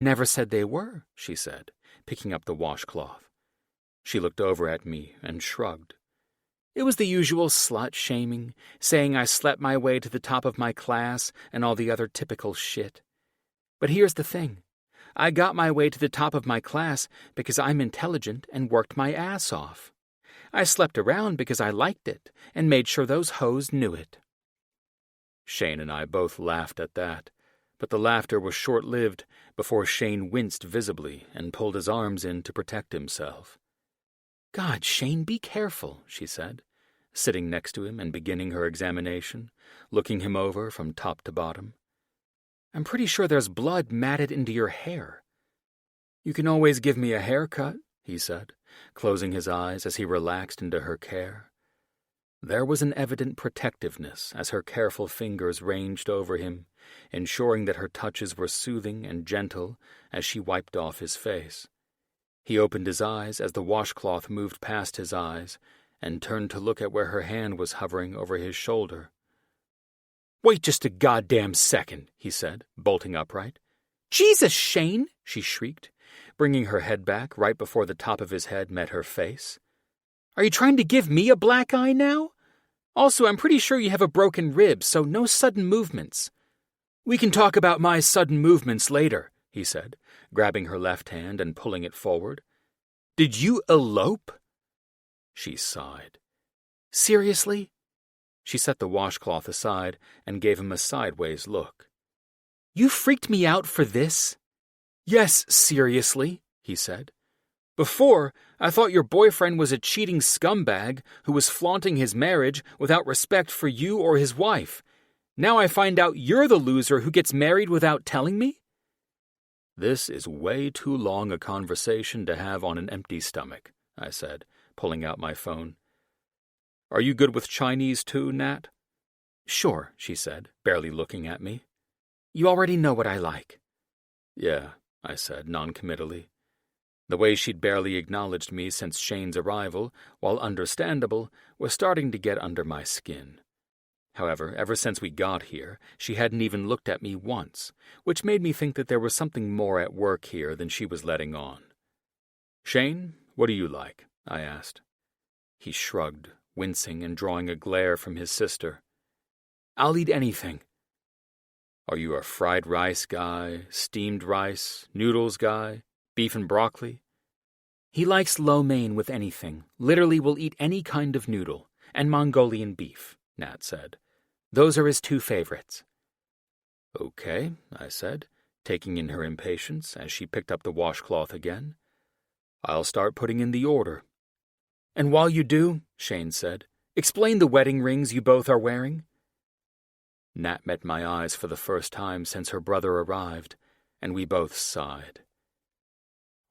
Never said they were, she said, picking up the washcloth. She looked over at me and shrugged. It was the usual slut-shaming, saying I slept my way to the top of my class and all the other typical shit. But here's the thing. I got my way to the top of my class because I'm intelligent and worked my ass off. I slept around because I liked it and made sure those hoes knew it. Shane and I both laughed at that, but the laughter was short-lived before Shane winced visibly and pulled his arms in to protect himself. God, Shane, be careful, she said, sitting next to him and beginning her examination, looking him over from top to bottom. I'm pretty sure there's blood matted into your hair. You can always give me a haircut, he said, closing his eyes as he relaxed into her care. There was an evident protectiveness as her careful fingers ranged over him, ensuring that her touches were soothing and gentle as she wiped off his face. He opened his eyes as the washcloth moved past his eyes and turned to look at where her hand was hovering over his shoulder. Wait just a goddamn second, he said, bolting upright. Jesus, Shane, she shrieked, bringing her head back right before the top of his head met her face. Are you trying to give me a black eye now? Also, I'm pretty sure you have a broken rib, so no sudden movements. We can talk about my sudden movements later, he said, grabbing her left hand and pulling it forward. Did you elope? She sighed. Seriously? She set the washcloth aside and gave him a sideways look. You freaked me out for this? Yes, seriously, he said. Before, I thought your boyfriend was a cheating scumbag who was flaunting his marriage without respect for you or his wife. Now I find out you're the loser who gets married without telling me? This is way too long a conversation to have on an empty stomach, I said, pulling out my phone. Are you good with Chinese too, Nat? Sure, she said, barely looking at me. You already know what I like. Yeah, I said noncommittally. The way she'd barely acknowledged me since Shane's arrival, while understandable, was starting to get under my skin. However, ever since we got here, she hadn't even looked at me once, which made me think that there was something more at work here than she was letting on. Shane, what do you like? I asked. He shrugged, wincing and drawing a glare from his sister. I'll eat anything. Are you a fried rice guy, steamed rice, noodles guy, beef and broccoli? He likes lo mein with anything, literally will eat any kind of noodle, and Mongolian beef, Nat said. Those are his two favorites. Okay, I said, taking in her impatience as she picked up the washcloth again. I'll start putting in the order. And while you do, Shane said, explain the wedding rings you both are wearing. Nat met my eyes for the first time since her brother arrived, and we both sighed.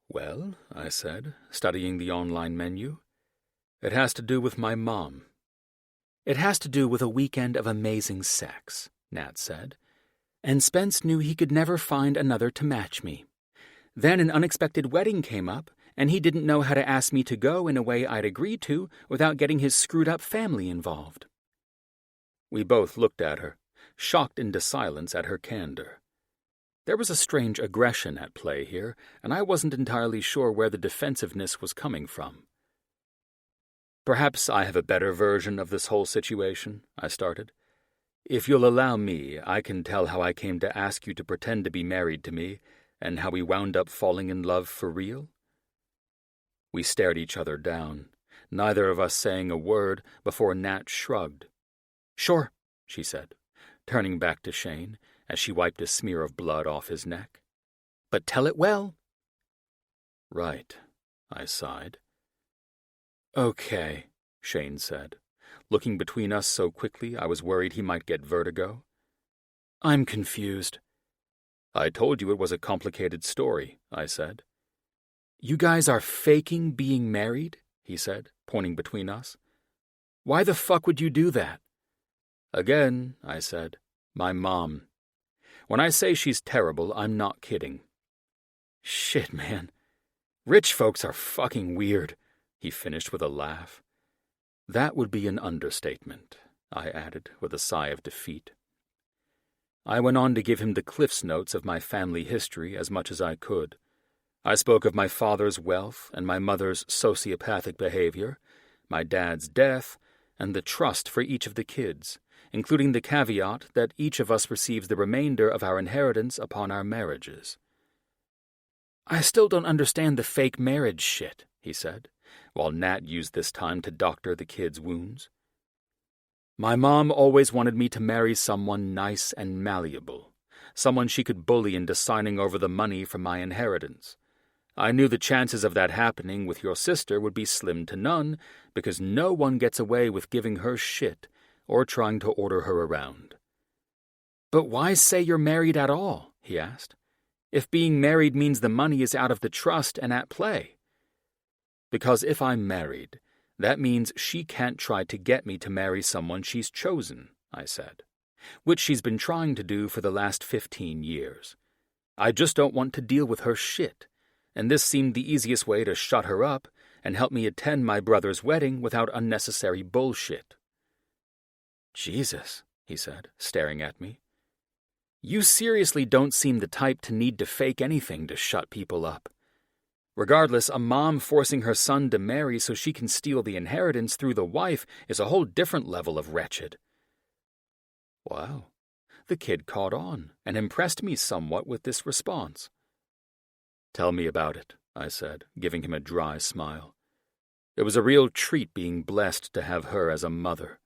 Well, I said, studying the online menu, it has to do with my mom. It has to do with a weekend of amazing sex, Nat said, and Spence knew he could never find another to match me. Then an unexpected wedding came up, and he didn't know how to ask me to go in a way I'd agreed to without getting his screwed-up family involved. We both looked at her, shocked into silence at her candor. There was a strange aggression at play here, and I wasn't entirely sure where the defensiveness was coming from. Perhaps I have a better version of this whole situation, I started. If you'll allow me, I can tell how I came to ask you to pretend to be married to me, and how we wound up falling in love for real. We stared each other down, neither of us saying a word before Nat shrugged. Sure, she said, turning back to Shane as she wiped a smear of blood off his neck. But tell it well. Right, I sighed. Okay, Shane said, looking between us so quickly I was worried he might get vertigo. I'm confused. I told you it was a complicated story, I said. You guys are faking being married? He said, pointing between us. Why the fuck would you do that? Again, I said, my mom. When I say she's terrible, I'm not kidding. Shit, man. Rich folks are fucking weird, he finished with a laugh. That would be an understatement, I added with a sigh of defeat. I went on to give him the Cliff's Notes of my family history as much as I could. I spoke of my father's wealth and my mother's sociopathic behavior, my dad's death, and the trust for each of the kids, including the caveat that each of us receives the remainder of our inheritance upon our marriages. "I still don't understand the fake marriage shit," he said, while Nat used this time to doctor the kids' wounds. "My mom always wanted me to marry someone nice and malleable, someone she could bully into signing over the money for my inheritance. I knew the chances of that happening with your sister would be slim to none, because no one gets away with giving her shit or trying to order her around." "But why say you're married at all?" he asked. "If being married means the money is out of the trust and at play." "Because if I'm married, that means she can't try to get me to marry someone she's chosen," I said, "which she's been trying to do for the last 15 years. I just don't want to deal with her shit, and this seemed the easiest way to shut her up and help me attend my brother's wedding without unnecessary bullshit." "Jesus," he said, staring at me. "You seriously don't seem the type to need to fake anything to shut people up. Regardless, a mom forcing her son to marry so she can steal the inheritance through the wife is a whole different level of wretched." Wow, the kid caught on and impressed me somewhat with this response. "Tell me about it," I said, giving him a dry smile. It was a real treat being blessed to have her as a mother.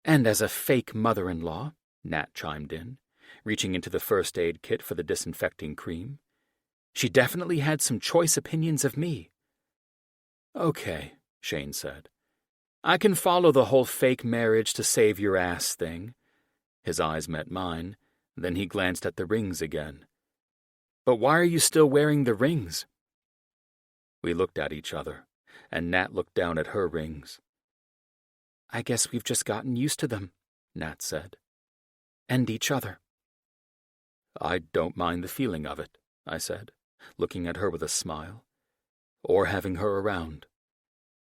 "And as a fake mother-in-law," Nat chimed in, reaching into the first aid kit for the disinfecting cream. "She definitely had some choice opinions of me." "Okay," Shane said. "I can follow the whole fake marriage to save your ass thing." His eyes met mine, then he glanced at the rings again. "But why are you still wearing the rings?" We looked at each other, and Nat looked down at her rings. "I guess we've just gotten used to them," Nat said. "And each other." "I don't mind the feeling of it," I said, looking at her with a smile. "Or having her around.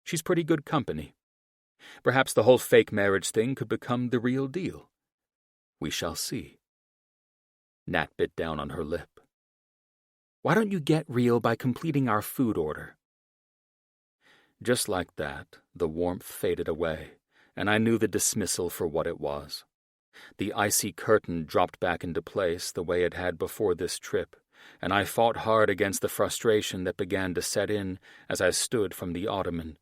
She's pretty good company. Perhaps the whole fake marriage thing could become the real deal. We shall see." Nat bit down on her lip. "Why don't you get real by completing our food order?" Just like that, the warmth faded away, and I knew the dismissal for what it was. The icy curtain dropped back into place the way it had before this trip, and I fought hard against the frustration that began to set in as I stood from the ottoman.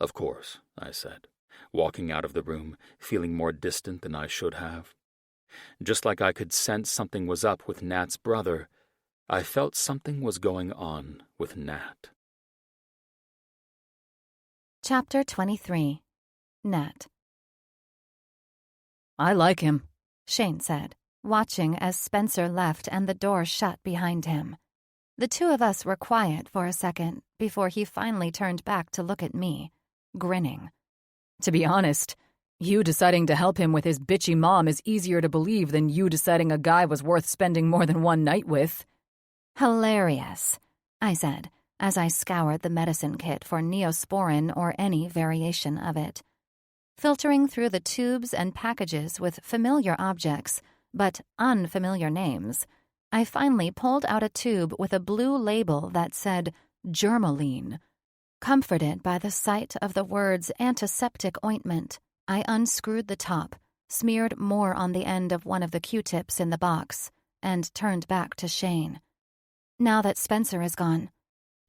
"Of course," I said, walking out of the room, feeling more distant than I should have. Just like I could sense something was up with Nat's brother, I felt something was going on with Nat. Chapter 23. Nat. "I like him," Shane said, watching as Spencer left and the door shut behind him. The two of us were quiet for a second before he finally turned back to look at me, grinning. "To be honest, you deciding to help him with his bitchy mom is easier to believe than you deciding a guy was worth spending more than one night with." "Hilarious," I said, as I scoured the medicine kit for Neosporin or any variation of it. Filtering through the tubes and packages with familiar objects, but unfamiliar names, I finally pulled out a tube with a blue label that said Germaline. Comforted by the sight of the words antiseptic ointment, I unscrewed the top, smeared more on the end of one of the Q-tips in the box, and turned back to Shane. "Now that Spencer is gone,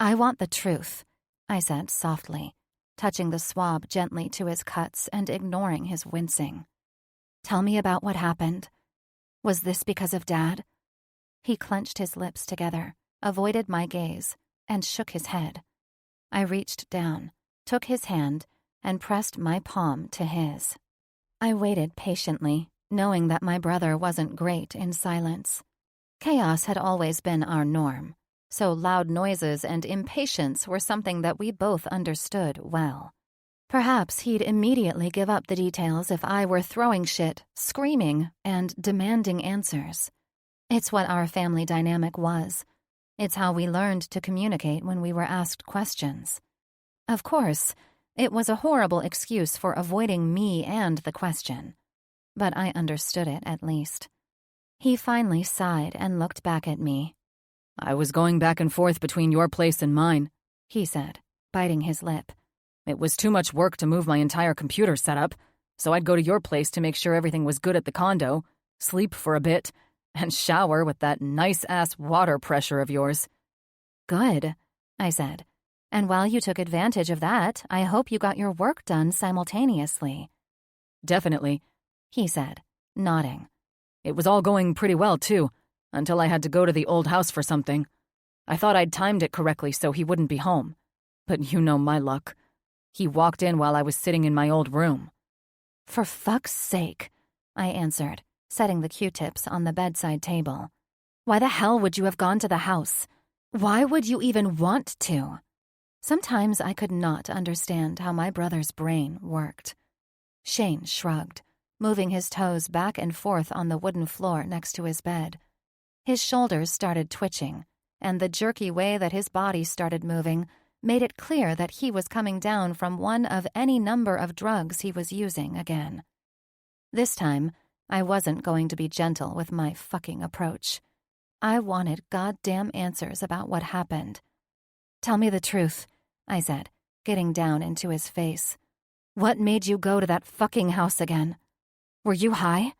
I want the truth," I said softly, touching the swab gently to his cuts and ignoring his wincing. "Tell me about what happened. Was this because of Dad?" He clenched his lips together, avoided my gaze, and shook his head. I reached down, took his hand, and pressed my palm to his. I waited patiently, knowing that my brother wasn't great in silence. Chaos had always been our norm, so loud noises and impatience were something that we both understood well. Perhaps he'd immediately give up the details if I were throwing shit, screaming, and demanding answers. It's what our family dynamic was. It's how we learned to communicate when we were asked questions. Of course, it was a horrible excuse for avoiding me and the question. but I understood it at least. He finally sighed and looked back at me. I was going back and forth between your place and mine, he said, biting his lip. It was too much work to move my entire computer setup, so I'd go to your place to make sure everything was good at the condo, sleep for a bit, and shower with that nice-ass water pressure of yours. Good, I said. And while you took advantage of that, I hope you got your work done simultaneously. Definitely, he said, nodding. It was all going pretty well, too, until I had to go to the old house for something. I thought I'd timed it correctly so he wouldn't be home. But you know my luck. He walked in while I was sitting in my old room. For fuck's sake, I answered, setting the Q-tips on the bedside table. Why the hell would you have gone to the house? Why would you even want to? Sometimes I could not understand how my brother's brain worked. Shane shrugged, moving his toes back and forth on the wooden floor next to his bed. His shoulders started twitching, and the jerky way that his body started moving made it clear that he was coming down from one of any number of drugs he was using again. This time, I wasn't going to be gentle with my fucking approach. I wanted goddamn answers about what happened. Tell me the truth, I said, getting down into his face. What made you go to that fucking house again? Were you high?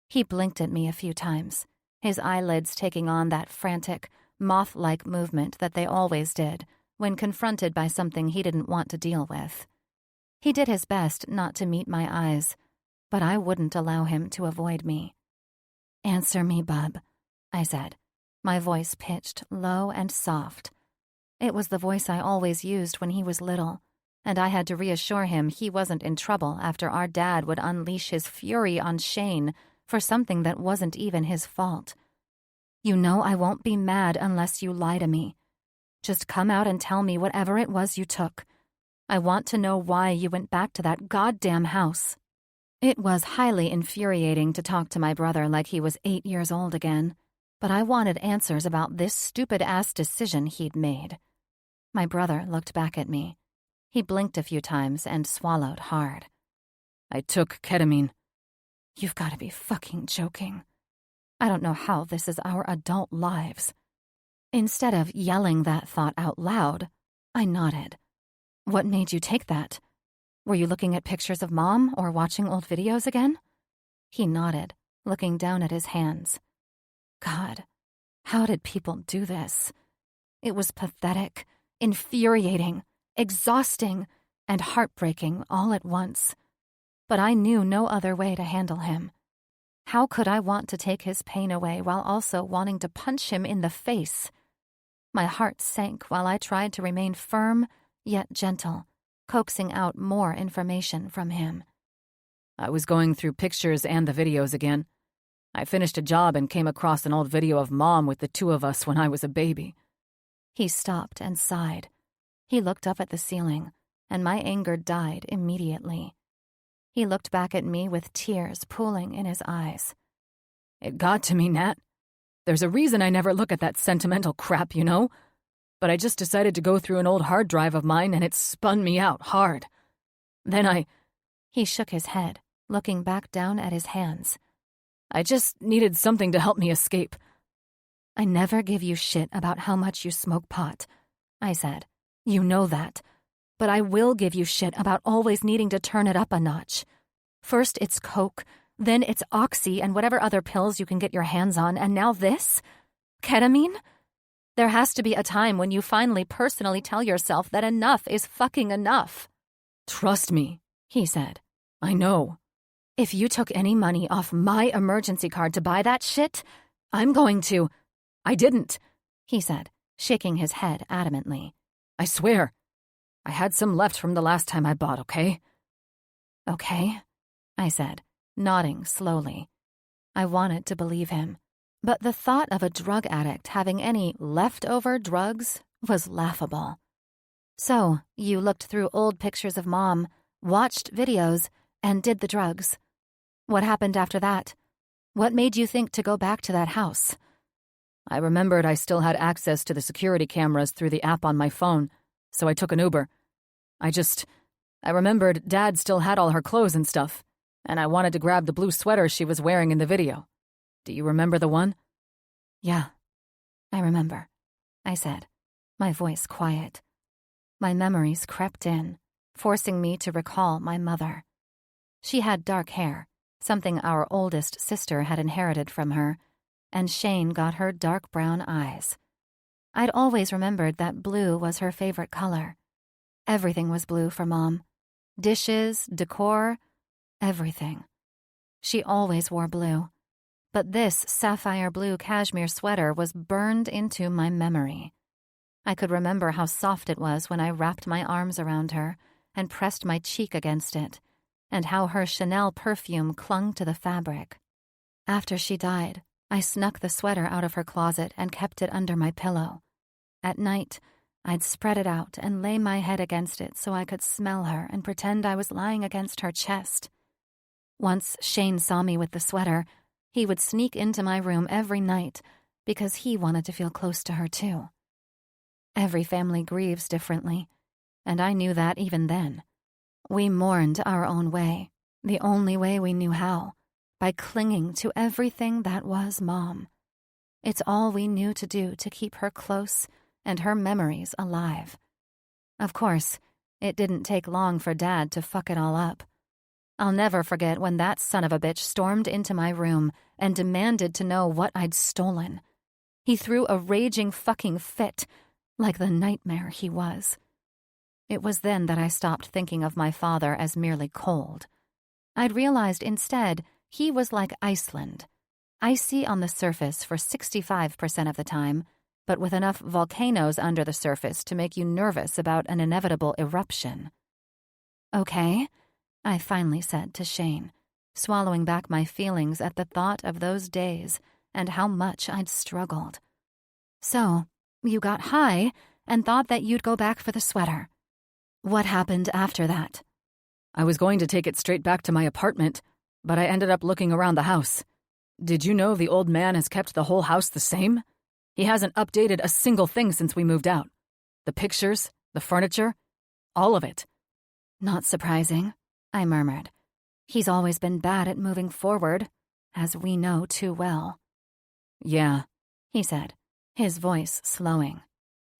He blinked at me a few times, his eyelids taking on that frantic, moth-like movement that they always did when confronted by something he didn't want to deal with. He did his best not to meet my eyes, but I wouldn't allow him to avoid me. Answer me, bub, I said, my voice pitched low and soft. It was the voice I always used when he was little, and I had to reassure him he wasn't in trouble after our dad would unleash his fury on Shane for something that wasn't even his fault. You know I won't be mad unless you lie to me. Just come out and tell me whatever it was you took. I want to know why you went back to that goddamn house. It was highly infuriating to talk to my brother like he was 8 years old again, but I wanted answers about this stupid-ass decision he'd made. My brother looked back at me. He blinked a few times and swallowed hard. I took ketamine. You've got to be fucking joking. I don't know how this is our adult lives. Instead of yelling that thought out loud, I nodded. What made you take that? Were you looking at pictures of Mom or watching old videos again? He nodded, looking down at his hands. God, how did people do this? It was pathetic, infuriating, exhausting, and heartbreaking all at once. But I knew no other way to handle him. How could I want to take his pain away while also wanting to punch him in the face? My heart sank while I tried to remain firm yet gentle, coaxing out more information from him. I was going through pictures and the videos again. I finished a job and came across an old video of Mom with the two of us when I was a baby. He stopped and sighed. He looked up at the ceiling, and my anger died immediately. He looked back at me with tears pooling in his eyes. It got to me, Nat. There's a reason I never look at that sentimental crap, you know? But I just decided to go through an old hard drive of mine and it spun me out hard. Then He shook his head, looking back down at his hands. I just needed something to help me escape. I never give you shit about how much you smoke pot, I said. You know that. But I will give you shit about always needing to turn it up a notch. First it's coke, then it's oxy and whatever other pills you can get your hands on, and now this? Ketamine? There has to be a time when you finally personally tell yourself that enough is fucking enough. Trust me, he said. I know. If you took any money off my emergency card to buy that shit, I'm going to... I didn't, he said, shaking his head adamantly. I swear. I had some left from the last time I bought, okay? Okay, I said, nodding slowly. I wanted to believe him, but the thought of a drug addict having any leftover drugs was laughable. So, you looked through old pictures of Mom, watched videos, and did the drugs. What happened after that? What made you think to go back to that house? I remembered I still had access to the security cameras through the app on my phone, so I took an Uber. I remembered Dad still had all her clothes and stuff, and I wanted to grab the blue sweater she was wearing in the video. Do you remember the one?" "Yeah, I remember," I said, my voice quiet. My memories crept in, forcing me to recall my mother. She had dark hair, something our oldest sister had inherited from her, and Shane got her dark brown eyes. I'd always remembered that blue was her favorite color. Everything was blue for Mom. Dishes, decor, everything. She always wore blue. But this sapphire blue cashmere sweater was burned into my memory. I could remember how soft it was when I wrapped my arms around her and pressed my cheek against it, and how her Chanel perfume clung to the fabric. After she died, I snuck the sweater out of her closet and kept it under my pillow. At night, I'd spread it out and lay my head against it so I could smell her and pretend I was lying against her chest. Once Shane saw me with the sweater, he would sneak into my room every night because he wanted to feel close to her too. Every family grieves differently, and I knew that even then. We mourned our own way, the only way we knew how, by clinging to everything that was Mom. It's all we knew to do to keep her close and her memories alive. Of course, it didn't take long for Dad to fuck it all up. I'll never forget when that son of a bitch stormed into my room and demanded to know what I'd stolen. He threw a raging fucking fit, like the nightmare he was. It was then that I stopped thinking of my father as merely cold. I'd realized instead he was like Iceland, icy on the surface for 65% of the time, but with enough volcanoes under the surface to make you nervous about an inevitable eruption. "Okay," I finally said to Shane, swallowing back my feelings at the thought of those days and how much I'd struggled. "So, you got high and thought that you'd go back for the sweater. What happened after that?" "I was going to take it straight back to my apartment, but I ended up looking around the house. Did you know the old man has kept the whole house the same? He hasn't updated a single thing since we moved out. The pictures, the furniture, all of it." "Not surprising," I murmured. "He's always been bad at moving forward, as we know too well." "Yeah," he said, his voice slowing.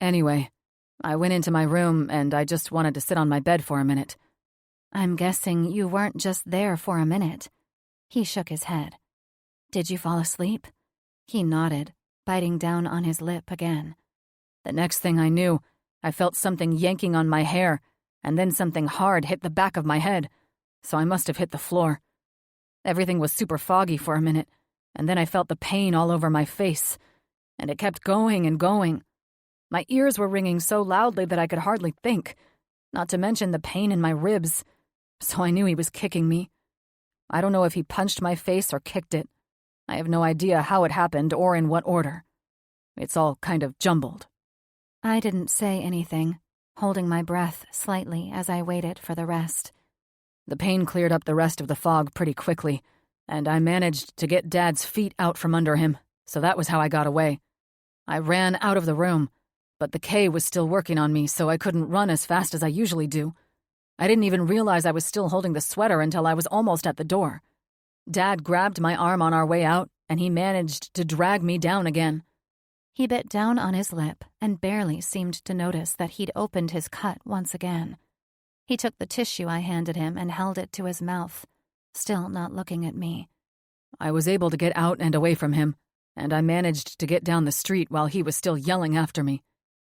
"Anyway, I went into my room and I just wanted to sit on my bed for a minute." "I'm guessing you weren't just there for a minute." He shook his head. "Did you fall asleep?" He nodded, biting down on his lip again. "The next thing I knew, I felt something yanking on my hair, and then something hard hit the back of my head, so I must have hit the floor. Everything was super foggy for a minute, and then I felt the pain all over my face, and it kept going and going. My ears were ringing so loudly that I could hardly think, not to mention the pain in my ribs, so I knew he was kicking me. I don't know if he punched my face or kicked it. I have no idea how it happened or in what order. It's all kind of jumbled." I didn't say anything, holding my breath slightly as I waited for the rest. The pain cleared up the rest of the fog pretty quickly, and I managed to get Dad's feet out from under him, so that was how I got away. I ran out of the room, but the K was still working on me, so I couldn't run as fast as I usually do. I didn't even realize I was still holding the sweater until I was almost at the door. Dad grabbed my arm on our way out, and he managed to drag me down again. He bit down on his lip and barely seemed to notice that he'd opened his cut once again. He took the tissue I handed him and held it to his mouth, still not looking at me. I was able to get out and away from him, and I managed to get down the street while he was still yelling after me.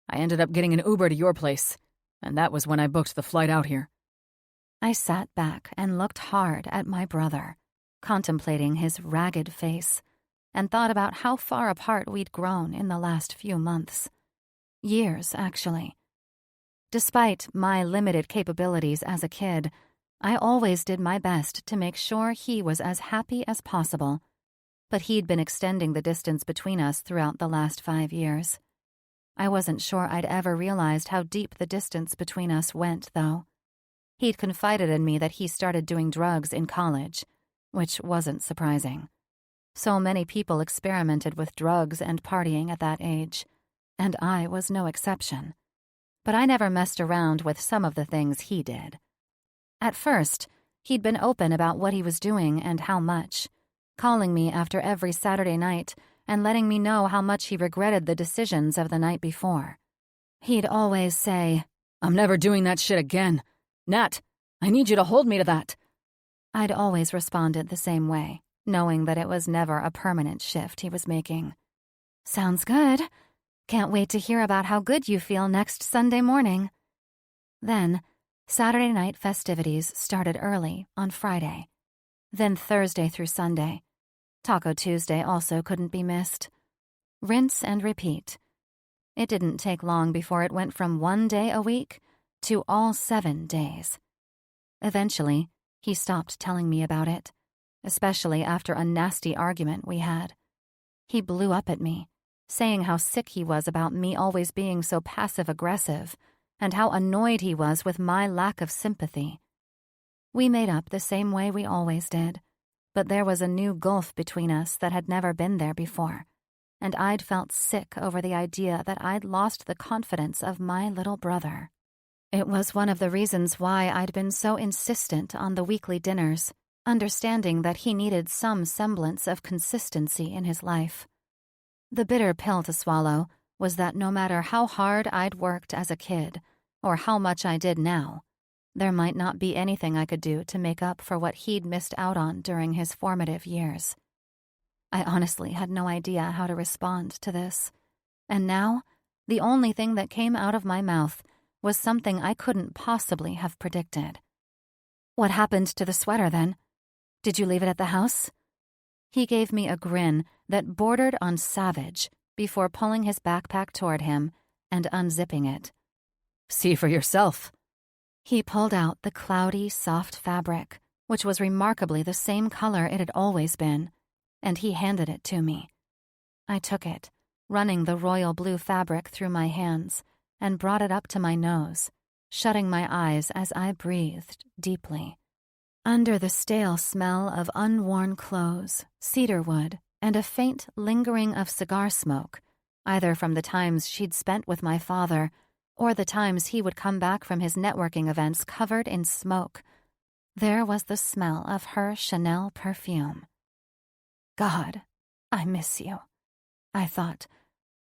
I ended up getting an Uber to your place, and that was when I booked the flight out here. I sat back and looked hard at my brother, contemplating his ragged face, and thought about how far apart we'd grown in the last few months. Years, actually. Despite my limited capabilities as a kid, I always did my best to make sure he was as happy as possible. But he'd been extending the distance between us throughout the last 5 years. I wasn't sure I'd ever realized how deep the distance between us went, though. He'd confided in me that he started doing drugs in college, which wasn't surprising. So many people experimented with drugs and partying at that age, and I was no exception. But I never messed around with some of the things he did. At first, He'd been open about what he was doing and how much, calling me after every Saturday night and letting me know how much he regretted the decisions of the night before. He'd always say, "I'm never doing that shit again. Nat, I need you to hold me to that." I'd always responded the same way, knowing that it was never a permanent shift he was making. "Sounds good. Can't wait to hear about how good you feel next Sunday morning." Then, Saturday night festivities started early on Friday. Then Thursday through Sunday. Taco Tuesday also couldn't be missed. Rinse and repeat. It didn't take long before it went from 1 day a week to all 7 days. Eventually, he stopped telling me about it, especially after a nasty argument we had. He blew up at me, saying how sick he was about me always being so passive-aggressive and how annoyed he was with my lack of sympathy. We made up the same way we always did, but there was a new gulf between us that had never been there before, and I'd felt sick over the idea that I'd lost the confidence of my little brother. It was one of the reasons why I'd been so insistent on the weekly dinners, understanding that he needed some semblance of consistency in his life. The bitter pill to swallow was that no matter how hard I'd worked as a kid, or how much I did now, there might not be anything I could do to make up for what he'd missed out on during his formative years. I honestly had no idea how to respond to this, and now, the only thing that came out of my mouth was something I couldn't possibly have predicted. "What happened to the sweater, then? Did you leave it at the house?" He gave me a grin that bordered on savage before pulling his backpack toward him and unzipping it. "See for yourself." He pulled out the cloudy, soft fabric, which was remarkably the same color it had always been, and he handed it to me. I took it, running the royal blue fabric through my hands, and brought it up to my nose, shutting my eyes as I breathed deeply. Under the stale smell of unworn clothes, cedar wood, and a faint lingering of cigar smoke, either from the times she'd spent with my father or the times he would come back from his networking events covered in smoke, there was the smell of her Chanel perfume. God, I miss you, I thought,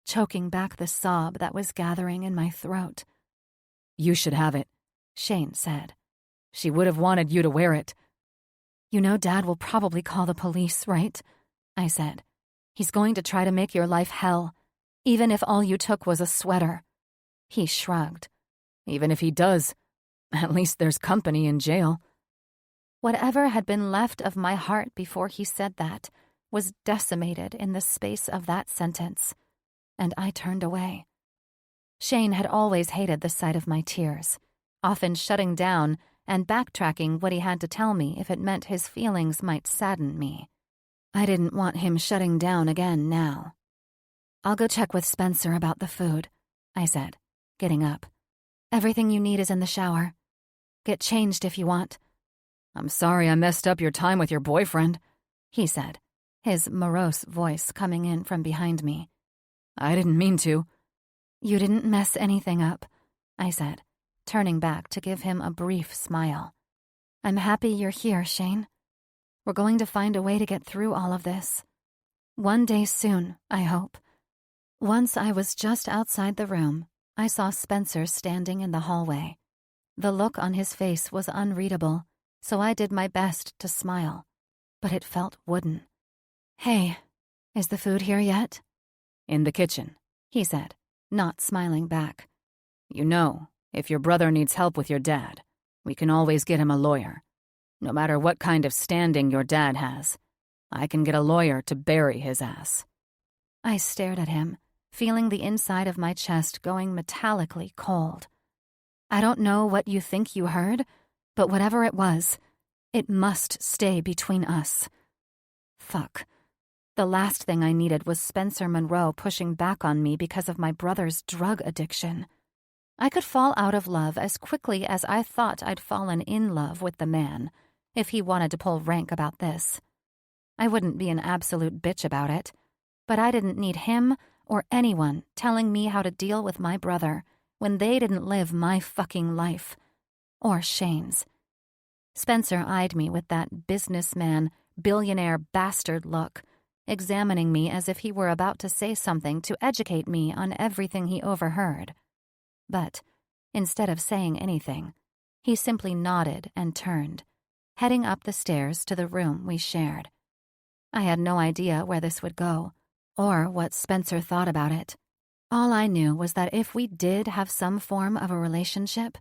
choking back the sob that was gathering in my throat. "You should have it," Shane said. "She would have wanted you to wear it." "You know Dad will probably call the police, right?" I said. "He's going to try to make your life hell, even if all you took was a sweater." He shrugged. "Even if he does, at least there's company in jail." Whatever had been left of my heart before he said that was decimated in the space of that sentence, and I turned away. Shane had always hated the sight of my tears, often shutting down and backtracking what he had to tell me if it meant his feelings might sadden me. I didn't want him shutting down again now. "I'll go check with Spencer about the food," I said, getting up. "Everything you need is in the shower. Get changed if you want." "I'm sorry I messed up your time with your boyfriend," he said, his morose voice coming in from behind me. "I didn't mean to." "You didn't mess anything up," I said, turning back to give him a brief smile. "I'm happy you're here, Shane. We're going to find a way to get through all of this. One day soon, I hope." Once I was just outside the room, I saw Spencer standing in the hallway. The look on his face was unreadable, so I did my best to smile, but it felt wooden. "Hey, is the food here yet?" "In the kitchen," he said, not smiling back. "You know, if your brother needs help with your dad, we can always get him a lawyer. No matter what kind of standing your dad has, I can get a lawyer to bury his ass." I stared at him, feeling the inside of my chest going metallically cold. "I don't know what you think you heard, but whatever it was, it must stay between us." Fuck. The last thing I needed was Spencer Monroe pushing back on me because of my brother's drug addiction. I could fall out of love as quickly as I thought I'd fallen in love with the man, if he wanted to pull rank about this. I wouldn't be an absolute bitch about it, but I didn't need him or anyone telling me how to deal with my brother when they didn't live my fucking life. Or Shane's. Spencer eyed me with that businessman, billionaire bastard look, examining me as if he were about to say something to educate me on everything he overheard. But instead of saying anything, he simply nodded and turned, heading up the stairs to the room we shared. I had no idea where this would go, or what Spencer thought about it. All I knew was that if we did have some form of a relationship,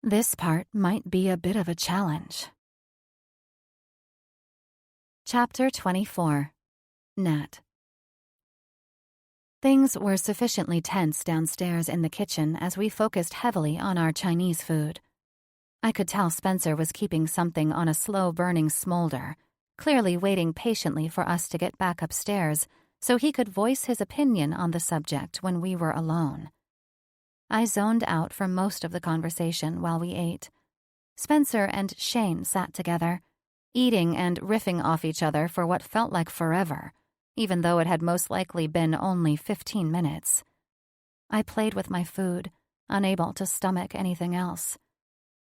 this part might be a bit of a challenge. Chapter 24. Nat. Things were sufficiently tense downstairs in the kitchen as we focused heavily on our Chinese food. I could tell Spencer was keeping something on a slow-burning smolder, clearly waiting patiently for us to get back upstairs so he could voice his opinion on the subject when we were alone. I zoned out for most of the conversation while we ate. Spencer and Shane sat together, eating and riffing off each other for what felt like forever, even though it had most likely been only 15 minutes. I played with my food, unable to stomach anything else.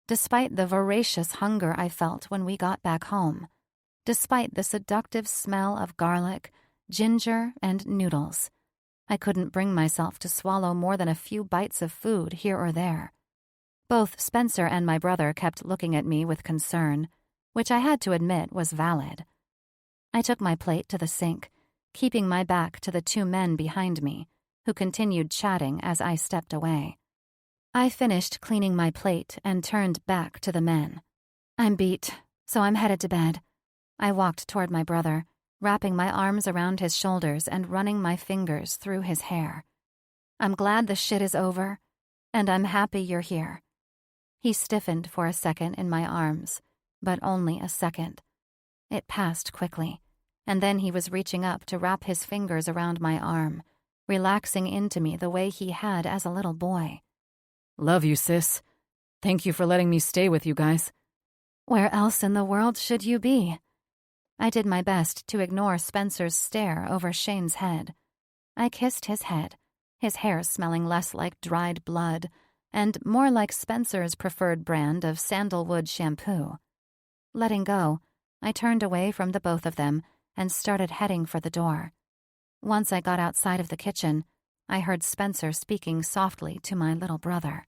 Despite the voracious hunger I felt when we got back home, despite the seductive smell of garlic, ginger, and noodles, I couldn't bring myself to swallow more than a few bites of food here or there. Both Spencer and my brother kept looking at me with concern, which I had to admit was valid. I took my plate to the sink, keeping my back to the two men behind me, who continued chatting as I stepped away. I finished cleaning my plate and turned back to the men. I'm beat, so I'm headed to bed. I walked toward my brother, wrapping my arms around his shoulders and running my fingers through his hair. I'm glad the shit is over, and I'm happy you're here. He stiffened for a second in my arms, but only a second. It passed quickly, and then he was reaching up to wrap his fingers around my arm, relaxing into me the way he had as a little boy. Love you, sis. Thank you for letting me stay with you guys. Where else in the world should you be? I did my best to ignore Spencer's stare over Shane's head. I kissed his head, his hair smelling less like dried blood and more like Spencer's preferred brand of sandalwood shampoo. Letting go, I turned away from the both of them and started heading for the door. Once I got outside of the kitchen, I heard Spencer speaking softly to my little brother.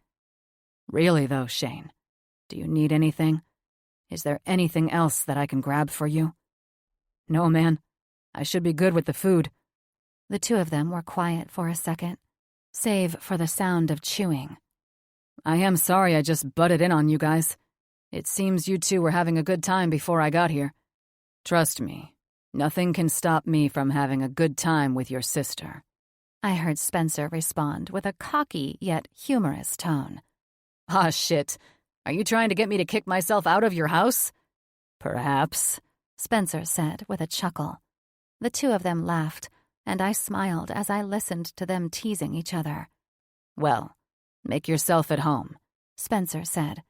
Really, though, Shane, do you need anything? Is there anything else that I can grab for you? No, man. I should be good with the food. The two of them were quiet for a second, save for the sound of chewing. I am sorry I just butted in on you guys. It seems you two were having a good time before I got here. Trust me, nothing can stop me from having a good time with your sister. I heard Spencer respond with a cocky yet humorous tone. Ah, shit. Are you trying to get me to kick myself out of your house? Perhaps, Spencer said with a chuckle. The two of them laughed, and I smiled as I listened to them teasing each other. Well, make yourself at home, Spencer said.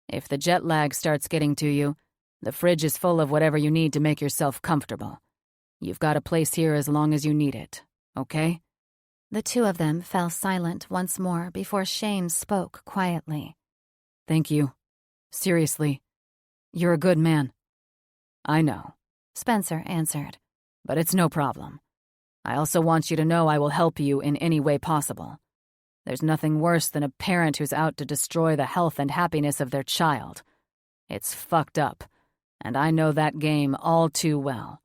If the jet lag starts getting to you, the fridge is full of whatever you need to make yourself comfortable. You've got a place here as long as you need it, okay? The two of them fell silent once more before Shane spoke quietly. Thank you. Seriously, you're a good man. I know, Spencer answered. But it's no problem. I also want you to know I will help you in any way possible. There's nothing worse than a parent who's out to destroy the health and happiness of their child. It's fucked up, and I know that game all too well.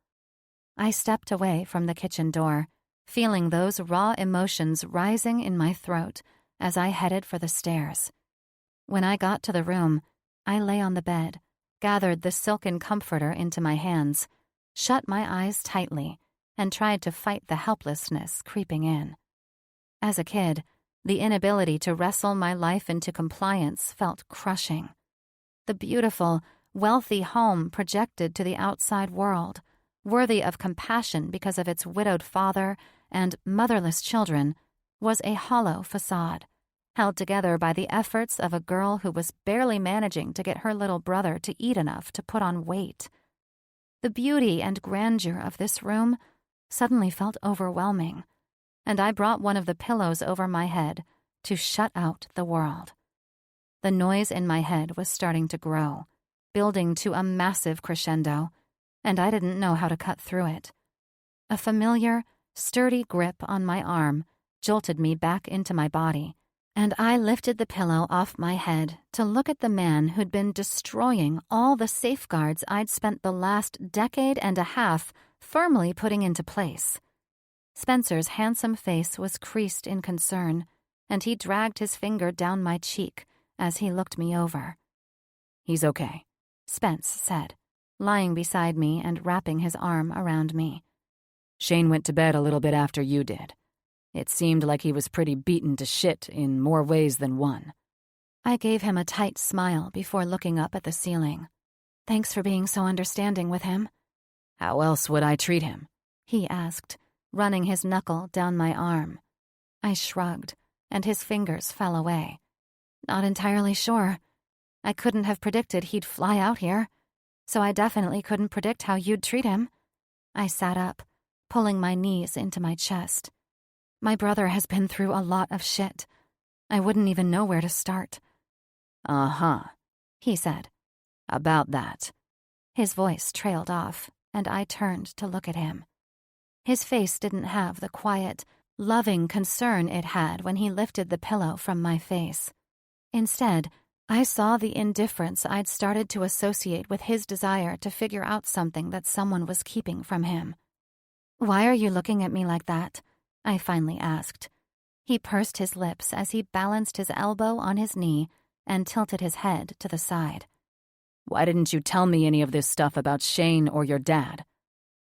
I stepped away from the kitchen door, feeling those raw emotions rising in my throat as I headed for the stairs. When I got to the room, I lay on the bed, gathered the silken comforter into my hands, shut my eyes tightly, and tried to fight the helplessness creeping in. As a kid, the inability to wrestle my life into compliance felt crushing. The beautiful, wealthy home projected to the outside world, worthy of compassion because of its widowed father and motherless children, was a hollow facade, held together by the efforts of a girl who was barely managing to get her little brother to eat enough to put on weight. The beauty and grandeur of this room suddenly felt overwhelming, and I brought one of the pillows over my head to shut out the world. The noise in my head was starting to grow, building to a massive crescendo, and I didn't know how to cut through it. A familiar, sturdy grip on my arm jolted me back into my body, and I lifted the pillow off my head to look at the man who'd been destroying all the safeguards I'd spent the last decade and a half firmly putting into place. Spencer's handsome face was creased in concern, and he dragged his finger down my cheek as he looked me over. "He's okay," Spence said, lying beside me and wrapping his arm around me. "Shane went to bed a little bit after you did. It seemed like he was pretty beaten to shit in more ways than one." I gave him a tight smile before looking up at the ceiling. "Thanks for being so understanding with him." "How else would I treat him?" he asked, running his knuckle down my arm. I shrugged, and his fingers fell away. "Not entirely sure. I couldn't have predicted he'd fly out here, so I definitely couldn't predict how you'd treat him." I sat up, pulling my knees into my chest. "My brother has been through a lot of shit. I wouldn't even know where to start." "Uh-huh," he said. "About that." His voice trailed off, and I turned to look at him. His face didn't have the quiet, loving concern it had when he lifted the pillow from my face. Instead, I saw the indifference I'd started to associate with his desire to figure out something that someone was keeping from him. "Why are you looking at me like that?" I finally asked. He pursed his lips as he balanced his elbow on his knee and tilted his head to the side. "Why didn't you tell me any of this stuff about Shane or your dad?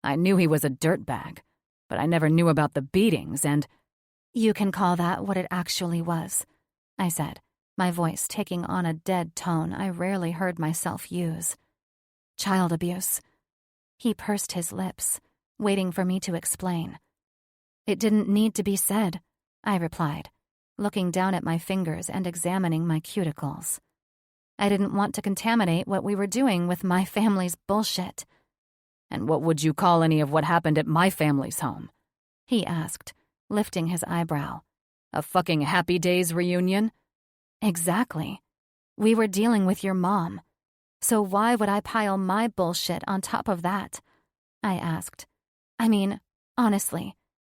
I knew he was a dirtbag, but I never knew about the beatings and—" "You can call that what it actually was," I said, my voice taking on a dead tone I rarely heard myself use. "Child abuse." He pursed his lips, waiting for me to explain. "It didn't need to be said," I replied, looking down at my fingers and examining my cuticles. "I didn't want to contaminate what we were doing with my family's bullshit." "And what would you call any of what happened at my family's home?" he asked, lifting his eyebrow. "A fucking Happy Days reunion?" "Exactly. We were dealing with your mom. So why would I pile my bullshit on top of that?" I asked. "I mean, honestly,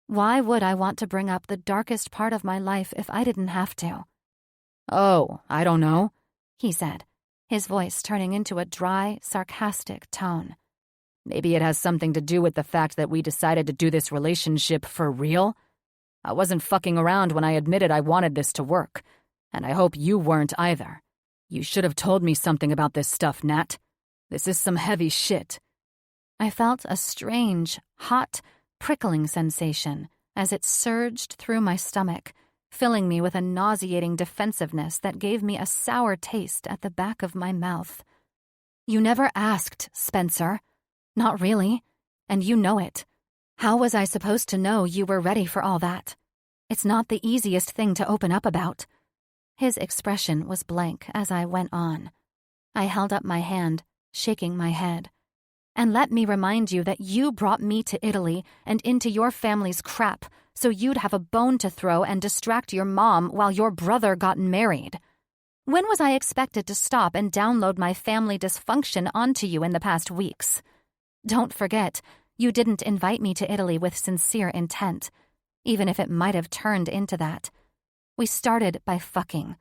why would I want to bring up the darkest part of my life if I didn't have to?" "Oh, I don't know," he said, his voice turning into a dry, sarcastic tone. "Maybe it has something to do with the fact that we decided to do this relationship for real. I wasn't fucking around when I admitted I wanted this to work, and I hope you weren't either. You should have told me something about this stuff, Nat. This is some heavy shit." I felt a strange, hot, prickling sensation as it surged through my stomach, filling me with a nauseating defensiveness that gave me a sour taste at the back of my mouth. "You never asked, Spencer. Not really, and you know it. How was I supposed to know you were ready for all that? It's not the easiest thing to open up about." His expression was blank as I went on. I held up my hand, shaking my head. "And let me remind you that you brought me to Italy and into your family's crap so you'd have a bone to throw and distract your mom while your brother got married. When was I expected to stop and download my family dysfunction onto you in the past weeks? Don't forget, you didn't invite me to Italy with sincere intent, even if it might have turned into that. We started by fucking.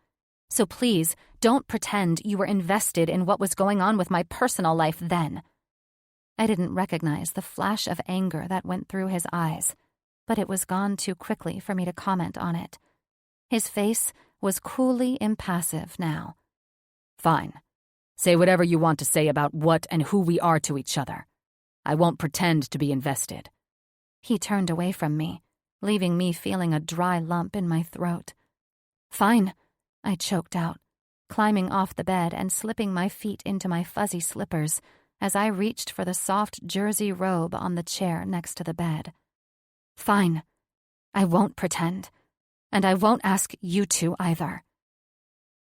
So please, don't pretend you were invested in what was going on with my personal life then." I didn't recognize the flash of anger that went through his eyes, but it was gone too quickly for me to comment on it. His face was coolly impassive now. "Fine. Say whatever you want to say about what and who we are to each other. I won't pretend to be invested." He turned away from me, leaving me feeling a dry lump in my throat. "Fine," I choked out, climbing off the bed and slipping my feet into my fuzzy slippers as I reached for the soft jersey robe on the chair next to the bed. "Fine. I won't pretend. And I won't ask you to either."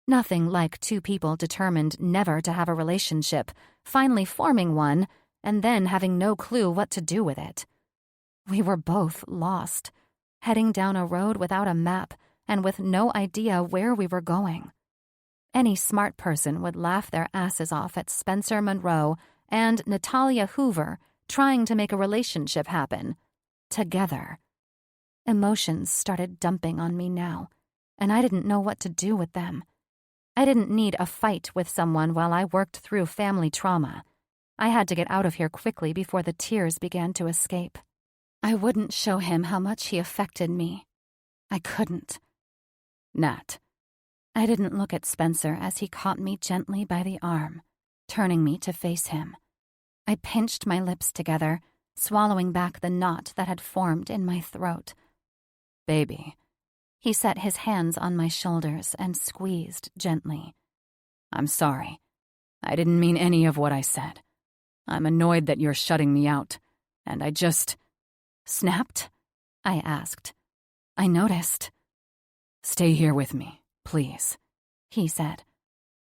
Nothing like two people determined never to have a relationship, finally forming one, and then having no clue what to do with it. We were both lost, heading down a road without a map and with no idea where we were going. Any smart person would laugh their asses off at Spencer Monroe and Natalia Hoover trying to make a relationship happen. Together. Emotions started dumping on me now, and I didn't know what to do with them. I didn't need a fight with someone while I worked through family trauma. I had to get out of here quickly before the tears began to escape. I wouldn't show him how much he affected me. I couldn't. Nat. I didn't look at Spencer as he caught me gently by the arm, turning me to face him. I pinched my lips together, swallowing back the knot that had formed in my throat. Baby. He set his hands on my shoulders and squeezed gently. I'm sorry. I didn't mean any of what I said. I'm annoyed that you're shutting me out, and I just... Snapped? I asked. I noticed. Stay here with me, please, he said.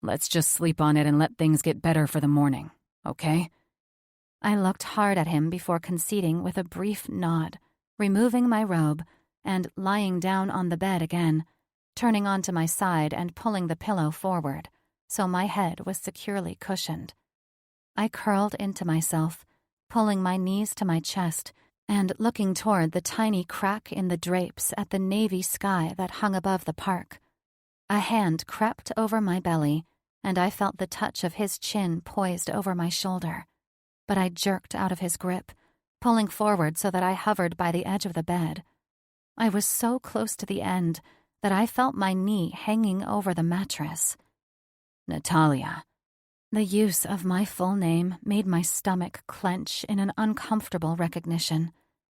Let's just sleep on it and let things get better for the morning, okay? I looked hard at him before conceding with a brief nod, removing my robe and lying down on the bed again, turning onto my side and pulling the pillow forward so my head was securely cushioned. I curled into myself, pulling my knees to my chest and looking toward the tiny crack in the drapes at the navy sky that hung above the park. A hand crept over my belly, and I felt the touch of his chin poised over my shoulder. But I jerked out of his grip, pulling forward so that I hovered by the edge of the bed. I was so close to the end that I felt my knee hanging over the mattress. Natalia. The use of my full name made my stomach clench in an uncomfortable recognition,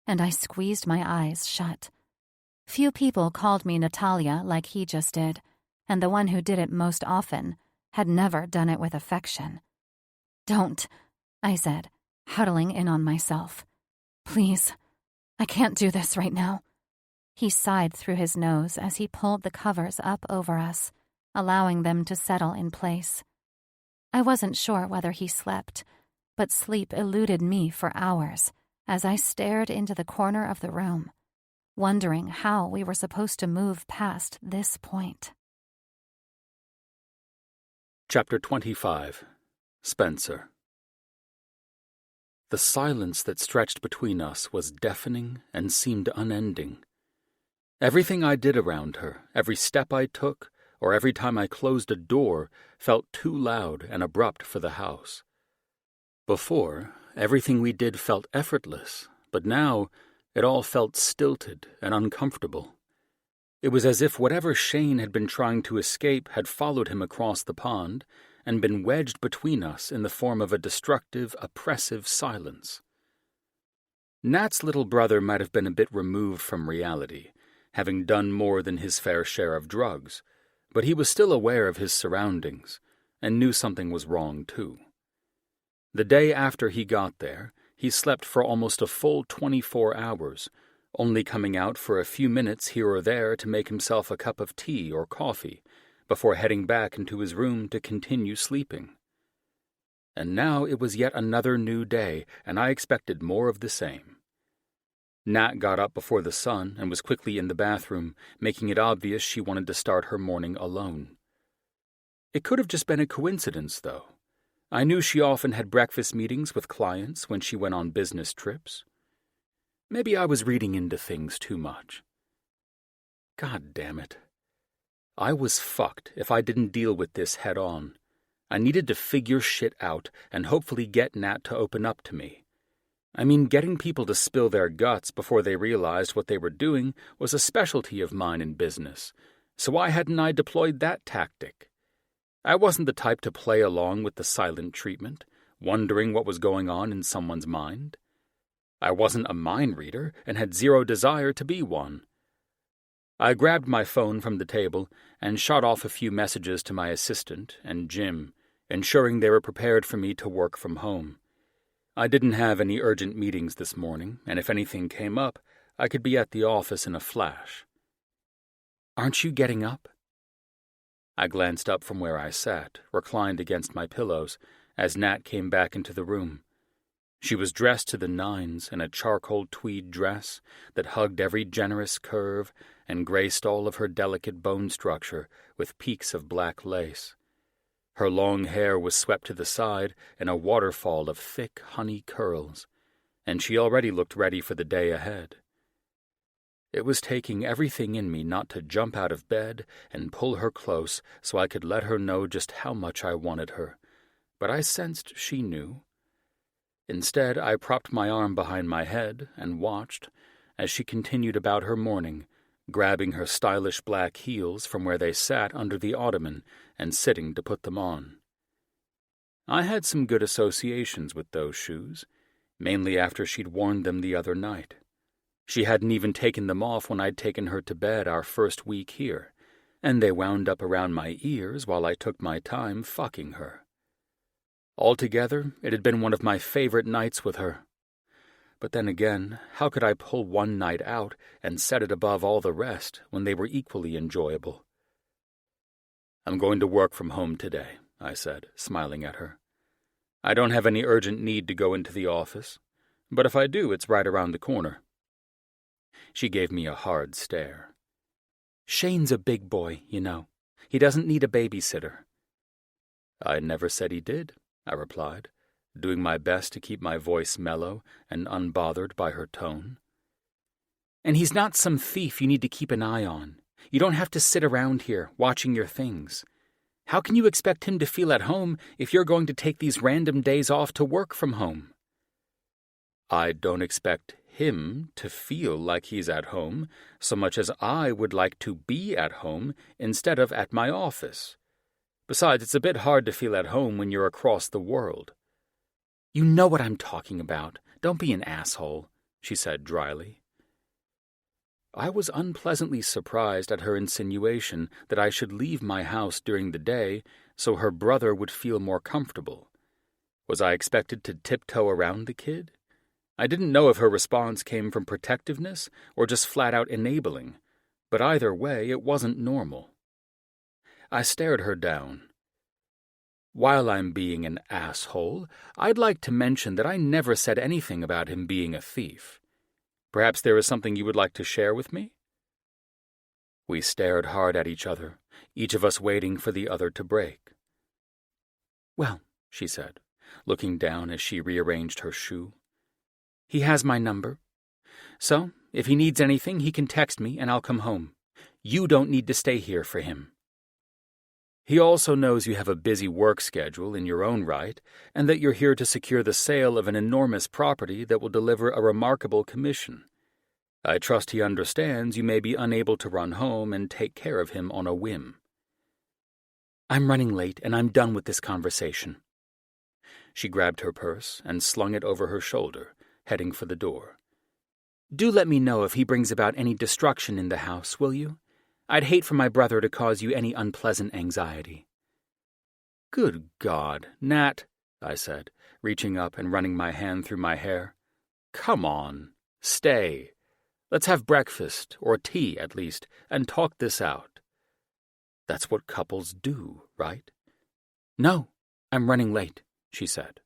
and I squeezed my eyes shut. Few people called me Natalia like he just did, and the one who did it most often had never done it with affection. "Don't," I said, huddling in on myself. "Please, I can't do this right now." He sighed through his nose as he pulled the covers up over us, allowing them to settle in place. I wasn't sure whether he slept, but sleep eluded me for hours as I stared into the corner of the room, wondering how we were supposed to move past this point. Chapter 25. Spencer. The silence that stretched between us was deafening and seemed unending. Everything I did around her, every step I took, or every time I closed a door, felt too loud and abrupt for the house. Before, everything we did felt effortless, but now it all felt stilted and uncomfortable. It was as if whatever Shane had been trying to escape had followed him across the pond and been wedged between us in the form of a destructive, oppressive silence. Nat's little brother might have been a bit removed from reality, having done more than his fair share of drugs, but he was still aware of his surroundings and knew something was wrong too. The day after he got there, he slept for almost a full 24 hours, only coming out for a few minutes here or there to make himself a cup of tea or coffee, before heading back into his room to continue sleeping. And now it was yet another new day, and I expected more of the same. Nat got up before the sun and was quickly in the bathroom, making it obvious she wanted to start her morning alone. It could have just been a coincidence, though. I knew she often had breakfast meetings with clients when she went on business trips. Maybe I was reading into things too much. God damn it. I was fucked if I didn't deal with this head on. I needed to figure shit out and hopefully get Nat to open up to me. I mean, getting people to spill their guts before they realized what they were doing was a specialty of mine in business, so why hadn't I deployed that tactic? I wasn't the type to play along with the silent treatment, wondering what was going on in someone's mind. I wasn't a mind reader and had zero desire to be one. I grabbed my phone from the table and shot off a few messages to my assistant and Jim, ensuring they were prepared for me to work from home. I didn't have any urgent meetings this morning, and if anything came up, I could be at the office in a flash. "Aren't you getting up?" I glanced up from where I sat, reclined against my pillows, as Nat came back into the room. She was dressed to the nines in a charcoal tweed dress that hugged every generous curve and graced all of her delicate bone structure with peaks of black lace, Her long hair was swept to the side in a waterfall of thick honey curls, and she already looked ready for the day ahead. It was taking everything in me not to jump out of bed and pull her close so I could let her know just how much I wanted her, but I sensed she knew. Instead, I propped my arm behind my head and watched as she continued about her morning, grabbing her stylish black heels from where they sat under the ottoman and sitting to put them on. I had some good associations with those shoes, mainly after she'd worn them the other night. She hadn't even taken them off when I'd taken her to bed our first week here, and they wound up around my ears while I took my time fucking her. Altogether, it had been one of my favorite nights with her. But then again, how could I pull one night out and set it above all the rest when they were equally enjoyable? "I'm going to work from home today," I said, smiling at her. "I don't have any urgent need to go into the office, but if I do, it's right around the corner." She gave me a hard stare. "Shane's a big boy, you know. He doesn't need a babysitter." "I never said he did," I replied, doing my best to keep my voice mellow and unbothered by her tone. "And he's not some thief you need to keep an eye on. You don't have to sit around here watching your things. How can you expect him to feel at home if you're going to take these random days off to work from home?" "I don't expect him to feel like he's at home so much as I would like to be at home instead of at my office. Besides, it's a bit hard to feel at home when you're across the world." "You know what I'm talking about. Don't be an asshole," she said dryly. I was unpleasantly surprised at her insinuation that I should leave my house during the day so her brother would feel more comfortable. Was I expected to tiptoe around the kid? I didn't know if her response came from protectiveness or just flat-out enabling, but either way, it wasn't normal. I stared her down. "While I'm being an asshole, I'd like to mention that I never said anything about him being a thief. Perhaps there is something you would like to share with me?" We stared hard at each other, each of us waiting for the other to break. "Well," she said, looking down as she rearranged her shoe, "he has my number. So, if he needs anything, he can text me and I'll come home. You don't need to stay here for him. He also knows you have a busy work schedule in your own right, and that you're here to secure the sale of an enormous property that will deliver a remarkable commission. I trust he understands you may be unable to run home and take care of him on a whim." "I'm running late, and I'm done with this conversation." She grabbed her purse and slung it over her shoulder, heading for the door. "Do let me know if he brings about any destruction in the house, will you? I'd hate for my brother to cause you any unpleasant anxiety." "Good God, Nat," I said, reaching up and running my hand through my hair. "Come on, stay. Let's have breakfast, or tea at least, and talk this out. That's what couples do, right?" "No, I'm running late," she said.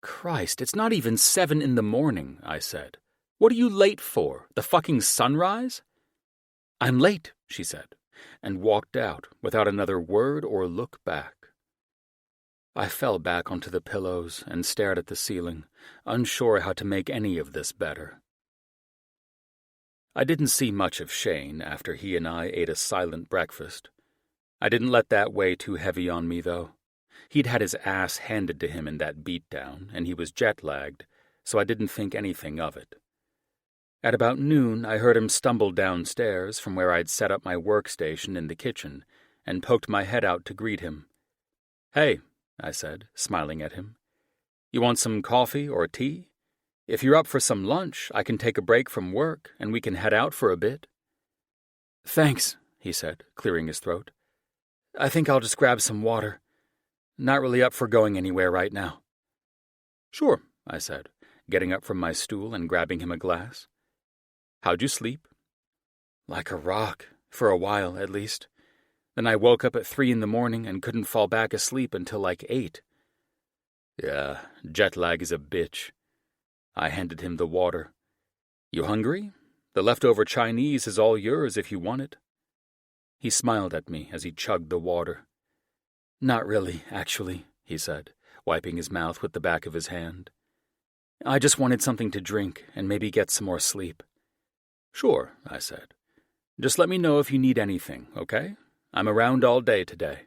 "Christ, it's not even 7 in the morning," I said. "What are you late for, the fucking sunrise?" "I'm late," she said, and walked out without another word or look back. I fell back onto the pillows and stared at the ceiling, unsure how to make any of this better. I didn't see much of Shane after he and I ate a silent breakfast. I didn't let that weigh too heavy on me, though. He'd had his ass handed to him in that beatdown, and he was jet-lagged, so I didn't think anything of it. At about noon, I heard him stumble downstairs from where I'd set up my workstation in the kitchen, and poked my head out to greet him. "Hey," I said, smiling at him. "You want some coffee or tea? If you're up for some lunch, I can take a break from work, and we can head out for a bit." "Thanks," he said, clearing his throat. "I think I'll just grab some water. Not really up for going anywhere right now." "Sure," I said, getting up from my stool and grabbing him a glass. "How'd you sleep?" "Like a rock, for a while at least. Then I woke up at 3 in the morning and couldn't fall back asleep until like 8. "Yeah, jet lag is a bitch." I handed him the water. "You hungry? The leftover Chinese is all yours if you want it." He smiled at me as he chugged the water. Not really, actually, he said, wiping his mouth with the back of his hand. I just wanted something to drink and maybe get some more sleep. Sure, I said. Just let me know if you need anything, okay? I'm around all day today.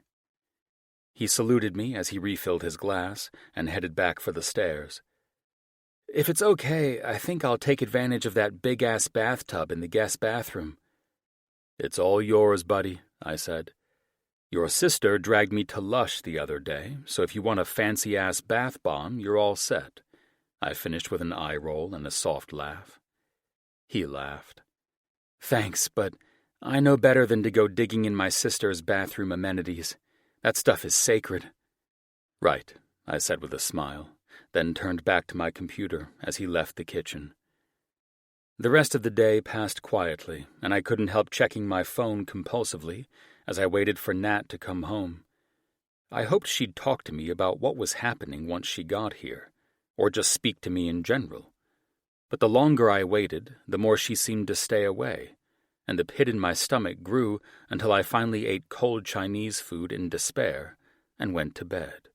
He saluted me as he refilled his glass and headed back for the stairs. If it's okay, I think I'll take advantage of that big-ass bathtub in the guest bathroom. It's all yours, buddy, I said. Your sister dragged me to Lush the other day, so if you want a fancy-ass bath bomb, you're all set. I finished with an eye roll and a soft laugh. He laughed. Thanks, but I know better than to go digging in my sister's bathroom amenities. That stuff is sacred. Right, I said with a smile, then turned back to my computer as he left the kitchen. The rest of the day passed quietly, and I couldn't help checking my phone compulsively as I waited for Nat to come home. I hoped she'd talk to me about what was happening once she got here, or just speak to me in general. But the longer I waited, the more she seemed to stay away, and the pit in my stomach grew until I finally ate cold Chinese food in despair and went to bed.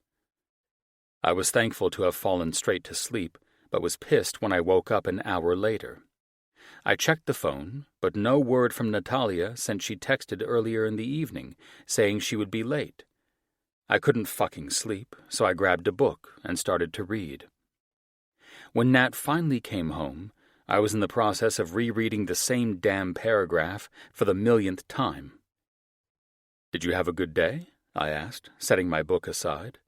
I was thankful to have fallen straight to sleep, but was pissed when I woke up an hour later. I checked the phone, but no word from Natalia since she texted earlier in the evening, saying she would be late. I couldn't fucking sleep, so I grabbed a book and started to read. When Nat finally came home, I was in the process of rereading the same damn paragraph for the millionth time. Did you have a good day? I asked, setting my book aside.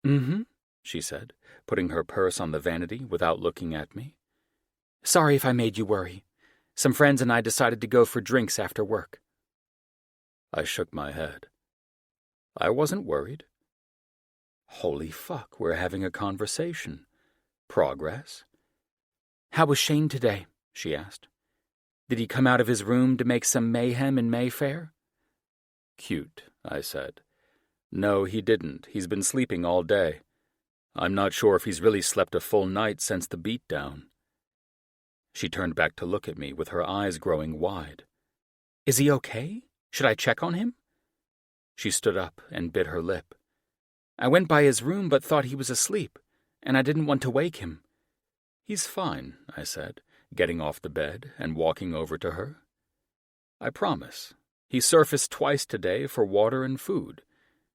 Mm-hmm, she said, putting her purse on the vanity without looking at me. Sorry if I made you worry. Some friends and I decided to go for drinks after work. I shook my head. I wasn't worried. Holy fuck, we're having a conversation. Progress? How was Shane today? She asked. Did he come out of his room to make some mayhem in Mayfair? Cute, I said. No, he didn't. He's been sleeping all day. I'm not sure if he's really slept a full night since the beatdown. She turned back to look at me with her eyes growing wide. Is he okay? Should I check on him? She stood up and bit her lip. I went by his room but thought he was asleep, and I didn't want to wake him. He's fine, I said, getting off the bed and walking over to her. I promise. He surfaced twice today for water and food.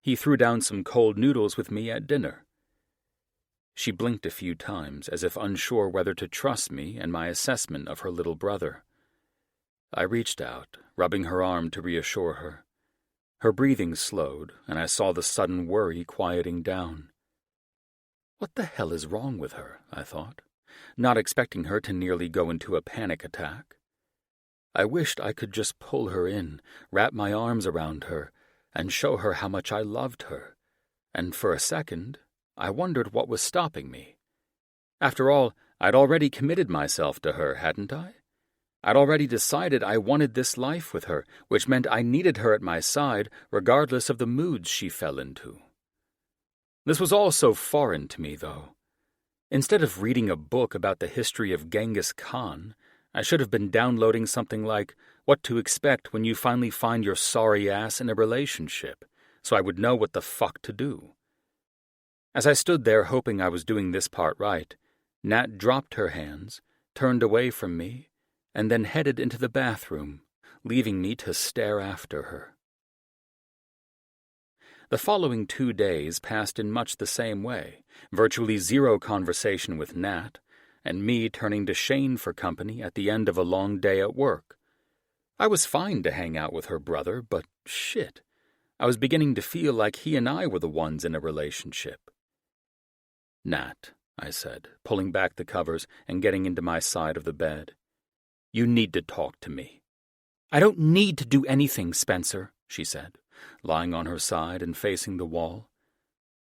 He threw down some cold noodles with me at dinner. She blinked a few times, as if unsure whether to trust me and my assessment of her little brother. I reached out, rubbing her arm to reassure her. Her breathing slowed, and I saw the sudden worry quieting down. What the hell is wrong with her, I thought, not expecting her to nearly go into a panic attack. I wished I could just pull her in, wrap my arms around her, and show her how much I loved her, and for a second, I wondered what was stopping me. After all, I'd already committed myself to her, hadn't I? I'd already decided I wanted this life with her, which meant I needed her at my side regardless of the moods she fell into. This was all so foreign to me, though. Instead of reading a book about the history of Genghis Khan, I should have been downloading something like What to Expect When You Finally Find Your Sorry Ass in a Relationship, so I would know what the fuck to do. As I stood there hoping I was doing this part right, Nat dropped her hands, turned away from me, and then headed into the bathroom, leaving me to stare after her. The following 2 days passed in much the same way, virtually zero conversation with Nat, and me turning to Shane for company at the end of a long day at work. I was fine to hang out with her brother, but shit, I was beginning to feel like he and I were the ones in a relationship. Nat, I said, pulling back the covers and getting into my side of the bed. You need to talk to me. I don't need to do anything, Spencer, she said, lying on her side and facing the wall.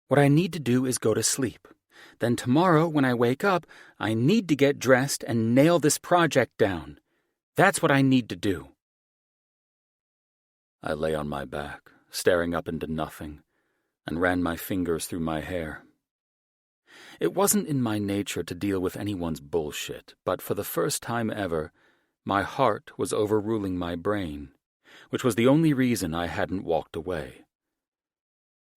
What I need to do is go to sleep. Then tomorrow, when I wake up, I need to get dressed and nail this project down. That's what I need to do. I lay on my back, staring up into nothing, and ran my fingers through my hair. It wasn't in my nature to deal with anyone's bullshit, but for the first time ever, my heart was overruling my brain, which was the only reason I hadn't walked away.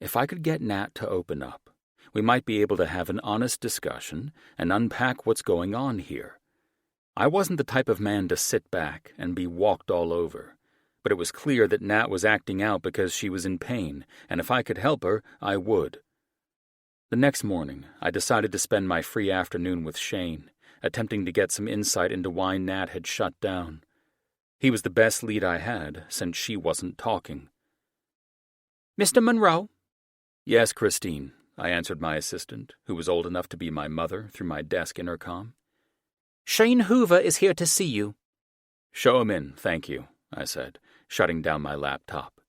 If I could get Nat to open up, we might be able to have an honest discussion and unpack what's going on here. I wasn't the type of man to sit back and be walked all over, but it was clear that Nat was acting out because she was in pain, and if I could help her, I would. The next morning, I decided to spend my free afternoon with Shane, attempting to get some insight into why Nat had shut down. He was the best lead I had, since she wasn't talking. "Mr. Monroe?" "Yes, Christine," I answered my assistant, who was old enough to be my mother, through my desk intercom. "Shane Hoover is here to see you." "Show him in, thank you," I said, shutting down my laptop.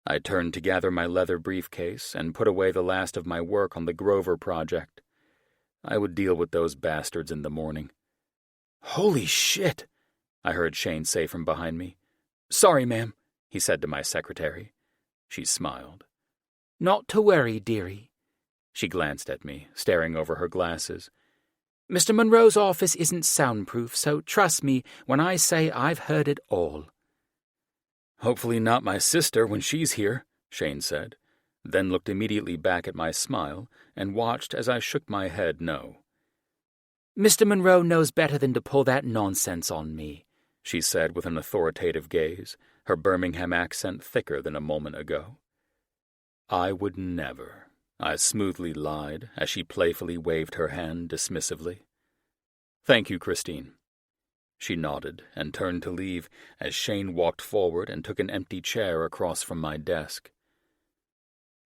I turned to gather my leather briefcase and put away the last of my work on the Grover project. I would deal with those bastards in the morning. "Holy shit," I heard Shane say from behind me. "Sorry, ma'am," he said to my secretary. She smiled. "Not to worry, dearie." She glanced at me, staring over her glasses. "Mr. Monroe's office isn't soundproof, so trust me when I say I've heard it all." "Hopefully not my sister when she's here," Shane said, then looked immediately back at my smile and watched as I shook my head no. "Mr. Monroe knows better than to pull that nonsense on me," she said with an authoritative gaze, her Birmingham accent thicker than a moment ago. "I would never," I smoothly lied as she playfully waved her hand dismissively. "Thank you, Christine." She nodded and turned to leave as Shane walked forward and took an empty chair across from my desk.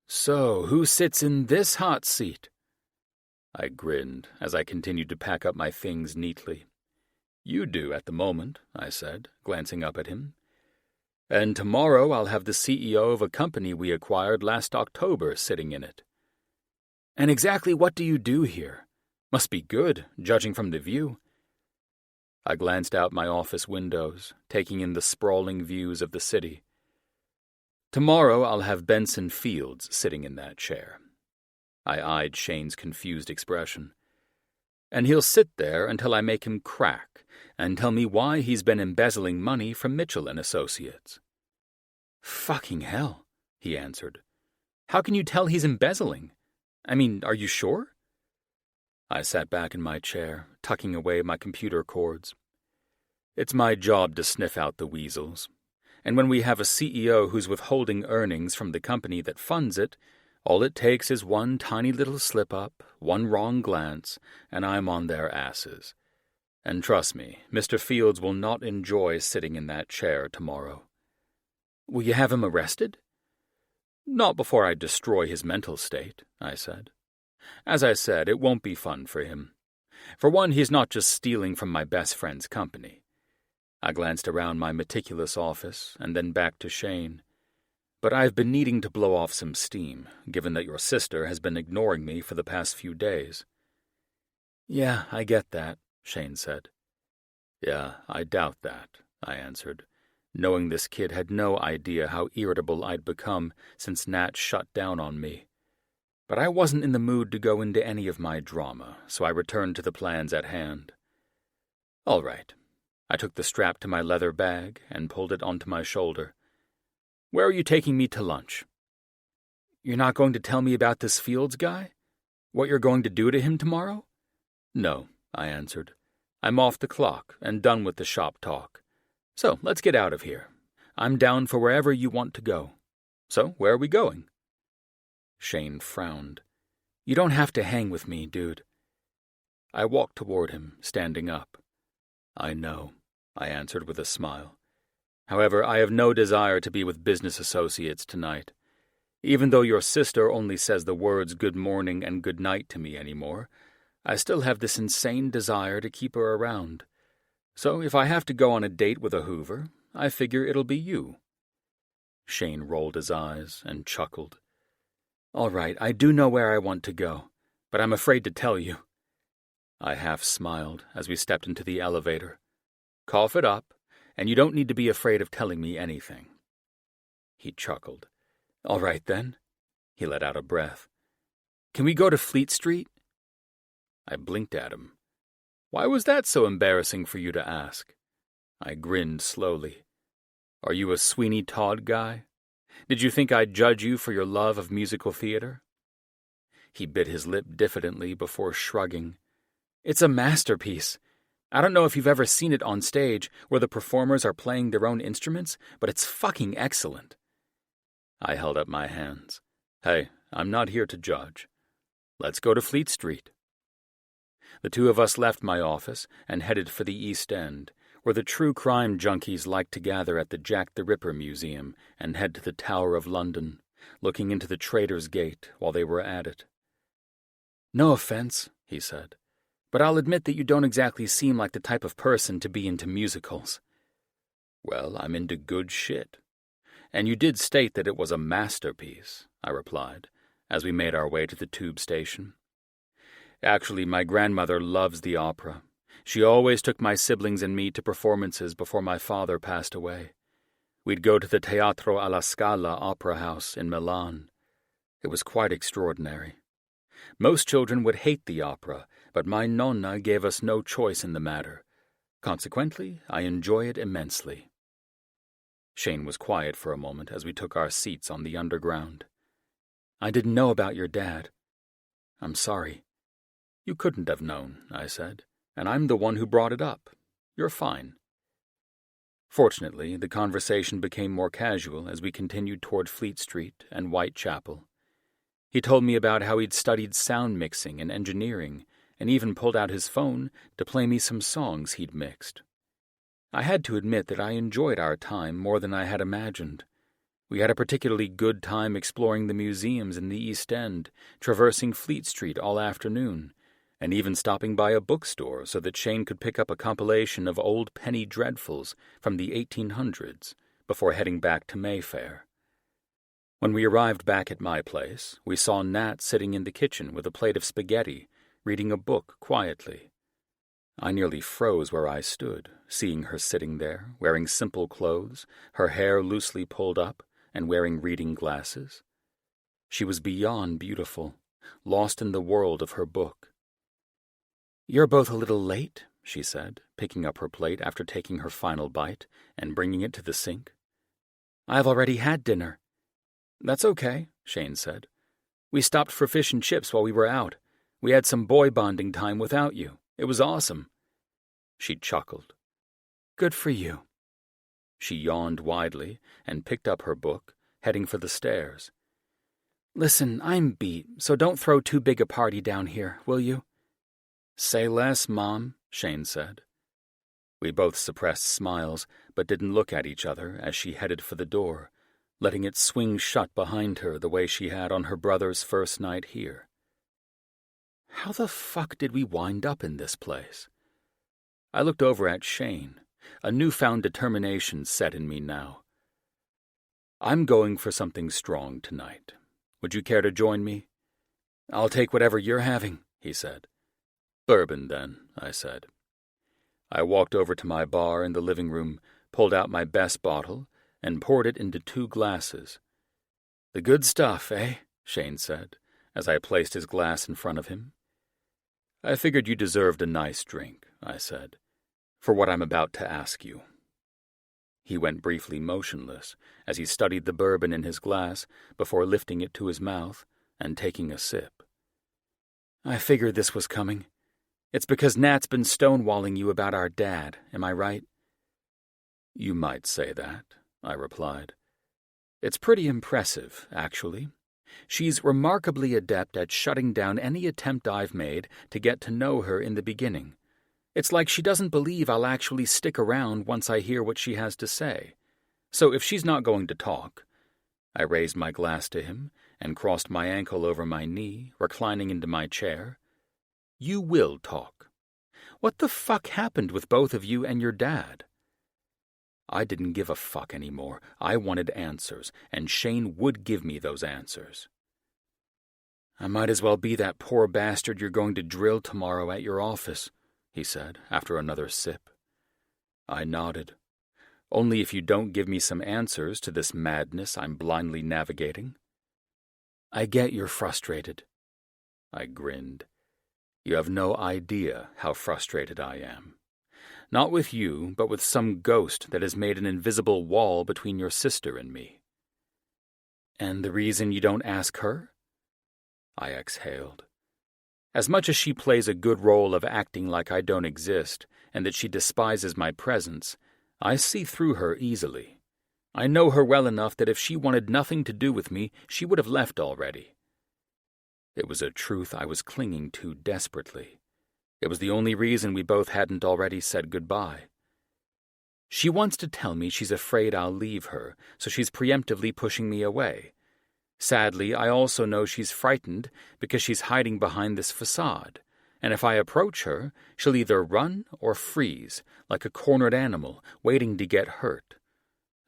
"So, who sits in this hot seat?" I grinned as I continued to pack up my things neatly. "You do at the moment," I said, glancing up at him. "And tomorrow I'll have the CEO of a company we acquired last October sitting in it." "And exactly what do you do here? Must be good, judging from the view." I glanced out my office windows, taking in the sprawling views of the city. "Tomorrow I'll have Benson Fields sitting in that chair." I eyed Shane's confused expression. "And he'll sit there until I make him crack and tell me why he's been embezzling money from Mitchell and Associates." "Fucking hell," he answered. "How can you tell he's embezzling? I mean, are you sure?" I sat back in my chair, tucking away my computer cords. "It's my job to sniff out the weasels. And when we have a CEO who's withholding earnings from the company that funds it, all it takes is one tiny little slip-up, one wrong glance, and I'm on their asses. And trust me, Mr. Fields will not enjoy sitting in that chair tomorrow." "Will you have him arrested?" "Not before I destroy his mental state," I said. "As I said, it won't be fun for him. For one, he's not just stealing from my best friend's company." I glanced around my meticulous office and then back to Shane. "But I've been needing to blow off some steam, given that your sister has been ignoring me for the past few days." "Yeah, I get that," Shane said. "Yeah, I doubt that," I answered, knowing this kid had no idea how irritable I'd become since Nat shut down on me. But I wasn't in the mood to go into any of my drama, so I returned to the plans at hand. "All right." I took the strap to my leather bag and pulled it onto my shoulder. "Where are you taking me to lunch?" "You're not going to tell me about this Fields guy? What you're going to do to him tomorrow?" "No," I answered. "I'm off the clock and done with the shop talk. So let's get out of here. I'm down for wherever you want to go. So where are we going?" Shane frowned. "You don't have to hang with me, dude." I walked toward him, standing up. "I know," I answered with a smile. "However, I have no desire to be with business associates tonight. Even though your sister only says the words good morning and good night to me anymore, I still have this insane desire to keep her around. So if I have to go on a date with a Hoover, I figure it'll be you." Shane rolled his eyes and chuckled. "All right, I do know where I want to go, but I'm afraid to tell you." I half smiled as we stepped into the elevator. "Cough it up, and you don't need to be afraid of telling me anything." He chuckled. "All right, then." He let out a breath. "Can we go to Fleet Street?" I blinked at him. "Why was that so embarrassing for you to ask?" I grinned slowly. "Are you a Sweeney Todd guy?" Did you think I'd judge you for your love of musical theater?" He bit his lip diffidently before shrugging. "It's a masterpiece. I don't know if you've ever seen it on stage where the performers are playing their own instruments, but it's fucking excellent." I held up my hands. "Hey, I'm not here to judge. Let's go to Fleet Street." The two of us left my office and headed for the East End, where the true crime junkies like to gather at the Jack the Ripper Museum and head to the Tower of London, looking into the Traitor's Gate while they were at it. "No offense," he said, "but I'll admit that you don't exactly seem like the type of person to be into musicals." "Well, I'm into good shit. And you did state that it was a masterpiece," I replied, as we made our way to the tube station. "Actually, my grandmother loves the opera. She always took my siblings and me to performances before my father passed away. We'd go to the Teatro alla Scala opera house in Milan. It was quite extraordinary. Most children would hate the opera, but my nonna gave us no choice in the matter. Consequently, I enjoy it immensely." Shane was quiet for a moment as we took our seats on the underground. "I didn't know about your dad. I'm sorry." "You couldn't have known," I said, "and I'm the one who brought it up. You're fine." Fortunately, the conversation became more casual as we continued toward Fleet Street and Whitechapel. He told me about how he'd studied sound mixing and engineering, and even pulled out his phone to play me some songs he'd mixed. I had to admit that I enjoyed our time more than I had imagined. We had a particularly good time exploring the museums in the East End, traversing Fleet Street all afternoon, and even stopping by a bookstore so that Shane could pick up a compilation of old penny dreadfuls from the 1800s before heading back to Mayfair. When we arrived back at my place, we saw Nat sitting in the kitchen with a plate of spaghetti, reading a book quietly. I nearly froze where I stood, seeing her sitting there, wearing simple clothes, her hair loosely pulled up, and wearing reading glasses. She was beyond beautiful, lost in the world of her book. "You're both a little late," she said, picking up her plate after taking her final bite and bringing it to the sink. "I've already had dinner." "That's okay," Shane said. "We stopped for fish and chips while we were out. We had some boy bonding time without you. It was awesome." She chuckled. "Good for you." She yawned widely and picked up her book, heading for the stairs. "Listen, I'm beat, so don't throw too big a party down here, will you?" "Say less, Mom," Shane said. We both suppressed smiles, but didn't look at each other as she headed for the door, letting it swing shut behind her the way she had on her brother's first night here. How the fuck did we wind up in this place? I looked over at Shane, a newfound determination set in me now. "I'm going for something strong tonight. Would you care to join me?" "I'll take whatever you're having," he said. "Bourbon, then," I said. I walked over to my bar in the living room, pulled out my best bottle, and poured it into 2 glasses. "The good stuff, eh?" Shane said, as I placed his glass in front of him. "I figured you deserved a nice drink," I said, "for what I'm about to ask you." He went briefly motionless as he studied the bourbon in his glass before lifting it to his mouth and taking a sip. "I figured this was coming. It's because Nat's been stonewalling you about our dad, am I right?" "You might say that," I replied. "It's pretty impressive, actually. She's remarkably adept at shutting down any attempt I've made to get to know her in the beginning. It's like she doesn't believe I'll actually stick around once I hear what she has to say. So if she's not going to talk—" I raised my glass to him and crossed my ankle over my knee, reclining into my chair. "You will talk. What the fuck happened with both of you and your dad?" I didn't give a fuck anymore. I wanted answers, and Shane would give me those answers. "I might as well be that poor bastard you're going to drill tomorrow at your office," he said, after another sip. I nodded. "Only if you don't give me some answers to this madness I'm blindly navigating." "I get you're frustrated." I grinned. "You have no idea how frustrated I am. Not with you, but with some ghost that has made an invisible wall between your sister and me." And the reason you don't ask her? I exhaled. As much as she plays a good role of acting like I don't exist and that she despises my presence, I see through her easily. I know her well enough that if she wanted nothing to do with me, she would have left already. It was a truth I was clinging to desperately. It was the only reason we both hadn't already said goodbye. She wants to tell me she's afraid I'll leave her, so she's preemptively pushing me away. Sadly, I also know she's frightened because she's hiding behind this facade, and if I approach her, she'll either run or freeze, like a cornered animal waiting to get hurt.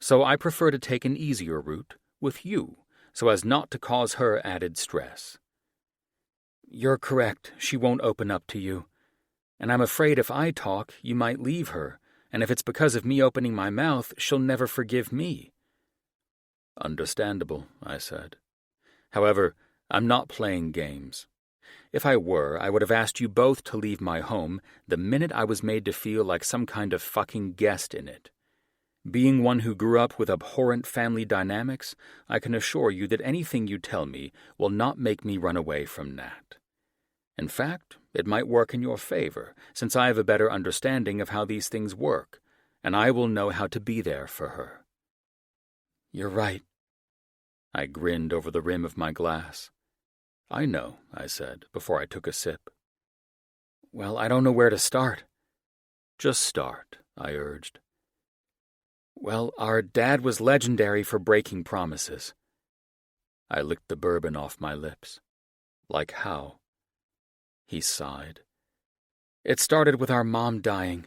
So I prefer to take an easier route, with you, so as not to cause her added stress. You're correct, she won't open up to you. And I'm afraid if I talk, you might leave her, and if it's because of me opening my mouth, she'll never forgive me. Understandable, I said. However, I'm not playing games. If I were, I would have asked you both to leave my home the minute I was made to feel like some kind of fucking guest in it. Being one who grew up with abhorrent family dynamics, I can assure you that anything you tell me will not make me run away from Nat. In fact, it might work in your favor, since I have a better understanding of how these things work, and I will know how to be there for her. You're right. I grinned over the rim of my glass. I know, I said, before I took a sip. Well, I don't know where to start. Just start, I urged. Well, our dad was legendary for breaking promises. I licked the bourbon off my lips. Like how? He sighed. It started with our mom dying.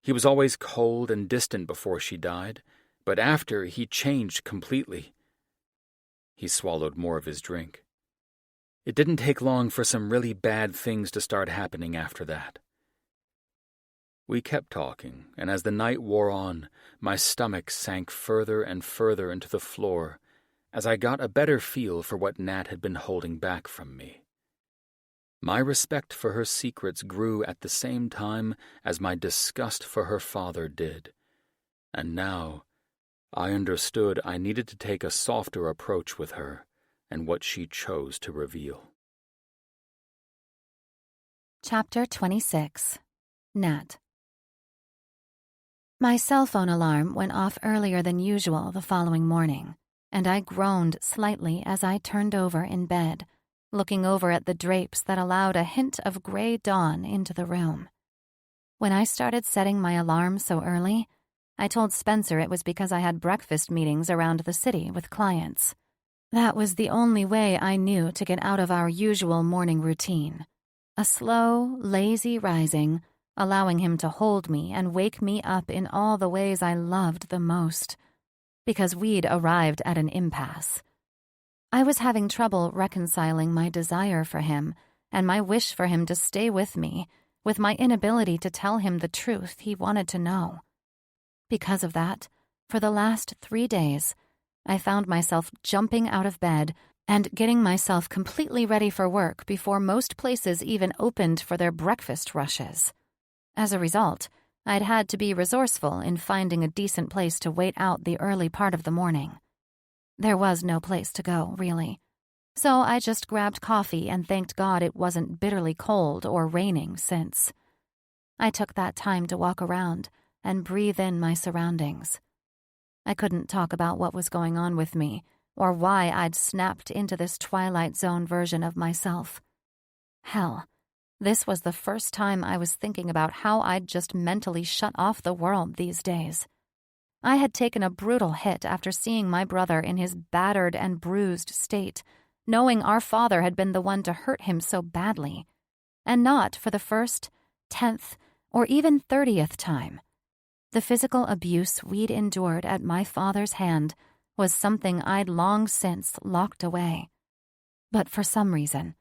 He was always cold and distant before she died, but after he changed completely. He swallowed more of his drink. It didn't take long for some really bad things to start happening after that. We kept talking, and as the night wore on, my stomach sank further and further into the floor as I got a better feel for what Nat had been holding back from me. My respect for her secrets grew at the same time as my disgust for her father did, and now I understood I needed to take a softer approach with her and what she chose to reveal. Chapter 26. Nat. My cell phone alarm went off earlier than usual the following morning, and I groaned slightly as I turned over in bed, looking over at the drapes that allowed a hint of gray dawn into the room. When I started setting my alarm so early, I told Spencer it was because I had breakfast meetings around the city with clients. That was the only way I knew to get out of our usual morning routine. A slow, lazy rising, allowing him to hold me and wake me up in all the ways I loved the most. Because we'd arrived at an impasse. I was having trouble reconciling my desire for him and my wish for him to stay with me, with my inability to tell him the truth he wanted to know. Because of that, for the last 3 days, I found myself jumping out of bed and getting myself completely ready for work before most places even opened for their breakfast rushes. As a result, I'd had to be resourceful in finding a decent place to wait out the early part of the morning. There was no place to go, really. So I just grabbed coffee and thanked God it wasn't bitterly cold or raining since. I took that time to walk around and breathe in my surroundings. I couldn't talk about what was going on with me or why I'd snapped into this Twilight Zone version of myself. Hell, this was the first time I was thinking about how I'd just mentally shut off the world these days. I had taken a brutal hit after seeing my brother in his battered and bruised state, knowing our father had been the one to hurt him so badly, and not for the first, 10th, or even 30th time. The physical abuse we'd endured at my father's hand was something I'd long since locked away. But for some reason,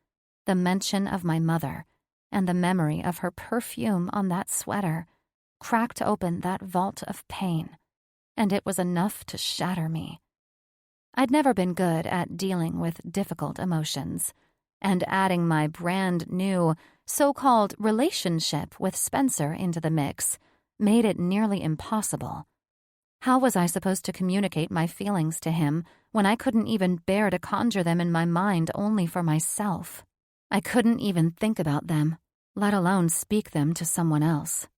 the mention of my mother and the memory of her perfume on that sweater cracked open that vault of pain, and it was enough to shatter me. I'd never been good at dealing with difficult emotions, and adding my brand new, so-called relationship with Spencer into the mix made it nearly impossible. How was I supposed to communicate my feelings to him when I couldn't even bear to conjure them in my mind only for myself? I couldn't even think about them, let alone speak them to someone else.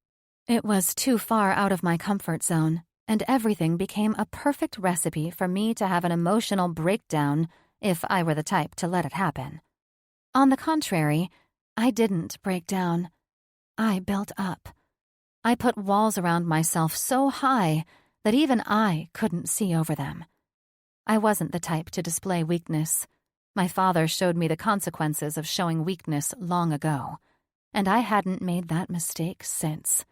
It was too far out of my comfort zone, and everything became a perfect recipe for me to have an emotional breakdown if I were the type to let it happen. On the contrary, I didn't break down. I built up. I put walls around myself so high that even I couldn't see over them. I wasn't the type to display weakness. My father showed me the consequences of showing weakness long ago, and I hadn't made that mistake since.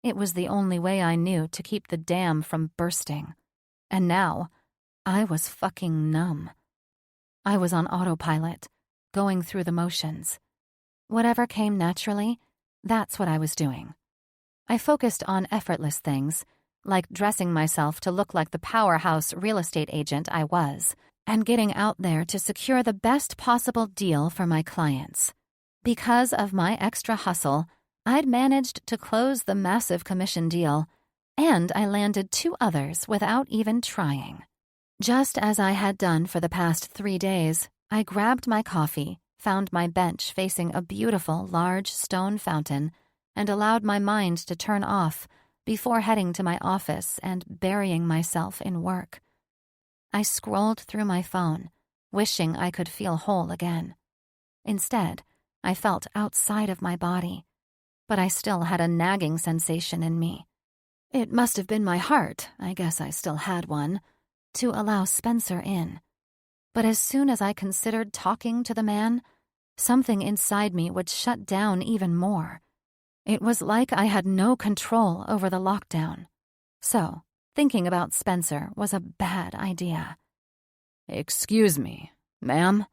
It was the only way I knew to keep the dam from bursting. And now, I was fucking numb. I was on autopilot, going through the motions. Whatever came naturally, that's what I was doing. I focused on effortless things, like dressing myself to look like the powerhouse real estate agent I was, and getting out there to secure the best possible deal for my clients. Because of my extra hustle, I'd managed to close the massive commission deal, and I landed 2 others without even trying. Just as I had done for the past 3 days, I grabbed my coffee, found my bench facing a beautiful, large stone fountain, and allowed my mind to turn off before heading to my office and burying myself in work. I scrolled through my phone, wishing I could feel whole again. Instead, I felt outside of my body, but I still had a nagging sensation in me. It must have been my heart, I guess I still had one, to allow Spencer in. But as soon as I considered talking to the man, something inside me would shut down even more. It was like I had no control over the lockdown. So, thinking about Spencer was a bad idea. "Excuse me, ma'am?"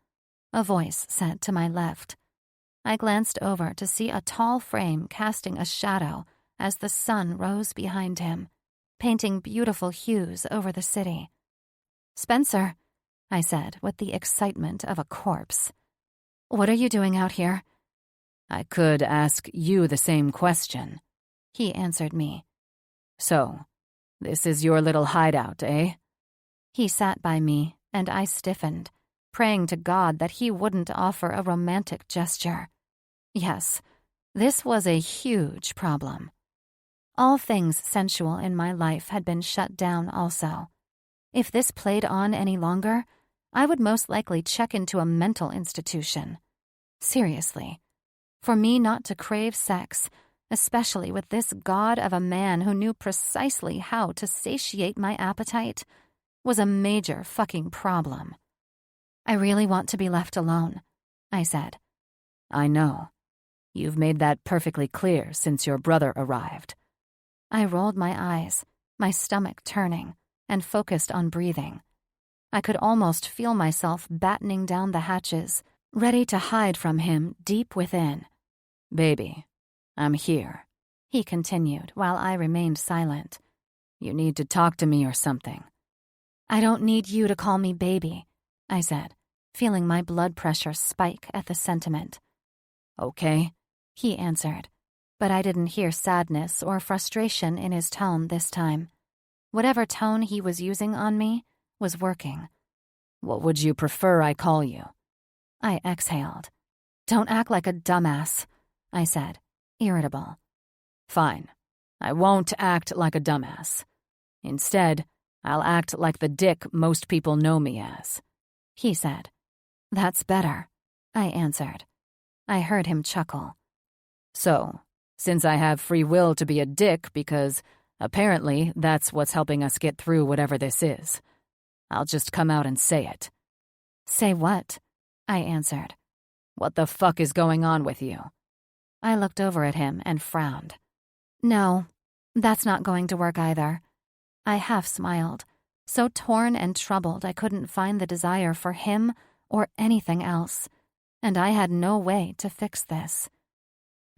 a voice said to my left. I glanced over to see a tall frame casting a shadow as the sun rose behind him, painting beautiful hues over the city. "Spencer," I said with the excitement of a corpse. "What are you doing out here?" "I could ask you the same question," he answered me. "So, this is your little hideout, eh?" He sat by me, and I stiffened, praying to God that he wouldn't offer a romantic gesture. Yes, this was a huge problem. All things sensual in my life had been shut down also. If this played on any longer, I would most likely check into a mental institution. Seriously. For me not to crave sex, especially with this god of a man who knew precisely how to satiate my appetite, was a major fucking problem. "I really want to be left alone," I said. "I know. You've made that perfectly clear since your brother arrived." I rolled my eyes, my stomach turning, and focused on breathing. I could almost feel myself battening down the hatches, ready to hide from him deep within. "Baby, I'm here," he continued while I remained silent. "You need to talk to me or something." "I don't need you to call me baby," I said, feeling my blood pressure spike at the sentiment. "Okay," he answered, but I didn't hear sadness or frustration in his tone this time. Whatever tone he was using on me was working. "What would you prefer I call you?" I exhaled. "Don't act like a dumbass," I said, irritable. "Fine. I won't act like a dumbass. Instead, I'll act like the dick most people know me as," he said. "That's better," I answered. I heard him chuckle. "So, since I have free will to be a dick because apparently that's what's helping us get through whatever this is, I'll just come out and say it." "Say what?" I answered. "What the fuck is going on with you?" I looked over at him and frowned. "No, that's not going to work either." I half smiled, so torn and troubled I couldn't find the desire for him or anything else, and I had no way to fix this.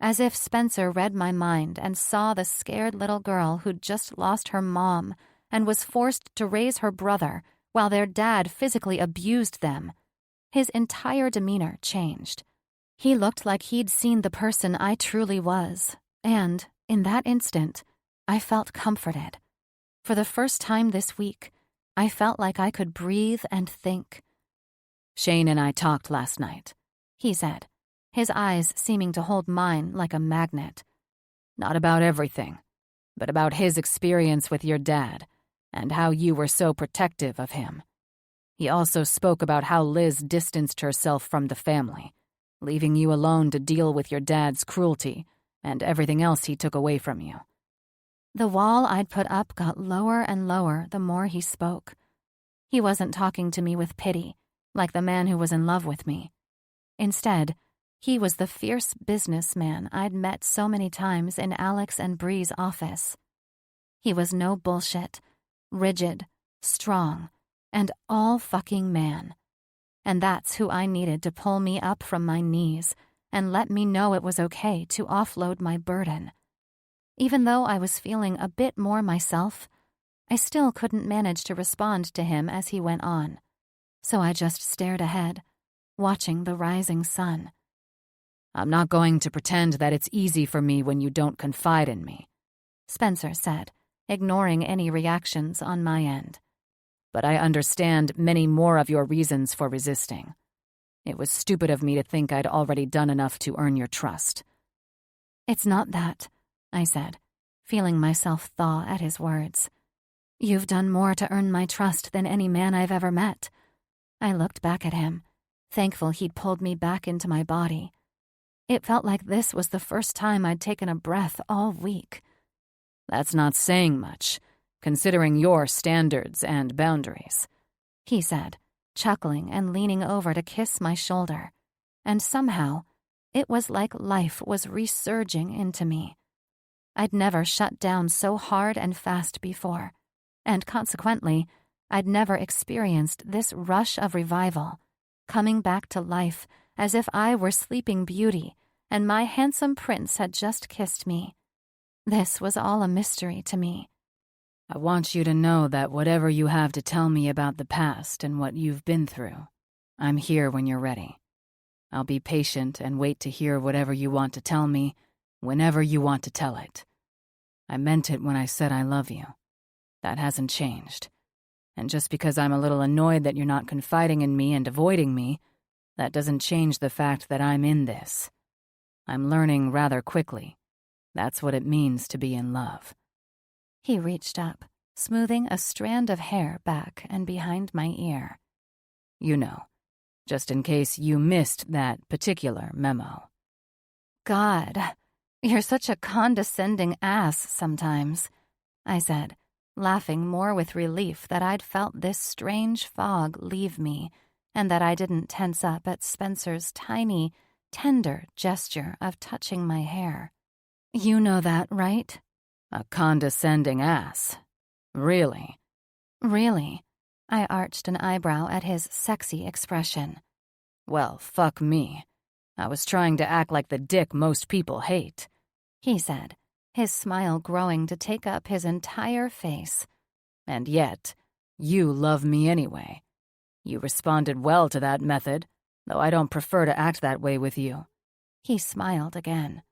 As if Spencer read my mind and saw the scared little girl who'd just lost her mom and was forced to raise her brother while their dad physically abused them, his entire demeanor changed. He looked like he'd seen the person I truly was, and, in that instant, I felt comforted. For the first time this week, I felt like I could breathe and think. "Shane and I talked last night," he said, his eyes seeming to hold mine like a magnet. "Not about everything, but about his experience with your dad and how you were so protective of him. He also spoke about how Liz distanced herself from the family, leaving you alone to deal with your dad's cruelty and everything else he took away from you." The wall I'd put up got lower and lower the more he spoke. He wasn't talking to me with pity, like the man who was in love with me. Instead, he was the fierce businessman I'd met so many times in Alex and Bree's office. He was no bullshit, rigid, strong, and all fucking man. And that's who I needed to pull me up from my knees and let me know it was okay to offload my burden. Even though I was feeling a bit more myself, I still couldn't manage to respond to him as he went on. So I just stared ahead, watching the rising sun. "I'm not going to pretend that it's easy for me when you don't confide in me," Spencer said, ignoring any reactions on my end. "But I understand many more of your reasons for resisting. It was stupid of me to think I'd already done enough to earn your trust." "It's not that," I said, feeling myself thaw at his words. "You've done more to earn my trust than any man I've ever met." I looked back at him, thankful he'd pulled me back into my body. It felt like this was the first time I'd taken a breath all week. "That's not saying much, considering your standards and boundaries," he said, chuckling and leaning over to kiss my shoulder. And somehow, it was like life was resurging into me. I'd never shut down so hard and fast before, and consequently, I'd never experienced this rush of revival, coming back to life as if I were Sleeping Beauty and my handsome prince had just kissed me. This was all a mystery to me. "I want you to know that whatever you have to tell me about the past and what you've been through, I'm here when you're ready. I'll be patient and wait to hear whatever you want to tell me, whenever you want to tell it. I meant it when I said I love you. That hasn't changed. And just because I'm a little annoyed that you're not confiding in me and avoiding me, that doesn't change the fact that I'm in this. I'm learning rather quickly. That's what it means to be in love." He reached up, smoothing a strand of hair back and behind my ear. "You know, just in case you missed that particular memo." "God, you're such a condescending ass sometimes," I said, laughing more with relief that I'd felt this strange fog leave me and that I didn't tense up at Spencer's tiny, tender gesture of touching my hair. "You know that, right?" "A condescending ass? Really?" "Really?" I arched an eyebrow at his sexy expression. "Well, fuck me. I was trying to act like the dick most people hate," he said, his smile growing to take up his entire face. "And yet, you love me anyway. You responded well to that method, though I don't prefer to act that way with you." He smiled again.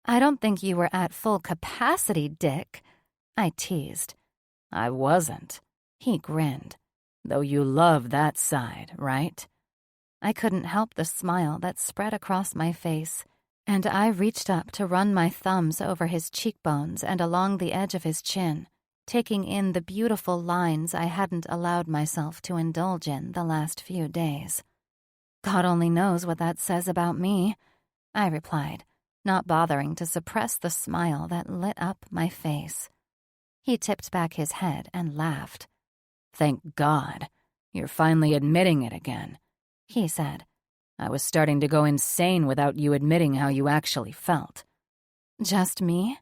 "I don't think you were at full capacity, Dick," I teased. "I wasn't," he grinned. "Though you love that side, right?" I couldn't help the smile that spread across my face, and I reached up to run my thumbs over his cheekbones and along the edge of his chin, taking in the beautiful lines I hadn't allowed myself to indulge in the last few days. "God only knows what that says about me," I replied, not bothering to suppress the smile that lit up my face. He tipped back his head and laughed. "Thank God. You're finally admitting it again," he said. "I was starting to go insane without you admitting how you actually felt." "Just me?"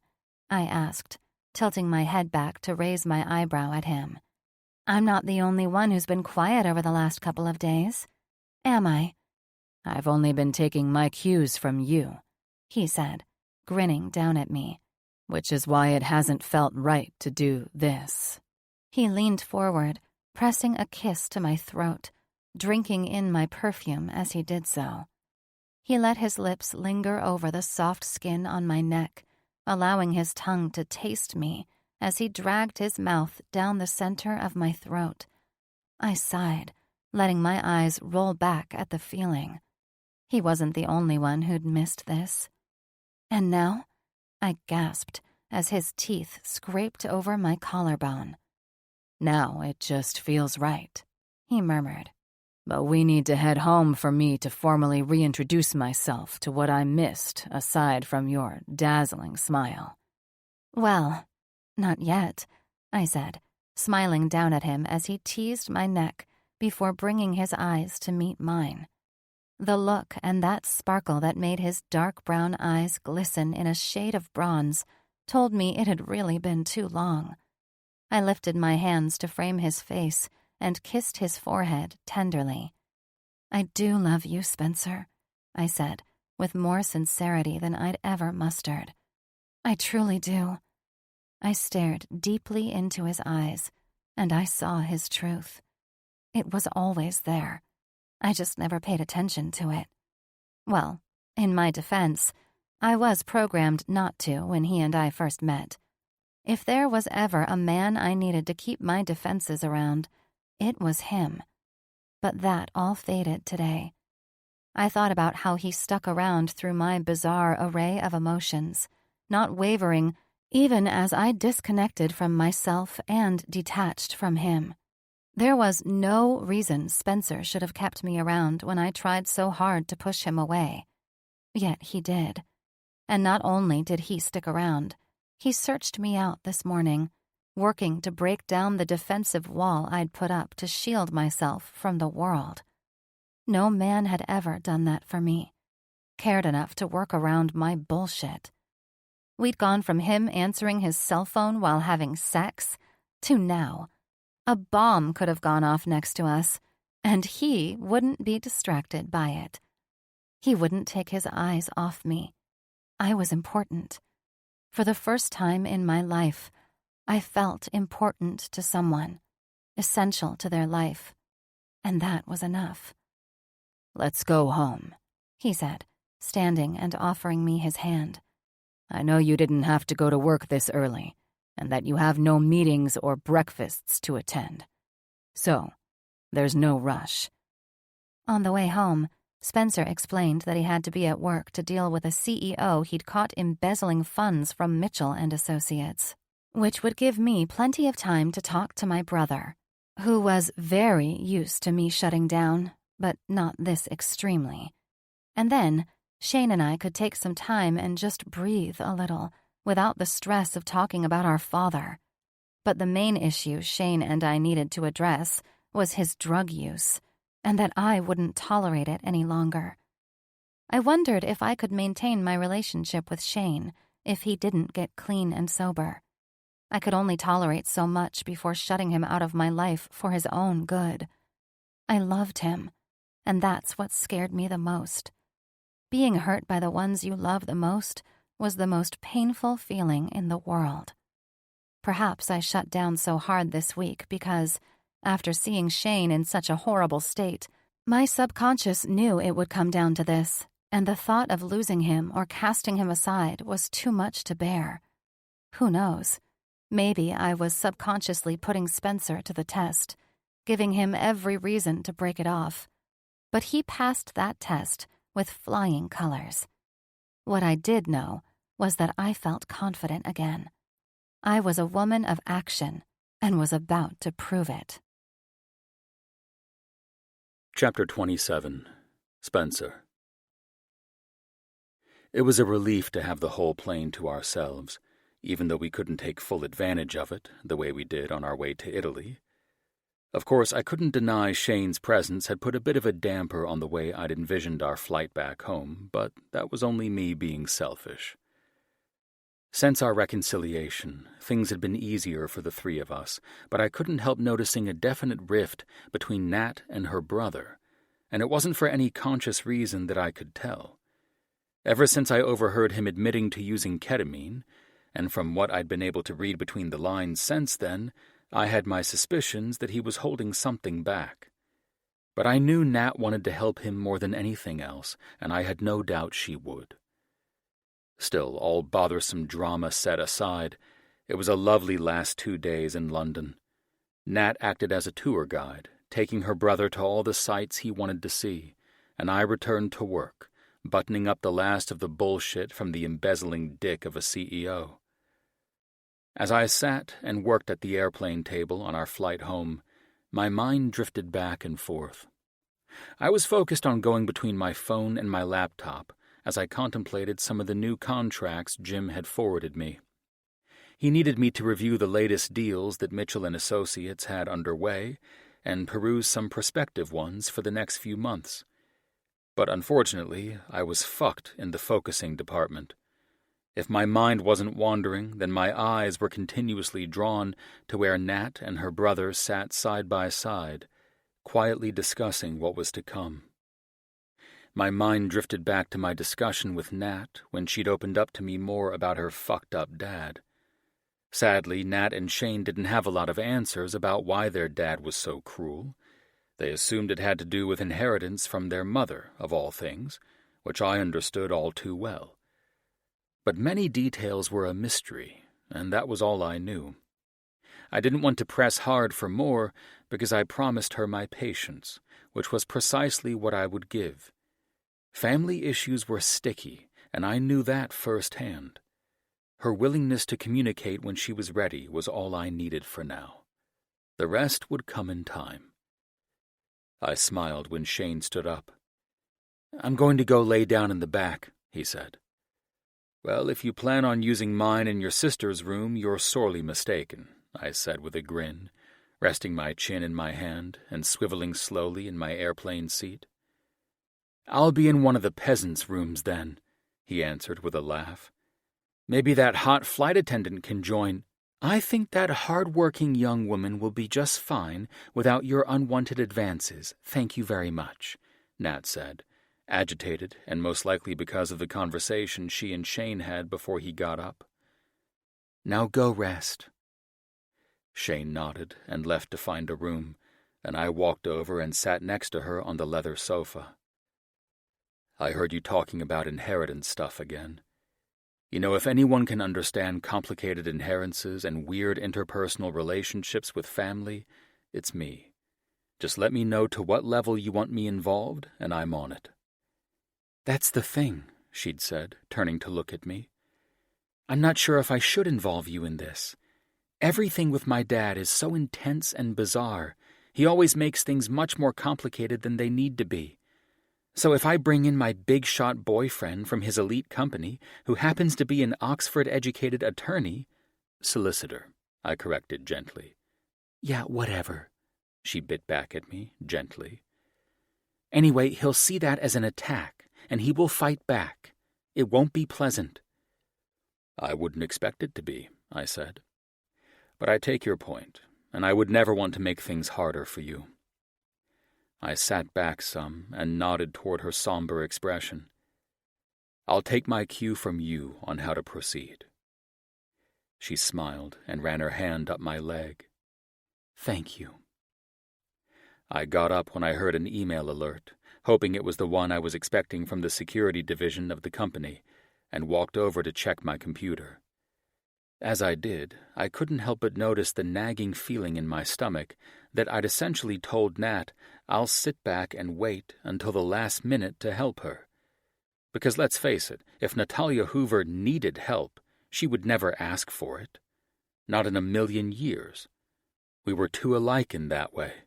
I asked, tilting my head back to raise my eyebrow at him. "I'm not the only one who's been quiet over the last couple of days. Am I?" "I've only been taking my cues from you," he said, grinning down at me. "Which is why it hasn't felt right to do this." He leaned forward, pressing a kiss to my throat, drinking in my perfume as he did so. He let his lips linger over the soft skin on my neck, allowing his tongue to taste me as he dragged his mouth down the center of my throat. I sighed, letting my eyes roll back at the feeling. He wasn't the only one who'd missed this. And now, I gasped as his teeth scraped over my collarbone. "Now it just feels right," he murmured. "But we need to head home for me to formally reintroduce myself to what I missed aside from your dazzling smile." "Well, not yet," I said, smiling down at him as he teased my neck before bringing his eyes to meet mine. The look and that sparkle that made his dark brown eyes glisten in a shade of bronze told me it had really been too long. I lifted my hands to frame his face and kissed his forehead tenderly. "I do love you, Spencer," I said, with more sincerity than I'd ever mustered. "I truly do." I stared deeply into his eyes, and I saw his truth. It was always there. I just never paid attention to it. Well, in my defense, I was programmed not to when he and I first met. If there was ever a man I needed to keep my defenses around, it was him. But that all faded today. I thought about how he stuck around through my bizarre array of emotions, not wavering even as I disconnected from myself and detached from him. There was no reason Spencer should have kept me around when I tried so hard to push him away. Yet he did. And not only did he stick around, he searched me out this morning, working to break down the defensive wall I'd put up to shield myself from the world. No man had ever done that for me, cared enough to work around my bullshit. We'd gone from him answering his cell phone while having sex to now. A bomb could have gone off next to us, and he wouldn't be distracted by it. He wouldn't take his eyes off me. I was important. For the first time in my life, I felt important to someone, essential to their life, and that was enough. "Let's go home," he said, standing and offering me his hand. "I know you didn't have to go to work this early, and that you have no meetings or breakfasts to attend. So, there's no rush." On the way home, Spencer explained that he had to be at work to deal with a CEO he'd caught embezzling funds from Mitchell and Associates, which would give me plenty of time to talk to my brother, who was very used to me shutting down, but not this extremely. And then, Shane and I could take some time and just breathe a little, without the stress of talking about our father. But the main issue Shane and I needed to address was his drug use, and that I wouldn't tolerate it any longer. I wondered if I could maintain my relationship with Shane if he didn't get clean and sober. I could only tolerate so much before shutting him out of my life for his own good. I loved him, and that's what scared me the most. Being hurt by the ones you love the most was the most painful feeling in the world. Perhaps I shut down so hard this week because, after seeing Shane in such a horrible state, my subconscious knew it would come down to this, and the thought of losing him or casting him aside was too much to bear. Who knows? Maybe I was subconsciously putting Spencer to the test, giving him every reason to break it off. But he passed that test with flying colors. What I did know was that I felt confident again. I was a woman of action and was about to prove it. Chapter 27. Spencer. It was a relief to have the whole plane to ourselves, even though we couldn't take full advantage of it the way we did on our way to Italy. Of course, I couldn't deny Shane's presence had put a bit of a damper on the way I'd envisioned our flight back home, but that was only me being selfish. Since our reconciliation, things had been easier for the three of us, but I couldn't help noticing a definite rift between Nat and her brother, and it wasn't for any conscious reason that I could tell. Ever since I overheard him admitting to using ketamine, and from what I'd been able to read between the lines since then, I had my suspicions that he was holding something back. But I knew Nat wanted to help him more than anything else, and I had no doubt she would. Still, all bothersome drama set aside, It was a lovely last 2 days in London. Nat acted as a tour guide, taking her brother to all the sights he wanted to see, and I returned to work, buttoning up the last of the bullshit from the embezzling dick of a CEO. As I sat and worked at the airplane table on our flight home, my mind drifted back and forth. I was focused on going between my phone and my laptop as I contemplated some of the new contracts Jim had forwarded me. He needed me to review the latest deals that Mitchell & Associates had underway and peruse some prospective ones for the next few months. But unfortunately, I was fucked in the focusing department. If my mind wasn't wandering, then my eyes were continuously drawn to where Nat and her brother sat side by side, quietly discussing what was to come. My mind drifted back to my discussion with Nat when she'd opened up to me more about her fucked-up dad. Sadly, Nat and Shane didn't have a lot of answers about why their dad was so cruel. They assumed it had to do with inheritance from their mother, of all things, which I understood all too well. But many details were a mystery, and that was all I knew. I didn't want to press hard for more because I promised her my patience, which was precisely what I would give. Family issues were sticky, and I knew that firsthand. Her willingness to communicate when she was ready was all I needed for now. The rest would come in time. I smiled when Shane stood up. "I'm going to go lay down in the back," he said. "Well, if you plan on using mine and your sister's room, you're sorely mistaken," I said with a grin, resting my chin in my hand and swiveling slowly in my airplane seat. "I'll be in one of the peasants' rooms then," he answered with a laugh. "Maybe that hot flight attendant can join." "I think that hard-working young woman will be just fine without your unwanted advances, thank you very much," Nat said, agitated and most likely because of the conversation she and Shane had before he got up. "Now go rest." Shane nodded and left to find a room, and I walked over and sat next to her on the leather sofa. "I heard you talking about inheritance stuff again. You know, if anyone can understand complicated inheritances and weird interpersonal relationships with family, it's me. Just let me know to what level you want me involved, and I'm on it." "That's the thing," she'd said, turning to look at me. "I'm not sure if I should involve you in this. Everything with my dad is so intense and bizarre. He always makes things much more complicated than they need to be. So if I bring in my big-shot boyfriend from his elite company, who happens to be an Oxford-educated attorney—" "Solicitor," I corrected gently. "Yeah, whatever," she bit back at me, gently. "Anyway, he'll see that as an attack, and he will fight back. It won't be pleasant." "I wouldn't expect it to be," I said. "But I take your point, and I would never want to make things harder for you." I sat back some and nodded toward her somber expression. "I'll take my cue from you on how to proceed." She smiled and ran her hand up my leg. "Thank you." I got up when I heard an email alert, hoping it was the one I was expecting from the security division of the company, and walked over to check my computer. As I did, I couldn't help but notice the nagging feeling in my stomach that I'd essentially told Nat I'll sit back and wait until the last minute to help her. Because let's face it, if Natalia Hoover needed help, she would never ask for it. Not in a million years. We were too alike in that way.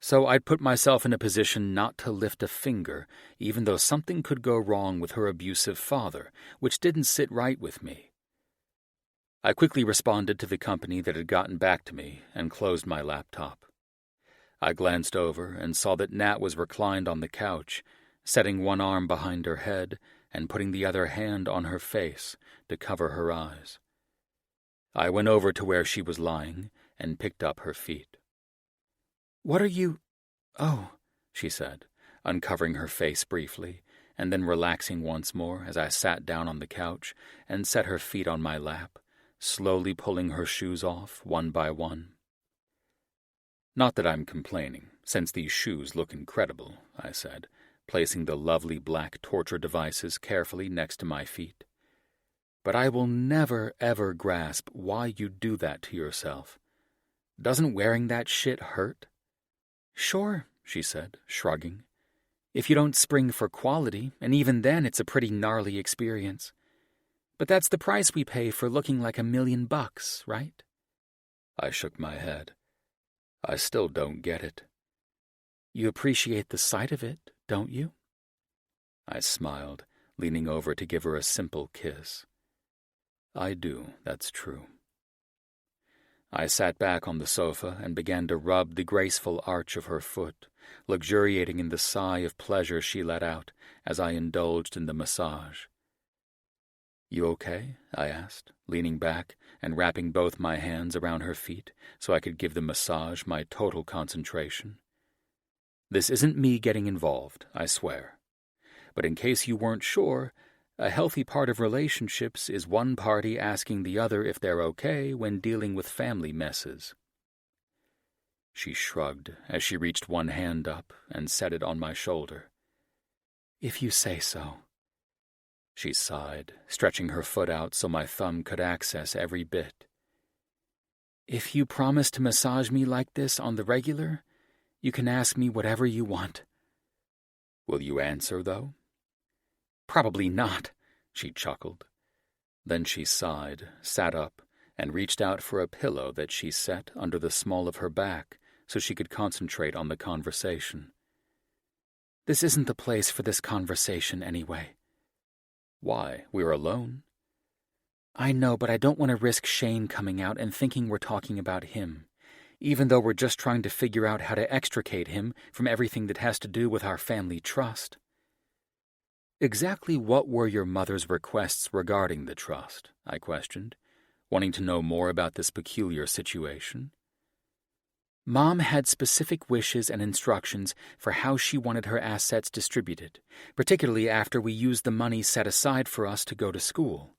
So I'd put myself in a position not to lift a finger, even though something could go wrong with her abusive father, which didn't sit right with me. I quickly responded to the company that had gotten back to me and closed my laptop. I glanced over and saw that Nat was reclined on the couch, setting one arm behind her head and putting the other hand on her face to cover her eyes. I went over to where she was lying and picked up her feet. "What are you—" "Oh," she said, uncovering her face briefly, and then relaxing once more as I sat down on the couch and set her feet on my lap, slowly pulling her shoes off one by one. "Not that I'm complaining, since these shoes look incredible," I said, placing the lovely black torture devices carefully next to my feet. but I will never, ever grasp why you do that to yourself. Doesn't wearing that shit hurt?" "Sure," she said, shrugging. "If you don't spring for quality, and even then it's a pretty gnarly experience. But that's the price we pay for looking like $1,000,000, right?" I shook my head. I still don't get it. "You appreciate the sight of it, don't you?" I smiled, leaning over to give her a simple kiss. "I do, that's true." I sat back on the sofa and began to rub the graceful arch of her foot, luxuriating in the sigh of pleasure she let out as I indulged in the massage. "You okay?" I asked, leaning back and wrapping both my hands around her feet so I could give the massage my total concentration. This isn't me getting involved, I swear. But in case you weren't sure, a healthy part of relationships is one party asking the other if they're okay when dealing with family messes. She shrugged as she reached one hand up and set it on my shoulder. "If you say so." She sighed, stretching her foot out so my thumb could access every bit. "If you promise to massage me like this on the regular, you can ask me whatever you want." "Will you answer, though?" "Probably not," she chuckled. Then she sighed, sat up, and reached out for a pillow that she set under the small of her back so she could concentrate on the conversation. "This isn't the place for this conversation anyway." "Why? We're alone." "I know, but I don't want to risk Shane coming out and thinking we're talking about him, even though we're just trying to figure out how to extricate him from everything that has to do with our family trust." "Exactly what were your mother's requests regarding the trust?" I questioned, wanting to know more about this peculiar situation. "Mom had specific wishes and instructions for how she wanted her assets distributed, particularly after we used the money set aside for us to go to school.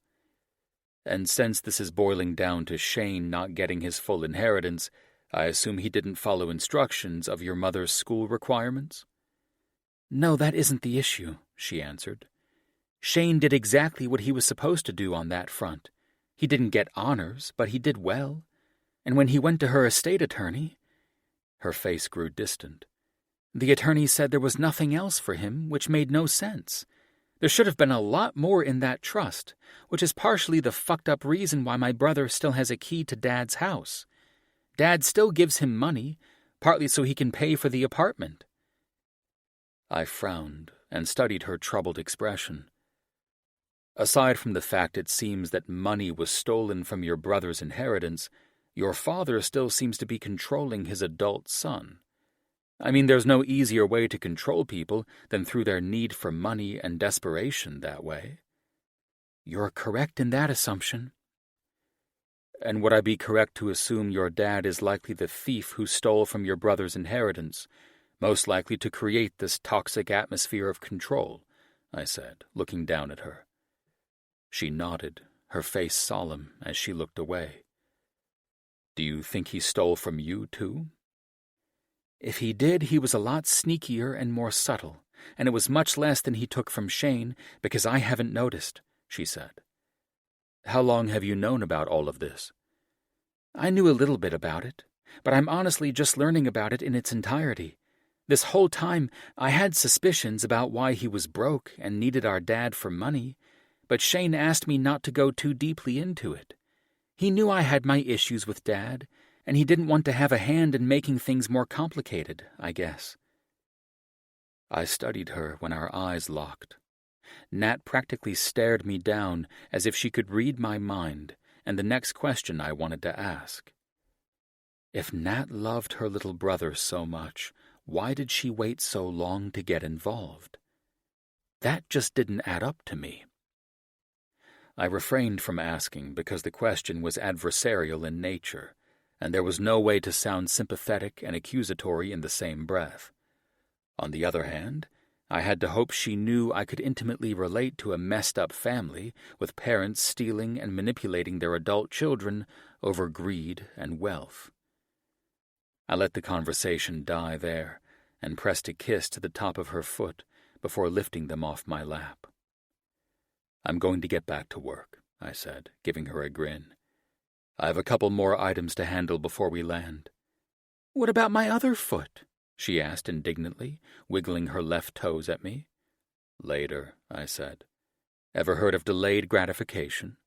And since this is boiling down to Shane not getting his full inheritance, I assume he didn't follow instructions of your mother's school requirements?" "No, that isn't the issue," she answered. "Shane did exactly what he was supposed to do on that front. He didn't get honors, but he did well. And when he went to her estate attorney—" Her face grew distant. "The attorney said there was nothing else for him, which made no sense. There should have been a lot more in that trust, which is partially the fucked up reason why my brother still has a key to Dad's house. Dad still gives him money, partly so he can pay for the apartment." I frowned and studied her troubled expression. "Aside from the fact it seems that money was stolen from your brother's inheritance, your father still seems to be controlling his adult son. I mean, there's no easier way to control people than through their need for money and desperation that way." "You're correct in that assumption." "And would I be correct to assume your dad is likely the thief who stole from your brother's inheritance, most likely to create this toxic atmosphere of control?" I said, looking down at her. She nodded, her face solemn as she looked away. "Do you think he stole from you, too?" "If he did, he was a lot sneakier and more subtle, and it was much less than he took from Shane, because I haven't noticed," she said. "How long have you known about all of this?" "I knew a little bit about it, but I'm honestly just learning about it in its entirety. This whole time, I had suspicions about why he was broke and needed our dad for money, but Shane asked me not to go too deeply into it. He knew I had my issues with Dad, and he didn't want to have a hand in making things more complicated, I guess." I studied her when our eyes locked. Nat practically stared me down as if she could read my mind and the next question I wanted to ask. If Nat loved her little brother so much, why did she wait so long to get involved? That just didn't add up to me. I refrained from asking because the question was adversarial in nature, and there was no way to sound sympathetic and accusatory in the same breath. On the other hand, I had to hope she knew I could intimately relate to a messed-up family with parents stealing and manipulating their adult children over greed and wealth. I let the conversation die there and pressed a kiss to the top of her foot before lifting them off my lap. "I'm going to get back to work," I said, giving her a grin. "I have a couple more items to handle before we land." "What about my other foot?" she asked indignantly, wiggling her left toes at me. "Later," I said. "Ever heard of delayed gratification?"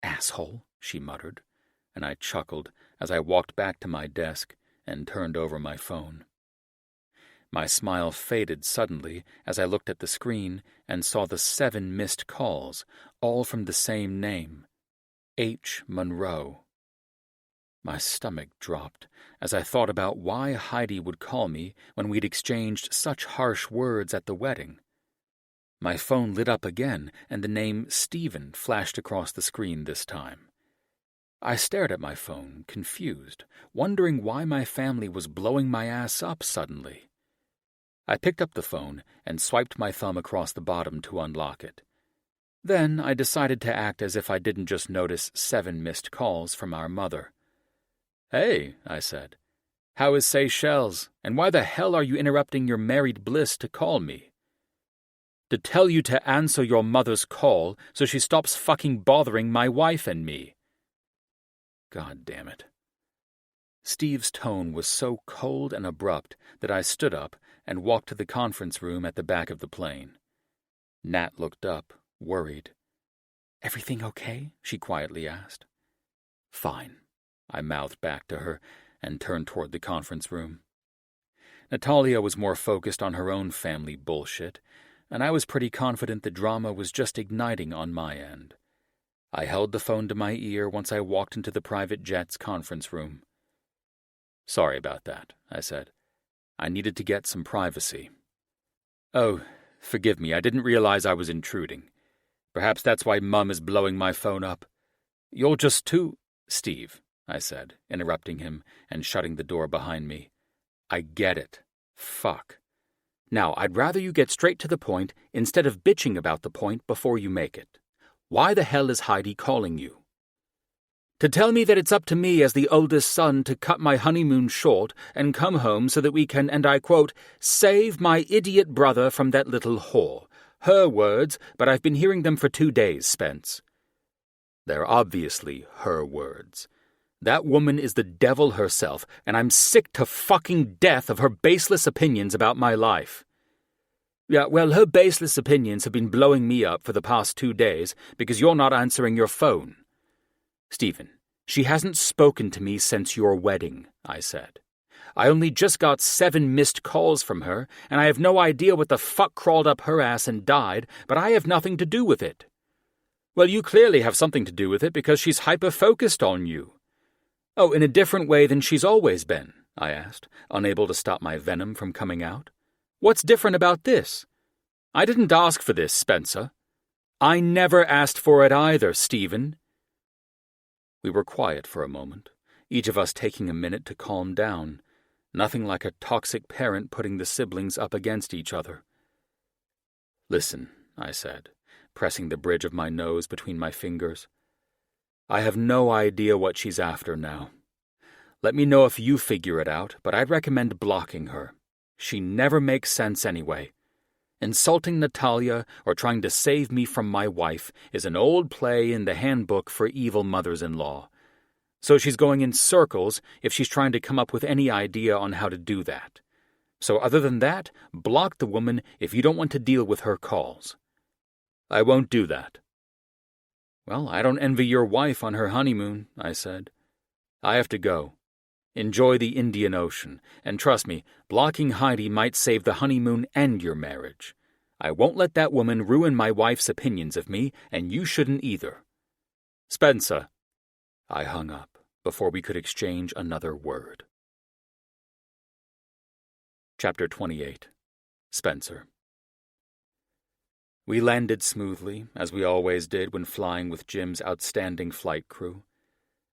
"Asshole," she muttered, and I chuckled as I walked back to my desk and turned over my phone. My smile faded suddenly as I looked at the screen and saw the 7 missed calls, all from the same name, H. Monroe. My stomach dropped as I thought about why Heidi would call me when we'd exchanged such harsh words at the wedding. My phone lit up again, and the name Stephen flashed across the screen this time. I stared at my phone, confused, wondering why my family was blowing my ass up suddenly. I picked up the phone and swiped my thumb across the bottom to unlock it. Then I decided to act as if I didn't just notice 7 missed calls from our mother. "Hey," I said. "How is Seychelles, and why the hell are you interrupting your married bliss to call me?" "To tell you to answer your mother's call so she stops fucking bothering my wife and me." God damn it. Steve's tone was so cold and abrupt that I stood up and walked to the conference room at the back of the plane. Nat looked up, worried. "Everything okay?" she quietly asked. "Fine," I mouthed back to her and turned toward the conference room. Natalia was more focused on her own family bullshit, and I was pretty confident the drama was just igniting on my end. I held the phone to my ear once I walked into the private jet's conference room. "Sorry about that," I said. "I needed to get some privacy." "Oh, forgive me, I didn't realize I was intruding. Perhaps that's why Mum is blowing my phone up. You're just too—" "Steve," I said, interrupting him and shutting the door behind me. "I get it. Fuck. Now, I'd rather you get straight to the point instead of bitching about the point before you make it. Why the hell is Heidi calling you?" "To tell me that it's up to me as the oldest son to cut my honeymoon short and come home so that we can, and I quote, save my idiot brother from that little whore. Her words, but I've been hearing them for 2 days, Spence." "They're obviously her words. That woman is the devil herself, and I'm sick to fucking death of her baseless opinions about my life." "Yeah, well, her baseless opinions have been blowing me up for the past 2 days because you're not answering your phone." "Stephen, she hasn't spoken to me since your wedding," I said. "I only just got 7 missed calls from her, and I have no idea what the fuck crawled up her ass and died, but I have nothing to do with it." "Well, you clearly have something to do with it because she's hyper-focused on you." "Oh, in a different way than she's always been?" I asked, unable to stop my venom from coming out. "What's different about this?" "I didn't ask for this, Spencer." "I never asked for it either, Stephen." We were quiet for a moment, each of us taking a minute to calm down, nothing like a toxic parent putting the siblings up against each other. "Listen," I said, pressing the bridge of my nose between my fingers. "I have no idea what she's after now. Let me know if you figure it out, but I'd recommend blocking her. She never makes sense anyway. Insulting Natalia or trying to save me from my wife is an old play in the handbook for evil mothers-in-law. So she's going in circles if she's trying to come up with any idea on how to do that. So other than that, block the woman if you don't want to deal with her calls." "I won't do that." "Well, I don't envy your wife on her honeymoon," I said. "I have to go. Enjoy the Indian Ocean, and trust me, blocking Heidi might save the honeymoon and your marriage. I won't let that woman ruin my wife's opinions of me, and you shouldn't either." "Spencer." I hung up before we could exchange another word. Chapter 28. Spencer. We landed smoothly, as we always did when flying with Jim's outstanding flight crew.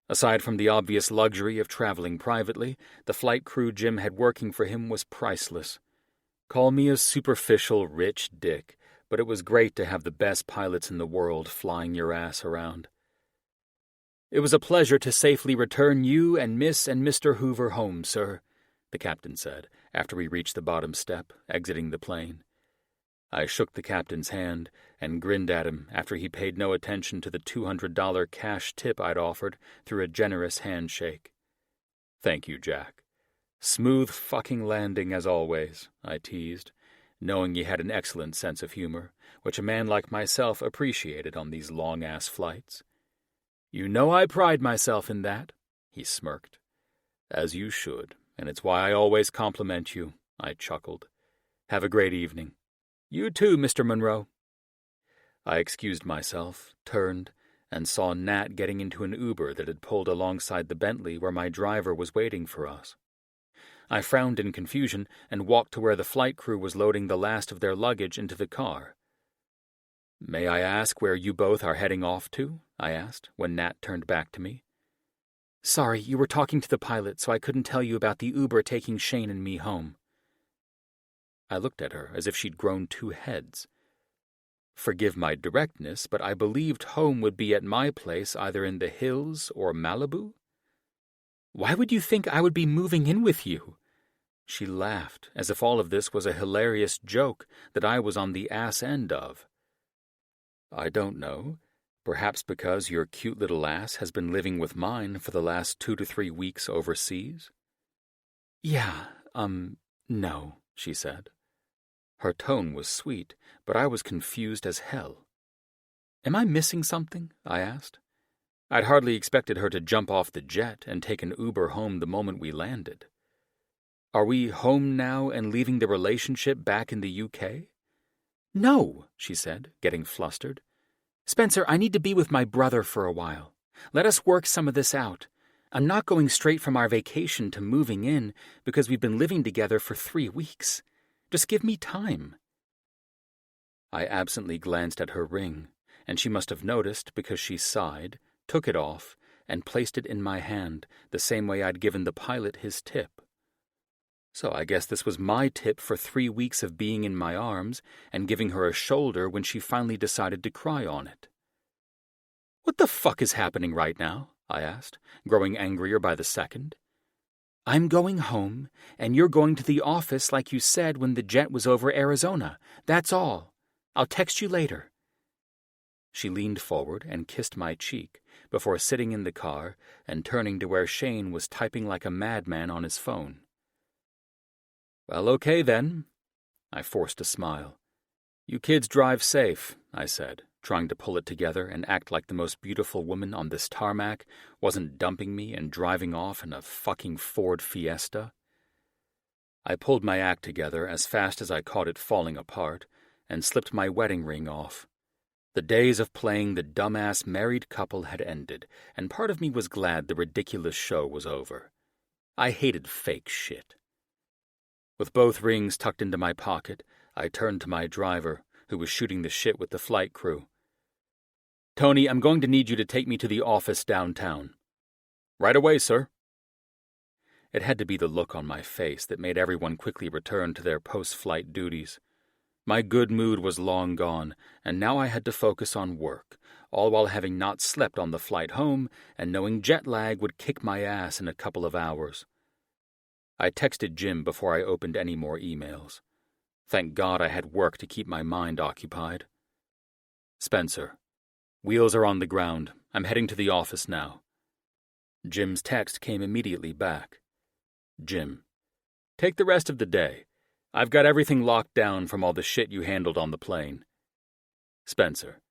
Aside from the obvious luxury of traveling privately, the flight crew Jim had working for him was priceless. Call me a superficial, rich dick, but it was great to have the best pilots in the world flying your ass around. "It was a pleasure to safely return you and Miss and Mr. Hoover home, sir," the captain said, after we reached the bottom step, exiting the plane. I shook the captain's hand and grinned at him after he paid no attention to the $200 cash tip I'd offered through a generous handshake. "Thank you, Jack. Smooth fucking landing as always," I teased, knowing he had an excellent sense of humor, which a man like myself appreciated on these long-ass flights. "You know I pride myself in that," he smirked. "As you should, and it's why I always compliment you," I chuckled. "Have a great evening." "You too, Mr. Monroe." I excused myself, turned, and saw Nat getting into an Uber that had pulled alongside the Bentley where my driver was waiting for us. I frowned in confusion and walked to where the flight crew was loading the last of their luggage into the car. "May I ask where you both are heading off to?" I asked, when Nat turned back to me. "Sorry, you were talking to the pilot, so I couldn't tell you about the Uber taking Shane and me home." I looked at her as if she'd grown two heads. Forgive my directness, but I believed home would be at my place either in the hills or Malibu. "Why would you think I would be moving in with you?" She laughed, as if all of this was a hilarious joke that I was on the ass end of. "I don't know. Perhaps because your cute little ass has been living with mine for the last 2 to 3 weeks overseas?" "Yeah, no," she said. Her tone was sweet, but I was confused as hell. "Am I missing something?" I asked. I'd hardly expected her to jump off the jet and take an Uber home the moment we landed. "Are we home now and leaving the relationship back in the UK?" "No," she said, getting flustered. "Spencer, I need to be with my brother for a while. Let us work some of this out. I'm not going straight from our vacation to moving in because we've been living together for 3 weeks. Just give me time." I absently glanced at her ring, and she must have noticed because she sighed, took it off, and placed it in my hand the same way I'd given the pilot his tip. So I guess this was my tip for 3 weeks of being in my arms and giving her a shoulder when she finally decided to cry on it. "What the fuck is happening right now?" I asked, growing angrier by the second. "I'm going home, and you're going to the office like you said when the jet was over Arizona. That's all. I'll text you later." She leaned forward and kissed my cheek before sitting in the car and turning to where Shane was typing like a madman on his phone. "Well, okay then." I forced a smile. "You kids drive safe," I said, trying to pull it together and act like the most beautiful woman on this tarmac wasn't dumping me and driving off in a fucking Ford Fiesta. I pulled my act together as fast as I caught it falling apart and slipped my wedding ring off. The days of playing the dumbass married couple had ended, and part of me was glad the ridiculous show was over. I hated fake shit. With both rings tucked into my pocket, I turned to my driver, who was shooting the shit with the flight crew. "Tony, I'm going to need you to take me to the office downtown." "Right away, sir." It had to be the look on my face that made everyone quickly return to their post-flight duties. My good mood was long gone, and now I had to focus on work, all while having not slept on the flight home and knowing jet lag would kick my ass in a couple of hours. I texted Jim before I opened any more emails. Thank God I had work to keep my mind occupied. "Spencer, wheels are on the ground. I'm heading to the office now." Jim's text came immediately back. "Jim, take the rest of the day. I've got everything locked down from all the shit you handled on the plane." Spencer,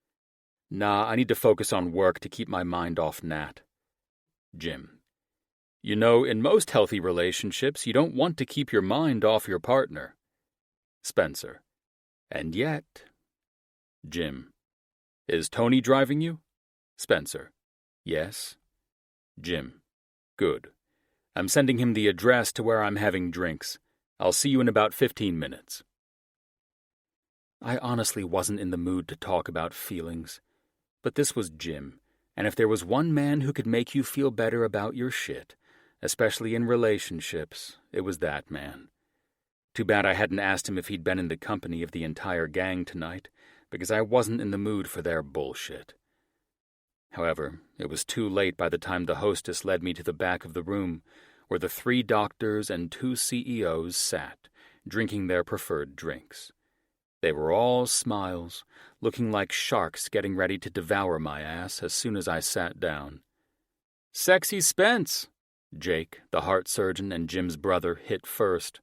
"Nah, I need to focus on work to keep my mind off Nat." Jim, "You know, in most healthy relationships, you don't want to keep your mind off your partner." Spencer, "And yet." Jim, "Is Tony driving you?" Spencer, "Yes." Jim, "Good. I'm sending him the address to where I'm having drinks. I'll see you in about 15 minutes. I honestly wasn't in the mood to talk about feelings. But this was Jim, and if there was one man who could make you feel better about your shit, especially in relationships, it was that man. Too bad I hadn't asked him if he'd been in the company of the entire gang tonight, because I wasn't in the mood for their bullshit. However, it was too late by the time the hostess led me to the back of the room, where the 3 doctors and 2 CEOs sat, drinking their preferred drinks. They were all smiles, looking like sharks getting ready to devour my ass as soon as I sat down. "Sexy Spence," Jake, the heart surgeon and Jim's brother, hit first.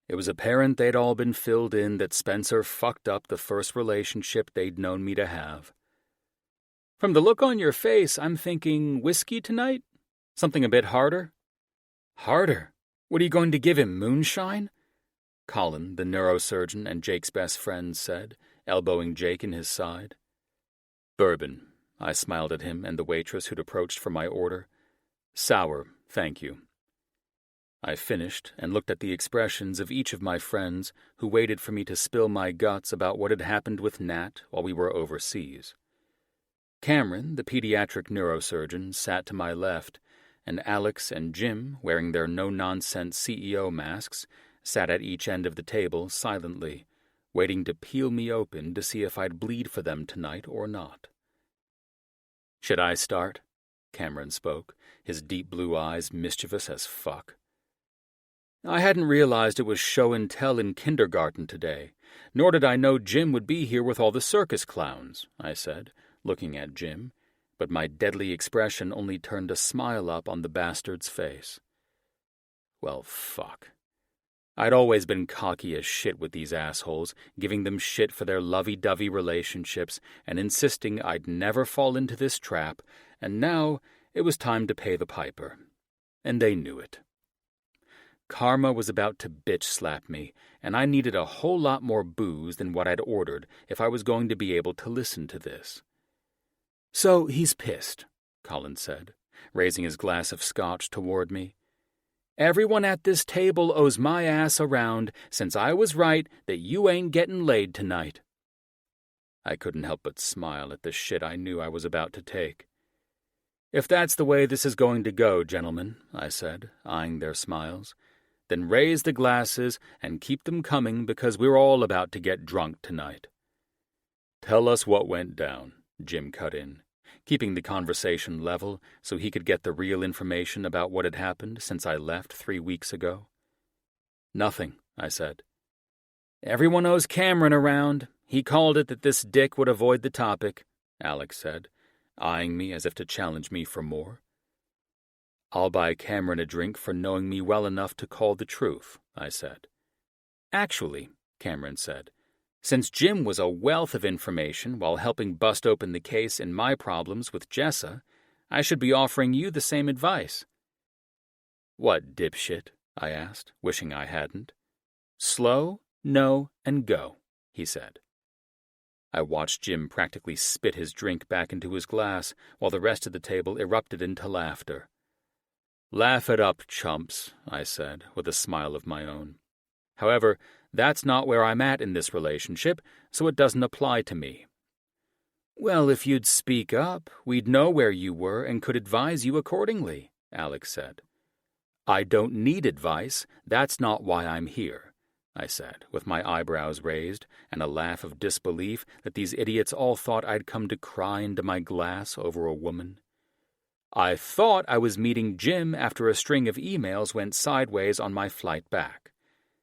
It was apparent they'd all been filled in that Spencer fucked up the first relationship they'd known me to have. "From the look on your face, I'm thinking whiskey tonight? Something a bit harder?" "Harder? What are you going to give him, moonshine?" Colin, the neurosurgeon and Jake's best friend, said, elbowing Jake in his side. "Bourbon," I smiled at him and the waitress who'd approached for my order. "Sour, thank you." I finished and looked at the expressions of each of my friends who waited for me to spill my guts about what had happened with Nat while we were overseas. Cameron, the pediatric neurosurgeon, sat to my left, and Alex and Jim, wearing their no-nonsense CEO masks, sat at each end of the table silently, waiting to peel me open to see if I'd bleed for them tonight or not. "Should I start?" Cameron spoke, his deep blue eyes mischievous as fuck. "I hadn't realized it was show and tell in kindergarten today, nor did I know Jim would be here with all the circus clowns," I said, looking at Jim, but my deadly expression only turned a smile up on the bastard's face. Well, fuck. I'd always been cocky as shit with these assholes, giving them shit for their lovey-dovey relationships and insisting I'd never fall into this trap, and now it was time to pay the piper. And they knew it. Karma was about to bitch-slap me, and I needed a whole lot more booze than what I'd ordered if I was going to be able to listen to this. "So he's pissed," Colin said, raising his glass of scotch toward me. "Everyone at this table owes my ass a round since I was right that you ain't getting laid tonight." I couldn't help but smile at the shit I knew I was about to take. "If that's the way this is going to go, gentlemen," I said, eyeing their smiles, "then raise the glasses and keep them coming because we're all about to get drunk tonight." "Tell us what went down," Jim cut in, keeping the conversation level so he could get the real information about what had happened since I left 3 weeks ago. "Nothing," I said. "Everyone owes Cameron a round. He called it that this dick would avoid the topic," Alex said, eyeing me as if to challenge me for more. "I'll buy Cameron a drink for knowing me well enough to call the truth," I said. "Actually," Cameron said, "since Jim was a wealth of information while helping bust open the case in my problems with Jessa, I should be offering you the same advice." "What, dipshit?" I asked, wishing I hadn't. "Slow, no, and go," he said. I watched Jim practically spit his drink back into his glass while the rest of the table erupted into laughter. "Laugh it up, chumps," I said, with a smile of my own. "However, that's not where I'm at in this relationship, so it doesn't apply to me." "Well, if you'd speak up, we'd know where you were and could advise you accordingly," Alex said. "I don't need advice. That's not why I'm here," I said, with my eyebrows raised and a laugh of disbelief that these idiots all thought I'd come to cry into my glass over a woman. "I thought I was meeting Jim after a string of emails went sideways on my flight back.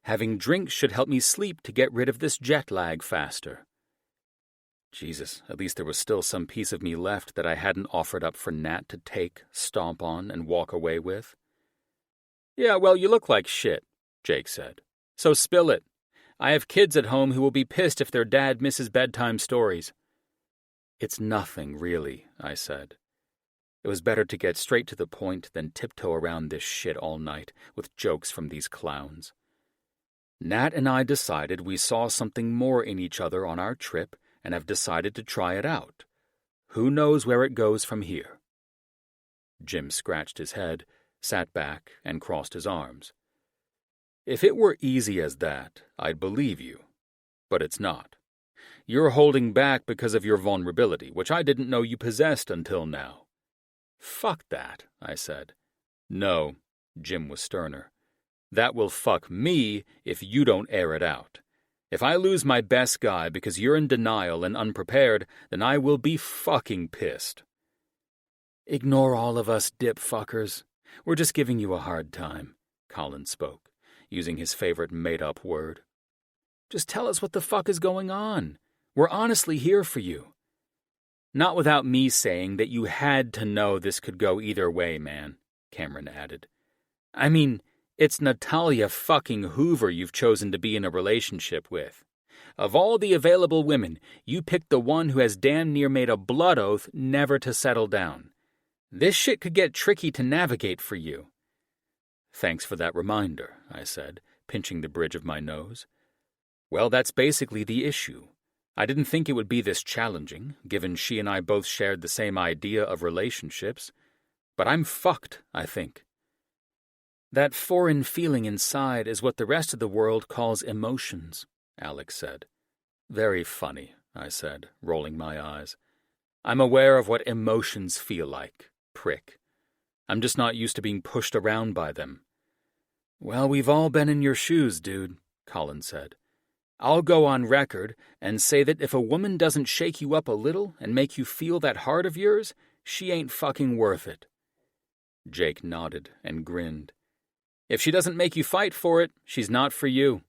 Having drinks should help me sleep to get rid of this jet lag faster." Jesus, at least there was still some piece of me left that I hadn't offered up for Nat to take, stomp on, and walk away with. "Yeah, well, you look like shit," Jake said. "So spill it. I have kids at home who will be pissed if their dad misses bedtime stories." "It's nothing, really," I said. It was better to get straight to the point than tiptoe around this shit all night with jokes from these clowns. Nat and I decided we saw something more in each other on our trip and have decided to try it out. Who knows where it goes from here? Jim scratched his head, sat back, and crossed his arms. "If it were easy as that, I'd believe you. But it's not. You're holding back because of your vulnerability, which I didn't know you possessed until now." "Fuck that," I said. "No," Jim was sterner. "That will fuck me if you don't air it out. If I lose my best guy because you're in denial and unprepared, then I will be fucking pissed." "Ignore all of us, dip fuckers. We're just giving you a hard time," Colin spoke, using his favorite made-up word. Just tell us what the fuck is going on. We're honestly here for you. Not without me saying that you had to know this could go either way, man, Cameron added. I mean, it's Natalia fucking Hoover you've chosen to be in a relationship with. Of all the available women, you picked the one who has damn near made a blood oath never to settle down. This shit could get tricky to navigate for you. Thanks for that reminder, I said, pinching the bridge of my nose. Well, that's basically the issue. I didn't think it would be this challenging, given she and I both shared the same idea of relationships. But I'm fucked, I think. That foreign feeling inside is what the rest of the world calls emotions, Alex said. Very funny, I said, rolling my eyes. I'm aware of what emotions feel like, prick. I'm just not used to being pushed around by them. Well, we've all been in your shoes, dude, Colin said. I'll go on record and say that if a woman doesn't shake you up a little and make you feel that heart of yours, she ain't fucking worth it. Jake nodded and grinned. If she doesn't make you fight for it, she's not for you.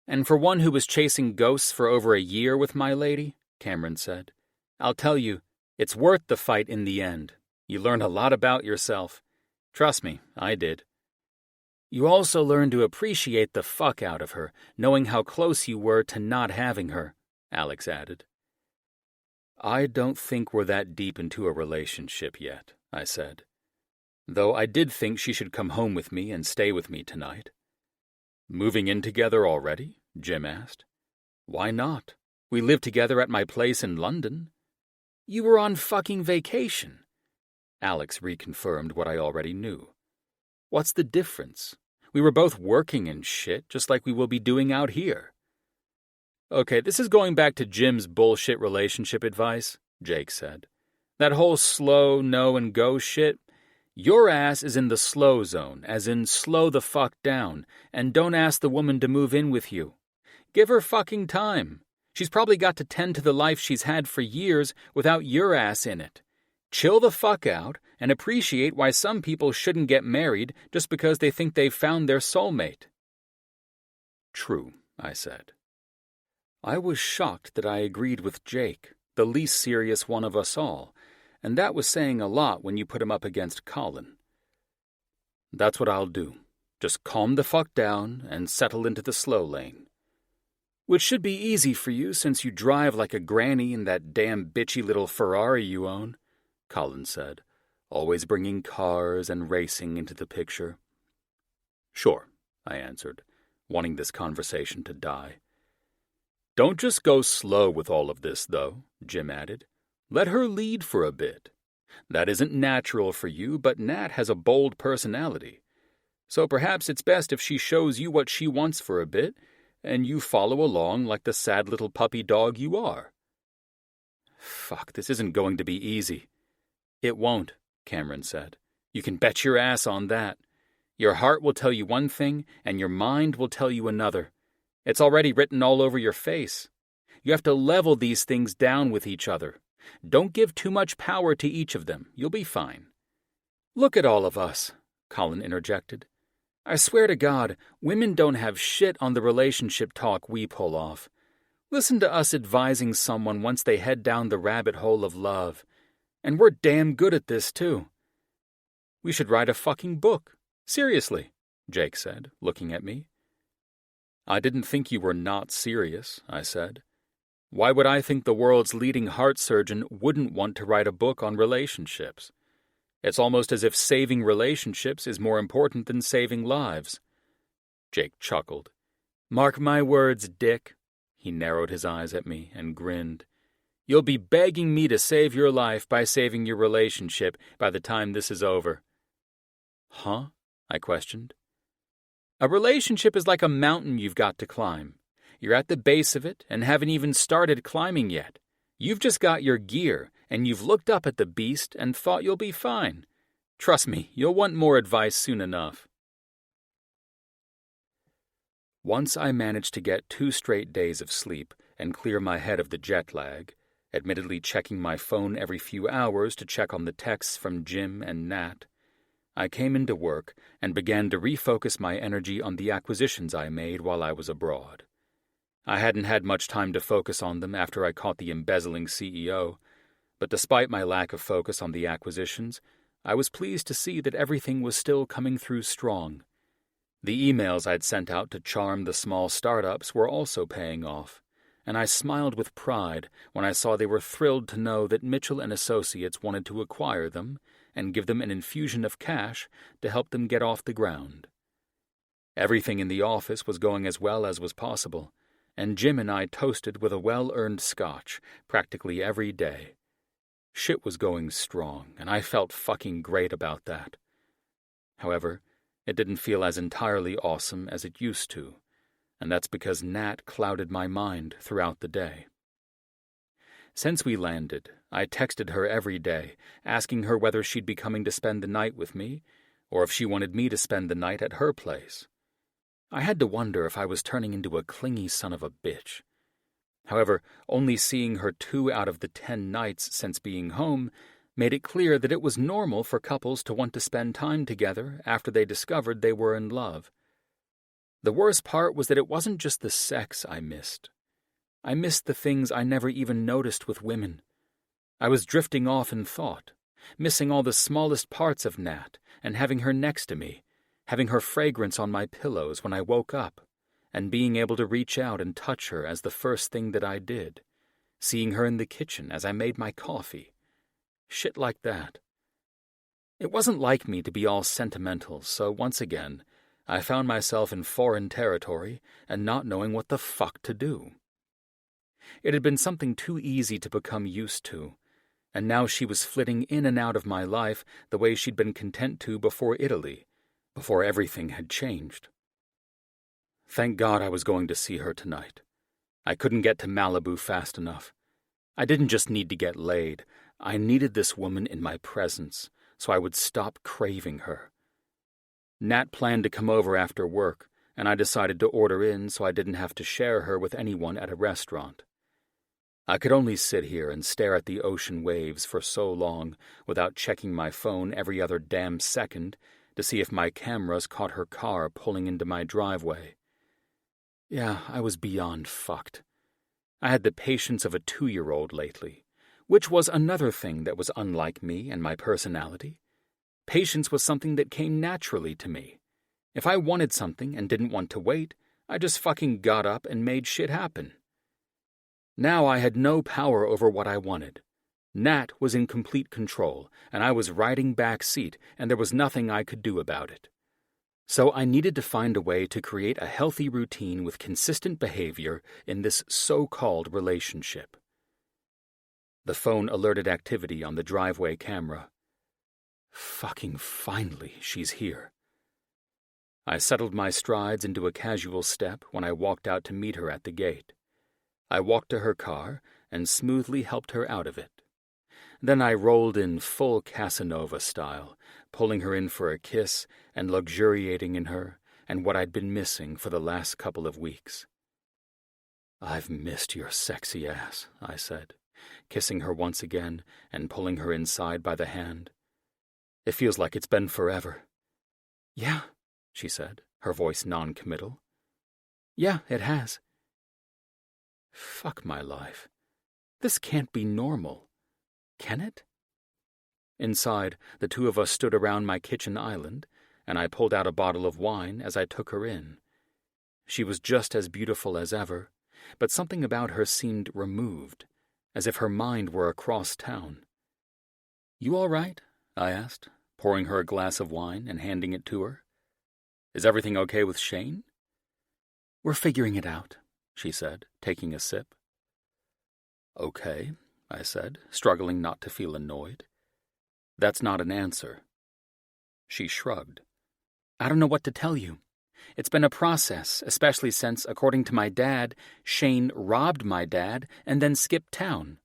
And for one who was chasing ghosts for over a year with my lady, Cameron said, I'll tell you, it's worth the fight in the end. You learn a lot about yourself. Trust me, I did. You also learn to appreciate the fuck out of her, knowing how close you were to not having her, Alex added. I don't think we're that deep into a relationship yet, I said. Though I did think she should come home with me and stay with me tonight. Moving in together already? Jim asked. Why not? We live together at my place in London. You were on fucking vacation. Alex reconfirmed what I already knew. What's the difference? We were both working and shit, just like we will be doing out here. Okay, this is going back to Jim's bullshit relationship advice, Jake said. That whole slow, no and go shit. Your ass is in the slow zone, as in slow the fuck down, and don't ask the woman to move in with you. Give her fucking time. She's probably got to tend to the life she's had for years without your ass in it. Chill the fuck out and appreciate why some people shouldn't get married just because they think they've found their soulmate. True, I said. I was shocked that I agreed with Jake, the least serious one of us all, and that was saying a lot when you put him up against Colin. That's what I'll do. Just calm the fuck down and settle into the slow lane. Which should be easy for you since you drive like a granny in that damn bitchy little Ferrari you own, Colin said, always bringing cars and racing into the picture. Sure, I answered, wanting this conversation to die. Don't just go slow with all of this, though, Jim added. Let her lead for a bit. That isn't natural for you, but Nat has a bold personality. So perhaps it's best if she shows you what she wants for a bit, and you follow along like the sad little puppy dog you are. Fuck, this isn't going to be easy. It won't, Cameron said. You can bet your ass on that. Your heart will tell you one thing, and your mind will tell you another. It's already written all over your face. You have to level these things down with each other. Don't give too much power to each of them. You'll be fine. Look at all of us, Colin interjected. I swear to God, women don't have shit on the relationship talk we pull off. Listen to us advising someone once they head down the rabbit hole of love. And we're damn good at this, too. We should write a fucking book. Seriously, Jake said, looking at me. I didn't think you were not serious, I said. Why would I think the world's leading heart surgeon wouldn't want to write a book on relationships? It's almost as if saving relationships is more important than saving lives. Jake chuckled. Mark my words, Dick. He narrowed his eyes at me and grinned. You'll be begging me to save your life by saving your relationship by the time this is over. Huh? I questioned. A relationship is like a mountain you've got to climb. You're at the base of it and haven't even started climbing yet. You've just got your gear, and you've looked up at the beast and thought you'll be fine. Trust me, you'll want more advice soon enough. Once I managed to get 2 straight days of sleep and clear my head of the jet lag, admittedly checking my phone every few hours to check on the texts from Jim and Nat, I came into work and began to refocus my energy on the acquisitions I made while I was abroad. I hadn't had much time to focus on them after I caught the embezzling CEO, but despite my lack of focus on the acquisitions, I was pleased to see that everything was still coming through strong. The emails I'd sent out to charm the small startups were also paying off, and I smiled with pride when I saw they were thrilled to know that Mitchell and Associates wanted to acquire them and give them an infusion of cash to help them get off the ground. Everything in the office was going as well as was possible, and Jim and I toasted with a well-earned scotch practically every day. Shit was going strong, and I felt fucking great about that. However, it didn't feel as entirely awesome as it used to, and that's because Nat clouded my mind throughout the day. Since we landed, I texted her every day, asking her whether she'd be coming to spend the night with me, or if she wanted me to spend the night at her place. I had to wonder if I was turning into a clingy son of a bitch. However, only seeing her 2 out of the 10 nights since being home made it clear that it was normal for couples to want to spend time together after they discovered they were in love. The worst part was that it wasn't just the sex I missed. I missed the things I never even noticed with women. I was drifting off in thought, missing all the smallest parts of Nat and having her next to me, having her fragrance on my pillows when I woke up, and being able to reach out and touch her as the first thing that I did, seeing her in the kitchen as I made my coffee. Shit like that. It wasn't like me to be all sentimental, so once again, I found myself in foreign territory and not knowing what the fuck to do. It had been something too easy to become used to, and now she was flitting in and out of my life the way she'd been content to before Italy, before everything had changed. Thank God I was going to see her tonight. I couldn't get to Malibu fast enough. I didn't just need to get laid. I needed this woman in my presence, so I would stop craving her. Nat planned to come over after work, and I decided to order in so I didn't have to share her with anyone at a restaurant. I could only sit here and stare at the ocean waves for so long without checking my phone every other damn second to see if my cameras caught her car pulling into my driveway. Yeah, I was beyond fucked. I had the patience of a 2-year-old lately, which was another thing that was unlike me and my personality. Patience was something that came naturally to me. If I wanted something and didn't want to wait, I just fucking got up and made shit happen. Now I had no power over what I wanted. Nat was in complete control, and I was riding back seat, and there was nothing I could do about it. So I needed to find a way to create a healthy routine with consistent behavior in this so-called relationship. The phone alerted activity on the driveway camera. Fucking finally, she's here. I settled my strides into a casual step when I walked out to meet her at the gate. I walked to her car and smoothly helped her out of it. Then I rolled in full Casanova style, pulling her in for a kiss and luxuriating in her and what I'd been missing for the last couple of weeks. "I've missed your sexy ass," I said, kissing her once again and pulling her inside by the hand. "It feels like it's been forever." "Yeah," she said, her voice non-committal. "Yeah, it has." Fuck my life. This can't be normal. Can it? Inside, the two of us stood around my kitchen island, and I pulled out a bottle of wine as I took her in. She was just as beautiful as ever, but something about her seemed removed, as if her mind were across town. "You all right?" I asked, pouring her a glass of wine and handing it to her. "Is everything okay with Shane?" "We're figuring it out," she said, taking a sip. "Okay," I said, struggling not to feel annoyed. "That's not an answer." She shrugged. "I don't know what to tell you. It's been a process, especially since, according to my dad, Shane robbed my dad and then skipped town.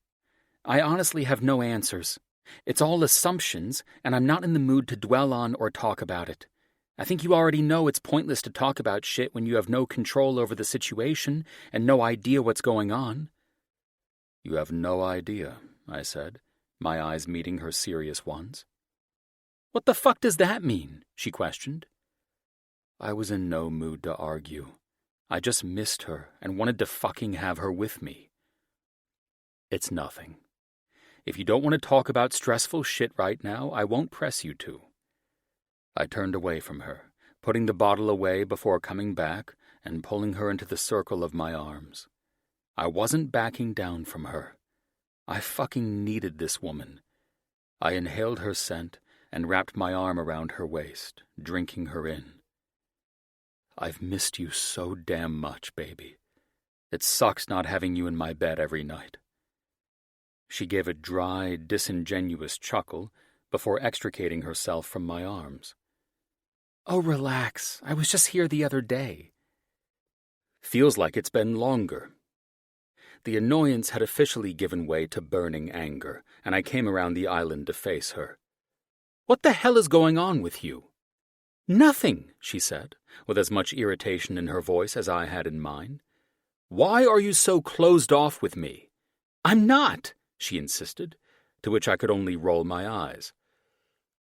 I honestly have no answers. It's all assumptions, and I'm not in the mood to dwell on or talk about it. I think you already know it's pointless to talk about shit when you have no control over the situation and no idea what's going on." "You have no idea," I said, my eyes meeting her serious ones. "What the fuck does that mean?" she questioned. I was in no mood to argue. I just missed her and wanted to fucking have her with me. It's nothing. If you don't want to talk about stressful shit right now, I won't press you to. I turned away from her, putting the bottle away before coming back and pulling her into the circle of my arms. I wasn't backing down from her. I fucking needed this woman. I inhaled her scent and wrapped my arm around her waist, drinking her in. I've missed you so damn much, baby. It sucks not having you in my bed every night. She gave a dry, disingenuous chuckle before extricating herself from my arms. Oh, relax. I was just here the other day. Feels like it's been longer. The annoyance had officially given way to burning anger, and I came around the island to face her. What the hell is going on with you? Nothing, she said, with as much irritation in her voice as I had in mine. Why are you so closed off with me? I'm not, she insisted, to which I could only roll my eyes.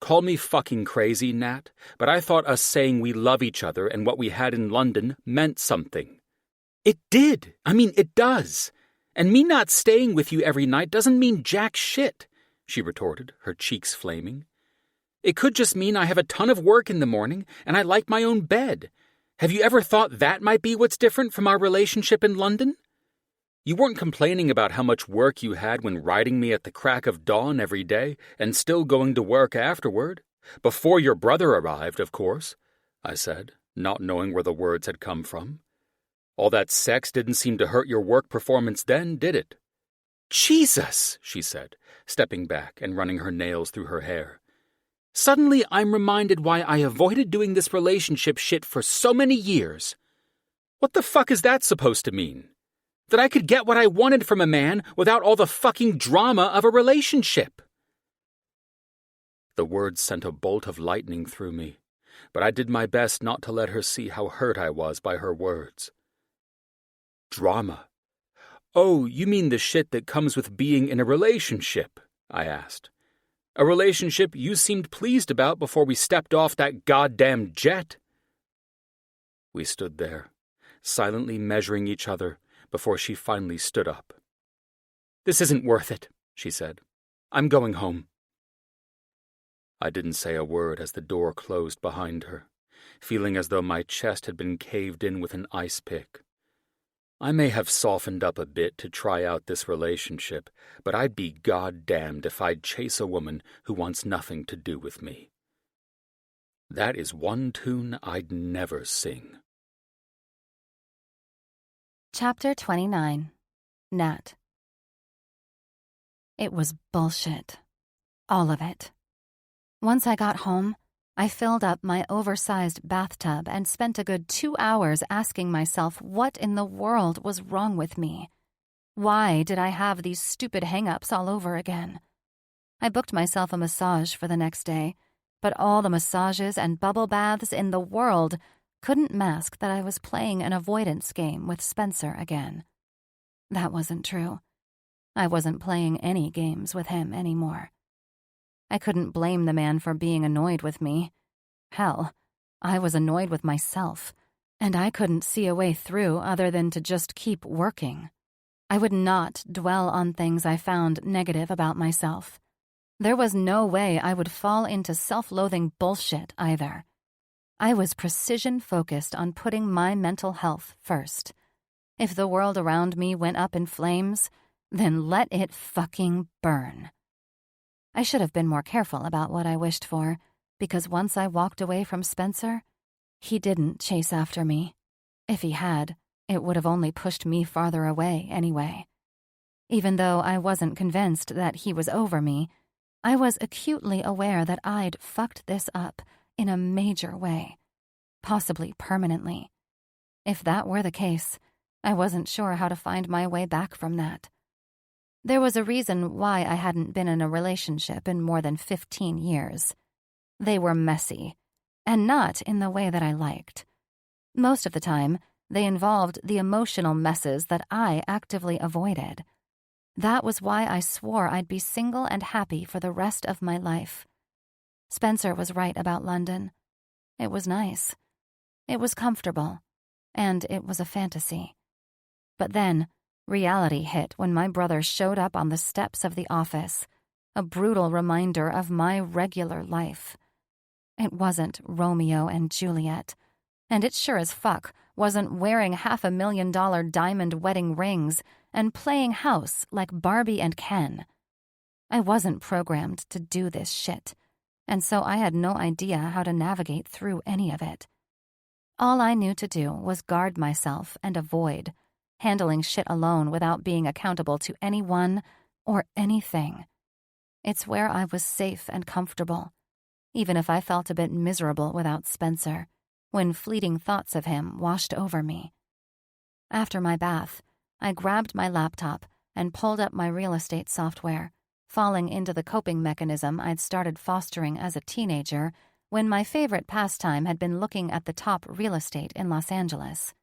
Call me fucking crazy, Nat, but I thought us saying we love each other and what we had in London meant something. It did. It does. And me not staying with you every night doesn't mean jack shit, she retorted, her cheeks flaming. It could just mean I have a ton of work in the morning and I like my own bed. Have you ever thought that might be what's different from our relationship in London? You weren't complaining about how much work you had when riding me at the crack of dawn every day and still going to work afterward. Before your brother arrived, of course, I said, not knowing where the words had come from. All that sex didn't seem to hurt your work performance then, did it? Jesus, she said, stepping back and running her nails through her hair. Suddenly I'm reminded why I avoided doing this relationship shit for so many years. What the fuck is that supposed to mean? That I could get what I wanted from a man without all the fucking drama of a relationship. The words sent a bolt of lightning through me, but I did my best not to let her see how hurt I was by her words. Drama? Oh, you mean the shit that comes with being in a relationship? I asked. A relationship you seemed pleased about before we stepped off that goddamn jet. We stood there, silently measuring each other before she finally stood up. This isn't worth it, she said. I'm going home. I didn't say a word as the door closed behind her, feeling as though my chest had been caved in with an ice pick. I may have softened up a bit to try out this relationship, but I'd be goddamned if I'd chase a woman who wants nothing to do with me. That is one tune I'd never sing. Chapter 29. Nat. It was bullshit. All of it. Once I got home, I filled up my oversized bathtub and spent a good 2 hours asking myself what in the world was wrong with me. Why did I have these stupid hang-ups all over again? I booked myself a massage for the next day, but all the massages and bubble baths in the world couldn't mask that I was playing an avoidance game with Spencer again. That wasn't true. I wasn't playing any games with him anymore. I couldn't blame the man for being annoyed with me. Hell, I was annoyed with myself, and I couldn't see a way through other than to just keep working. I would not dwell on things I found negative about myself. There was no way I would fall into self-loathing bullshit either. I was precision-focused on putting my mental health first. If the world around me went up in flames, then let it fucking burn. I should have been more careful about what I wished for, because once I walked away from Spencer, he didn't chase after me. If he had, it would have only pushed me farther away anyway. Even though I wasn't convinced that he was over me, I was acutely aware that I'd fucked this up in a major way, possibly permanently. If that were the case, I wasn't sure how to find my way back from that. There was a reason why I hadn't been in a relationship in more than 15 years. They were messy, and not in the way that I liked. Most of the time, they involved the emotional messes that I actively avoided. That was why I swore I'd be single and happy for the rest of my life. Spencer was right about London. It was nice. It was comfortable. and it was a fantasy. But then, reality hit when my brother showed up on the steps of the office, a brutal reminder of my regular life. It wasn't Romeo and Juliet, and it sure as fuck wasn't wearing $500,000 diamond wedding rings and playing house like Barbie and Ken. I wasn't programmed to do this shit, and so I had no idea how to navigate through any of it. All I knew to do was guard myself and avoid, handling shit alone without being accountable to anyone or anything. It's where I was safe and comfortable, even if I felt a bit miserable without Spencer, when fleeting thoughts of him washed over me. After my bath, I grabbed my laptop and pulled up my real estate software, falling into the coping mechanism I'd started fostering as a teenager when my favorite pastime had been looking at the top real estate in Los Angeles.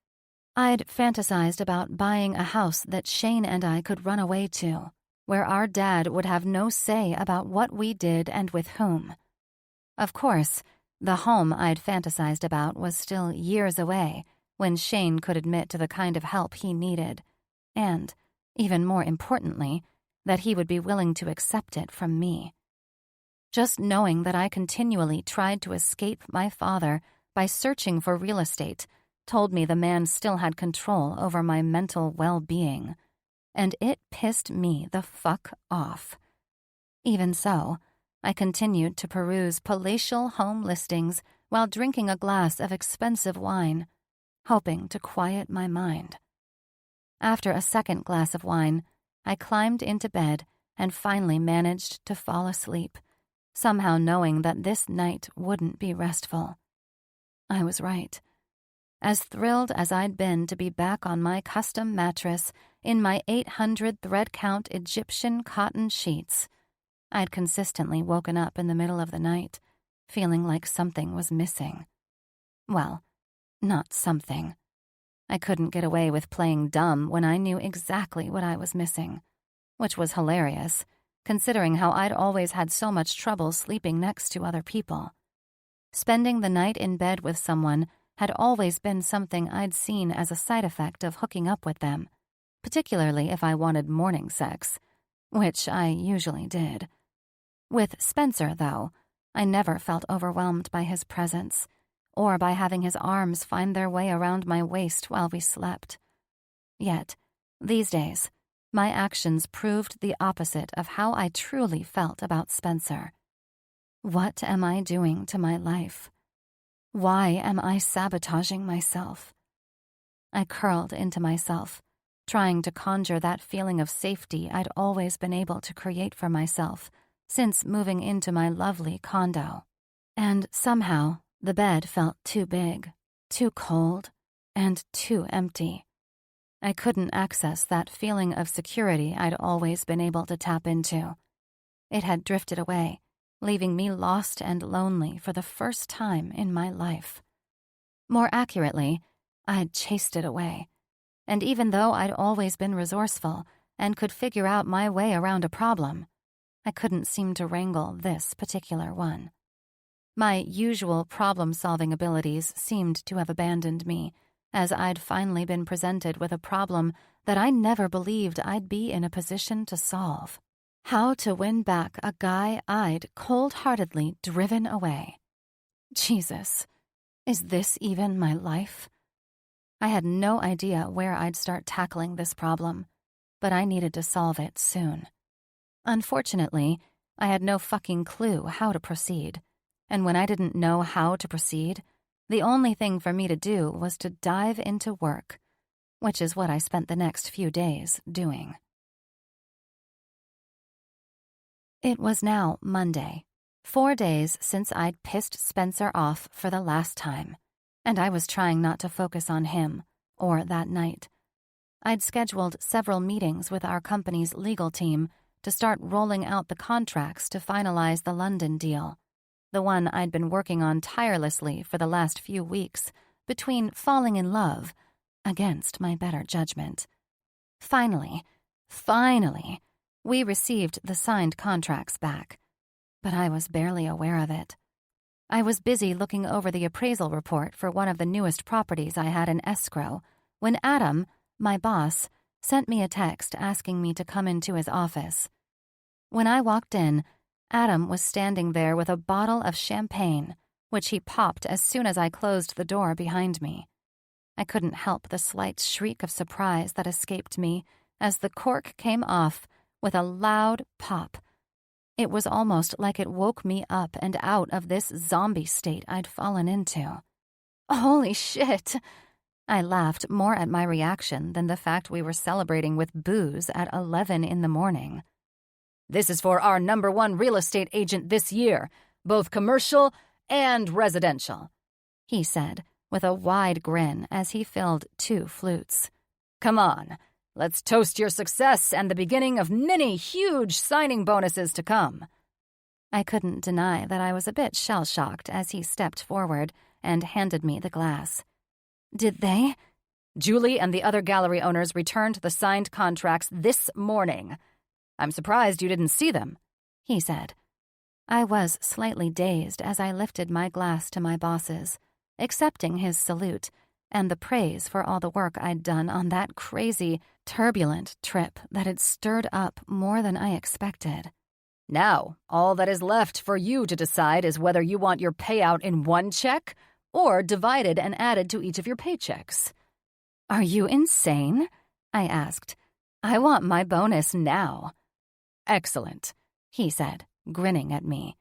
I'd fantasized about buying a house that Shane and I could run away to, where our dad would have no say about what we did and with whom. Of course, the home I'd fantasized about was still years away when Shane could admit to the kind of help he needed, and, even more importantly, that he would be willing to accept it from me. Just knowing that I continually tried to escape my father by searching for real estate told me the man still had control over my mental well-being, and it pissed me the fuck off. Even so, I continued to peruse palatial home listings while drinking a glass of expensive wine, hoping to quiet my mind. After a second glass of wine, I climbed into bed and finally managed to fall asleep, somehow knowing that this night wouldn't be restful. I was right. As thrilled as I'd been to be back on my custom mattress in my 800 thread count Egyptian cotton sheets, I'd consistently woken up in the middle of the night, feeling like something was missing. Well, not something. I couldn't get away with playing dumb when I knew exactly what I was missing, which was hilarious, considering how I'd always had so much trouble sleeping next to other people. Spending the night in bed with someone had always been something I'd seen as a side effect of hooking up with them, particularly if I wanted morning sex, which I usually did. With Spencer, though, I never felt overwhelmed by his presence, or by having his arms find their way around my waist while we slept. Yet, these days, my actions proved the opposite of how I truly felt about Spencer. What am I doing to my life? Why am I sabotaging myself? I curled into myself, trying to conjure that feeling of safety I'd always been able to create for myself since moving into my lovely condo. And somehow, the bed felt too big, too cold, and too empty. I couldn't access that feeling of security I'd always been able to tap into. It had drifted away, leaving me lost and lonely for the first time in my life. More accurately, I'd chased it away. And even though I'd always been resourceful and could figure out my way around a problem, I couldn't seem to wrangle this particular one. My usual problem-solving abilities seemed to have abandoned me, as I'd finally been presented with a problem that I never believed I'd be in a position to solve. How to win back a guy I'd cold-heartedly driven away. Jesus, is this even my life? I had no idea where I'd start tackling this problem, but I needed to solve it soon. Unfortunately, I had no fucking clue how to proceed, and when I didn't know how to proceed, the only thing for me to do was to dive into work, which is what I spent the next few days doing. It was now Monday, 4 days since I'd pissed Spencer off for the last time, and I was trying not to focus on him, or that night. I'd scheduled several meetings with our company's legal team to start rolling out the contracts to finalize the London deal, the one I'd been working on tirelessly for the last few weeks, between falling in love, against my better judgment. Finally, we received the signed contracts back, but I was barely aware of it. I was busy looking over the appraisal report for one of the newest properties I had in escrow when Adam, my boss, sent me a text asking me to come into his office. When I walked in, Adam was standing there with a bottle of champagne, which he popped as soon as I closed the door behind me. I couldn't help the slight shriek of surprise that escaped me as the cork came off with a loud pop. It was almost like it woke me up and out of this zombie state I'd fallen into. Holy shit! I laughed more at my reaction than the fact we were celebrating with booze at 11 in the morning. This is for our #1 real estate agent this year, both commercial and residential, he said with a wide grin as he filled 2 flutes. Come on, let's toast your success and the beginning of many huge signing bonuses to come. I couldn't deny that I was a bit shell-shocked as he stepped forward and handed me the glass. Did they? Julie and the other gallery owners returned the signed contracts this morning. I'm surprised you didn't see them, he said. I was slightly dazed as I lifted my glass to my bosses, accepting his salute and the praise for all the work I'd done on that crazy, turbulent trip that had stirred up more than I expected. Now, all that is left for you to decide is whether you want your payout in one check or divided and added to each of your paychecks. Are you insane? I asked. I want my bonus now. Excellent, he said, grinning at me.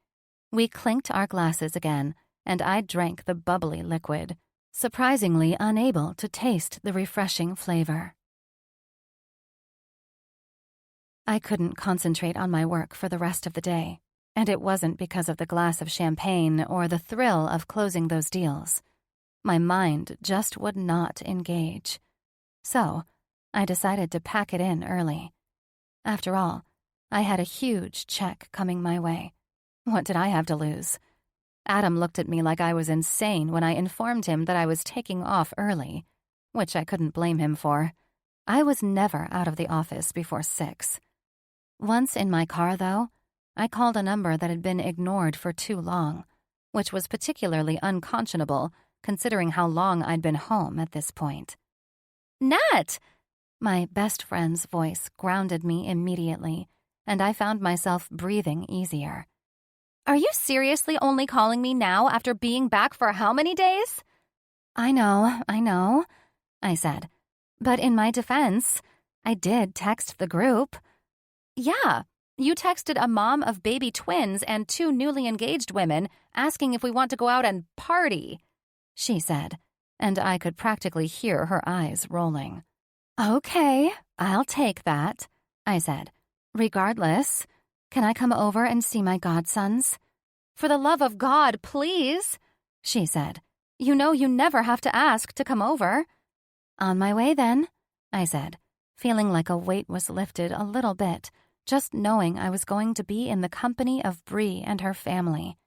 We clinked our glasses again, and I drank the bubbly liquid, surprisingly unable to taste the refreshing flavor. I couldn't concentrate on my work for the rest of the day, and it wasn't because of the glass of champagne or the thrill of closing those deals. My mind just would not engage. So, I decided to pack it in early. After all, I had a huge check coming my way. What did I have to lose? Adam looked at me like I was insane when I informed him that I was taking off early, which I couldn't blame him for. I was never out of the office before 6. Once in my car, though, I called a number that had been ignored for too long, which was particularly unconscionable considering how long I'd been home at this point. Nat! My best friend's voice grounded me immediately, and I found myself breathing easier. Are you seriously only calling me now after being back for how many days? I know, I said. But in my defense, I did text the group. Yeah, you texted a mom of baby twins and 2 newly engaged women asking if we want to go out and party, she said, and I could practically hear her eyes rolling. Okay, I'll take that, I said. Regardless, can I come over and see my godsons? For the love of God, please, she said. You know you never have to ask to come over. On my way then, I said, feeling like a weight was lifted a little bit, just knowing I was going to be in the company of Bree and her family.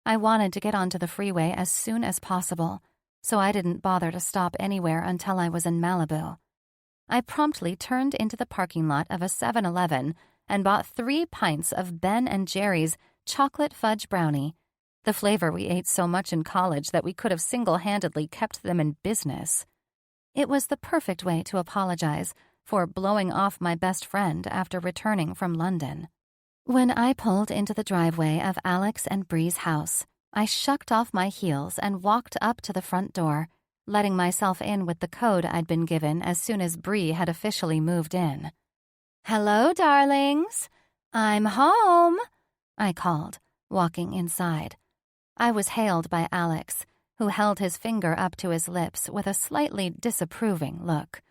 I wanted to get onto the freeway as soon as possible, so I didn't bother to stop anywhere until I was in Malibu. I promptly turned into the parking lot of a 7-Eleven and bought 3 pints of Ben & Jerry's chocolate fudge brownie, the flavor we ate so much in college that we could have single-handedly kept them in business. It was the perfect way to apologize for blowing off my best friend after returning from London. When I pulled into the driveway of Alex and Bree's house, I shucked off my heels and walked up to the front door, letting myself in with the code I'd been given as soon as Bree had officially moved in. Hello, darlings. I'm home, I called, walking inside. I was hailed by Alex, who held his finger up to his lips with a slightly disapproving look.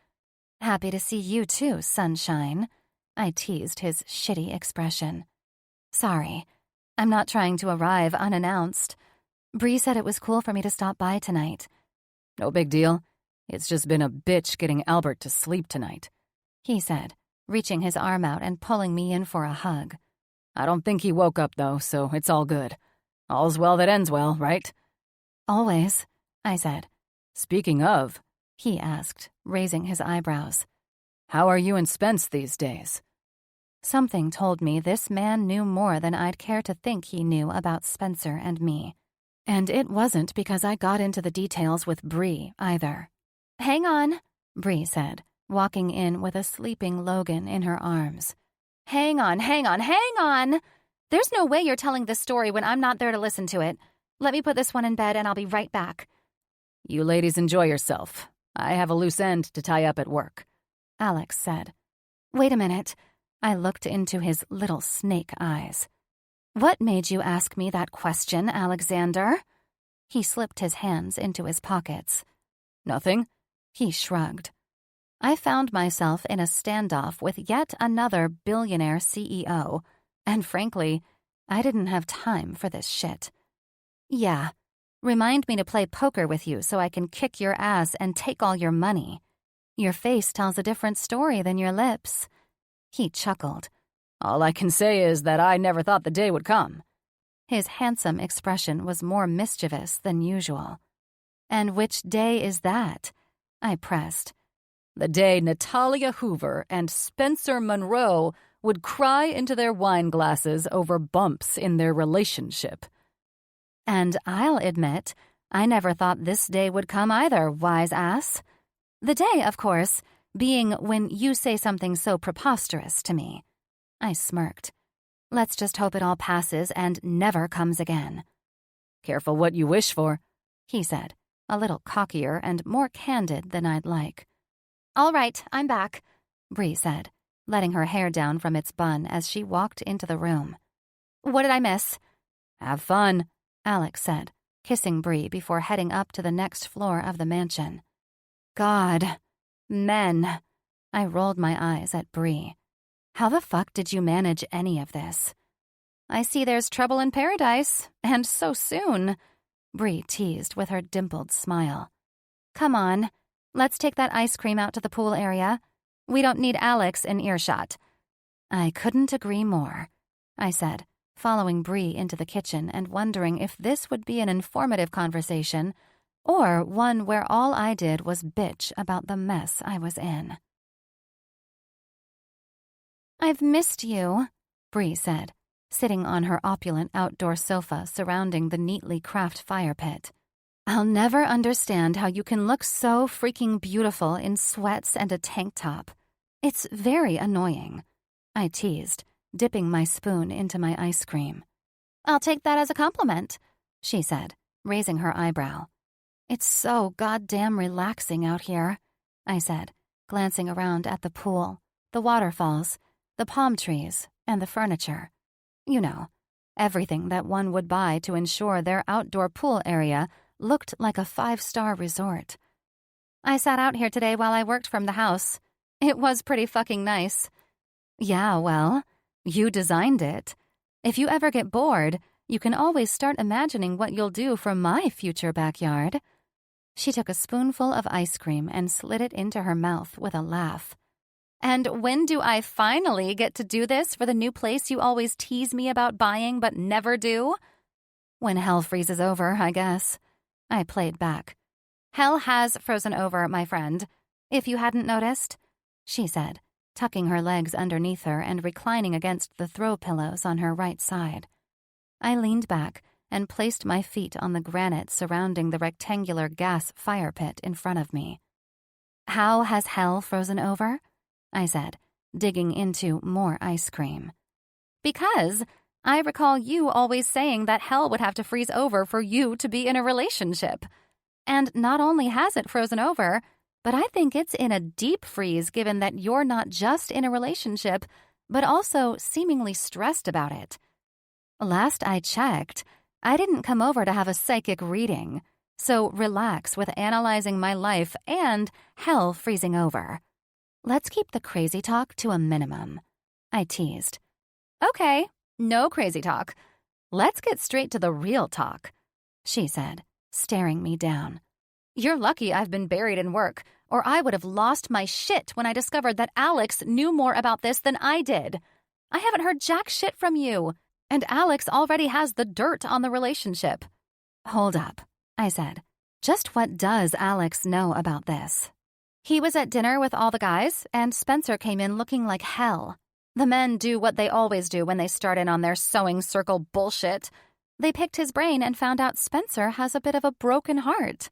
Happy to see you too, sunshine, I teased his shitty expression. Sorry, I'm not trying to arrive unannounced. Bree said it was cool for me to stop by tonight. No big deal. It's just been a bitch getting Albert to sleep tonight, he said, reaching his arm out and pulling me in for a hug. I don't think he woke up, though, so it's all good. All's well that ends well, right? Always, I said. Speaking of, he asked, raising his eyebrows. How are you and Spence these days? Something told me this man knew more than I'd care to think he knew about Spencer and me. And it wasn't because I got into the details with Bree, either. "Hang on," Bree said, walking in with a sleeping Logan in her arms. "Hang on. There's no way you're telling this story when I'm not there to listen to it. Let me put this one in bed and I'll be right back." "You ladies enjoy yourself. I have a loose end to tie up at work," Alex said. "Wait a minute." I looked into his little snake eyes. "What made you ask me that question, Alexander?" He slipped his hands into his pockets. "Nothing." He shrugged. I found myself in a standoff with yet another billionaire CEO, and frankly, I didn't have time for this shit. "Yeah, remind me to play poker with you so I can kick your ass and take all your money. Your face tells a different story than your lips." He chuckled. "All I can say is that I never thought the day would come." His handsome expression was more mischievous than usual. "And which day is that?" I pressed. "The day Natalia Hoover and Spencer Monroe would cry into their wine glasses over bumps in their relationship." "And I'll admit, I never thought this day would come either, wise ass. The day, of course, being when you say something so preposterous to me." I smirked. "Let's just hope it all passes and never comes again." "Careful what you wish for," he said, a little cockier and more candid than I'd like. "All right, I'm back," Bree said, letting her hair down from its bun as she walked into the room. "What did I miss?" "Have fun," Alex said, kissing Bree before heading up to the next floor of the mansion. "God. Men." I rolled my eyes at Bree. "How the fuck did you manage any of this?" "I see there's trouble in paradise, and so soon," Bree teased with her dimpled smile. "Come on, let's take that ice cream out to the pool area. We don't need Alex in earshot." "I couldn't agree more," I said, following Bree into the kitchen and wondering if this would be an informative conversation or one where all I did was bitch about the mess I was in. "I've missed you," Bree said, sitting on her opulent outdoor sofa surrounding the neatly crafted fire pit. "I'll never understand how you can look so freaking beautiful in sweats and a tank top. It's very annoying," I teased, dipping my spoon into my ice cream. "I'll take that as a compliment," she said, raising her eyebrow. "It's so goddamn relaxing out here," I said, glancing around at the pool, the waterfalls, the palm trees, and the furniture. You know, everything that one would buy to ensure their outdoor pool area looked like a 5-star resort. "I sat out here today while I worked from the house. It was pretty fucking nice." "Yeah, well, you designed it. If you ever get bored, you can always start imagining what you'll do for my future backyard." She took a spoonful of ice cream and slid it into her mouth with a laugh. "And when do I finally get to do this for the new place you always tease me about buying but never do?" "When hell freezes over, I guess," I played back. "Hell has frozen over, my friend, if you hadn't noticed," she said, tucking her legs underneath her and reclining against the throw pillows on her right side. I leaned back and placed my feet on the granite surrounding the rectangular gas fire pit in front of me. "How has hell frozen over?" I said, digging into more ice cream. "Because I recall you always saying that hell would have to freeze over for you to be in a relationship. And not only has it frozen over, but I think it's in a deep freeze given that you're not just in a relationship, but also seemingly stressed about it. Last I checked, I didn't come over to have a psychic reading, so relax with analyzing my life and hell freezing over. Let's keep the crazy talk to a minimum," I teased. "Okay, no crazy talk. Let's get straight to the real talk," she said, staring me down. "You're lucky I've been buried in work, or I would have lost my shit when I discovered that Alex knew more about this than I did. I haven't heard jack shit from you, and Alex already has the dirt on the relationship." "Hold up," I said. "Just what does Alex know about this?" "He was at dinner with all the guys, and Spencer came in looking like hell. The men do what they always do when they start in on their sewing circle bullshit. They picked his brain and found out Spencer has a bit of a broken heart.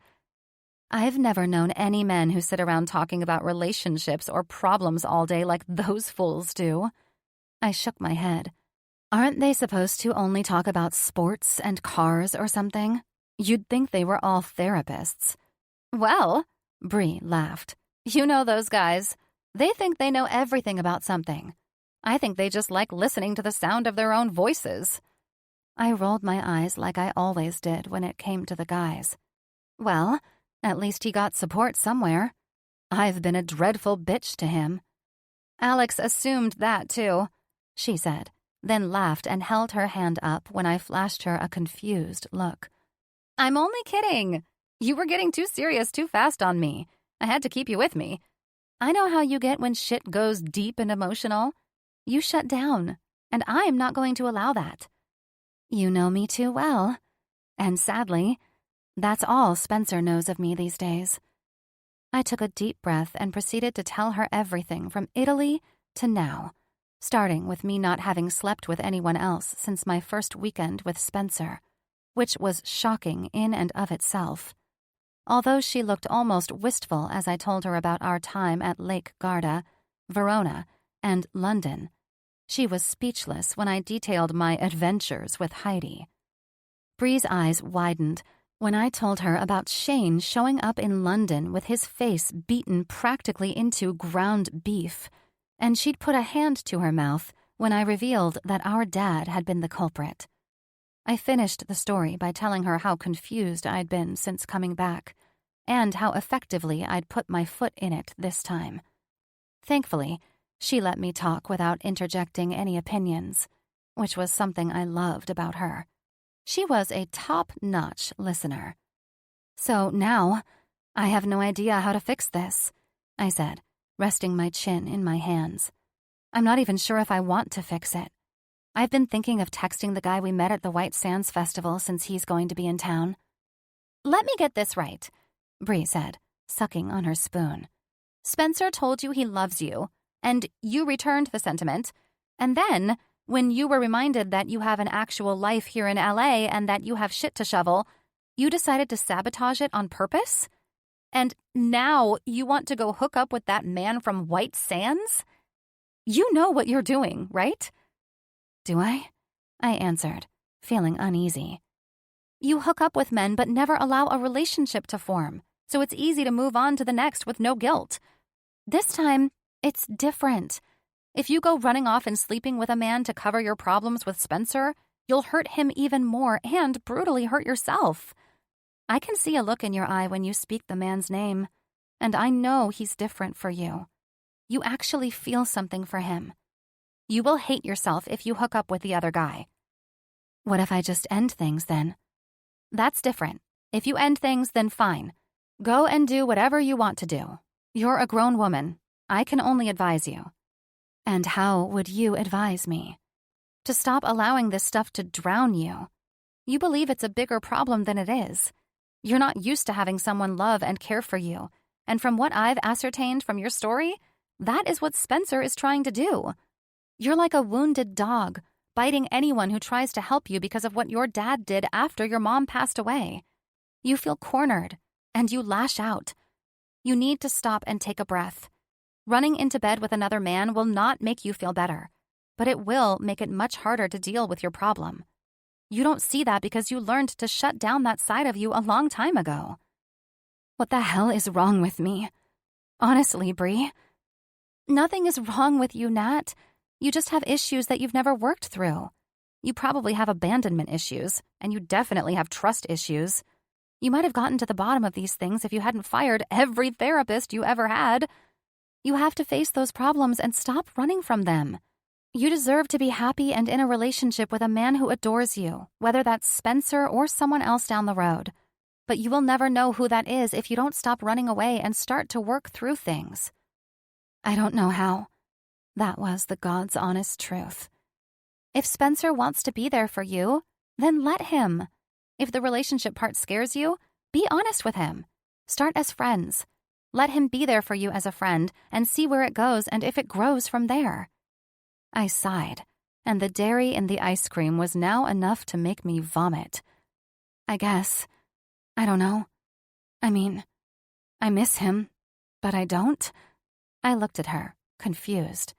I've never known any men who sit around talking about relationships or problems all day like those fools do. I shook my head. Aren't they supposed to only talk about sports and cars or something? You'd think they were all therapists. Well, Bree laughed. You know those guys. They think they know everything about something. I think they just like listening to the sound of their own voices. I rolled my eyes like I always did when it came to the guys. Well, at least he got support somewhere. I've been a dreadful bitch to him. Alex assumed that, too, she said, then laughed and held her hand up when I flashed her a confused look. I'm only kidding. You were getting too serious too fast on me. I had to keep you with me. I know how you get when shit goes deep and emotional. You shut down, and I'm not going to allow that. You know me too well. And sadly, that's all Spencer knows of me these days. I took a deep breath and proceeded to tell her everything from Italy to now, starting with me not having slept with anyone else since my first weekend with Spencer, which was shocking in and of itself. Although she looked almost wistful as I told her about our time at Lake Garda, Verona, and London, she was speechless when I detailed my adventures with Heidi. Bree's eyes widened when I told her about Shane showing up in London with his face beaten practically into ground beef, and she'd put a hand to her mouth when I revealed that our dad had been the culprit. I finished the story by telling her how confused I'd been since coming back, and how effectively I'd put my foot in it this time. Thankfully, she let me talk without interjecting any opinions, which was something I loved about her. She was a top-notch listener. So now, I have no idea how to fix this, I said, resting my chin in my hands. I'm not even sure if I want to fix it. I've been thinking of texting the guy we met at the White Sands Festival since he's going to be in town. Let me get this right, Bree said, sucking on her spoon. Spencer told you he loves you, and you returned the sentiment, and then, when you were reminded that you have an actual life here in LA and that you have shit to shovel, you decided to sabotage it on purpose? And now you want to go hook up with that man from White Sands? You know what you're doing, right? Do I? I answered, feeling uneasy. You hook up with men but never allow a relationship to form, so it's easy to move on to the next with no guilt. This time, it's different. If you go running off and sleeping with a man to cover your problems with Spencer, you'll hurt him even more and brutally hurt yourself. I can see a look in your eye when you speak the man's name, and I know he's different for you. You actually feel something for him. You will hate yourself if you hook up with the other guy. What if I just end things then? That's different. If you end things, then fine. Go and do whatever you want to do. You're a grown woman. I can only advise you. And how would you advise me? To stop allowing this stuff to drown you. You believe it's a bigger problem than it is. You're not used to having someone love and care for you. And from what I've ascertained from your story, that is what Spencer is trying to do. You're like a wounded dog, biting anyone who tries to help you because of what your dad did after your mom passed away. You feel cornered, and you lash out. You need to stop and take a breath. Running into bed with another man will not make you feel better, but it will make it much harder to deal with your problem. You don't see that because you learned to shut down that side of you a long time ago. What the hell is wrong with me? Honestly, Bree. Nothing is wrong with you, Nat. You just have issues that you've never worked through. You probably have abandonment issues, and you definitely have trust issues. You might have gotten to the bottom of these things if you hadn't fired every therapist you ever had. You have to face those problems and stop running from them. You deserve to be happy and in a relationship with a man who adores you, whether that's Spencer or someone else down the road. But you will never know who that is if you don't stop running away and start to work through things. I don't know how. That was the God's honest truth. If Spencer wants to be there for you, then let him. If the relationship part scares you, be honest with him. Start as friends. Let him be there for you as a friend and see where it goes and if it grows from there. I sighed. and the dairy in the ice cream was now enough to make me vomit. I guess. I don't know. I mean, I miss him, but I don't. I looked at her, confused.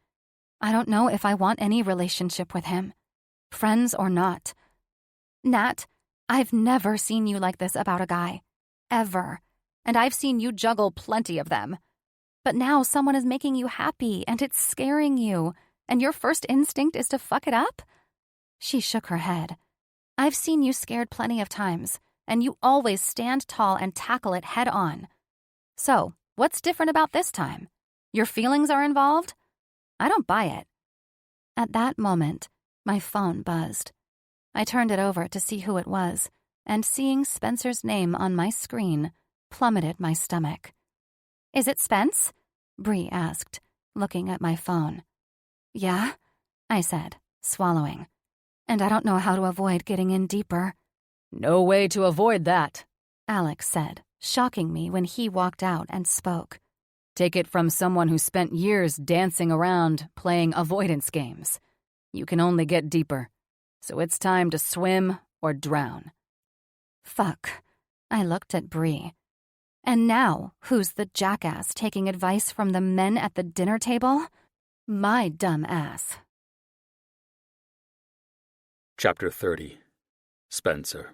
I don't know if I want any relationship with him, friends or not. Nat, I've never seen you like this about a guy. Ever. And I've seen you juggle plenty of them. But now someone is making you happy, and it's scaring you, and your first instinct is to fuck it up? She shook her head. I've seen you scared plenty of times, and you always stand tall and tackle it head on. So, what's different about this time? Your feelings are involved? I don't buy it. At that moment, my phone buzzed. I turned it over to see who it was, and seeing Spencer's name on my screen plummeted my stomach. Is it Spence? Bree asked, looking at my phone. Yeah, I said, swallowing. And I don't know how to avoid getting in deeper. No way to avoid that, Alex said, shocking me when he walked out and spoke. Take it from someone who spent years dancing around, playing avoidance games. You can only get deeper. So it's time to swim or drown. Fuck. I looked at Bree. And now, who's the jackass taking advice from the men at the dinner table? My dumb ass. Chapter 30. Spencer.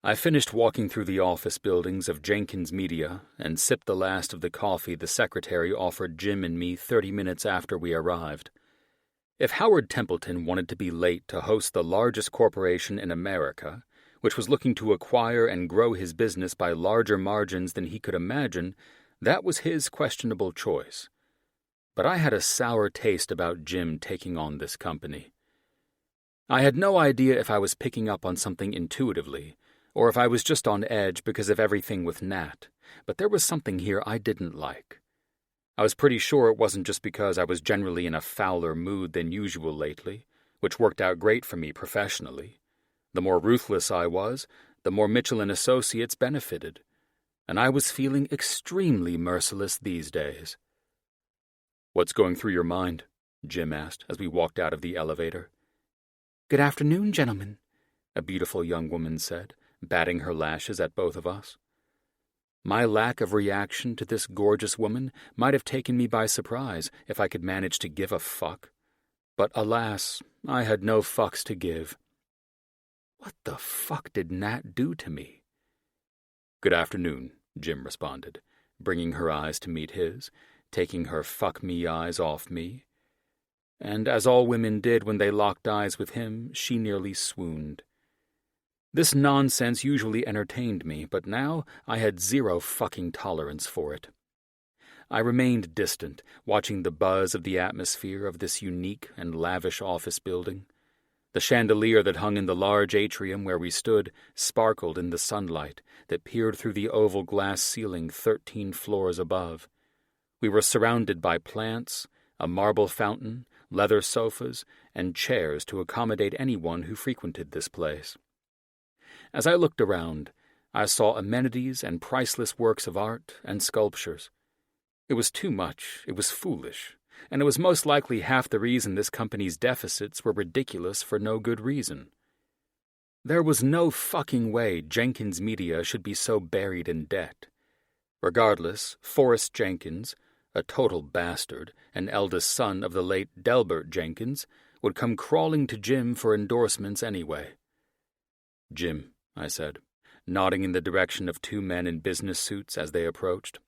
I finished walking through the office buildings of Jenkins Media and sipped the last of the coffee the secretary offered Jim and me 30 minutes after we arrived. If Howard Templeton wanted to be late to host the largest corporation in America, which was looking to acquire and grow his business by larger margins than he could imagine, that was his questionable choice. But I had a sour taste about Jim taking on this company. I had no idea if I was picking up on something intuitively, or if I was just on edge because of everything with Nat, but there was something here I didn't like. I was pretty sure it wasn't just because I was generally in a fouler mood than usual lately, which worked out great for me professionally. The more ruthless I was, the more Mitchell and Associates benefited, and I was feeling extremely merciless these days. "What's going through your mind?" Jim asked as we walked out of the elevator. "Good afternoon, gentlemen," a beautiful young woman said, batting her lashes at both of us. My lack of reaction to this gorgeous woman might have taken me by surprise if I could manage to give a fuck. But alas, I had no fucks to give. What the fuck did Nat do to me? "Good afternoon," Jim responded, bringing her eyes to meet his, taking her fuck-me eyes off me. And as all women did when they locked eyes with him, she nearly swooned. This nonsense usually entertained me, but now I had zero fucking tolerance for it. I remained distant, watching the buzz of the atmosphere of this unique and lavish office building. The chandelier that hung in the large atrium where we stood sparkled in the sunlight that peered through the oval glass ceiling 13 floors above. We were surrounded by plants, a marble fountain, leather sofas, and chairs to accommodate anyone who frequented this place. As I looked around, I saw amenities and priceless works of art and sculptures. It was too much, it was foolish, and it was most likely half the reason this company's deficits were ridiculous for no good reason. There was no fucking way Jenkins Media should be so buried in debt. Regardless, Forrest Jenkins, a total bastard and eldest son of the late Delbert Jenkins, would come crawling to Jim for endorsements anyway. "Jim," I said, nodding in the direction of 2 men in business suits as they approached.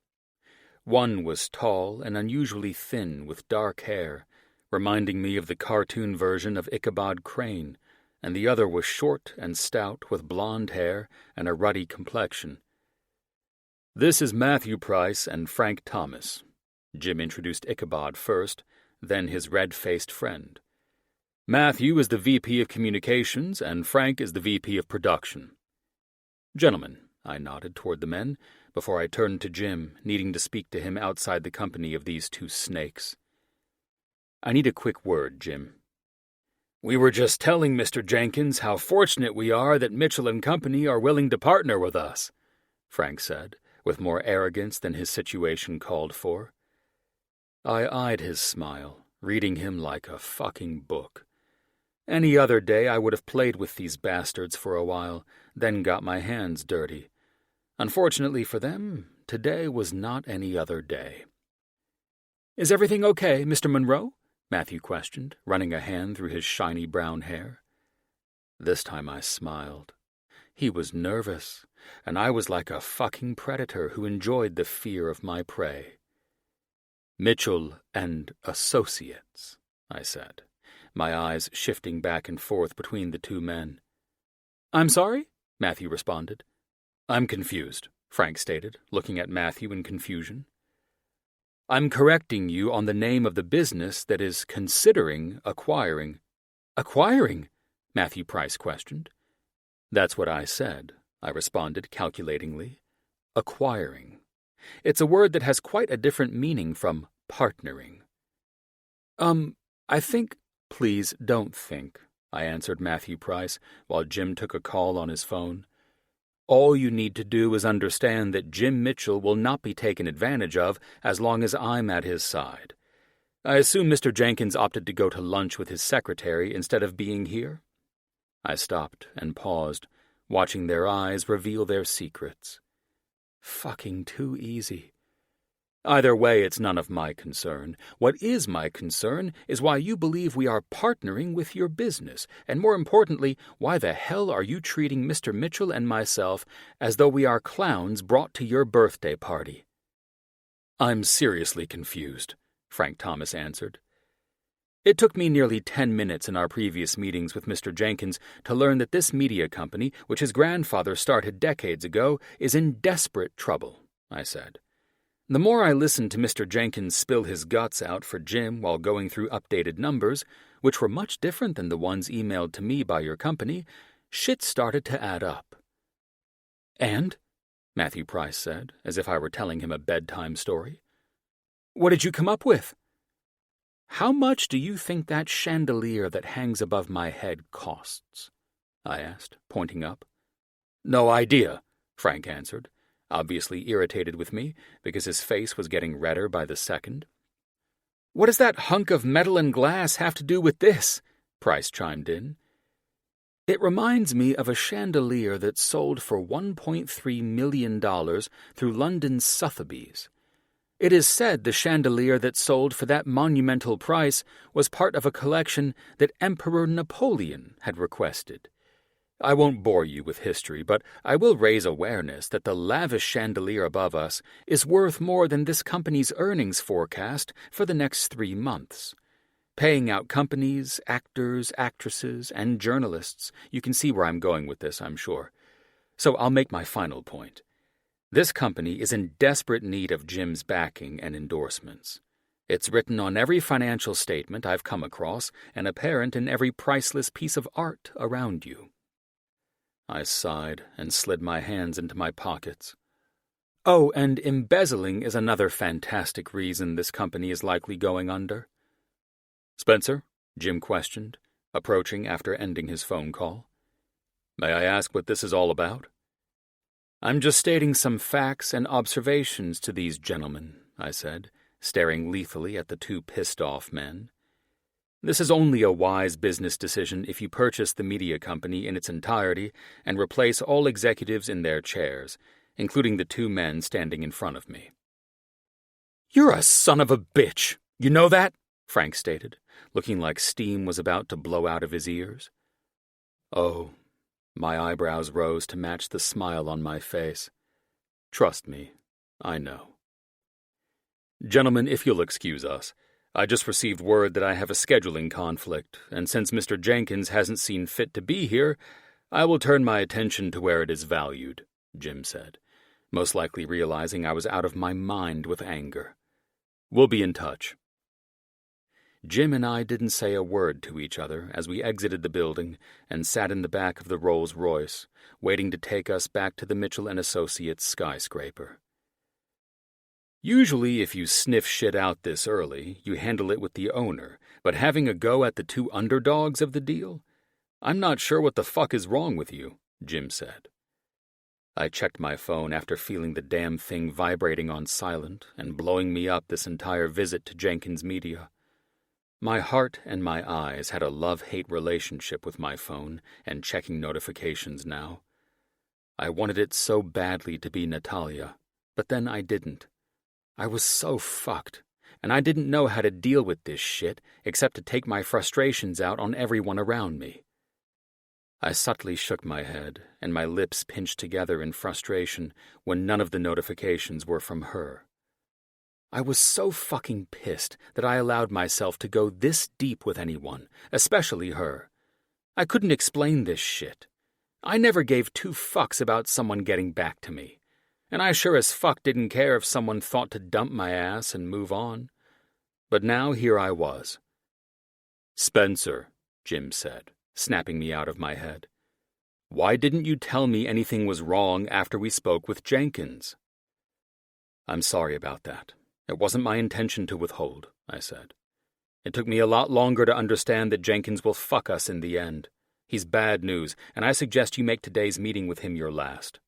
One was tall and unusually thin with dark hair, reminding me of the cartoon version of Ichabod Crane, and the other was short and stout with blonde hair and a ruddy complexion. "This is Matthew Price and Frank Thomas." Jim introduced Ichabod first, then his red-faced friend. "Matthew is the VP of Communications, and Frank is the VP of Production." "Gentlemen," I nodded toward the men, before I turned to Jim, needing to speak to him outside the company of these 2 snakes. "I need a quick word, Jim." "We were just telling Mr. Jenkins how fortunate we are that Mitchell and Company are willing to partner with us," Frank said, with more arrogance than his situation called for. I eyed his smile, reading him like a fucking book. Any other day I would have played with these bastards for a while, then got my hands dirty. Unfortunately for them, today was not any other day. "Is everything okay, Mr. Monroe?" Matthew questioned, running a hand through his shiny brown hair. This time I smiled. He was nervous, and I was like a fucking predator who enjoyed the fear of my prey. "Mitchell and Associates," I said, my eyes shifting back and forth between the two men. "I'm sorry?" Matthew responded. "I'm confused," Frank stated, looking at Matthew in confusion. "I'm correcting you on the name of the business that is considering acquiring." "Acquiring?" Matthew Price questioned. "That's what I said," I responded calculatingly. "Acquiring. It's a word that has quite a different meaning from partnering." I think—" "Please don't think," I answered Matthew Price while Jim took a call on his phone. "All you need to do is understand that Jim Mitchell will not be taken advantage of as long as I'm at his side. I assume Mr. Jenkins opted to go to lunch with his secretary instead of being here?" I stopped and paused, watching their eyes reveal their secrets. Fucking too easy. Either way, it's none of my concern. What is my concern is why you believe we are partnering with your business, and more importantly, why the hell are you treating Mr. Mitchell and myself as though we are clowns brought to your birthday party? "I'm seriously confused," Frank Thomas answered. "It took me nearly 10 minutes in our previous meetings with Mr. Jenkins to learn that this media company, which his grandfather started decades ago, is in desperate trouble," I said. The more I listened to Mr. Jenkins spill his guts out for Jim while going through updated numbers, which were much different than the ones emailed to me by your company, shit started to add up. "And?" Matthew Price said, as if I were telling him a bedtime story. "What did you come up with?" "How much do you think that chandelier that hangs above my head costs?" I asked, pointing up. "No idea," Frank answered, obviously irritated with me because his face was getting redder by the second. "What does that hunk of metal and glass have to do with this?" Price chimed in. "It reminds me of a chandelier that sold for $1.3 million through London's Sotheby's. It is said the chandelier that sold for that monumental price was part of a collection that Emperor Napoleon had requested. I won't bore you with history, but I will raise awareness that the lavish chandelier above us is worth more than this company's earnings forecast for the next 3 months. Paying out companies, actors, actresses, and journalists. You can see where I'm going with this, I'm sure. So I'll make my final point. This company is in desperate need of Jim's backing and endorsements. It's written on every financial statement I've come across and apparent in every priceless piece of art around you." I sighed and slid my hands into my pockets. "Oh, and embezzling is another fantastic reason this company is likely going under." "Spencer?" Jim questioned, approaching after ending his phone call. "May I ask what this is all about?" "I'm just stating some facts and observations to these gentlemen," I said, staring lethally at the two pissed-off men. "This is only a wise business decision if you purchase the media company in its entirety and replace all executives in their chairs, including the 2 men standing in front of me." "You're a son of a bitch, you know that?" Frank stated, looking like steam was about to blow out of his ears. "Oh." My eyebrows rose to match the smile on my face. "Trust me, I know." "Gentlemen, if you'll excuse us, I just received word that I have a scheduling conflict, and since Mr. Jenkins hasn't seen fit to be here, I will turn my attention to where it is valued," Jim said, most likely realizing I was out of my mind with anger. "We'll be in touch." Jim and I didn't say a word to each other as we exited the building and sat in the back of the Rolls-Royce, waiting to take us back to the Mitchell & Associates skyscraper. Usually, if you sniff shit out this early, you handle it with the owner, but having a go at the 2 underdogs of the deal? "I'm not sure what the fuck is wrong with you," Jim said. I checked my phone after feeling the damn thing vibrating on silent and blowing me up this entire visit to Jenkins Media. My heart and my eyes had a love-hate relationship with my phone and checking notifications now. I wanted it so badly to be Natalia, but then I didn't. I was so fucked, and I didn't know how to deal with this shit except to take my frustrations out on everyone around me. I subtly shook my head, and my lips pinched together in frustration when none of the notifications were from her. I was so fucking pissed that I allowed myself to go this deep with anyone, especially her. I couldn't explain this shit. I never gave two fucks about someone getting back to me, and I sure as fuck didn't care if someone thought to dump my ass and move on. But now here I was. "Spencer," Jim said, snapping me out of my head. "Why didn't you tell me anything was wrong after we spoke with Jenkins?" "I'm sorry about that. It wasn't my intention to withhold," I said. "It took me a lot longer to understand that Jenkins will fuck us in the end. He's bad news, and I suggest you make today's meeting with him your last."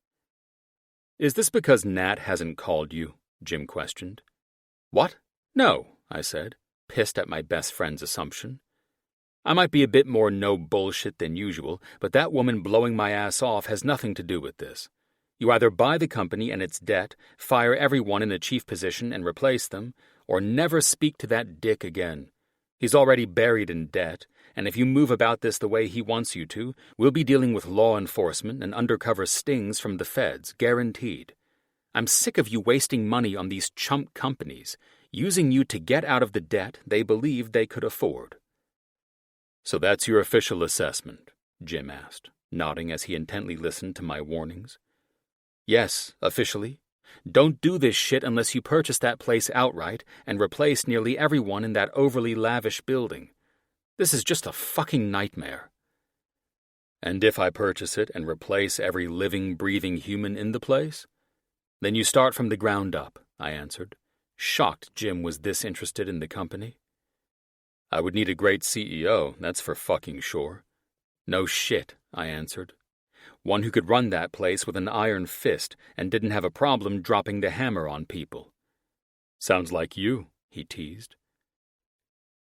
"Is this because Nat hasn't called you?" Jim questioned. "What? No," I said, pissed at my best friend's assumption. "I might be a bit more no bullshit than usual, but that woman blowing my ass off has nothing to do with this. You either buy the company and its debt, fire everyone in a chief position and replace them, or never speak to that dick again. He's already buried in debt, and if you move about this the way he wants you to, we'll be dealing with law enforcement and undercover stings from the feds, guaranteed. I'm sick of you wasting money on these chump companies, using you to get out of the debt they believed they could afford." "So that's your official assessment?" Jim asked, nodding as he intently listened to my warnings. "Yes, officially. Don't do this shit unless you purchase that place outright and replace nearly everyone in that overly lavish building. This is just a fucking nightmare." "And if I purchase it and replace every living, breathing human in the place? Then you start from the ground up," I answered, shocked Jim was this interested in the company. "I would need a great CEO, that's for fucking sure." "No shit," I answered. "One who could run that place with an iron fist and didn't have a problem dropping the hammer on people." "Sounds like you," he teased.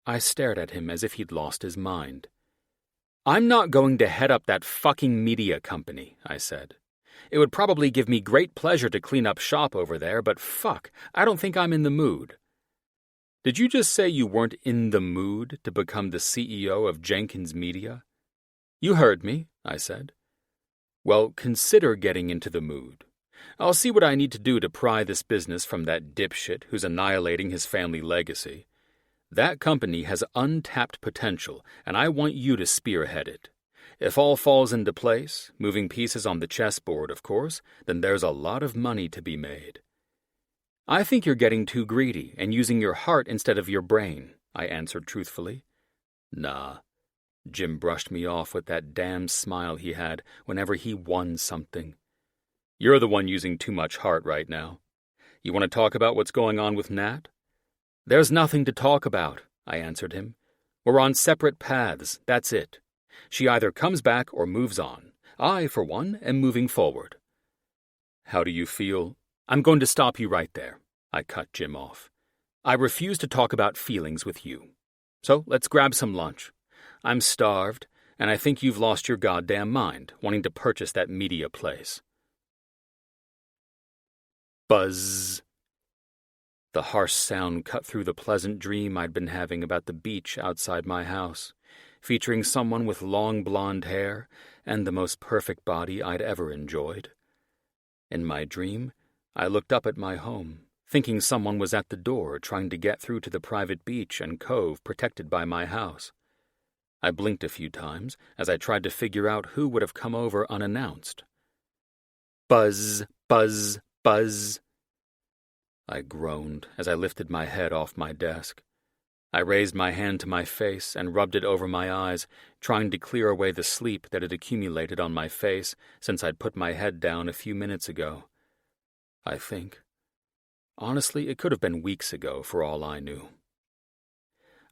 I stared at him as if he'd lost his mind. "I'm not going to head up that fucking media company," I said. "It would probably give me great pleasure to clean up shop over there, but fuck, I don't think I'm in the mood." "Did you just say you weren't in the mood to become the CEO of Jenkins Media?" "You heard me," I said. "Well, consider getting into the mood. I'll see what I need to do to pry this business from that dipshit who's annihilating his family legacy. That company has untapped potential, and I want you to spearhead it. If all falls into place, moving pieces on the chessboard, of course, then there's a lot of money to be made." "I think you're getting too greedy and using your heart instead of your brain," I answered truthfully. "Nah." Jim brushed me off with that damn smile he had whenever he won something. "You're the one using too much heart right now. You want to talk about what's going on with Nat?" "There's nothing to talk about," I answered him. "We're on separate paths, that's it. She either comes back or moves on. I, for one, am moving forward." "How do you feel?" "I'm going to stop you right there," I cut Jim off. "I refuse to talk about feelings with you. So let's grab some lunch. I'm starved, and I think you've lost your goddamn mind, wanting to purchase that media place." Buzz. The harsh sound cut through the pleasant dream I'd been having about the beach outside my house, featuring someone with long blonde hair and the most perfect body I'd ever enjoyed. In my dream, I looked up at my home, thinking someone was at the door trying to get through to the private beach and cove protected by my house. I blinked a few times as I tried to figure out who would have come over unannounced. Buzz, buzz, buzz. I groaned as I lifted my head off my desk. I raised my hand to my face and rubbed it over my eyes, trying to clear away the sleep that had accumulated on my face since I'd put my head down a few minutes ago. I think. Honestly, it could have been weeks ago for all I knew.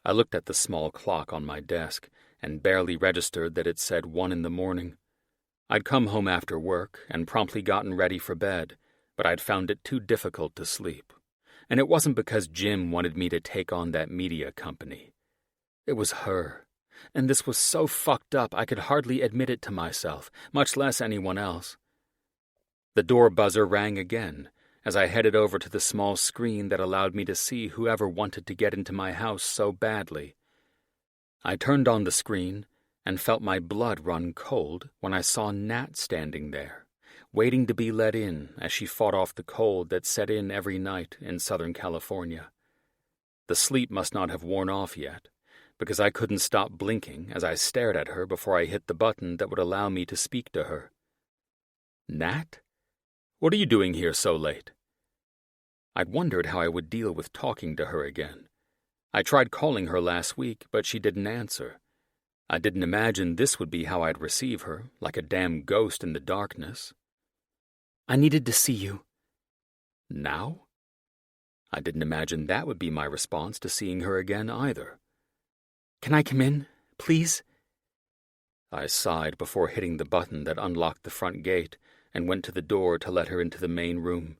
I looked at the small clock on my desk and barely registered that it said 1 a.m. I'd come home after work and promptly gotten ready for bed, but I'd found it too difficult to sleep. And it wasn't because Jim wanted me to take on that media company. It was her, and this was so fucked up I could hardly admit it to myself, much less anyone else. The door buzzer rang again as I headed over to the small screen that allowed me to see whoever wanted to get into my house so badly. I turned on the screen and felt my blood run cold when I saw Nat standing there, waiting to be let in as she fought off the cold that set in every night in Southern California. The sleep must not have worn off yet, because I couldn't stop blinking as I stared at her before I hit the button that would allow me to speak to her. Nat? What are you doing here so late? I'd wondered how I would deal with talking to her again. I tried calling her last week, but she didn't answer. I didn't imagine this would be how I'd receive her, like a damn ghost in the darkness. I needed to see you. Now? I didn't imagine that would be my response to seeing her again either. Can I come in, please? I sighed before hitting the button that unlocked the front gate and went to the door to let her into the main room.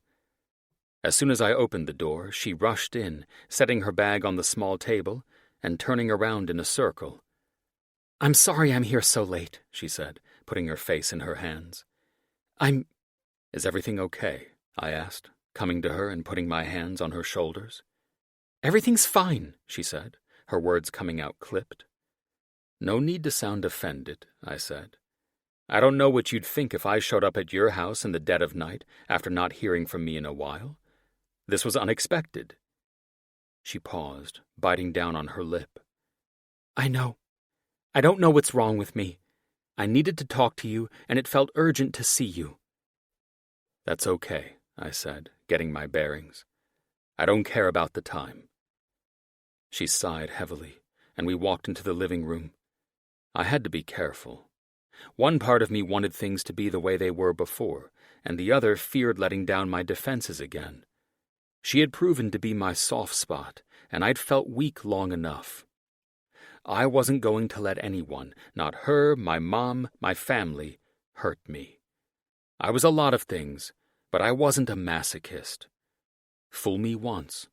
As soon as I opened the door, she rushed in, setting her bag on the small table and turning around in a circle. I'm sorry I'm here so late, she said, putting her face in her hands. Is everything okay? I asked, coming to her and putting my hands on her shoulders. Everything's fine, she said, her words coming out clipped. No need to sound offended, I said. I don't know what you'd think if I showed up at your house in the dead of night after not hearing from me in a while. This was unexpected. She paused, biting down on her lip. I know. I don't know what's wrong with me. I needed to talk to you, and it felt urgent to see you. That's okay, I said, getting my bearings. I don't care about the time. She sighed heavily, and we walked into the living room. I had to be careful. One part of me wanted things to be the way they were before, and the other feared letting down my defenses again. She had proven to be my soft spot, and I'd felt weak long enough. I wasn't going to let anyone, not her, my mom, my family, hurt me. I was a lot of things, but I wasn't a masochist. Fool me once.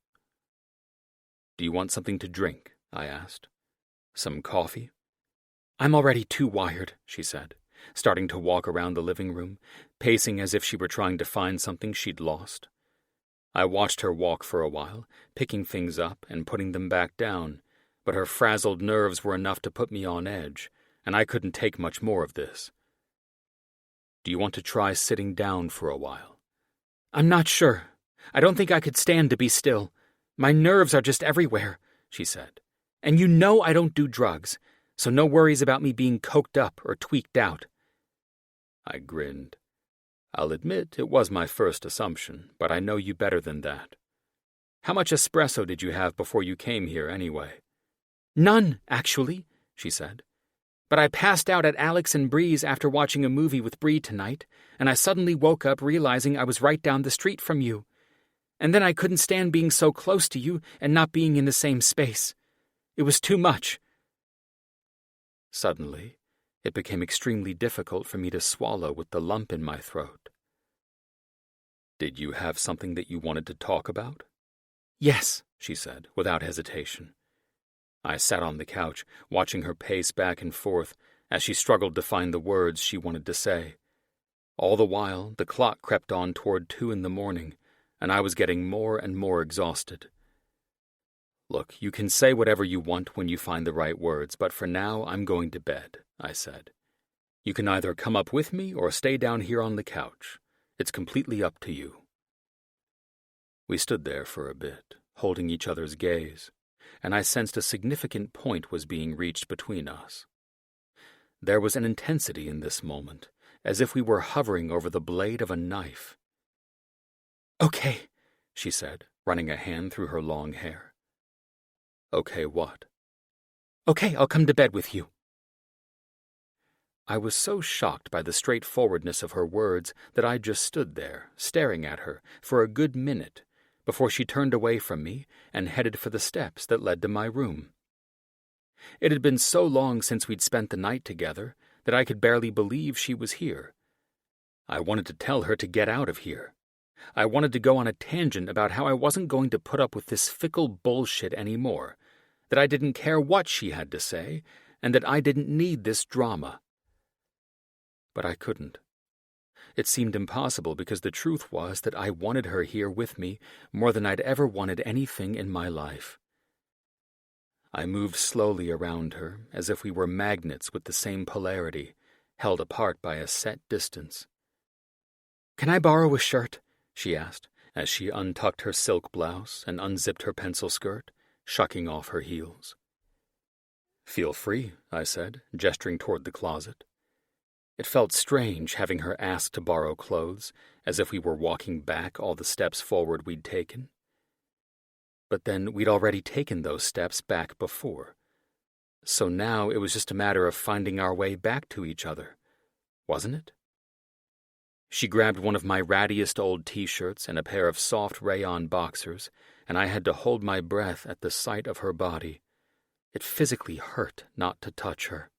Do you want something to drink? I asked. Some coffee? I'm already too wired, she said, starting to walk around the living room, pacing as if she were trying to find something she'd lost. I watched her walk for a while, picking things up and putting them back down, but her frazzled nerves were enough to put me on edge, and I couldn't take much more of this. Do you want to try sitting down for a while? I'm not sure. I don't think I could stand to be still. My nerves are just everywhere, she said. And you know I don't do drugs, so no worries about me being coked up or tweaked out. I grinned. I'll admit it was my first assumption, but I know you better than that. How much espresso did you have before you came here, anyway? None, actually, she said. But I passed out at Alex and Bree's after watching a movie with Bree tonight, and I suddenly woke up realizing I was right down the street from you. And then I couldn't stand being so close to you and not being in the same space. It was too much. Suddenly, it became extremely difficult for me to swallow with the lump in my throat. Did you have something that you wanted to talk about? Yes, she said, without hesitation. I sat on the couch, watching her pace back and forth as she struggled to find the words she wanted to say. All the while, the clock crept on toward 2 a.m, and I was getting more and more exhausted. Look, you can say whatever you want when you find the right words, but for now I'm going to bed, I said. You can either come up with me or stay down here on the couch. It's completely up to you. We stood there for a bit, holding each other's gaze, and I sensed a significant point was being reached between us. There was an intensity in this moment, as if we were hovering over the blade of a knife. Okay, she said, running a hand through her long hair. Okay, what? Okay, I'll come to bed with you. I was so shocked by the straightforwardness of her words that I just stood there, staring at her, for a good minute, before she turned away from me and headed for the steps that led to my room. It had been so long since we'd spent the night together that I could barely believe she was here. I wanted to tell her to get out of here. I wanted to go on a tangent about how I wasn't going to put up with this fickle bullshit anymore, that I didn't care what she had to say, and that I didn't need this drama. But I couldn't. It seemed impossible because the truth was that I wanted her here with me more than I'd ever wanted anything in my life. I moved slowly around her, as if we were magnets with the same polarity, held apart by a set distance. "Can I borrow a shirt?" she asked, as she untucked her silk blouse and unzipped her pencil skirt, shucking off her heels. "Feel free," I said, gesturing toward the closet. It felt strange having her ask to borrow clothes, as if we were walking back all the steps forward we'd taken. But then we'd already taken those steps back before. So now it was just a matter of finding our way back to each other, wasn't it? She grabbed one of my rattiest old t-shirts and a pair of soft rayon boxers, and I had to hold my breath at the sight of her body. It physically hurt not to touch her.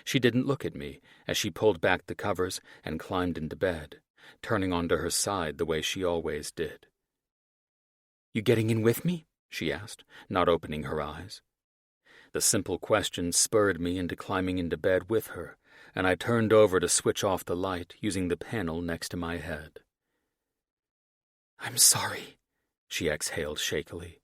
She didn't look at me as she pulled back the covers and climbed into bed, turning onto her side the way she always did. "You getting in with me?" she asked, not opening her eyes. The simple question spurred me into climbing into bed with her, and I turned over to switch off the light using the panel next to my head. "I'm sorry," she exhaled shakily.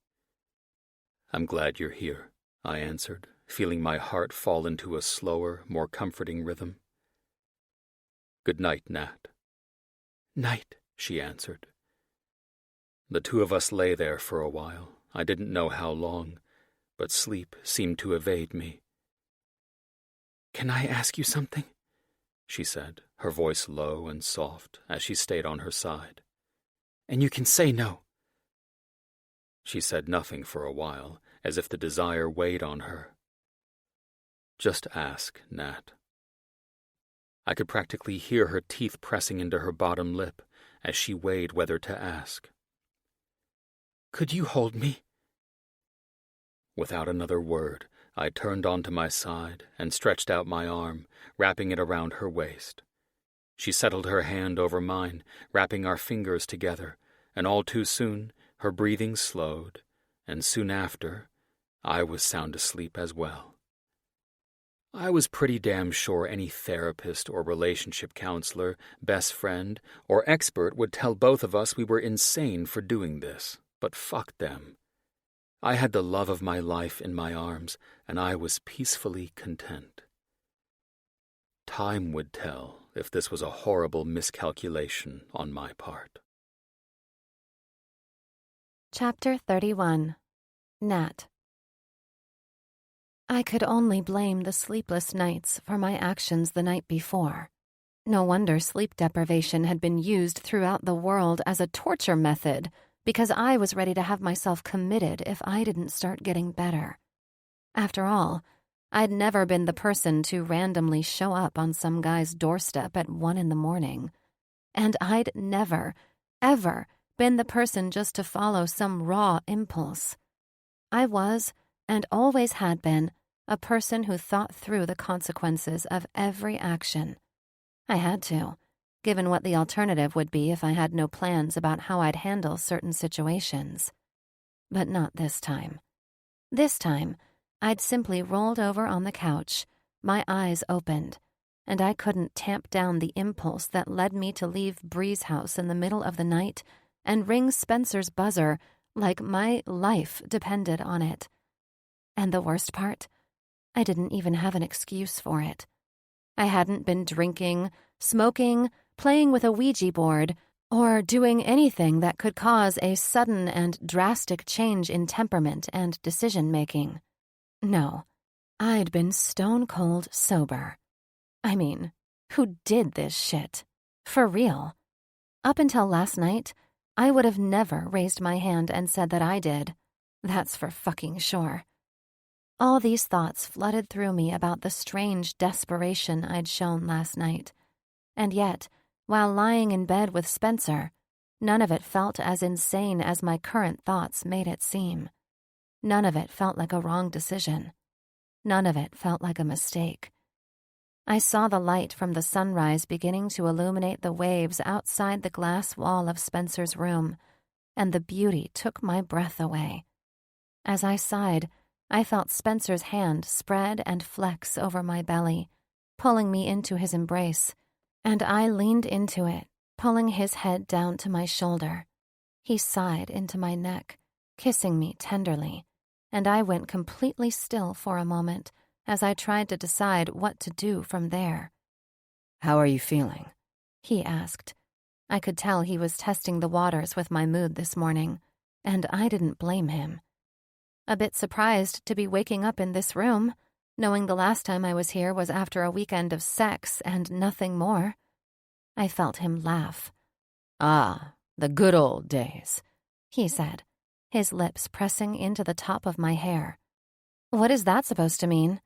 "I'm glad you're here," I answered, feeling my heart fall into a slower, more comforting rhythm. "Good night, Nat." "Night," she answered. The two of us lay there for a while. I didn't know how long, but sleep seemed to evade me. "Can I ask you something?" she said, her voice low and soft as she stayed on her side. "And you can say no." She said nothing for a while, as if the desire weighed on her. "Just ask, Nat." I could practically hear her teeth pressing into her bottom lip as she weighed whether to ask. "Could you hold me?" Without another word, I turned onto my side and stretched out my arm, wrapping it around her waist. She settled her hand over mine, wrapping our fingers together, and all too soon, her breathing slowed, and soon after, I was sound asleep as well. I was pretty damn sure any therapist or relationship counselor, best friend, or expert would tell both of us we were insane for doing this, but fuck them. I had the love of my life in my arms, and I was peacefully content. Time would tell if this was a horrible miscalculation on my part. Chapter 31. Nat. I could only blame the sleepless nights for my actions the night before. No wonder sleep deprivation had been used throughout the world as a torture method, because I was ready to have myself committed if I didn't start getting better. After all, I'd never been the person to randomly show up on some guy's doorstep at 1 a.m. And I'd never, ever been the person just to follow some raw impulse. I was, and always had been, a person who thought through the consequences of every action. I had to, given what the alternative would be if I had no plans about how I'd handle certain situations. But not this time. This time, I'd simply rolled over on the couch, my eyes opened, and I couldn't tamp down the impulse that led me to leave Bree's house in the middle of the night and ring Spencer's buzzer like my life depended on it. And the worst part? I didn't even have an excuse for it. I hadn't been drinking, smoking, playing with a Ouija board, or doing anything that could cause a sudden and drastic change in temperament and decision-making. No, I'd been stone-cold sober. I mean, who did this shit? For real. Up until last night, I would have never raised my hand and said that I did. That's for fucking sure. All these thoughts flooded through me about the strange desperation I'd shown last night. And yet, while lying in bed with Spencer, none of it felt as insane as my current thoughts made it seem. None of it felt like a wrong decision. None of it felt like a mistake. I saw the light from the sunrise beginning to illuminate the waves outside the glass wall of Spencer's room, and the beauty took my breath away. As I sighed, I felt Spencer's hand spread and flex over my belly, pulling me into his embrace, and I leaned into it, pulling his head down to my shoulder. He sighed into my neck, kissing me tenderly, and I went completely still for a moment as I tried to decide what to do from there. "How are you feeling?" he asked. I could tell he was testing the waters with my mood this morning, and I didn't blame him. A bit surprised to be waking up in this room, knowing the last time I was here was after a weekend of sex and nothing more. I felt him laugh. "Ah, the good old days," he said, his lips pressing into the top of my hair. "What is that supposed to mean?"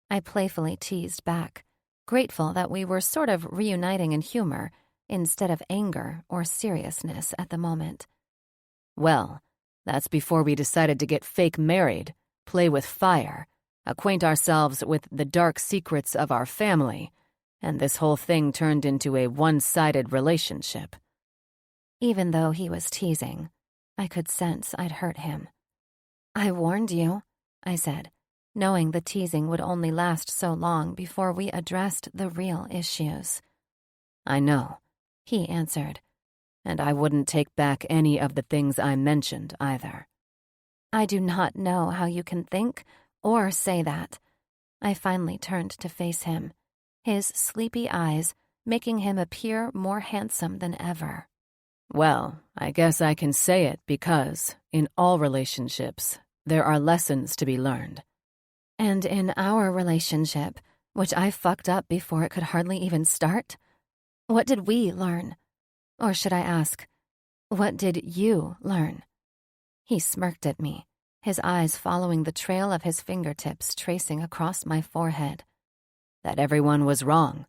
I playfully teased back, grateful that we were sort of reuniting in humor instead of anger or seriousness at the moment. "Well, that's before we decided to get fake married, play with fire, acquaint ourselves with the dark secrets of our family, and this whole thing turned into a one-sided relationship." Even though he was teasing, I could sense I'd hurt him. "I warned you," I said, knowing the teasing would only last so long before we addressed the real issues. "I know," he answered. "And I wouldn't take back any of the things I mentioned either." "I do not know how you can think or say that." I finally turned to face him, his sleepy eyes making him appear more handsome than ever. "Well, I guess I can say it because, in all relationships, there are lessons to be learned." "And in our relationship, which I fucked up before it could hardly even start? What did we learn? Or should I ask, what did you learn?" He smirked at me, his eyes following the trail of his fingertips tracing across my forehead. "That everyone was wrong."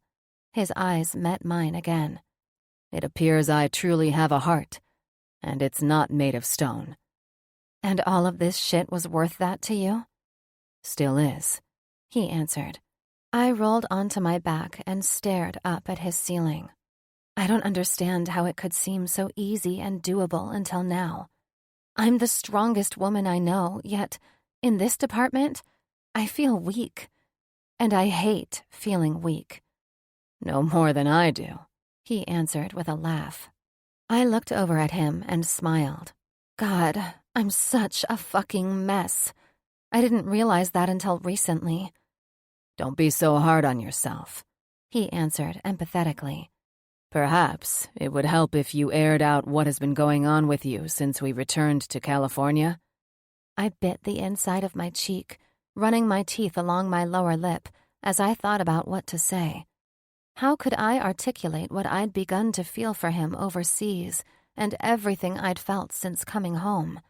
His eyes met mine again. "It appears I truly have a heart, and it's not made of stone." "And all of this shit was worth that to you?" "Still is," he answered. I rolled onto my back and stared up at his ceiling. I don't understand how it could seem so easy and doable until now. I'm the strongest woman I know, yet, in this department, I feel weak. And I hate feeling weak. "No more than I do," he answered with a laugh. I looked over at him and smiled. God, I'm such a fucking mess. I didn't realize that until recently. "Don't be so hard on yourself," he answered empathetically. "Perhaps it would help if you aired out what has been going on with you since we returned to California." I bit the inside of my cheek, running my teeth along my lower lip as I thought about what to say. How could I articulate what I'd begun to feel for him overseas and everything I'd felt since coming home,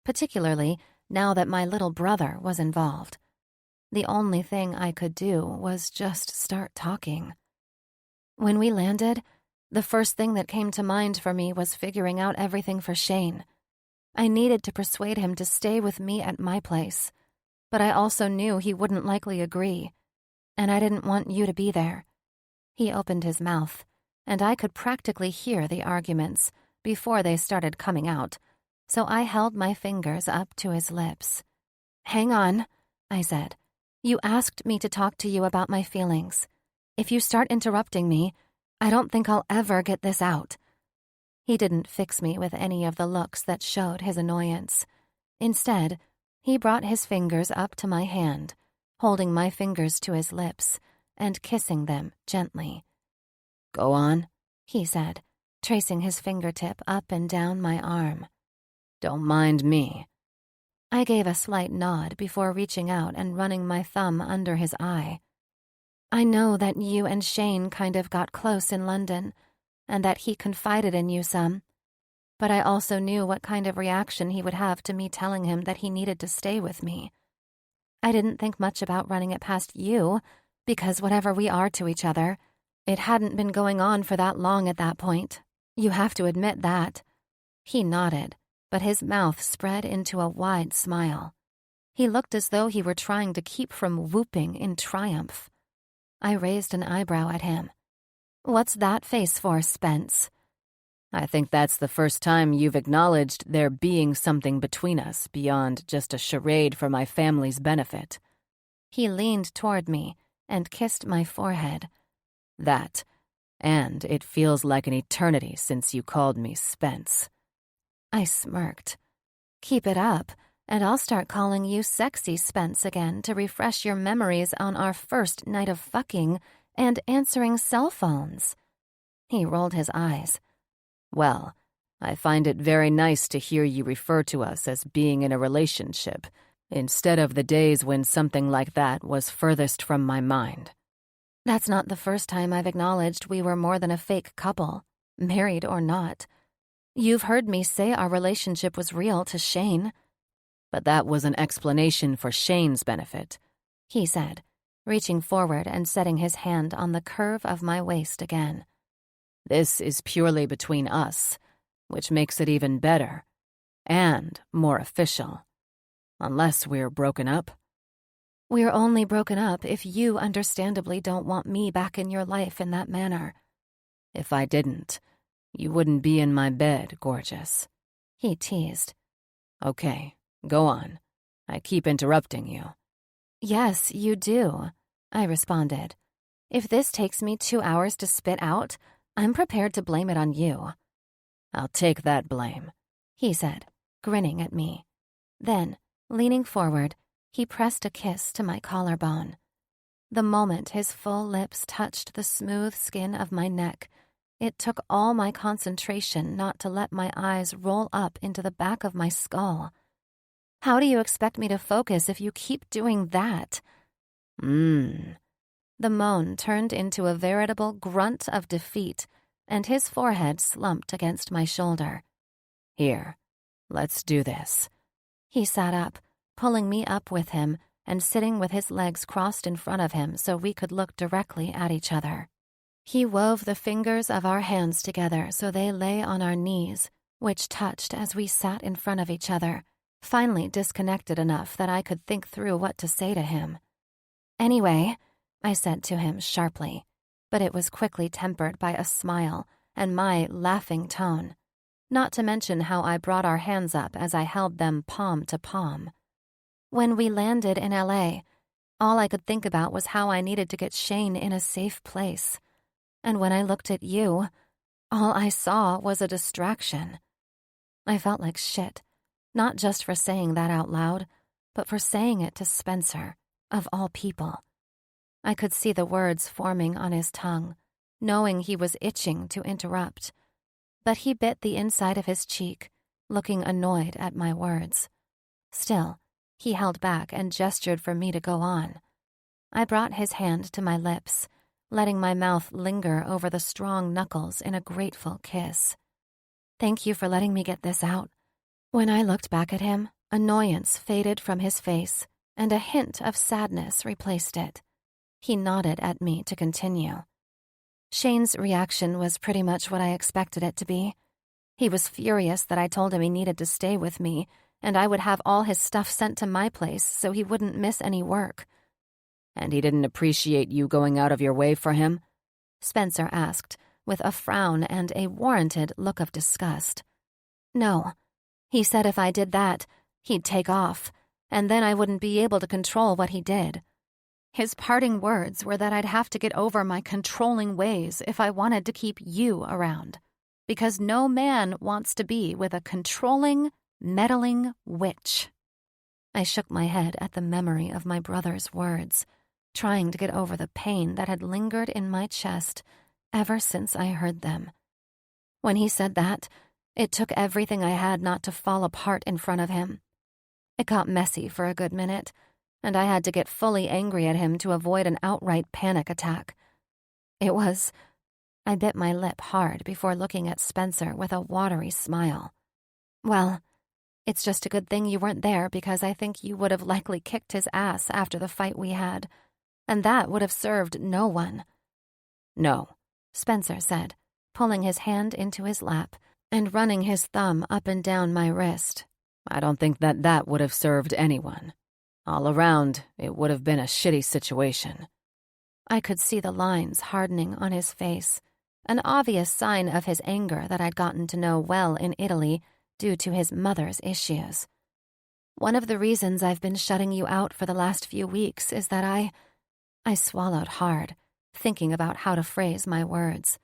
particularly now that my little brother was involved? The only thing I could do was just start talking. When we landed, the first thing that came to mind for me was figuring out everything for Shane. I needed to persuade him to stay with me at my place, but I also knew he wouldn't likely agree, and I didn't want you to be there. He opened his mouth, and I could practically hear the arguments before they started coming out, so I held my fingers up to his lips. "Hang on," I said. "You asked me to talk to you about my feelings. If you start interrupting me, I don't think I'll ever get this out." He didn't fix me with any of the looks that showed his annoyance. Instead, he brought his fingers up to my hand, holding my fingers to his lips and kissing them gently. "Go on," he said, tracing his fingertip up and down my arm. "Don't mind me." I gave a slight nod before reaching out and running my thumb under his eye. "I know that you and Shane kind of got close in London, and that he confided in you some, but I also knew what kind of reaction he would have to me telling him that he needed to stay with me. I didn't think much about running it past you, because whatever we are to each other, it hadn't been going on for that long at that point. You have to admit that." He nodded, but his mouth spread into a wide smile. He looked as though he were trying to keep from whooping in triumph. I raised an eyebrow at him. "What's that face for, Spence?" I think that's the first time you've acknowledged there being something between us beyond just a charade for my family's benefit. He leaned toward me and kissed my forehead. That, and it feels like an eternity since you called me Spence. I smirked. Keep it up, and I'll start calling you Sexy Spence again to refresh your memories on our first night of fucking and answering cell phones. He rolled his eyes. Well, I find it very nice to hear you refer to us as being in a relationship, instead of the days when something like that was furthest from my mind. That's not the first time I've acknowledged we were more than a fake couple, married or not. You've heard me say our relationship was real to Shane. But that was an explanation for Shane's benefit, he said, reaching forward and setting his hand on the curve of my waist again. This is purely between us, which makes it even better and more official. Unless we're broken up. We're only broken up if you understandably don't want me back in your life in that manner. If I didn't, you wouldn't be in my bed, gorgeous. He teased. Okay, go on. I keep interrupting you. Yes, you do, I responded. If this takes me 2 hours to spit out, I'm prepared to blame it on you. I'll take that blame, he said, grinning at me. Then, leaning forward, he pressed a kiss to my collarbone. The moment his full lips touched the smooth skin of my neck, it took all my concentration not to let my eyes roll up into the back of my skull. How do you expect me to focus if you keep doing that? The moan turned into a veritable grunt of defeat, and his forehead slumped against my shoulder. Here, let's do this. He sat up, pulling me up with him and sitting with his legs crossed in front of him so we could look directly at each other. He wove the fingers of our hands together so they lay on our knees, which touched as we sat in front of each other, finally disconnected enough that I could think through what to say to him. Anyway, I said to him sharply, but it was quickly tempered by a smile and my laughing tone, not to mention how I brought our hands up as I held them palm to palm. When we landed in LA, all I could think about was how I needed to get Shane in a safe place. And when I looked at you, all I saw was a distraction. I felt like shit, not just for saying that out loud, but for saying it to Spencer, of all people. I could see the words forming on his tongue, knowing he was itching to interrupt. But he bit the inside of his cheek, looking annoyed at my words. Still, he held back and gestured for me to go on. I brought his hand to my lips, letting my mouth linger over the strong knuckles in a grateful kiss. Thank you for letting me get this out. When I looked back at him, annoyance faded from his face, and a hint of sadness replaced it. He nodded at me to continue. Shane's reaction was pretty much what I expected it to be. He was furious that I told him he needed to stay with me, and I would have all his stuff sent to my place so he wouldn't miss any work. And he didn't appreciate you going out of your way for him? Spencer asked, with a frown and a warranted look of disgust. No. He said if I did that, he'd take off, and then I wouldn't be able to control what he did. His parting words were that I'd have to get over my controlling ways if I wanted to keep you around, because no man wants to be with a controlling, meddling witch. I shook my head at the memory of my brother's words, trying to get over the pain that had lingered in my chest ever since I heard them. When he said that, it took everything I had not to fall apart in front of him. It got messy for a good minute, and I had to get fully angry at him to avoid an outright panic attack. I bit my lip hard before looking at Spencer with a watery smile. Well, it's just a good thing you weren't there because I think you would have likely kicked his ass after the fight we had, and that would have served no one. No, Spencer said, pulling his hand into his lap and running his thumb up and down my wrist. I don't think that would have served anyone. All around, it would have been a shitty situation. I could see the lines hardening on his face, an obvious sign of his anger that I'd gotten to know well in Italy due to his mother's issues. One of the reasons I've been shutting you out for the last few weeks is that I swallowed hard, thinking about how to phrase my words.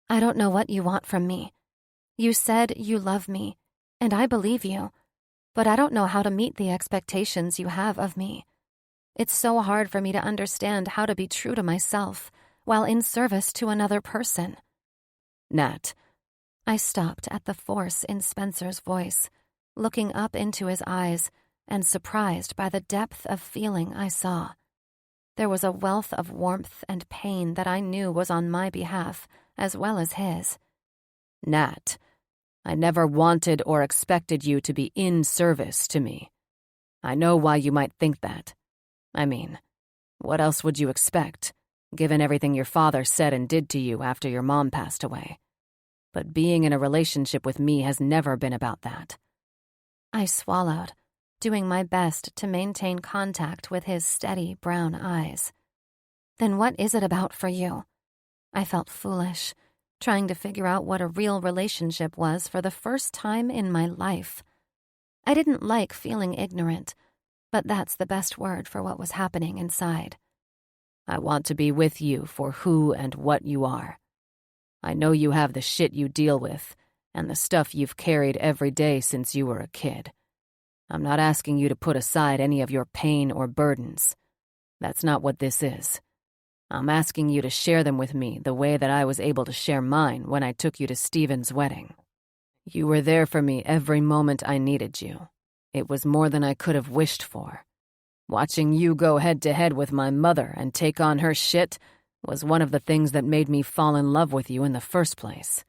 I don't know what you want from me. You said you love me, and I believe you, but I don't know how to meet the expectations you have of me. It's so hard for me to understand how to be true to myself while in service to another person. Nat. I stopped at the force in Spencer's voice, looking up into his eyes and surprised by the depth of feeling I saw. There was a wealth of warmth and pain that I knew was on my behalf as well as his. Nat, I never wanted or expected you to be in service to me. I know why you might think that. I mean, what else would you expect, given everything your father said and did to you after your mom passed away? But being in a relationship with me has never been about that. I swallowed, doing my best to maintain contact with his steady brown eyes. Then what is it about for you? I felt foolish, trying to figure out what a real relationship was for the first time in my life. I didn't like feeling ignorant, but that's the best word for what was happening inside. I want to be with you for who and what you are. I know you have the shit you deal with and the stuff you've carried every day since you were a kid. I'm not asking you to put aside any of your pain or burdens. That's not what this is. I'm asking you to share them with me the way that I was able to share mine when I took you to Stephen's wedding. You were there for me every moment I needed you. It was more than I could have wished for. Watching you go head-to-head with my mother and take on her shit was one of the things that made me fall in love with you in the first place.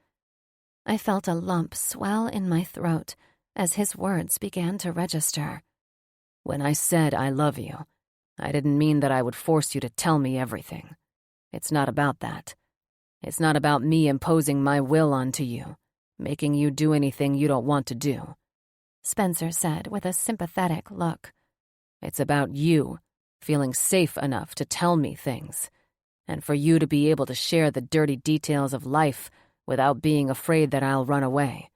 I felt a lump swell in my throat as his words began to register. When I said I love you, I didn't mean that I would force you to tell me everything. It's not about that. It's not about me imposing my will onto you, making you do anything you don't want to do, Spencer said with a sympathetic look. It's about you feeling safe enough to tell me things, and for you to be able to share the dirty details of life without being afraid that I'll run away.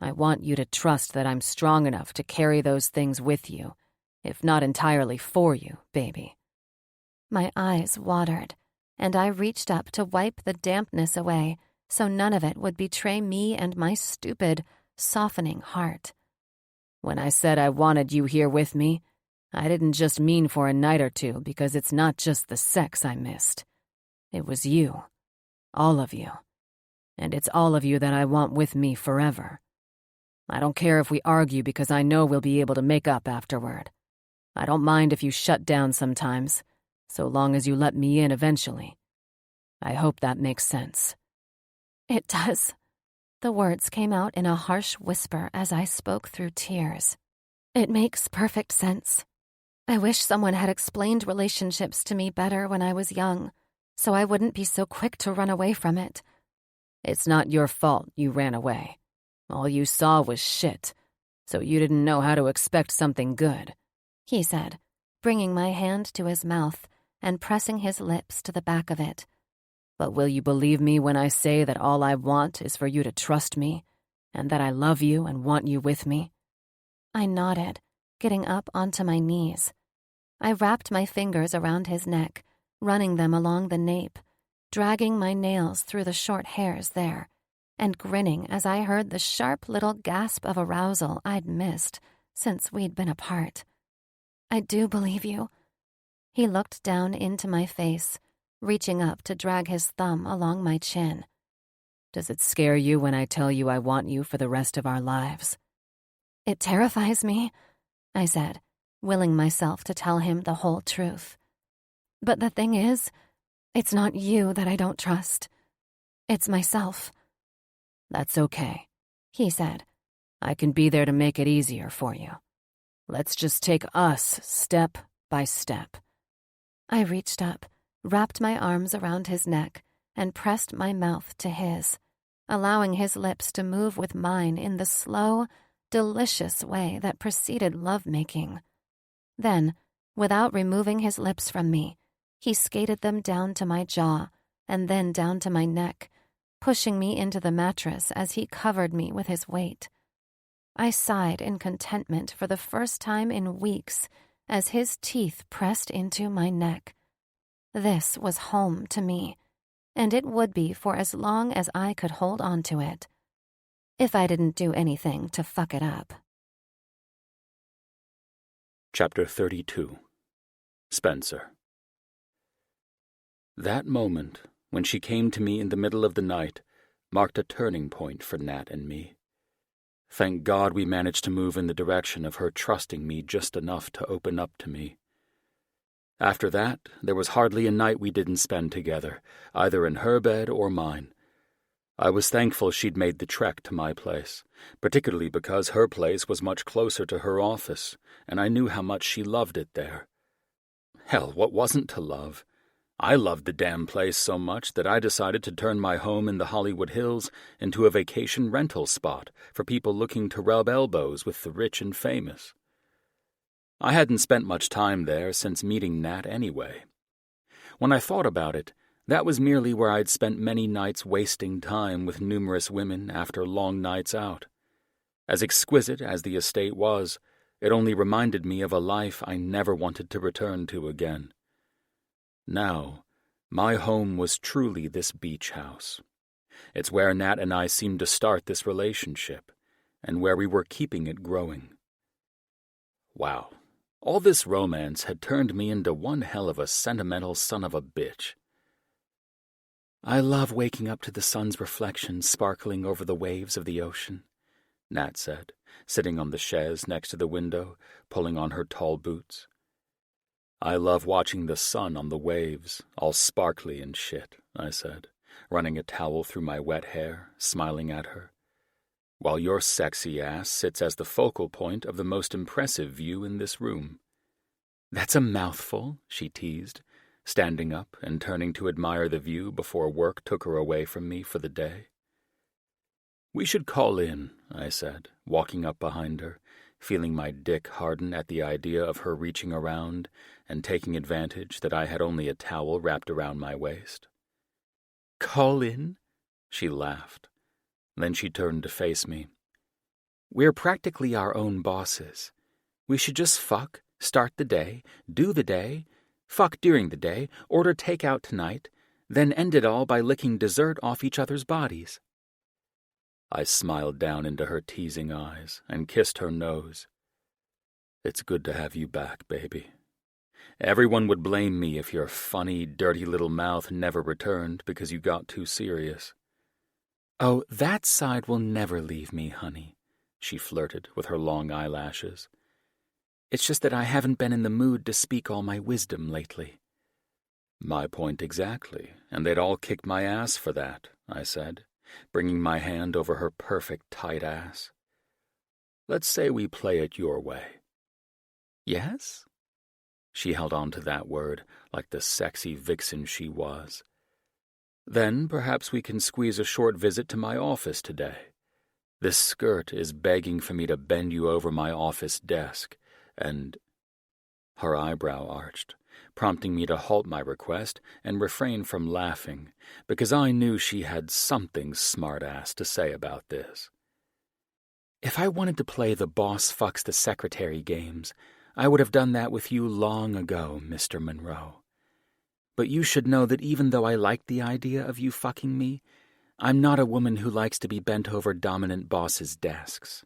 I want you to trust that I'm strong enough to carry those things with you, if not entirely for you, baby. My eyes watered, and I reached up to wipe the dampness away so none of it would betray me and my stupid, softening heart. When I said I wanted you here with me, I didn't just mean for a night or two, because it's not just the sex I missed. It was you. All of you. And it's all of you that I want with me forever. I don't care if we argue, because I know we'll be able to make up afterward. I don't mind if you shut down sometimes, so long as you let me in eventually. I hope that makes sense. It does. The words came out in a harsh whisper as I spoke through tears. It makes perfect sense. I wish someone had explained relationships to me better when I was young, so I wouldn't be so quick to run away from it. It's not your fault you ran away. All you saw was shit, so you didn't know how to expect something good, he said, bringing my hand to his mouth and pressing his lips to the back of it. But will you believe me when I say that all I want is for you to trust me, and that I love you and want you with me? I nodded, getting up onto my knees. I wrapped my fingers around his neck, running them along the nape, dragging my nails through the short hairs there, and grinning as I heard the sharp little gasp of arousal I'd missed since we'd been apart. I do believe you. He looked down into my face, reaching up to drag his thumb along my chin. Does it scare you when I tell you I want you for the rest of our lives? It terrifies me, I said, willing myself to tell him the whole truth. But the thing is, it's not you that I don't trust. It's myself. That's okay, he said. I can be there to make it easier for you. Let's just take us step by step. I reached up, wrapped my arms around his neck, and pressed my mouth to his, allowing his lips to move with mine in the slow, delicious way that preceded lovemaking. Then, without removing his lips from me, he skated them down to my jaw and then down to my neck pushing me into the mattress as he covered me with his weight. I sighed in contentment for the first time in weeks as his teeth pressed into my neck. This was home to me, and it would be for as long as I could hold on to it, if I didn't do anything to fuck it up. Chapter 32. Spencer. That moment, when she came to me in the middle of the night, marked a turning point for Nat and me. Thank God we managed to move in the direction of her trusting me just enough to open up to me. After that, there was hardly a night we didn't spend together, either in her bed or mine. I was thankful she'd made the trek to my place, particularly because her place was much closer to her office, and I knew how much she loved it there. Hell, what wasn't to love? I loved the damn place so much that I decided to turn my home in the Hollywood Hills into a vacation rental spot for people looking to rub elbows with the rich and famous. I hadn't spent much time there since meeting Nat anyway. When I thought about it, that was merely where I'd spent many nights wasting time with numerous women after long nights out. As exquisite as the estate was, it only reminded me of a life I never wanted to return to again. Now, my home was truly this beach house. It's where Nat and I seemed to start this relationship, and where we were keeping it growing. Wow, all this romance had turned me into one hell of a sentimental son of a bitch. I love waking up to the sun's reflection sparkling over the waves of the ocean, Nat said, sitting on the chaise next to the window, pulling on her tall boots. I love watching the sun on the waves, all sparkly and shit, I said, running a towel through my wet hair, smiling at her, while your sexy ass sits as the focal point of the most impressive view in this room. That's a mouthful, she teased, standing up and turning to admire the view before work took her away from me for the day. We should call in, I said, walking up behind her, feeling my dick harden at the idea of her reaching around and taking advantage that I had only a towel wrapped around my waist. Call in? She laughed. Then she turned to face me. We're practically our own bosses. We should just fuck, start the day, do the day, fuck during the day, order takeout tonight, then end it all by licking dessert off each other's bodies. I smiled down into her teasing eyes and kissed her nose. It's good to have you back, baby. Everyone would blame me if your funny, dirty little mouth never returned because you got too serious. Oh, that side will never leave me, honey, she flirted with her long eyelashes. It's just that I haven't been in the mood to speak all my wisdom lately. My point exactly, and they'd all kick my ass for that, I said, bringing my hand over her perfect tight ass. Let's say we play it your way. Yes? She held on to that word like the sexy vixen she was. Then perhaps we can squeeze a short visit to my office today. This skirt is begging for me to bend you over my office desk, and... Her eyebrow arched, prompting me to halt my request and refrain from laughing, because I knew she had something smart-ass to say about this. If I wanted to play the boss fucks the secretary games, I would have done that with you long ago, Mr. Monroe. But you should know that even though I like the idea of you fucking me, I'm not a woman who likes to be bent over dominant bosses' desks.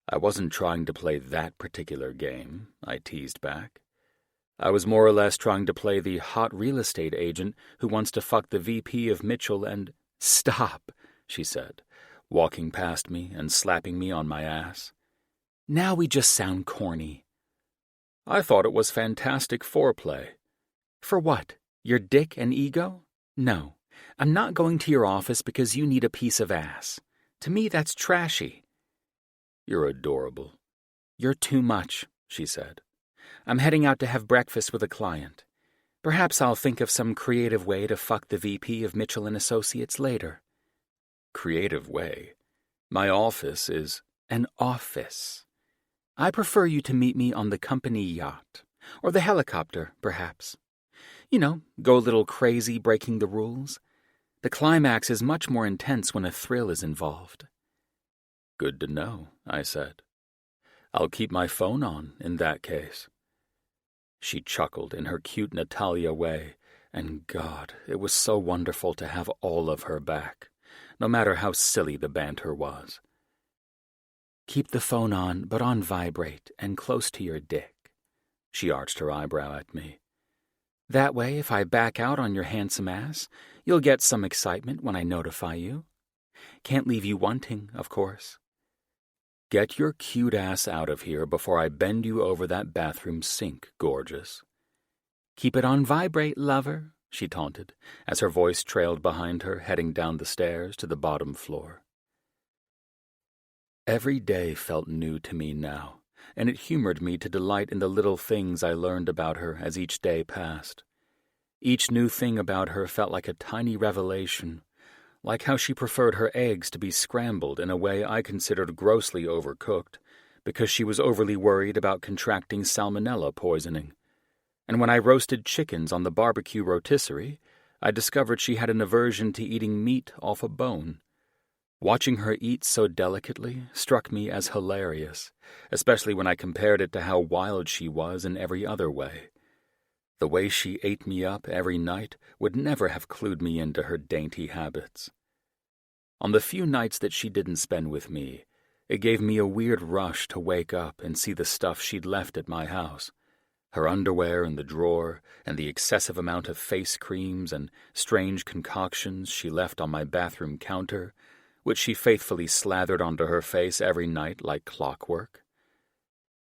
I wasn't trying to play that particular game, I teased back. I was more or less trying to play the hot real estate agent who wants to fuck the VP of Mitchell and... Stop, she said, walking past me and slapping me on my ass. Now we just sound corny. I thought it was fantastic foreplay. For what? Your dick and ego? No, I'm not going to your office because you need a piece of ass. To me, that's trashy. You're adorable. You're too much, she said. I'm heading out to have breakfast with a client. Perhaps I'll think of some creative way to fuck the VP of Mitchell & Associates later. Creative way? My office is an office. I prefer you to meet me on the company yacht, or the helicopter, perhaps. You know, go a little crazy breaking the rules. The climax is much more intense when a thrill is involved. Good to know, I said. I'll keep my phone on in that case. She chuckled in her cute Natalia way, and God, it was so wonderful to have all of her back, no matter how silly the banter was. Keep the phone on, but on vibrate and close to your dick. She arched her eyebrow at me. That way, if I back out on your handsome ass, you'll get some excitement when I notify you. Can't leave you wanting, of course. Get your cute ass out of here before I bend you over that bathroom sink, gorgeous. Keep it on vibrate, lover, she taunted, as her voice trailed behind her, heading down the stairs to the bottom floor. Every day felt new to me now, and it humored me to delight in the little things I learned about her as each day passed. Each new thing about her felt like a tiny revelation, like how she preferred her eggs to be scrambled in a way I considered grossly overcooked, because she was overly worried about contracting salmonella poisoning. And when I roasted chickens on the barbecue rotisserie, I discovered she had an aversion to eating meat off a bone. Watching her eat so delicately struck me as hilarious, especially when I compared it to how wild she was in every other way. The way she ate me up every night would never have clued me into her dainty habits. On the few nights that she didn't spend with me, it gave me a weird rush to wake up and see the stuff she'd left at my house. Her underwear in the drawer, and the excessive amount of face creams and strange concoctions she left on my bathroom counter, which she faithfully slathered onto her face every night like clockwork.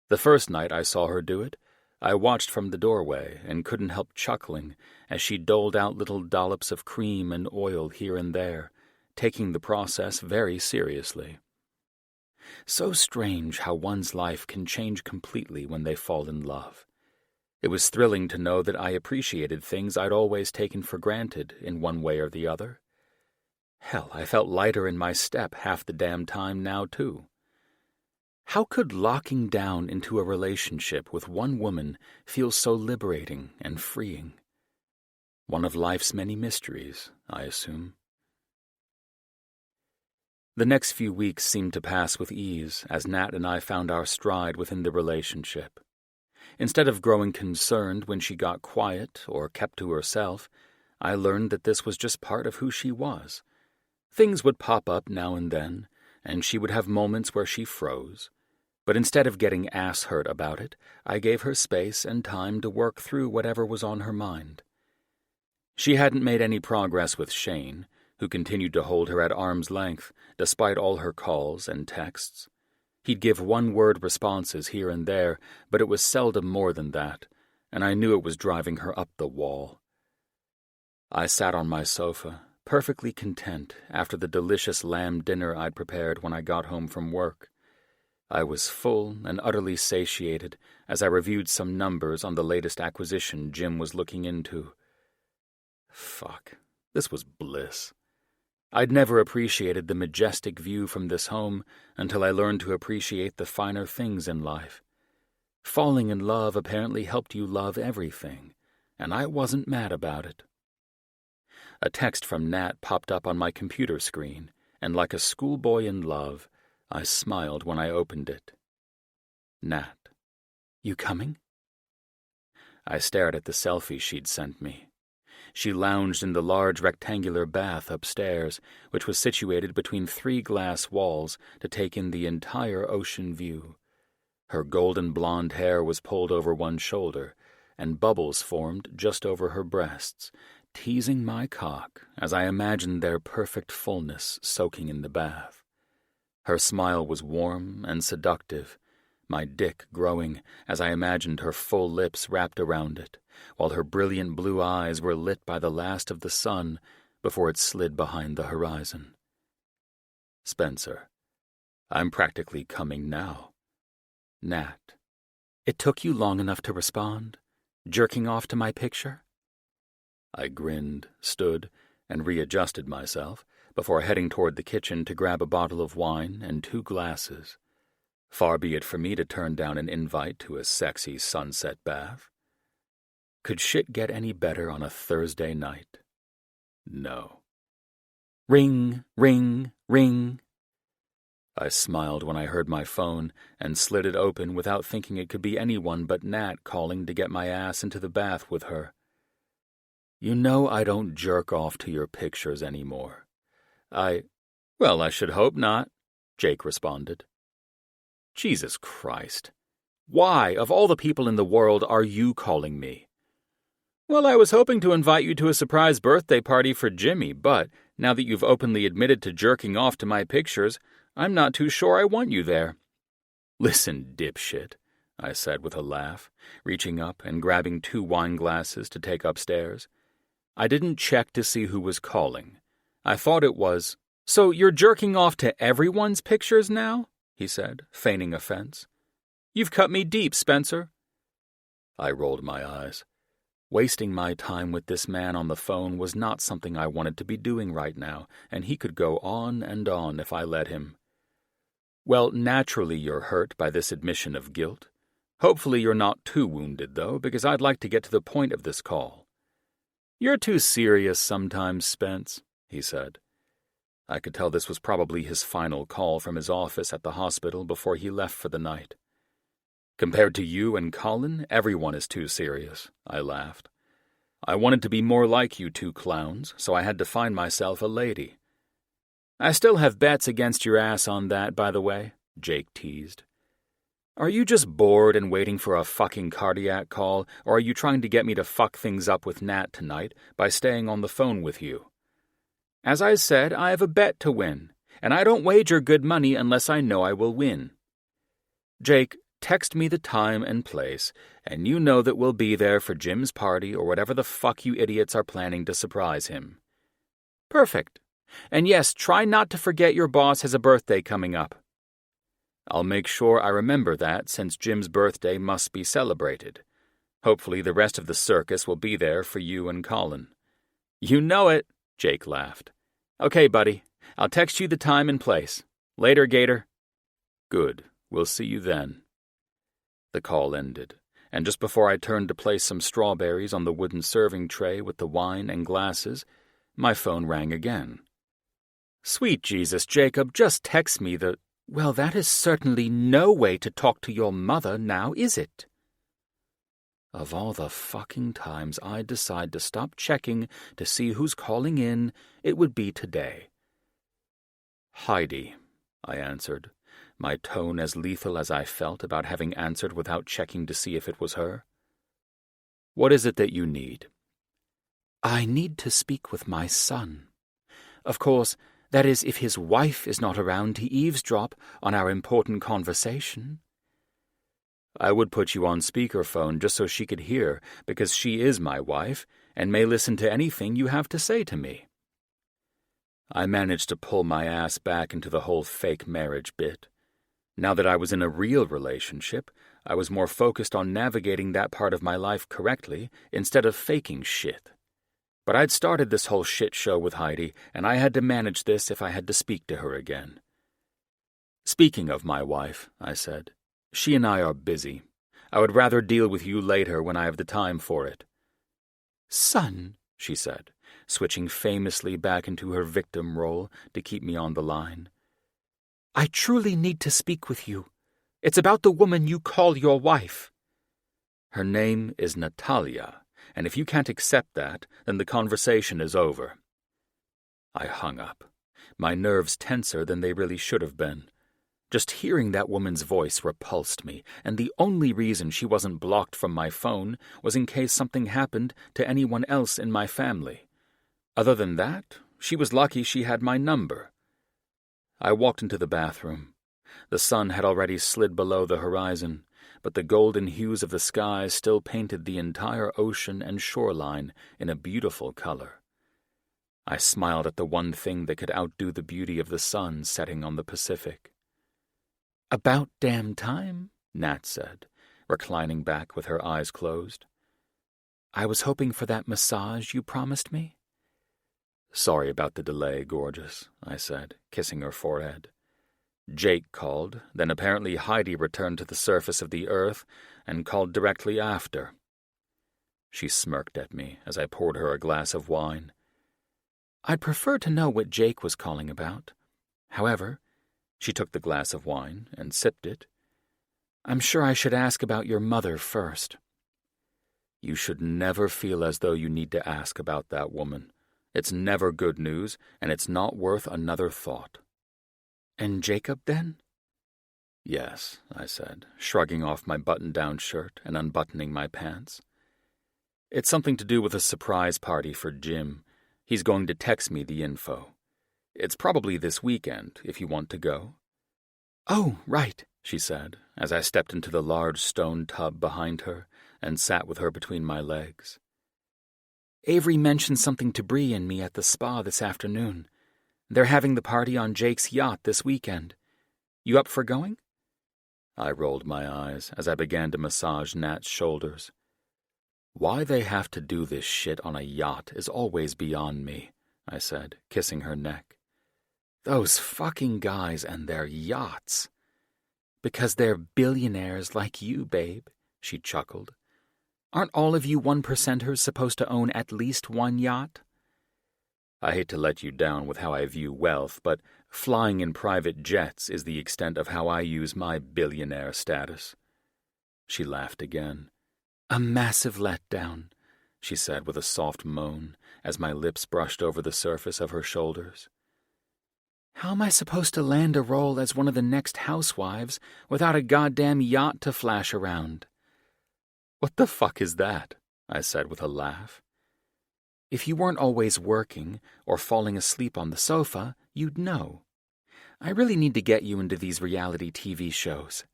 The first night I saw her do it, I watched from the doorway and couldn't help chuckling as she doled out little dollops of cream and oil here and there, taking the process very seriously. So strange how one's life can change completely when they fall in love. It was thrilling to know that I appreciated things I'd always taken for granted in one way or the other. Hell, I felt lighter in my step half the damn time now, too. How could locking down into a relationship with one woman feel so liberating and freeing? One of life's many mysteries, I assume. The next few weeks seemed to pass with ease as Nat and I found our stride within the relationship. Instead of growing concerned when she got quiet or kept to herself, I learned that this was just part of who she was. Things would pop up now and then, and she would have moments where she froze. But instead of getting ass-hurt about it, I gave her space and time to work through whatever was on her mind. She hadn't made any progress with Shane, who continued to hold her at arm's length despite all her calls and texts. He'd give one-word responses here and there, but it was seldom more than that, and I knew it was driving her up the wall. I sat on my sofa, perfectly content after the delicious lamb dinner I'd prepared when I got home from work. I was full and utterly satiated as I reviewed some numbers on the latest acquisition Jim was looking into. Fuck, this was bliss. I'd never appreciated the majestic view from this home until I learned to appreciate the finer things in life. Falling in love apparently helped you love everything, and I wasn't mad about it. A text from Nat popped up on my computer screen, and like a schoolboy in love, I smiled when I opened it. Nat, you coming? I stared at the selfie she'd sent me. She lounged in the large rectangular bath upstairs, which was situated between 3 glass walls to take in the entire ocean view. Her golden blonde hair was pulled over one shoulder, and bubbles formed just over her breasts, teasing my cock as I imagined their perfect fullness soaking in the bath. Her smile was warm and seductive, my dick growing as I imagined her full lips wrapped around it, while her brilliant blue eyes were lit by the last of the sun before it slid behind the horizon. Spencer, I'm practically coming now. Nat, it took you long enough to respond? Jerking off to my picture? I grinned, stood, and readjusted myself before heading toward the kitchen to grab a bottle of wine and 2 glasses. Far be it for me to turn down an invite to a sexy sunset bath. Could shit get any better on a Thursday night? No. Ring, ring, ring. I smiled when I heard my phone and slid it open without thinking it could be anyone but Nat calling to get my ass into the bath with her. You know I don't jerk off to your pictures anymore. Well, I should hope not, Jake responded. Jesus Christ. Why, of all the people in the world, are you calling me? Well, I was hoping to invite you to a surprise birthday party for Jimmy, but now that you've openly admitted to jerking off to my pictures, I'm not too sure I want you there. Listen, dipshit, I said with a laugh, reaching up and grabbing 2 wine glasses to take upstairs. I didn't check to see who was calling. I thought it was, "So you're jerking off to everyone's pictures now?" he said, feigning offense. "You've cut me deep, Spencer." I rolled my eyes. Wasting my time with this man on the phone was not something I wanted to be doing right now, and he could go on and on if I let him. Well, naturally you're hurt by this admission of guilt. Hopefully you're not too wounded, though, because I'd like to get to the point of this call. You're too serious sometimes, Spence, he said. I could tell this was probably his final call from his office at the hospital before he left for the night. Compared to you and Colin, everyone is too serious, I laughed. I wanted to be more like you 2 clowns, so I had to find myself a lady. I still have bets against your ass on that, by the way, Jake teased. Are you just bored and waiting for a fucking cardiac call, or are you trying to get me to fuck things up with Nat tonight by staying on the phone with you? As I said, I have a bet to win, and I don't wager good money unless I know I will win. Jake, text me the time and place, and you know that we'll be there for Jim's party or whatever the fuck you idiots are planning to surprise him. Perfect. And yes, try not to forget your boss has a birthday coming up. I'll make sure I remember that since Jim's birthday must be celebrated. Hopefully the rest of the circus will be there for you and Colin. You know it, Jake laughed. Okay, buddy, I'll text you the time and place. Later, Gator. Good, we'll see you then. The call ended, and just before I turned to place some strawberries on the wooden serving tray with the wine and glasses, my phone rang again. Sweet Jesus, Jacob, just text me the... Well, that is certainly no way to talk to your mother now, is it? Of all the fucking times I'd decide to stop checking to see who's calling in, it would be today. Heidi, I answered, my tone as lethal as I felt about having answered without checking to see if it was her. What is it that you need? I need to speak with my son. Of course, that is if his wife is not around to eavesdrop on our important conversation. I would put you on speakerphone just so she could hear, because she is my wife and may listen to anything you have to say to me. I managed to pull my ass back into the whole fake marriage bit. Now that I was in a real relationship, I was more focused on navigating that part of my life correctly instead of faking shit. But I'd started this whole shit show with Heidi, and I had to manage this if I had to speak to her again. Speaking of my wife, I said, she and I are busy. I would rather deal with you later when I have the time for it. Son, she said, switching famously back into her victim role to keep me on the line. I truly need to speak with you. It's about the woman you call your wife. Her name is Natalia, and if you can't accept that, then the conversation is over. I hung up, my nerves tenser than they really should have been. Just hearing that woman's voice repulsed me, and the only reason she wasn't blocked from my phone was in case something happened to anyone else in my family. Other than that, she was lucky she had my number. I walked into the bathroom. The sun had already slid below the horizon, but the golden hues of the sky still painted the entire ocean and shoreline in a beautiful color. I smiled at the one thing that could outdo the beauty of the sun setting on the Pacific. About damn time, Nat said, reclining back with her eyes closed. I was hoping for that massage you promised me. Sorry about the delay, gorgeous, I said, kissing her forehead. Jake called, then apparently Heidi returned to the surface of the earth and called directly after. She smirked at me as I poured her a glass of wine. I'd prefer to know what Jake was calling about. However, she took the glass of wine and sipped it. I'm sure I should ask about your mother first. You should never feel as though you need to ask about that woman. It's never good news, and it's not worth another thought. And Jacob, then? Yes, I said, shrugging off my button-down shirt and unbuttoning my pants. It's something to do with a surprise party for Jim. He's going to text me the info. It's probably this weekend, if you want to go. Oh, right, she said, as I stepped into the large stone tub behind her and sat with her between my legs. Avery mentioned something to Bree and me at the spa this afternoon. They're having the party on Jake's yacht this weekend. You up for going? I rolled my eyes as I began to massage Nat's shoulders. Why they have to do this shit on a yacht is always beyond me, I said, kissing her neck. Those fucking guys and their yachts. Because they're billionaires like you, babe, she chuckled. Aren't all of you 1%ers supposed to own at least one yacht? I hate to let you down with how I view wealth, but flying in private jets is the extent of how I use my billionaire status. She laughed again. A massive letdown, she said with a soft moan as my lips brushed over the surface of her shoulders. How am I supposed to land a role as one of the next housewives without a goddamn yacht to flash around? What the fuck is that? I said with a laugh. If you weren't always working or falling asleep on the sofa, you'd know. I really need to get you into these reality TV shows.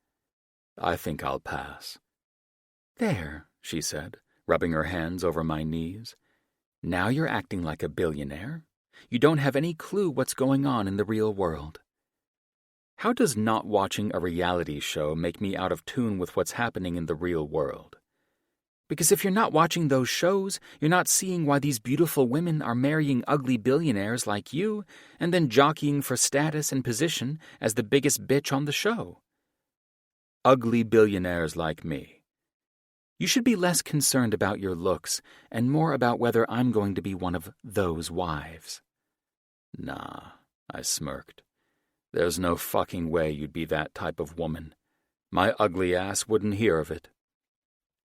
I think I'll pass. There, she said, rubbing her hands over my knees. Now you're acting like a billionaire. You don't have any clue what's going on in the real world. How does not watching a reality show make me out of tune with what's happening in the real world? Because if you're not watching those shows, you're not seeing why these beautiful women are marrying ugly billionaires like you and then jockeying for status and position as the biggest bitch on the show. Ugly billionaires like me. You should be less concerned about your looks and more about whether I'm going to be one of those wives. Nah, I smirked. There's no fucking way you'd be that type of woman. My ugly ass wouldn't hear of it.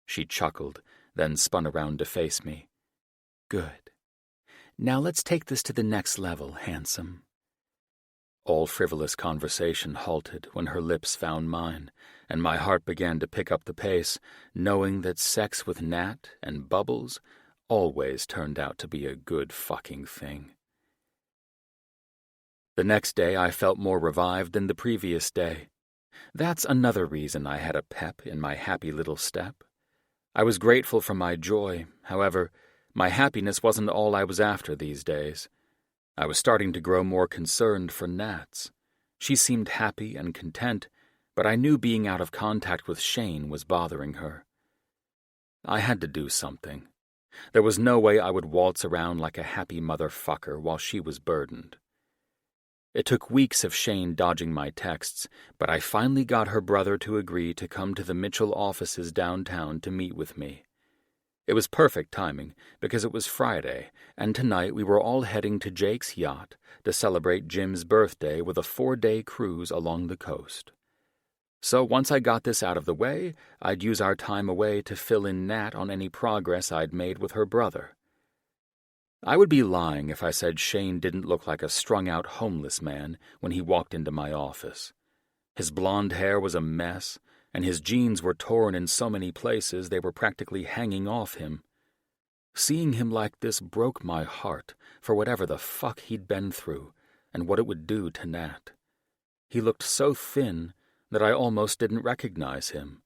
She chuckled, then spun around to face me. Good. Now let's take this to the next level, handsome. All frivolous conversation halted when her lips found mine, and my heart began to pick up the pace, knowing that sex with Nat and Bubbles always turned out to be a good fucking thing. The next day I felt more revived than the previous day. That's another reason I had a pep in my happy little step. I was grateful for my joy. However, my happiness wasn't all I was after these days. I was starting to grow more concerned for Nat's. She seemed happy and content, but I knew being out of contact with Shane was bothering her. I had to do something. There was no way I would waltz around like a happy motherfucker while she was burdened. It took weeks of Shane dodging my texts, but I finally got her brother to agree to come to the Mitchell offices downtown to meet with me. It was perfect timing, because it was Friday, and tonight we were all heading to Jake's yacht to celebrate Jim's birthday with a 4-day cruise along the coast. So once I got this out of the way, I'd use our time away to fill in Nat on any progress I'd made with her brother. I would be lying if I said Shane didn't look like a strung-out homeless man when he walked into my office. His blonde hair was a mess, and his jeans were torn in so many places they were practically hanging off him. Seeing him like this broke my heart for whatever the fuck he'd been through and what it would do to Nat. He looked so thin that I almost didn't recognize him,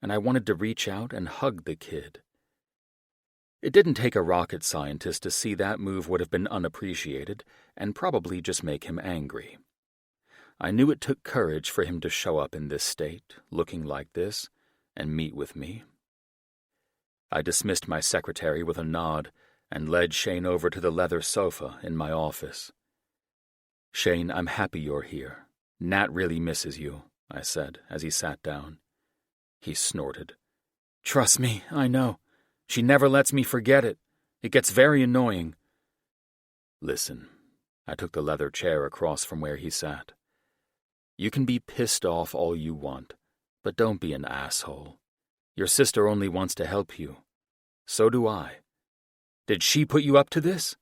and I wanted to reach out and hug the kid. It didn't take a rocket scientist to see that move would have been unappreciated and probably just make him angry. I knew it took courage for him to show up in this state, looking like this, and meet with me. I dismissed my secretary with a nod and led Shane over to the leather sofa in my office. Shane, I'm happy you're here. Nat really misses you, I said as he sat down. He snorted. Trust me, I know. She never lets me forget it. It gets very annoying. Listen, I took the leather chair across from where he sat. You can be pissed off all you want, but don't be an asshole. Your sister only wants to help you. So do I. Did she put you up to this?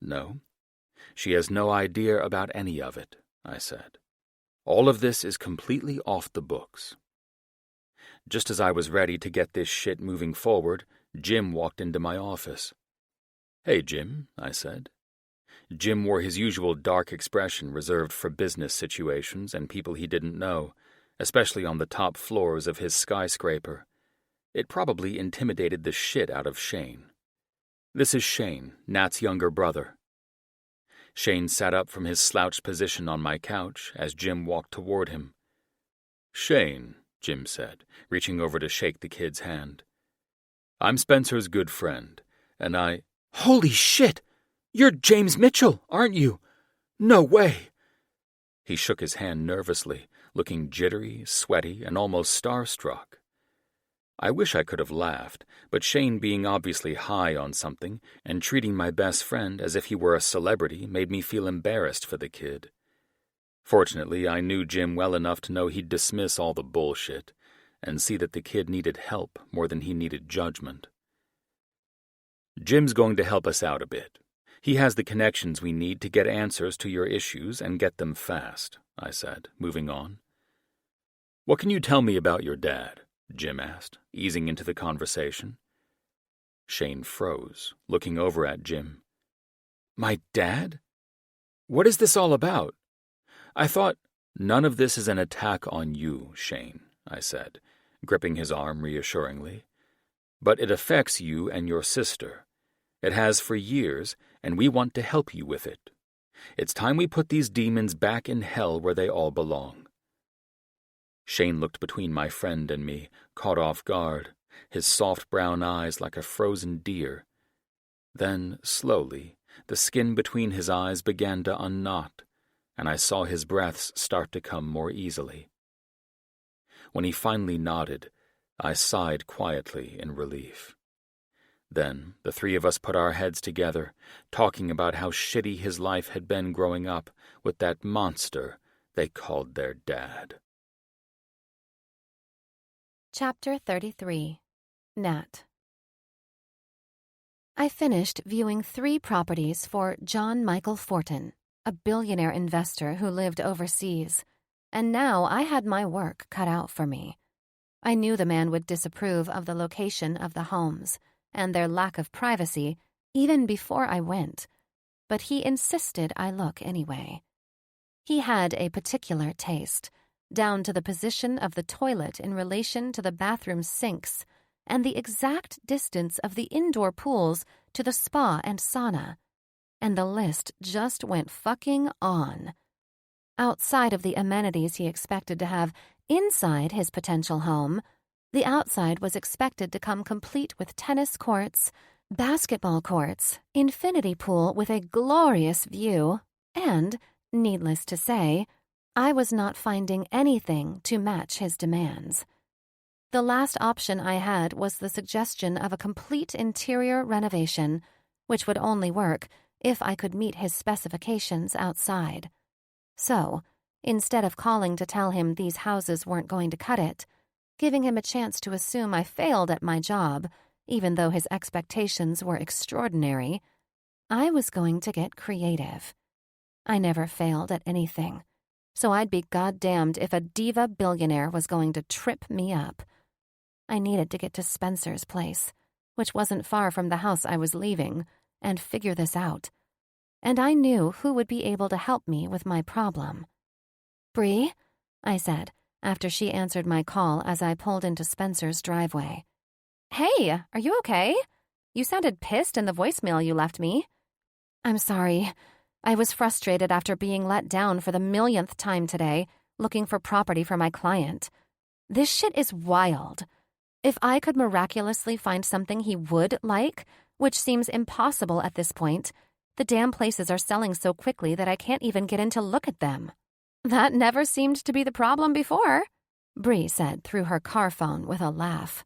No. She has no idea about any of it, I said. All of this is completely off the books. Just as I was ready to get this shit moving forward, Jim walked into my office. Hey, Jim, I said. Jim wore his usual dark expression reserved for business situations and people he didn't know, especially on the top floors of his skyscraper. It probably intimidated the shit out of Shane. This is Shane, Nat's younger brother. Shane sat up from his slouched position on my couch as Jim walked toward him. Shane, Jim said, reaching over to shake the kid's hand. I'm Spencer's good friend, and I— Holy shit! You're James Mitchell, aren't you? No way! He shook his hand nervously, looking jittery, sweaty, and almost starstruck. I wish I could have laughed, but Shane being obviously high on something and treating my best friend as if he were a celebrity made me feel embarrassed for the kid. Fortunately, I knew Jim well enough to know he'd dismiss all the bullshit and see that the kid needed help more than he needed judgment. Jim's going to help us out a bit. He has the connections we need to get answers to your issues and get them fast, I said, moving on. What can you tell me about your dad? Jim asked, easing into the conversation. Shane froze, looking over at Jim. My dad? What is this all about? I thought— None of this is an attack on you, Shane, I said, gripping his arm reassuringly. But it affects you and your sister. It has for years, and we want to help you with it. It's time we put these demons back in hell where they all belong. Shane looked between my friend and me, caught off guard, his soft brown eyes like a frozen deer. Then, slowly, the skin between his eyes began to unknot, and I saw his breaths start to come more easily. When he finally nodded, I sighed quietly in relief. Then the three of us put our heads together, talking about how shitty his life had been growing up with that monster they called their dad. Chapter 33. Nat. I finished viewing 3 properties for John Michael Fortin, a billionaire investor who lived overseas, and now I had my work cut out for me. I knew the man would disapprove of the location of the homes and their lack of privacy even before I went, but he insisted I look anyway. He had a particular taste, down to the position of the toilet in relation to the bathroom sinks and the exact distance of the indoor pools to the spa and sauna. And the list just went fucking on. Outside of the amenities he expected to have inside his potential home, the outside was expected to come complete with tennis courts, basketball courts, infinity pool with a glorious view, and, needless to say, I was not finding anything to match his demands. The last option I had was the suggestion of a complete interior renovation, which would only work if I could meet his specifications outside. So, instead of calling to tell him these houses weren't going to cut it, giving him a chance to assume I failed at my job, even though his expectations were extraordinary, I was going to get creative. I never failed at anything, so I'd be goddamned if a diva billionaire was going to trip me up. I needed to get to Spencer's place, which wasn't far from the house I was leaving, and figure this out. And I knew who would be able to help me with my problem. "Bree," I said, after she answered my call as I pulled into Spencer's driveway. "Hey, are you okay? You sounded pissed in the voicemail you left me." "I'm sorry. I was frustrated after being let down for the millionth time today, looking for property for my client. This shit is wild. If I could miraculously find something he would like, which seems impossible at this point, the damn places are selling so quickly that I can't even get in to look at them." "That never seemed to be the problem before," Bree said through her car phone with a laugh.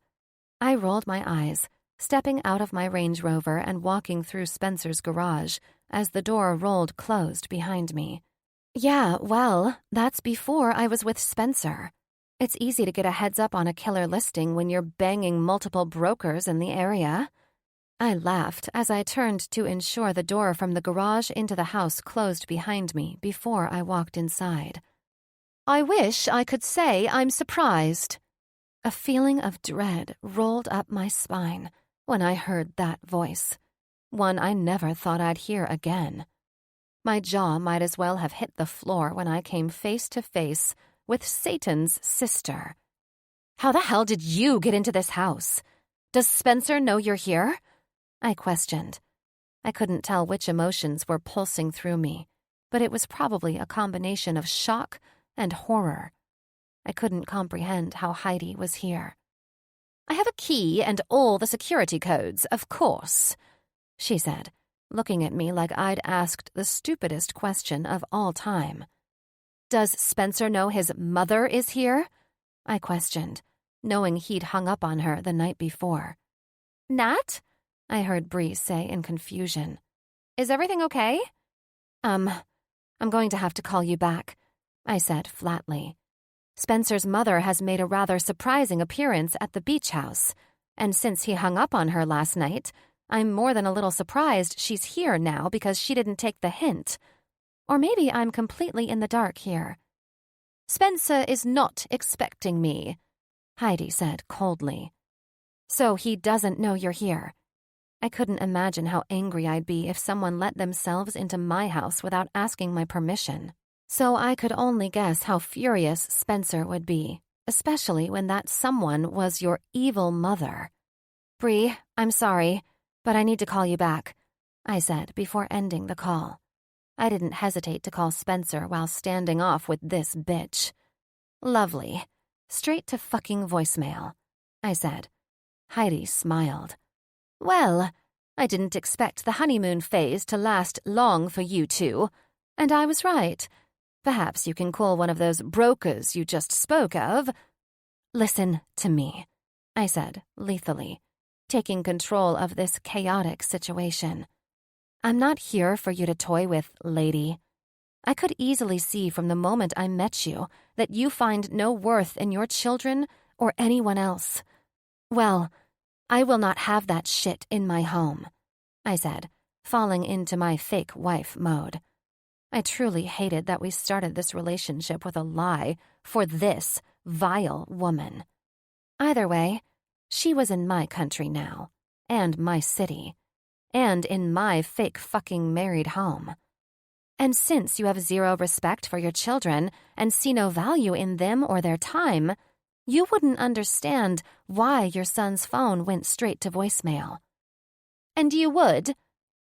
I rolled my eyes, stepping out of my Range Rover and walking through Spencer's garage as the door rolled closed behind me. Yeah, well, that's before I was with Spencer. It's easy to get a heads up on a killer listing when you're banging multiple brokers in the area. I laughed as I turned to ensure the door from the garage into the house closed behind me before I walked inside. I wish I could say I'm surprised. A feeling of dread rolled up my spine when I heard that voice, one I never thought I'd hear again. My jaw might as well have hit the floor when I came face to face with Satan's sister. How the hell did you get into this house? Does Spencer know you're here? I questioned. I couldn't tell which emotions were pulsing through me, but it was probably a combination of shock and horror. I couldn't comprehend how Heidi was here. I have a key and all the security codes, of course, she said, looking at me like I'd asked the stupidest question of all time. Does Spencer know his mother is here? I questioned, knowing he'd hung up on her the night before. Nat? I heard Bree say in confusion. Is everything okay? I'm going to have to call you back, I said flatly. Spencer's mother has made a rather surprising appearance at the beach house, and since he hung up on her last night, I'm more than a little surprised she's here now because she didn't take the hint. Or maybe I'm completely in the dark here. Spencer is not expecting me, Heidi said coldly. So he doesn't know you're here. I couldn't imagine how angry I'd be if someone let themselves into my house without asking my permission. So I could only guess how furious Spencer would be, especially when that someone was your evil mother. Bree, I'm sorry, but I need to call you back, I said before ending the call. I didn't hesitate to call Spencer while standing off with this bitch. Lovely. Straight to fucking voicemail, I said. Heidi smiled. Well, I didn't expect the honeymoon phase to last long for you two, and I was right. Perhaps you can call one of those brokers you just spoke of. Listen to me, I said lethally, taking control of this chaotic situation. I'm not here for you to toy with, lady. I could easily see from the moment I met you that you find no worth in your children or anyone else. Well, I will not have that shit in my home, I said, falling into my fake wife mode. I truly hated that we started this relationship with a lie for this vile woman. Either way, she was in my country now, and my city, and in my fake fucking married home. And since you have zero respect for your children and see no value in them or their time, you wouldn't understand why your son's phone went straight to voicemail. And you would?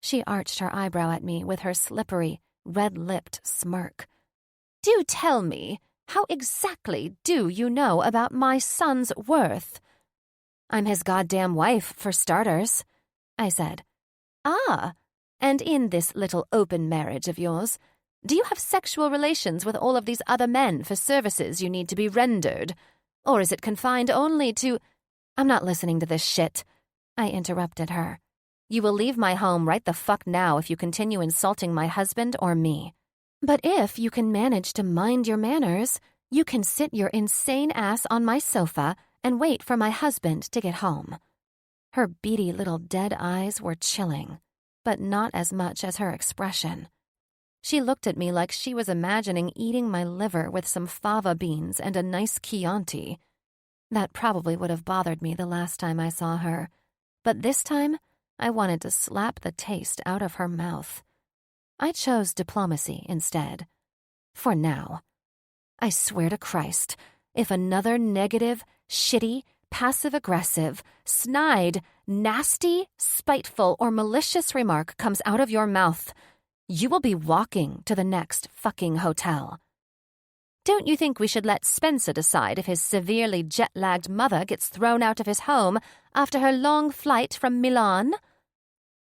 She arched her eyebrow at me with her slippery, red-lipped smirk. Do tell me, how exactly do you know about my son's worth? I'm his goddamn wife, for starters, I said. Ah, and in this little open marriage of yours, do you have sexual relations with all of these other men for services you need to be rendered? Or is it confined only to— I'm not listening to this shit, I interrupted her. You will leave my home right the fuck now if you continue insulting my husband or me. But if you can manage to mind your manners, you can sit your insane ass on my sofa and wait for my husband to get home. Her beady little dead eyes were chilling, but not as much as her expression. She looked at me like she was imagining eating my liver with some fava beans and a nice Chianti. That probably would have bothered me the last time I saw her, but this time I wanted to slap the taste out of her mouth. I chose diplomacy instead. For now. I swear to Christ, if another negative, shitty, passive-aggressive, snide, nasty, spiteful, or malicious remark comes out of your mouth, you will be walking to the next fucking hotel. Don't you think we should let Spencer decide if his severely jet-lagged mother gets thrown out of his home after her long flight from Milan?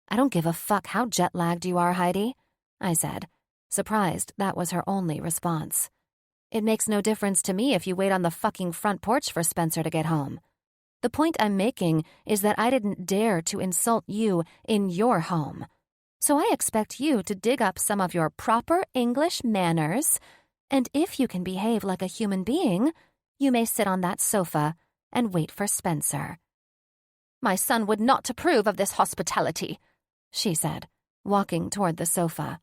I don't give a fuck how jet-lagged you are, Heidi, I said, surprised that was her only response. It makes no difference to me if you wait on the fucking front porch for Spencer to get home. The point I'm making is that I didn't dare to insult you in your home. So I expect you to dig up some of your proper English manners, and if you can behave like a human being, you may sit on that sofa and wait for Spencer." "My son would not approve of this hospitality," she said, walking toward the sofa.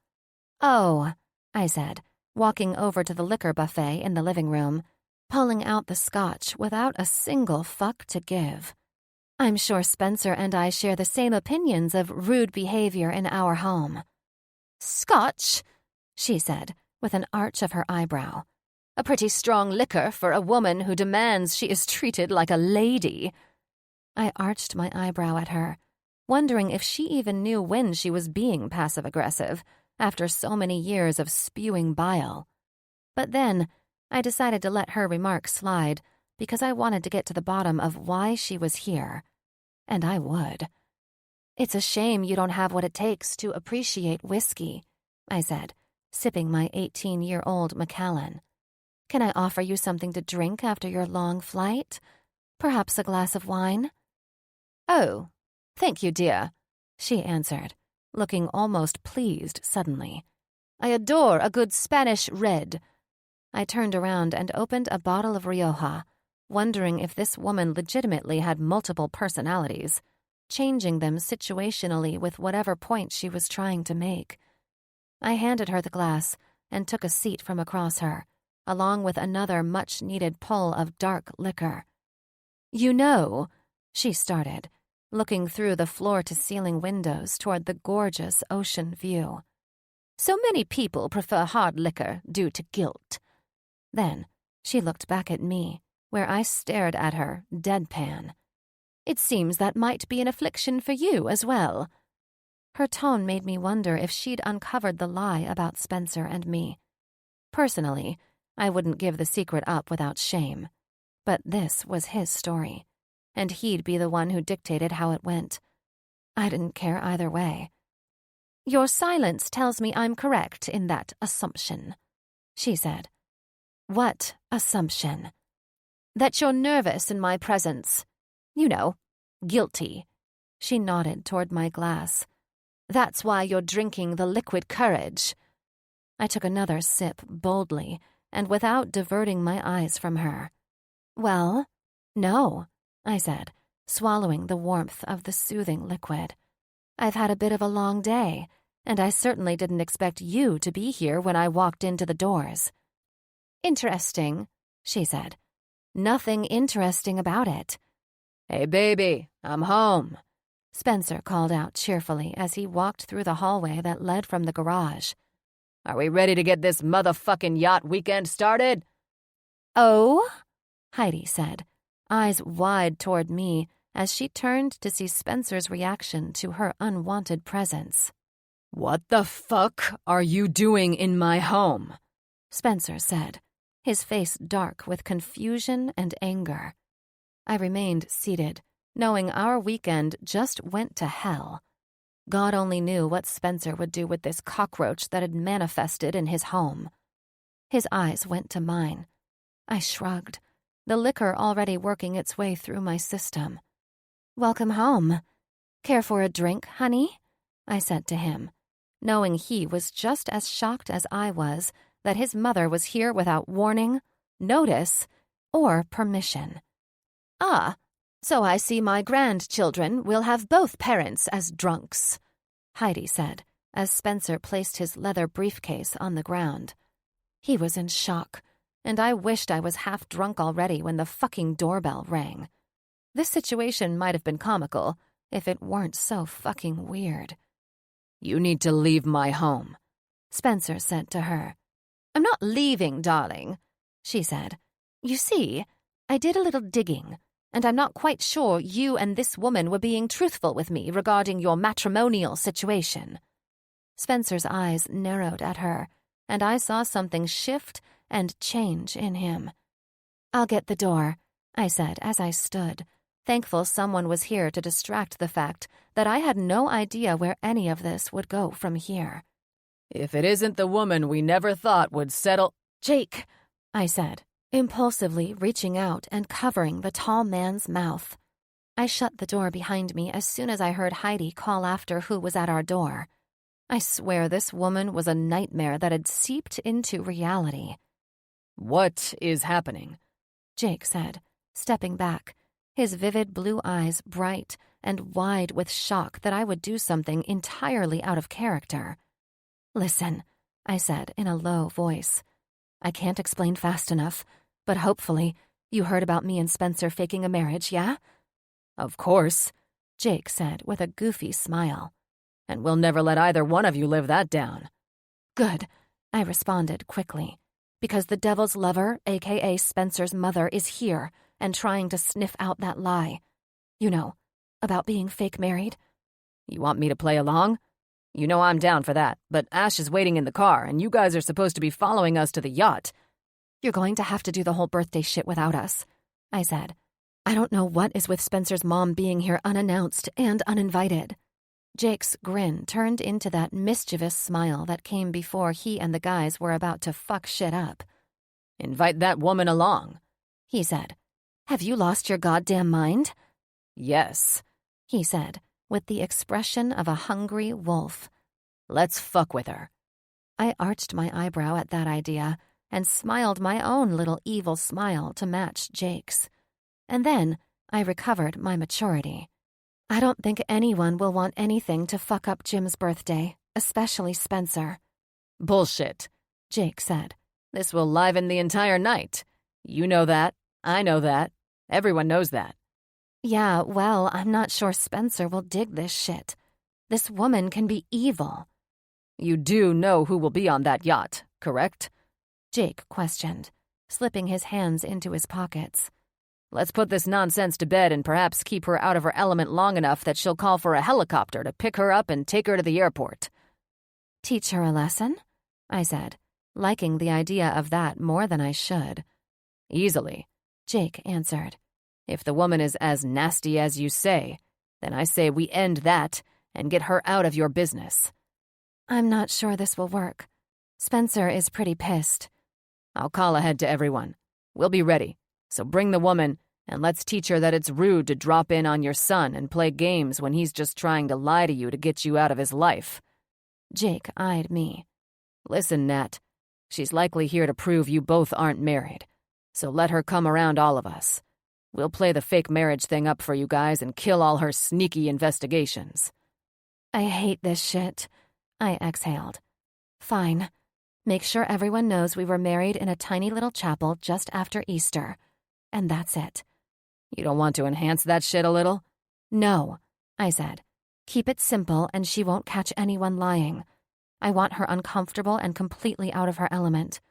"Oh," I said, walking over to the liquor buffet in the living room, pulling out the scotch without a single fuck to give. "I'm sure Spencer and I share the same opinions of rude behavior in our home." "Scotch?" she said, with an arch of her eyebrow. "A pretty strong liquor for a woman who demands she is treated like a lady." I arched my eyebrow at her, wondering if she even knew when she was being passive-aggressive after so many years of spewing bile. But then I decided to let her remark slide because I wanted to get to the bottom of why she was here. And I would. "It's a shame you don't have what it takes to appreciate whiskey," I said, sipping my 18-year-old Macallan. "Can I offer you something to drink after your long flight? Perhaps a glass of wine?" "Oh, thank you, dear," she answered, looking almost pleased suddenly. "I adore a good Spanish red." I turned around and opened a bottle of Rioja, wondering if this woman legitimately had multiple personalities, changing them situationally with whatever point she was trying to make. I handed her the glass and took a seat from across her, along with another much-needed pull of dark liquor. "You know," she started, looking through the floor-to-ceiling windows toward the gorgeous ocean view. "So many people prefer hard liquor due to guilt." Then she looked back at me, where I stared at her, deadpan. "It seems that might be an affliction for you as well." Her tone made me wonder if she'd uncovered the lie about Spencer and me. Personally, I wouldn't give the secret up without shame. But this was his story, and he'd be the one who dictated how it went. I didn't care either way. "Your silence tells me I'm correct in that assumption," she said. "What assumption?" "That you're nervous in my presence. You know, guilty." She nodded toward my glass. "That's why you're drinking the liquid courage." I took another sip boldly and without diverting my eyes from her. "Well, no," I said, swallowing the warmth of the soothing liquid. "I've had a bit of a long day, and I certainly didn't expect you to be here when I walked into the doors." "Interesting," she said. "Nothing interesting about it." "Hey, baby, I'm home," Spencer called out cheerfully as he walked through the hallway that led from the garage. "Are we ready to get this motherfucking yacht weekend started?" "Oh?" Heidi said, eyes wide toward me as she turned to see Spencer's reaction to her unwanted presence. "What the fuck are you doing in my home?" Spencer said, his face dark with confusion and anger. I remained seated, knowing our weekend just went to hell. God only knew what Spencer would do with this cockroach that had manifested in his home. His eyes went to mine. I shrugged, the liquor already working its way through my system. "Welcome home. Care for a drink, honey?" I said to him, knowing he was just as shocked as I was that his mother was here without warning, notice, or permission. "Ah, so I see my grandchildren will have both parents as drunks," Heidi said, as Spencer placed his leather briefcase on the ground. He was in shock, and I wished I was half drunk already when the fucking doorbell rang. This situation might have been comical if it weren't so fucking weird. "You need to leave my home," Spencer said to her. "I'm not leaving, darling," she said. "You see, I did a little digging, and I'm not quite sure you and this woman were being truthful with me regarding your matrimonial situation." Spencer's eyes narrowed at her, and I saw something shift and change in him. "I'll get the door," I said as I stood, thankful someone was here to distract the fact that I had no idea where any of this would go from here. "If it isn't the woman we never thought would settle—" "Jake," I said, impulsively reaching out and covering the tall man's mouth. I shut the door behind me as soon as I heard Heidi call after who was at our door. I swear this woman was a nightmare that had seeped into reality. "What is happening?" Jake said, stepping back, his vivid blue eyes bright and wide with shock that I would do something entirely out of character. "Listen," I said in a low voice. "I can't explain fast enough, but hopefully you heard about me and Spencer faking a marriage, yeah?" "Of course," Jake said with a goofy smile. "And we'll never let either one of you live that down." "Good," I responded quickly, "because the devil's lover, a.k.a. Spencer's mother, is here and trying to sniff out that lie. You know, about being fake married." "You want me to play along? You know I'm down for that, but Ash is waiting in the car, and you guys are supposed to be following us to the yacht." "You're going to have to do the whole birthday shit without us," I said. "I don't know what is with Spencer's mom being here unannounced and uninvited." Jake's grin turned into that mischievous smile that came before he and the guys were about to fuck shit up. "Invite that woman along," he said. "Have you lost your goddamn mind?" "Yes," he said, with the expression of a hungry wolf. "Let's fuck with her." I arched my eyebrow at that idea and smiled my own little evil smile to match Jake's. And then I recovered my maturity. I don't think anyone will want anything to fuck up Jim's birthday, especially Spencer. "Bullshit," Jake said. "This will liven the entire night. You know that. I know that. Everyone knows that." "Yeah, well, I'm not sure Spencer will dig this shit. This woman can be evil." "You do know who will be on that yacht, correct?" Jake questioned, slipping his hands into his pockets. "Let's put this nonsense to bed and perhaps keep her out of her element long enough that she'll call for a helicopter to pick her up and take her to the airport." "Teach her a lesson?" I said, liking the idea of that more than I should. "Easily," Jake answered. "If the woman is as nasty as you say, then I say we end that and get her out of your business." "I'm not sure this will work. Spencer is pretty pissed." "I'll call ahead to everyone. We'll be ready. So bring the woman, and let's teach her that it's rude to drop in on your son and play games when he's just trying to lie to you to get you out of his life." Jake eyed me. "Listen, Nat, she's likely here to prove you both aren't married. So let her come around all of us. We'll play the fake marriage thing up for you guys and kill all her sneaky investigations." "I hate this shit," I exhaled. "Fine. Make sure everyone knows we were married in a tiny little chapel just after Easter. And that's it." "You don't want to enhance that shit a little?" "No," I said. "Keep it simple and she won't catch anyone lying. I want her uncomfortable and completely out of her element.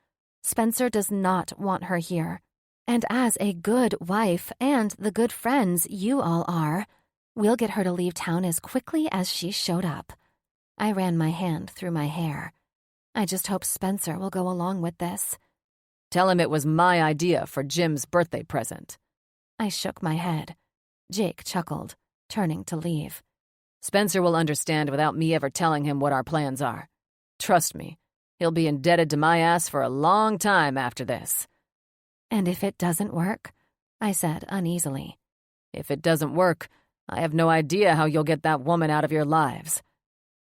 Spencer does not want her here. And as a good wife and the good friends you all are, we'll get her to leave town as quickly as she showed up." I ran my hand through my hair. "I just hope Spencer will go along with this." "Tell him it was my idea for Jim's birthday present." I shook my head. Jake chuckled, turning to leave. "Spencer will understand without me ever telling him what our plans are. Trust me, he'll be indebted to my ass for a long time after this." "And if it doesn't work?" I said uneasily. "If it doesn't work, I have no idea how you'll get that woman out of your lives.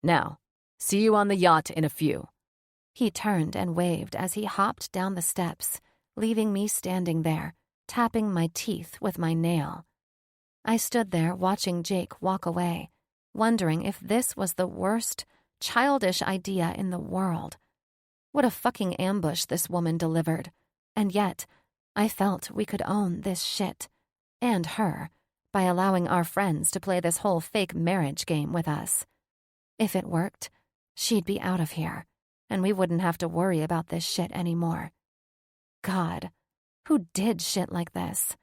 Now, see you on the yacht in a few." He turned and waved as he hopped down the steps, leaving me standing there, tapping my teeth with my nail. I stood there watching Jake walk away, wondering if this was the worst, childish idea in the world. What a fucking ambush this woman delivered. And yet, I felt we could own this shit, and her, by allowing our friends to play this whole fake marriage game with us. If it worked, she'd be out of here, and we wouldn't have to worry about this shit anymore. God, who did shit like this?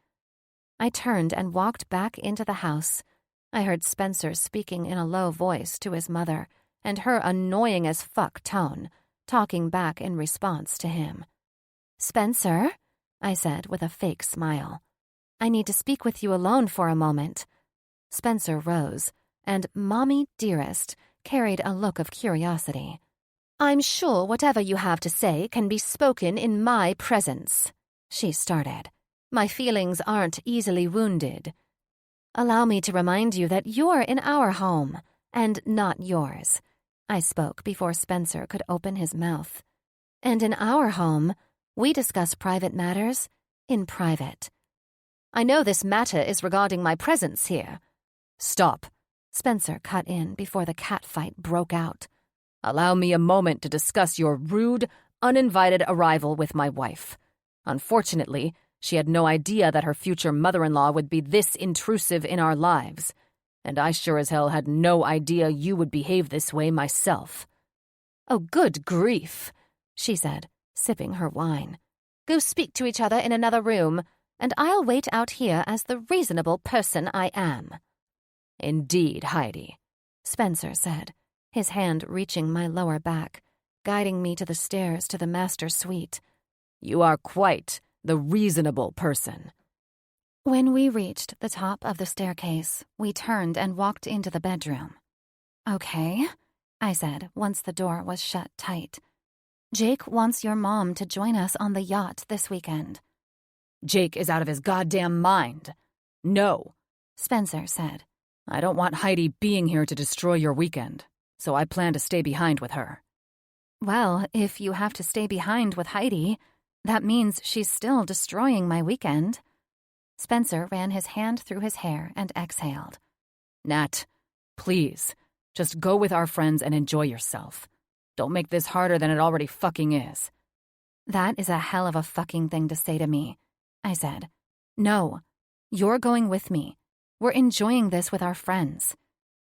I turned and walked back into the house. I heard Spencer speaking in a low voice to his mother, and her annoying as fuck tone, talking back in response to him. "Spencer," I said with a fake smile. "I need to speak with you alone for a moment." Spencer rose, and Mommy Dearest carried a look of curiosity. "I'm sure whatever you have to say can be spoken in my presence," she started. "My feelings aren't easily wounded." Allow me to remind you that you're in our home, and not yours. I spoke before Spencer could open his mouth. And in our home, we discuss private matters in private. I know this matter is regarding my presence here. Stop. Spencer cut in before the catfight broke out. Allow me a moment to discuss your rude, uninvited arrival with my wife. Unfortunately, she had no idea that her future mother-in-law would be this intrusive in our lives. And I sure as hell had no idea you would behave this way myself. Oh, good grief, she said, sipping her wine. Go speak to each other in another room, and I'll wait out here as the reasonable person I am. Indeed, Heidi, Spencer said, his hand reaching my lower back, guiding me to the stairs to the master suite. You are quite the reasonable person. When we reached the top of the staircase, we turned and walked into the bedroom. Okay, I said once the door was shut tight. Jake wants your mom to join us on the yacht this weekend. Jake is out of his goddamn mind. No, Spencer said. I don't want Heidi being here to destroy your weekend, so I plan to stay behind with her. Well, if you have to stay behind with Heidi, that means she's still destroying my weekend. Spencer ran his hand through his hair and exhaled. Nat, please, just go with our friends and enjoy yourself. Don't make this harder than it already fucking is. That is a hell of a fucking thing to say to me, I said. No, you're going with me. We're enjoying this with our friends.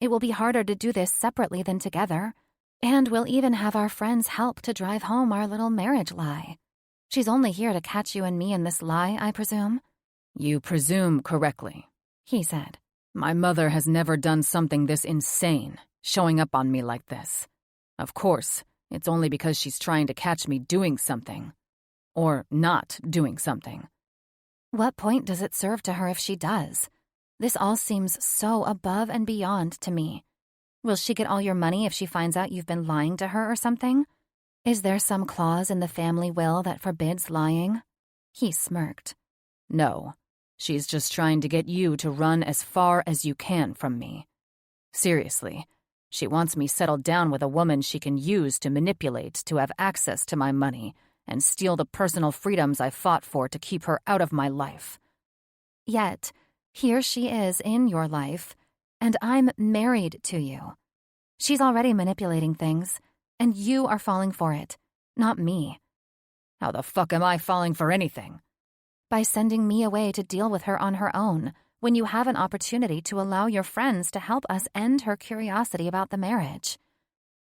It will be harder to do this separately than together, and we'll even have our friends help to drive home our little marriage lie. She's only here to catch you and me in this lie, I presume? You presume correctly, he said. My mother has never done something this insane, showing up on me like this. Of course, it's only because she's trying to catch me doing something. Or not doing something. What point does it serve to her if she does? This all seems so above and beyond to me. Will she get all your money if she finds out you've been lying to her or something? Is there some clause in the family will that forbids lying? He smirked. No, she's just trying to get you to run as far as you can from me. Seriously, she wants me settled down with a woman she can use to manipulate to have access to my money and steal the personal freedoms I fought for to keep her out of my life. Yet, here she is in your life, and I'm married to you. She's already manipulating things, and you are falling for it, not me. How the fuck am I falling for anything? By sending me away to deal with her on her own, when you have an opportunity to allow your friends to help us end her curiosity about the marriage.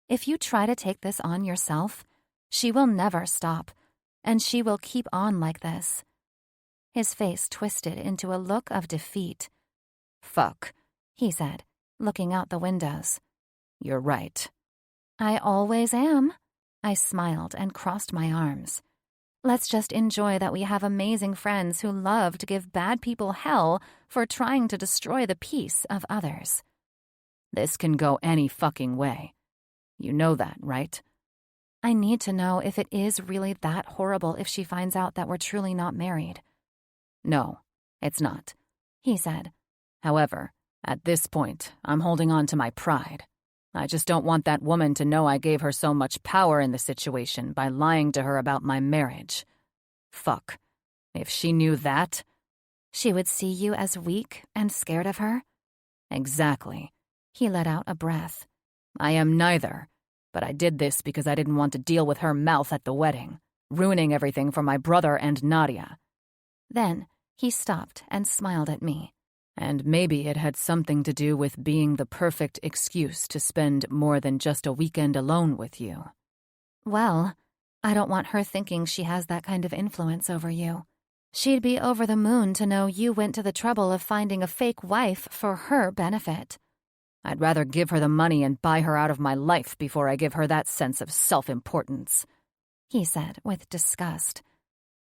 If you try to take this on yourself, she will never stop, and she will keep on like this. His face twisted into a look of defeat. Fuck, he said, looking out the windows. You're right. I always am. I smiled and crossed my arms. Let's just enjoy that we have amazing friends who love to give bad people hell for trying to destroy the peace of others. This can go any fucking way. You know that, right? I need to know if it is really that horrible if she finds out that we're truly not married. No, it's not, he said. However, at this point, I'm holding on to my pride. I just don't want that woman to know I gave her so much power in the situation by lying to her about my marriage. Fuck. If she knew that... She would see you as weak and scared of her? Exactly. He let out a breath. I am neither, but I did this because I didn't want to deal with her mouth at the wedding, ruining everything for my brother and Nadia. Then he stopped and smiled at me. And maybe it had something to do with being the perfect excuse to spend more than just a weekend alone with you. Well, I don't want her thinking she has that kind of influence over you. She'd be over the moon to know you went to the trouble of finding a fake wife for her benefit. I'd rather give her the money and buy her out of my life before I give her that sense of self-importance, he said with disgust.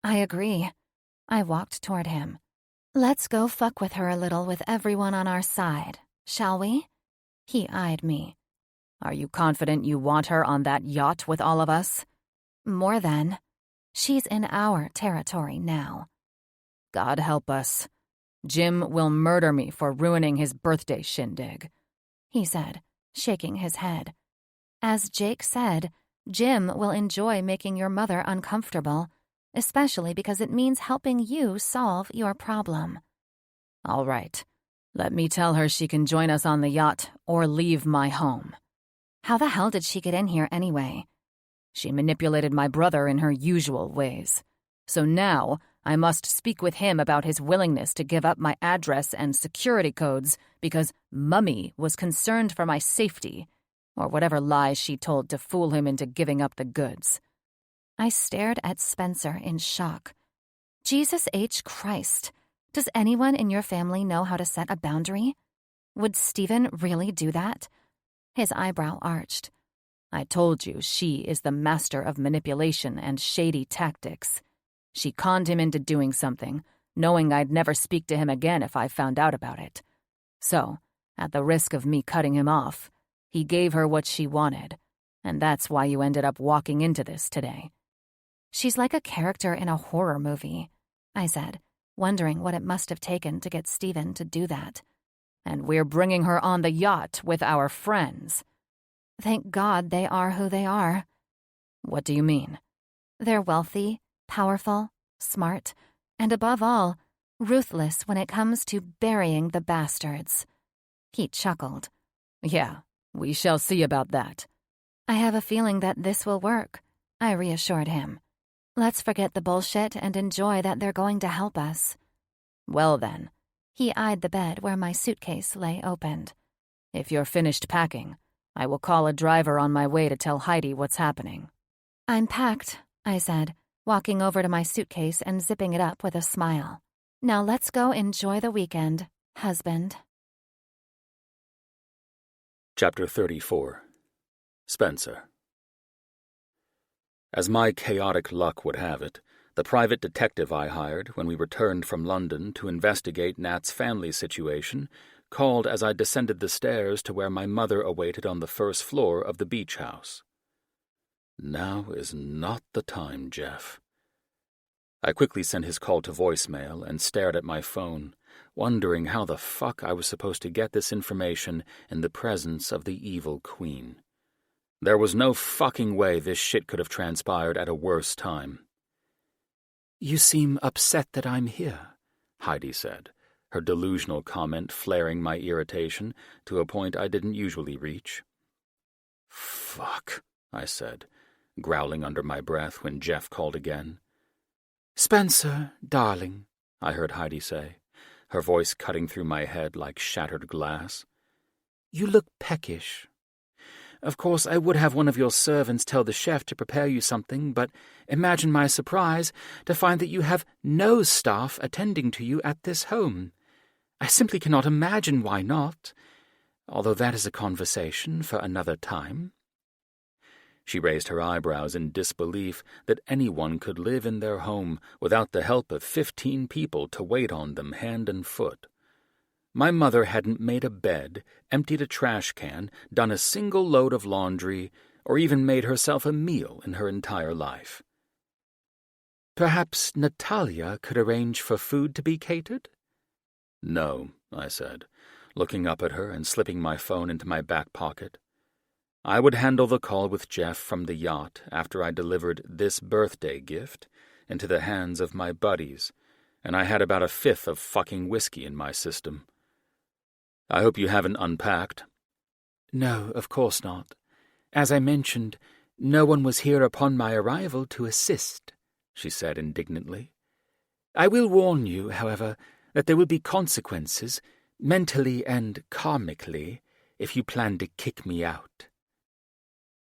I agree. I walked toward him. Let's go fuck with her a little with everyone on our side, shall we? He eyed me. Are you confident you want her on that yacht with all of us? More than. She's in our territory now. God help us. Jim will murder me for ruining his birthday shindig," he said, shaking his head. As Jake said, Jim will enjoy making your mother uncomfortable, especially because it means helping you solve your problem. "All right. Let me tell her she can join us on the yacht or leave my home." How the hell did she get in here anyway? "She manipulated my brother in her usual ways. So now I must speak with him about his willingness to give up my address and security codes because Mummy was concerned for my safety, or whatever lies she told to fool him into giving up the goods." I stared at Spencer in shock. Jesus H. Christ, does anyone in your family know how to set a boundary? Would Stephen really do that? His eyebrow arched. "I told you she is the master of manipulation and shady tactics. She conned him into doing something, knowing I'd never speak to him again if I found out about it. So, at the risk of me cutting him off, he gave her what she wanted, and that's why you ended up walking into this today." She's like a character in a horror movie, I said, wondering what it must have taken to get Stephen to do that. "And we're bringing her on the yacht with our friends." Thank God they are who they are. "What do you mean?" They're wealthy, powerful, smart, and above all, ruthless when it comes to burying the bastards. He chuckled. "Yeah, we shall see about that." "I have a feeling that this will work," I reassured him. "Let's forget the bullshit and enjoy that they're going to help us." "Well then," he eyed the bed where my suitcase lay opened. "if you're finished packing, I will call a driver on my way to tell Heidi what's happening." "I'm packed," I said, walking over to my suitcase and zipping it up with a smile. "Now let's go enjoy the weekend, husband." Chapter 34. Spencer. As my chaotic luck would have it, the private detective I hired when we returned from London to investigate Nat's family situation called as I descended the stairs to where my mother awaited on the first floor of the beach house. "Now is not the time, Jeff." I quickly sent his call to voicemail and stared at my phone, wondering how the fuck I was supposed to get this information in the presence of the evil queen. There was no fucking way this shit could have transpired at a worse time. "You seem upset that I'm here," Heidi said, her delusional comment flaring my irritation to a point I didn't usually reach. "Fuck," I said, growling under my breath when Jeff called again. "Spencer, darling," I heard Heidi say, her voice cutting through my head like shattered glass. "You look peckish. Of course, I would have one of your servants tell the chef to prepare you something, but imagine my surprise to find that you have no staff attending to you at this home. I simply cannot imagine why not, although that is a conversation for another time." She raised her eyebrows in disbelief that anyone could live in their home without the help of 15 people to wait on them hand and foot. My mother hadn't made a bed, emptied a trash can, done a single load of laundry, or even made herself a meal in her entire life. "Perhaps Natalia could arrange for food to be catered?" "No," I said, looking up at her and slipping my phone into my back pocket. I would handle the call with Jeff from the yacht after I delivered this birthday gift into the hands of my buddies, and I had about a fifth of fucking whiskey in my system. "I hope you haven't unpacked." "No, of course not. As I mentioned, no one was here upon my arrival to assist," she said indignantly. "I will warn you, however, that there will be consequences, mentally and karmically, if you plan to kick me out."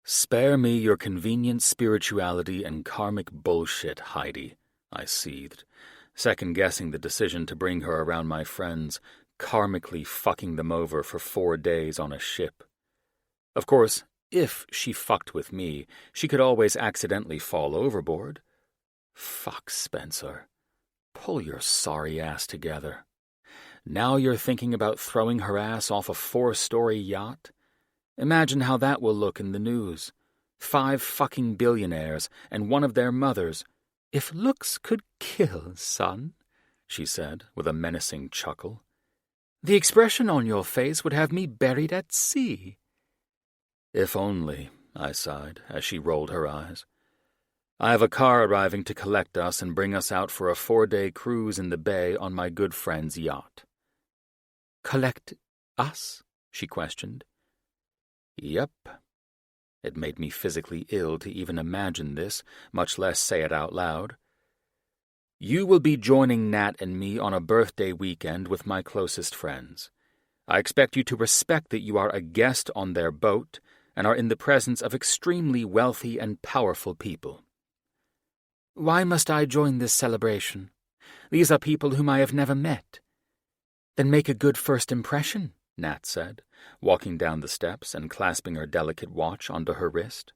"Spare me your convenient spirituality and karmic bullshit, Heidi," I seethed, second-guessing the decision to bring her around my friends, karmically fucking them over for 4 days on a ship. Of course, if she fucked with me, she could always accidentally fall overboard. Fuck, Spencer. Pull your sorry ass together. Now you're thinking about throwing her ass off a 4-story yacht? Imagine how that will look in the news. 5 fucking billionaires and one of their mothers. If looks could kill, son, she said, with a menacing chuckle. "The expression on your face would have me buried at sea." "If only," I sighed, as she rolled her eyes. "I have a car arriving to collect us and bring us out for a 4-day cruise in the bay on my good friend's yacht." "Collect us?" she questioned. "Yep." It made me physically ill to even imagine this, much less say it out loud. "You will be joining Nat and me on a birthday weekend with my closest friends. I expect you to respect that you are a guest on their boat and are in the presence of extremely wealthy and powerful people." "Why must I join this celebration? These are people whom I have never met." "Then make a good first impression," Nat said, walking down the steps and clasping her delicate watch onto her wrist.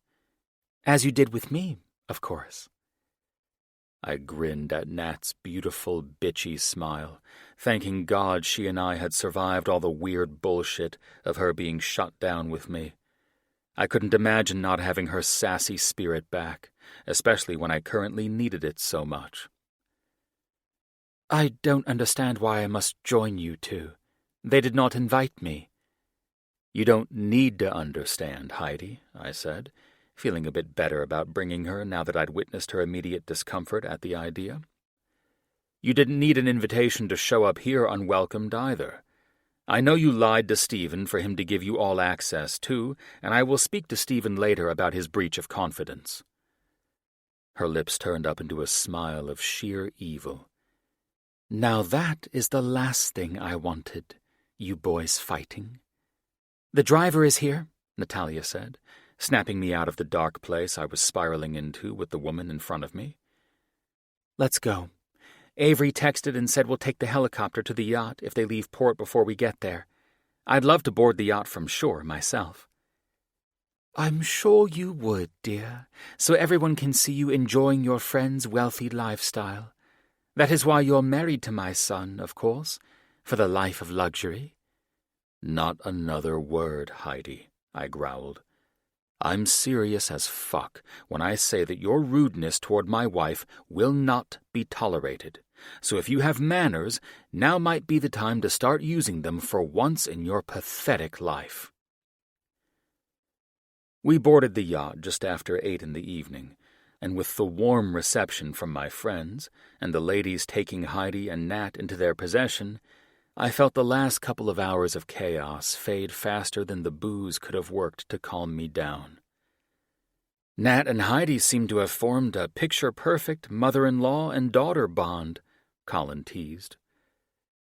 "As you did with me, of course." I grinned at Nat's beautiful, bitchy smile, thanking God she and I had survived all the weird bullshit of her being shut down with me. I couldn't imagine not having her sassy spirit back, especially when I currently needed it so much. "I don't understand why I must join you two. They did not invite me." "You don't need to understand, Heidi," I said, feeling a bit better about bringing her now that I'd witnessed her immediate discomfort at the idea. "You didn't need an invitation to show up here unwelcomed either. I know you lied to Stephen for him to give you all access too, and I will speak to Stephen later about his breach of confidence." Her lips turned up into a smile of sheer evil. "Now that is the last thing I wanted, you boys fighting." "The driver is here," Natalia said, snapping me out of the dark place I was spiraling into with the woman in front of me. "Let's go. Avery texted and said we'll take the helicopter to the yacht if they leave port before we get there. I'd love to board the yacht from shore myself." "I'm sure you would, dear, so everyone can see you enjoying your friend's wealthy lifestyle. That is why you're married to my son, of course, for the life of luxury." "Not another word, Heidi," I growled. "I'm serious as fuck when I say that your rudeness toward my wife will not be tolerated. So if you have manners, now might be the time to start using them for once in your pathetic life." We boarded the yacht just after 8 in the evening, and with the warm reception from my friends and the ladies taking Heidi and Nat into their possession, I felt the last couple of hours of chaos fade faster than the booze could have worked to calm me down. "Nat and Heidi seem to have formed a picture-perfect mother-in-law and daughter bond," Colin teased.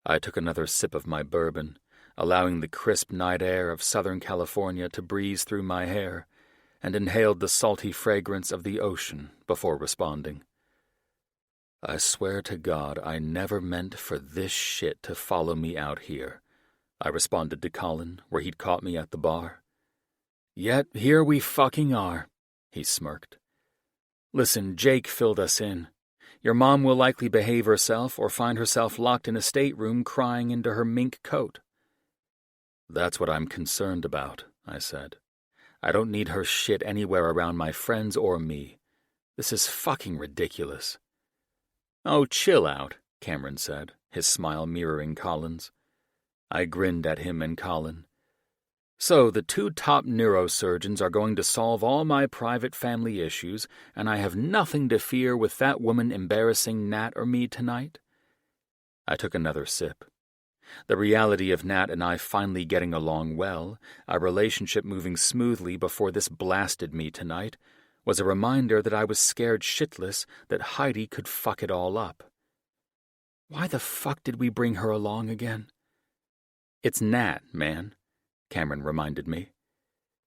I took another sip of my bourbon, allowing the crisp night air of Southern California to breeze through my hair, and inhaled the salty fragrance of the ocean before responding. "I swear to God I never meant for this shit to follow me out here," I responded to Colin, where he'd caught me at the bar. "Yet here we fucking are," he smirked. "Listen, Jake filled us in. Your mom will likely behave herself or find herself locked in a stateroom crying into her mink coat." "That's what I'm concerned about," I said. "I don't need her shit anywhere around my friends or me. This is fucking ridiculous." "Oh, chill out," Cameron said, his smile mirroring Colin's. I grinned at him and Colin. "So the 2 top neurosurgeons are going to solve all my private family issues, and I have nothing to fear with that woman embarrassing Nat or me tonight?" I took another sip. The reality of Nat and I finally getting along well, our relationship moving smoothly before this blasted me tonight, was a reminder that I was scared shitless that Heidi could fuck it all up. Why the fuck did we bring her along again? "It's Nat, man," Cameron reminded me.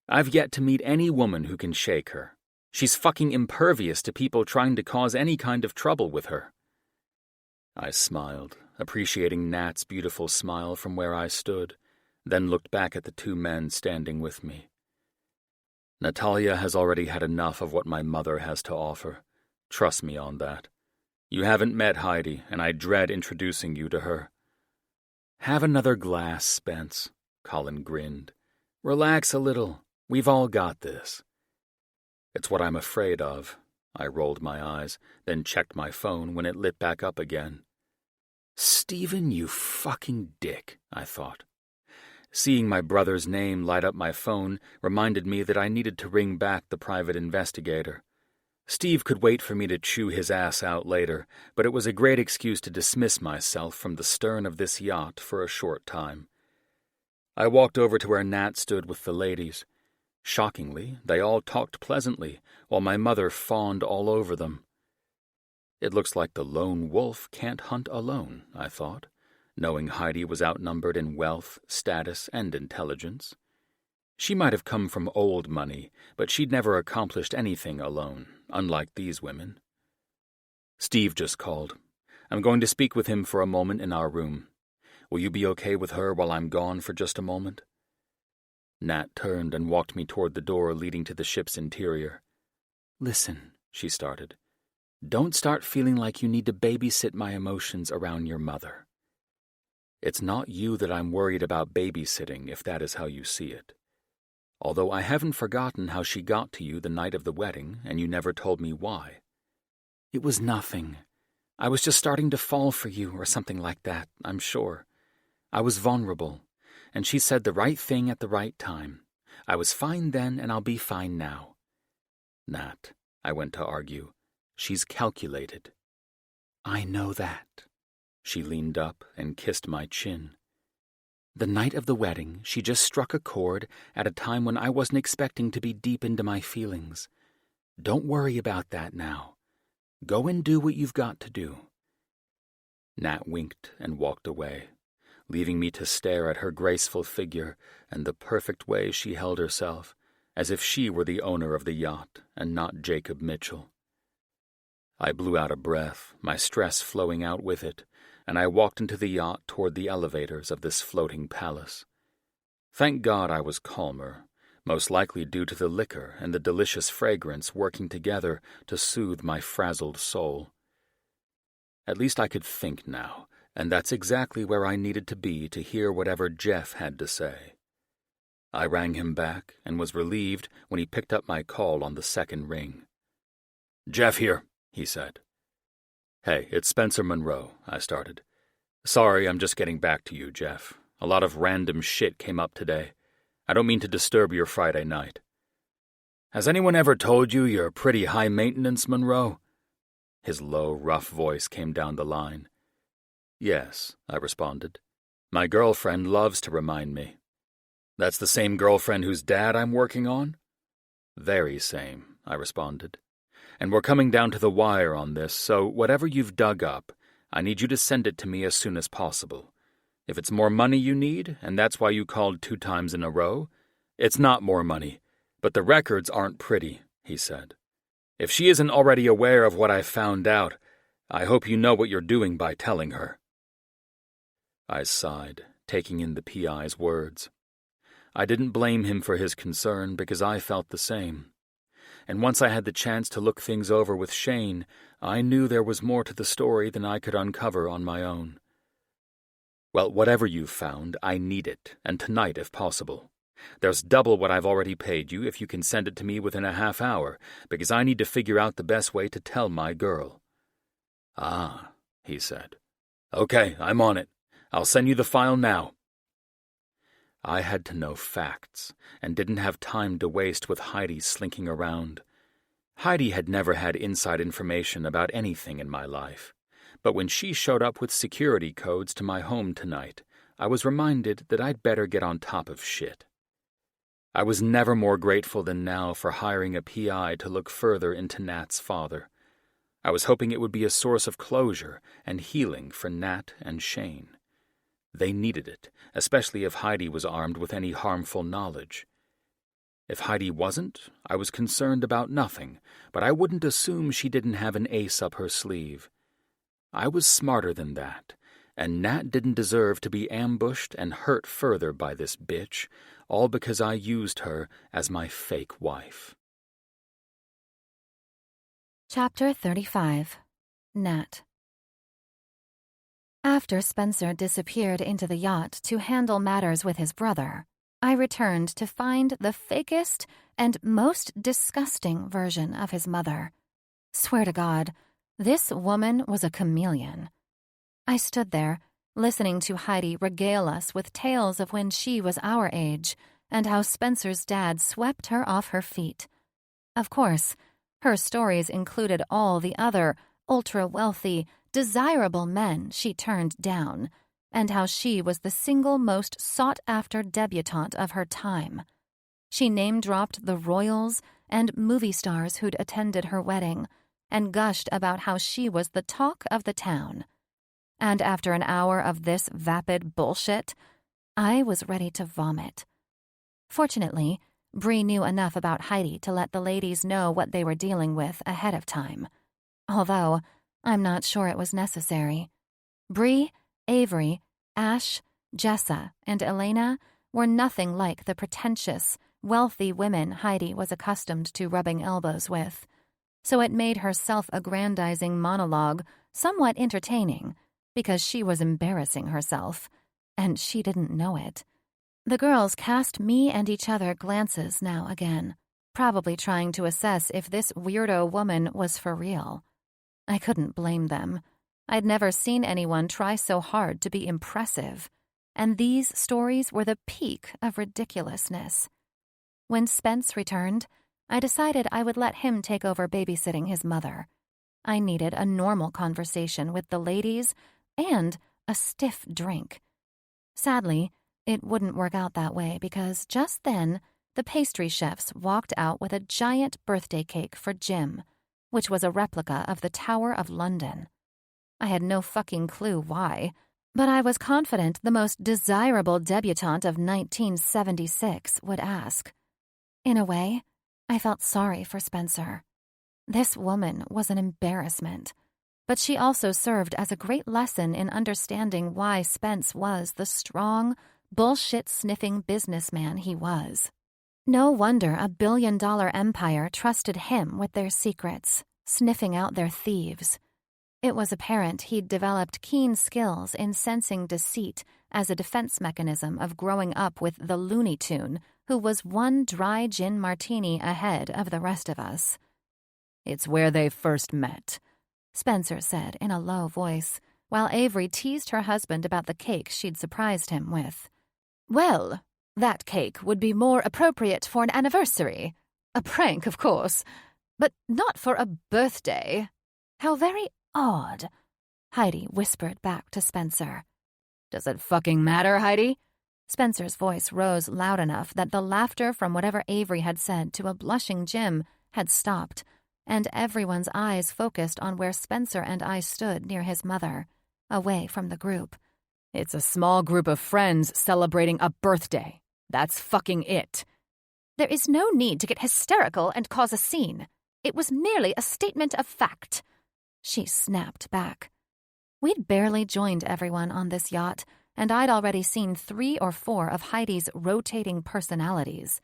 "I've yet to meet any woman who can shake her. She's fucking impervious to people trying to cause any kind of trouble with her." I smiled, appreciating Nat's beautiful smile from where I stood, then looked back at the 2 men standing with me. "Natalia has already had enough of what my mother has to offer. Trust me on that. You haven't met Heidi, and I dread introducing you to her." "Have another glass, Spence," Colin grinned. "Relax a little. We've all got this." "It's what I'm afraid of." I rolled my eyes, then checked my phone when it lit back up again. Stephen, you fucking dick, I thought. Seeing my brother's name light up my phone reminded me that I needed to ring back the private investigator. Steve could wait for me to chew his ass out later, but it was a great excuse to dismiss myself from the stern of this yacht for a short time. I walked over to where Nat stood with the ladies. Shockingly, they all talked pleasantly, while my mother fawned all over them. It looks like the lone wolf can't hunt alone, I thought, knowing Heidi was outnumbered in wealth, status, and intelligence. She might have come from old money, but she'd never accomplished anything alone, unlike these women. Steve just called. I'm going to speak with him for a moment in our room. Will you be okay with her while I'm gone for just a moment? Nat turned and walked me toward the door leading to the ship's interior. Listen, she started. Don't start feeling like you need to babysit my emotions around your mother. It's not you that I'm worried about babysitting, if that is how you see it. Although I haven't forgotten how she got to you the night of the wedding, and you never told me why. It was nothing. I was just starting to fall for you or something like that, I'm sure. I was vulnerable, and she said the right thing at the right time. I was fine then, and I'll be fine now. Nat, I went to argue. She's calculated. I know that. She leaned up and kissed my chin. The night of the wedding, she just struck a chord at a time when I wasn't expecting to be deep into my feelings. Don't worry about that now. Go and do what you've got to do. Nat winked and walked away, leaving me to stare at her graceful figure and the perfect way she held herself, as if she were the owner of the yacht and not Jacob Mitchell. I blew out a breath, my stress flowing out with it, and I walked into the yacht toward the elevators of this floating palace. Thank God I was calmer, most likely due to the liquor and the delicious fragrance working together to soothe my frazzled soul. At least I could think now, and that's exactly where I needed to be to hear whatever Jeff had to say. I rang him back and was relieved when he picked up my call on the second ring. Jeff here, he said. Hey, it's Spencer Monroe, I started. Sorry, I'm just getting back to you, Jeff. A lot of random shit came up today. I don't mean to disturb your Friday night. Has anyone ever told you you're pretty high maintenance, Monroe? His low, rough voice came down the line. Yes, I responded. My girlfriend loves to remind me. That's the same girlfriend whose dad I'm working on? Very same, I responded. And we're coming down to the wire on this, so whatever you've dug up, I need you to send it to me as soon as possible. If it's more money you need, and that's why you called 2 times in a row, it's not more money, but the records aren't pretty, he said. If she isn't already aware of what I found out, I hope you know what you're doing by telling her. I sighed, taking in the PI's words. I didn't blame him for his concern because I felt the same. And once I had the chance to look things over with Shane, I knew there was more to the story than I could uncover on my own. Well, whatever you've found, I need it, and tonight if possible. There's double what I've already paid you if you can send it to me within a half hour, because I need to figure out the best way to tell my girl. Ah, he said. Okay, I'm on it. I'll send you the file now. I had to know facts, and didn't have time to waste with Heidi slinking around. Heidi had never had inside information about anything in my life, but when she showed up with security codes to my home tonight, I was reminded that I'd better get on top of shit. I was never more grateful than now for hiring a PI to look further into Nat's father. I was hoping it would be a source of closure and healing for Nat and Shane. They needed it, especially if Heidi was armed with any harmful knowledge. If Heidi wasn't, I was concerned about nothing, but I wouldn't assume she didn't have an ace up her sleeve. I was smarter than that, and Nat didn't deserve to be ambushed and hurt further by this bitch, all because I used her as my fake wife. Chapter 35. Nat. After Spencer disappeared into the yacht to handle matters with his brother, I returned to find the fakest and most disgusting version of his mother. Swear to God, this woman was a chameleon. I stood there, listening to Heidi regale us with tales of when she was our age and how Spencer's dad swept her off her feet. Of course, her stories included all the other ultra-wealthy, desirable men she turned down, and how she was the single most sought-after debutante of her time. She name-dropped the royals and movie stars who'd attended her wedding and gushed about how she was the talk of the town. And after an hour of this vapid bullshit, I was ready to vomit. Fortunately, Bree knew enough about Heidi to let the ladies know what they were dealing with ahead of time. Although, I'm not sure it was necessary. Bree, Avery, Ash, Jessa, and Elena were nothing like the pretentious, wealthy women Heidi was accustomed to rubbing elbows with, so it made her self-aggrandizing monologue somewhat entertaining because she was embarrassing herself, and she didn't know it. The girls cast me and each other glances now again, probably trying to assess if this weirdo woman was for real. I couldn't blame them. I'd never seen anyone try so hard to be impressive, and these stories were the peak of ridiculousness. When Spence returned, I decided I would let him take over babysitting his mother. I needed a normal conversation with the ladies and a stiff drink. Sadly, it wouldn't work out that way because just then, the pastry chefs walked out with a giant birthday cake for Jim, which was a replica of the Tower of London. I had no fucking clue why, but I was confident the most desirable debutante of 1976 would ask. In a way, I felt sorry for Spencer. This woman was an embarrassment, but she also served as a great lesson in understanding why Spence was the strong, bullshit-sniffing businessman he was. No wonder a billion-dollar empire trusted him with their secrets, sniffing out their thieves. It was apparent he'd developed keen skills in sensing deceit as a defense mechanism of growing up with the Looney Tune, who was one dry gin martini ahead of the rest of us. "It's where they first met," Spencer said in a low voice, while Avery teased her husband about the cake she'd surprised him with. "Well, that cake would be more appropriate for an anniversary. A prank, of course, but not for a birthday." "How very odd," Heidi whispered back to Spencer. "Does it fucking matter, Heidi?" Spencer's voice rose loud enough that the laughter from whatever Avery had said to a blushing Jim had stopped, and everyone's eyes focused on where Spencer and I stood near his mother, away from the group. "It's a small group of friends celebrating a birthday. That's fucking it." "There is no need to get hysterical and cause a scene. It was merely a statement of fact," she snapped back. We'd barely joined everyone on this yacht, and I'd already seen 3 or 4 of Heidi's rotating personalities.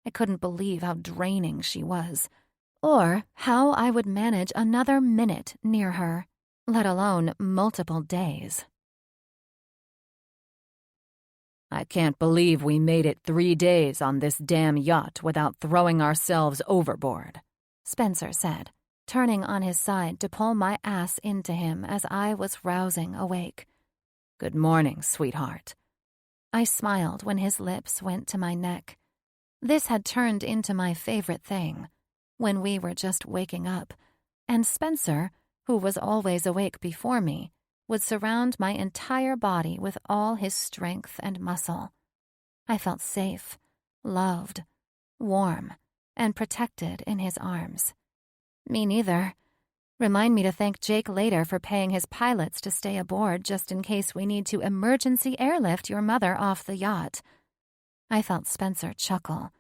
I couldn't believe how draining she was, or how I would manage another minute near her, let alone multiple days. "I can't believe we made it 3 days on this damn yacht without throwing ourselves overboard," Spencer said, turning on his side to pull my ass into him as I was rousing awake. "Good morning, sweetheart." I smiled when his lips went to my neck. This had turned into my favorite thing, when we were just waking up, and Spencer, who was always awake before me, would surround my entire body with all his strength and muscle. I felt safe, loved, warm, and protected in his arms. Me neither. Remind me to thank Jake later for paying his pilots to stay aboard just in case we need to emergency airlift your mother off the yacht. I felt Spencer chuckle.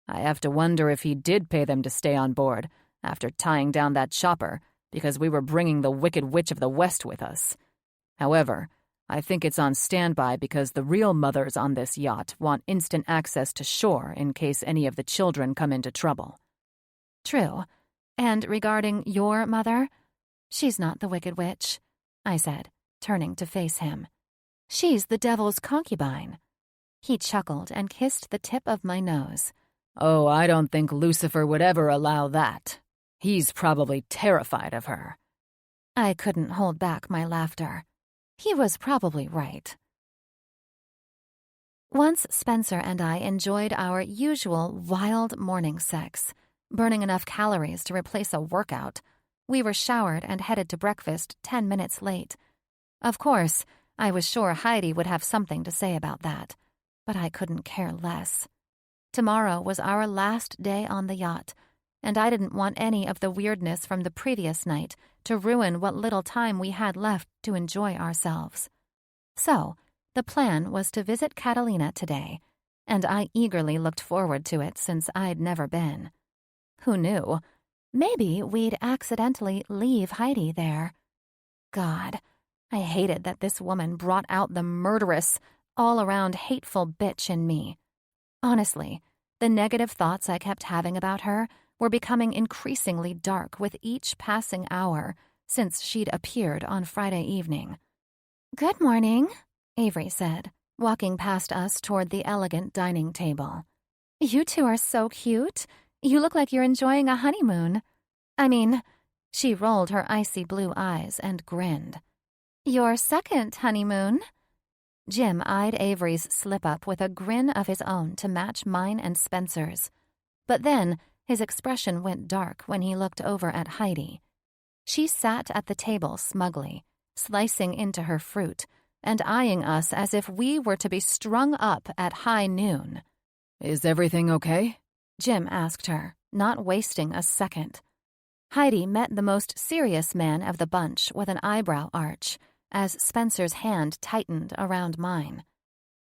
"I have to wonder if he did pay them to stay on board after tying down that chopper because we were bringing the Wicked Witch of the West with us. However, I think it's on standby because the real mothers on this yacht want instant access to shore in case any of the children come into trouble." "True. And regarding your mother, she's not the Wicked Witch," I said, turning to face him. "She's the devil's concubine." He chuckled and kissed the tip of my nose. "Oh, I don't think Lucifer would ever allow that. He's probably terrified of her." I couldn't hold back my laughter. He was probably right. Once Spencer and I enjoyed our usual wild morning sex, burning enough calories to replace a workout, we were showered and headed to breakfast 10 minutes late. Of course, I was sure Heidi would have something to say about that, but I couldn't care less. Tomorrow was our last day on the yacht, and I didn't want any of the weirdness from the previous night to ruin what little time we had left to enjoy ourselves. So, the plan was to visit Catalina today, and I eagerly looked forward to it since I'd never been. Who knew? Maybe we'd accidentally leave Heidi there. God, I hated that this woman brought out the murderous, all-around hateful bitch in me. Honestly, the negative thoughts I kept having about her were becoming increasingly dark with each passing hour since she'd appeared on Friday evening. "Good morning," Avery said, walking past us toward the elegant dining table. "You two are so cute. You look like you're enjoying a honeymoon. She rolled her icy blue eyes and grinned. "Your second honeymoon?" Jim eyed Avery's slip-up with a grin of his own to match mine and Spencer's. But then his expression went dark when he looked over at Heidi. She sat at the table smugly, slicing into her fruit, and eyeing us as if we were to be strung up at high noon. "Is everything okay?" Jim asked her, not wasting a second. Heidi met the most serious man of the bunch with an eyebrow arch, as Spencer's hand tightened around mine.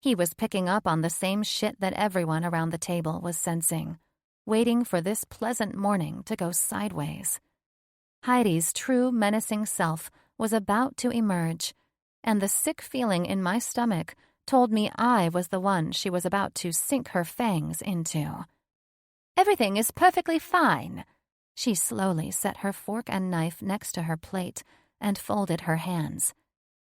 He was picking up on the same shit that everyone around the table was sensing, waiting for this pleasant morning to go sideways. Heidi's true menacing self was about to emerge, and the sick feeling in my stomach told me I was the one she was about to sink her fangs into. "Everything is perfectly fine." She slowly set her fork and knife next to her plate and folded her hands.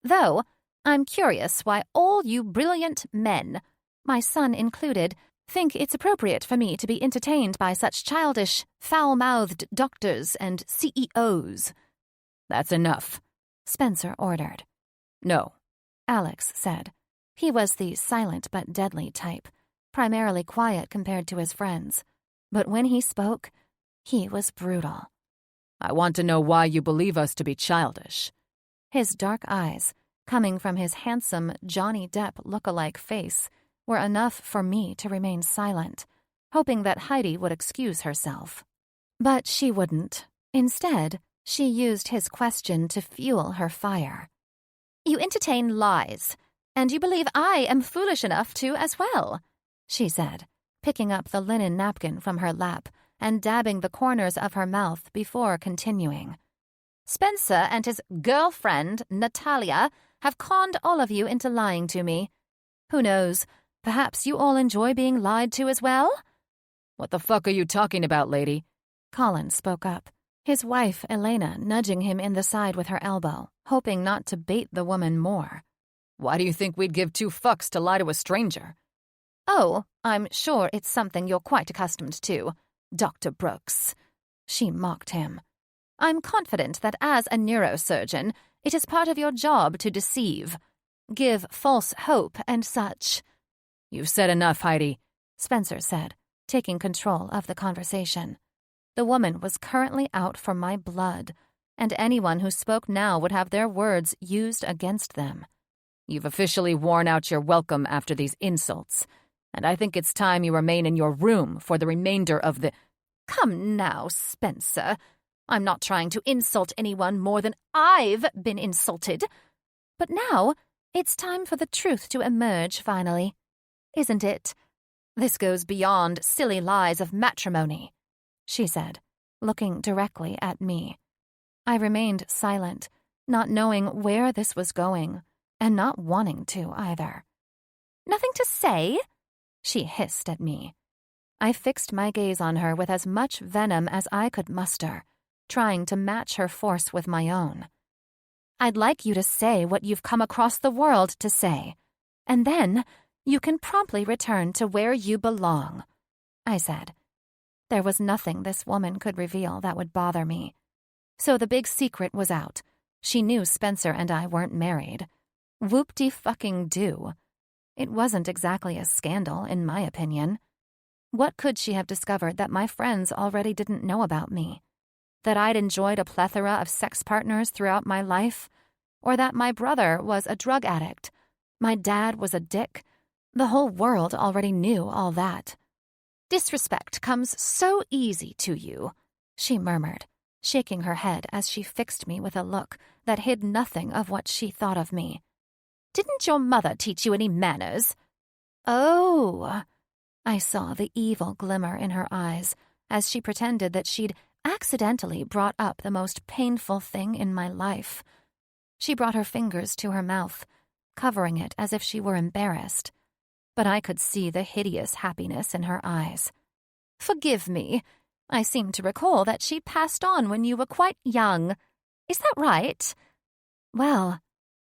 "Though, I'm curious why all you brilliant men, my son included, think it's appropriate for me to be entertained by such childish, foul-mouthed doctors and CEOs. "That's enough," Spencer ordered. "No," Alex said. He was the silent but deadly type, primarily quiet compared to his friends. But when he spoke, he was brutal. "I want to know why you believe us to be childish." His dark eyes, coming from his handsome Johnny Depp look-alike face, were enough for me to remain silent, hoping that Heidi would excuse herself. But she wouldn't. Instead, she used his question to fuel her fire. "You entertain lies, and you believe I am foolish enough to as well," she said, picking up the linen napkin from her lap and dabbing the corners of her mouth before continuing. "Spencer and his girlfriend, Natalia, have conned all of you into lying to me. Who knows, perhaps you all enjoy being lied to as well?" "What the fuck are you talking about, lady?" Colin spoke up, his wife, Elena, nudging him in the side with her elbow, hoping not to bait the woman more. "Why do you think we'd give 2 fucks to lie to a stranger?" "Oh, I'm sure it's something you're quite accustomed to, Dr. Brooks," she mocked him. "I'm confident that as a neurosurgeon, it is part of your job to deceive, give false hope and such." "You've said enough, Heidi," Spencer said, taking control of the conversation. The woman was currently out for my blood, and anyone who spoke now would have their words used against them. "You've officially worn out your welcome after these insults, and I think it's time you remain in your room for the remainder of the—" "Come now, Spencer. I'm not trying to insult anyone more than I've been insulted. But now, it's time for the truth to emerge finally. Isn't it? This goes beyond silly lies of matrimony," she said, looking directly at me. I remained silent, not knowing where this was going, and not wanting to either. "Nothing to say?" she hissed at me. I fixed my gaze on her with as much venom as I could muster, trying to match her force with my own. "I'd like you to say what you've come across the world to say, and then you can promptly return to where you belong," I said. There was nothing this woman could reveal that would bother me. So the big secret was out. She knew Spencer and I weren't married. Whoop-de-fucking-do. It wasn't exactly a scandal, in my opinion. What could she have discovered that my friends already didn't know about me? That I'd enjoyed a plethora of sex partners throughout my life? Or that my brother was a drug addict? My dad was a dick? The whole world already knew all that. "Disrespect comes so easy to you," she murmured, shaking her head as she fixed me with a look that hid nothing of what she thought of me. "Didn't your mother teach you any manners?" "Oh." I saw the evil glimmer in her eyes as she pretended that she'd accidentally brought up the most painful thing in my life. She brought her fingers to her mouth, covering it as if she were embarrassed. But I could see the hideous happiness in her eyes. "Forgive me. I seem to recall that she passed on when you were quite young. Is that right?" "Well,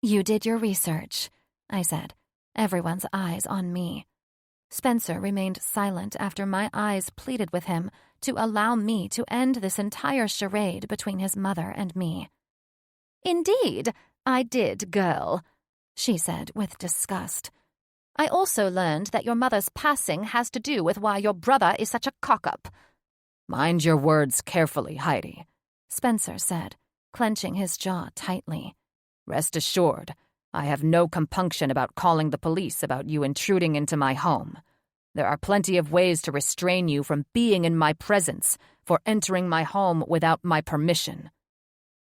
you did your research," I said, everyone's eyes on me. Spencer remained silent after my eyes pleaded with him to allow me to end this entire charade between his mother and me. "Indeed, I did, girl," she said with disgust. "I also learned that your mother's passing has to do with why your brother is such a cock-up." "Mind your words carefully, Heidi," Spencer said, clenching his jaw tightly. "Rest assured, I have no compunction about calling the police about you intruding into my home. There are plenty of ways to restrain you from being in my presence, for entering my home without my permission."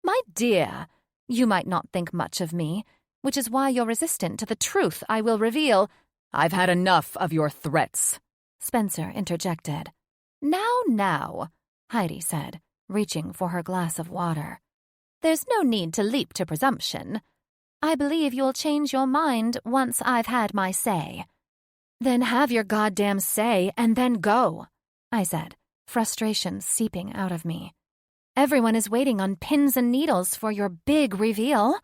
"My dear, you might not think much of me, which is why you're resistant to the truth I will reveal." "I've had enough of your threats," Spencer interjected. Now, Heidi said, reaching for her glass of water. "There's no need to leap to presumption. I believe you'll change your mind once I've had my say." "Then have your goddamn say and then go," I said, frustration seeping out of me. "Everyone is waiting on pins and needles for your big reveal.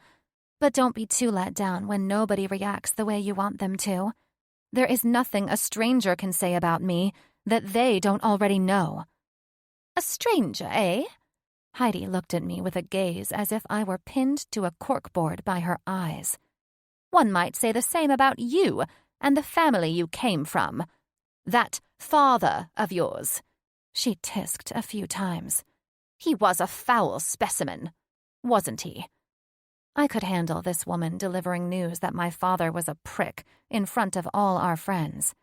But don't be too let down when nobody reacts the way you want them to. There is nothing a stranger can say about me that they don't already know." "A stranger, eh?" Heidi looked at me with a gaze as if I were pinned to a corkboard by her eyes. "One might say the same about you and the family you came from. That father of yours," she tisked a few times. "He was a foul specimen, wasn't he?" I could handle this woman delivering news that my father was a prick in front of all our friends.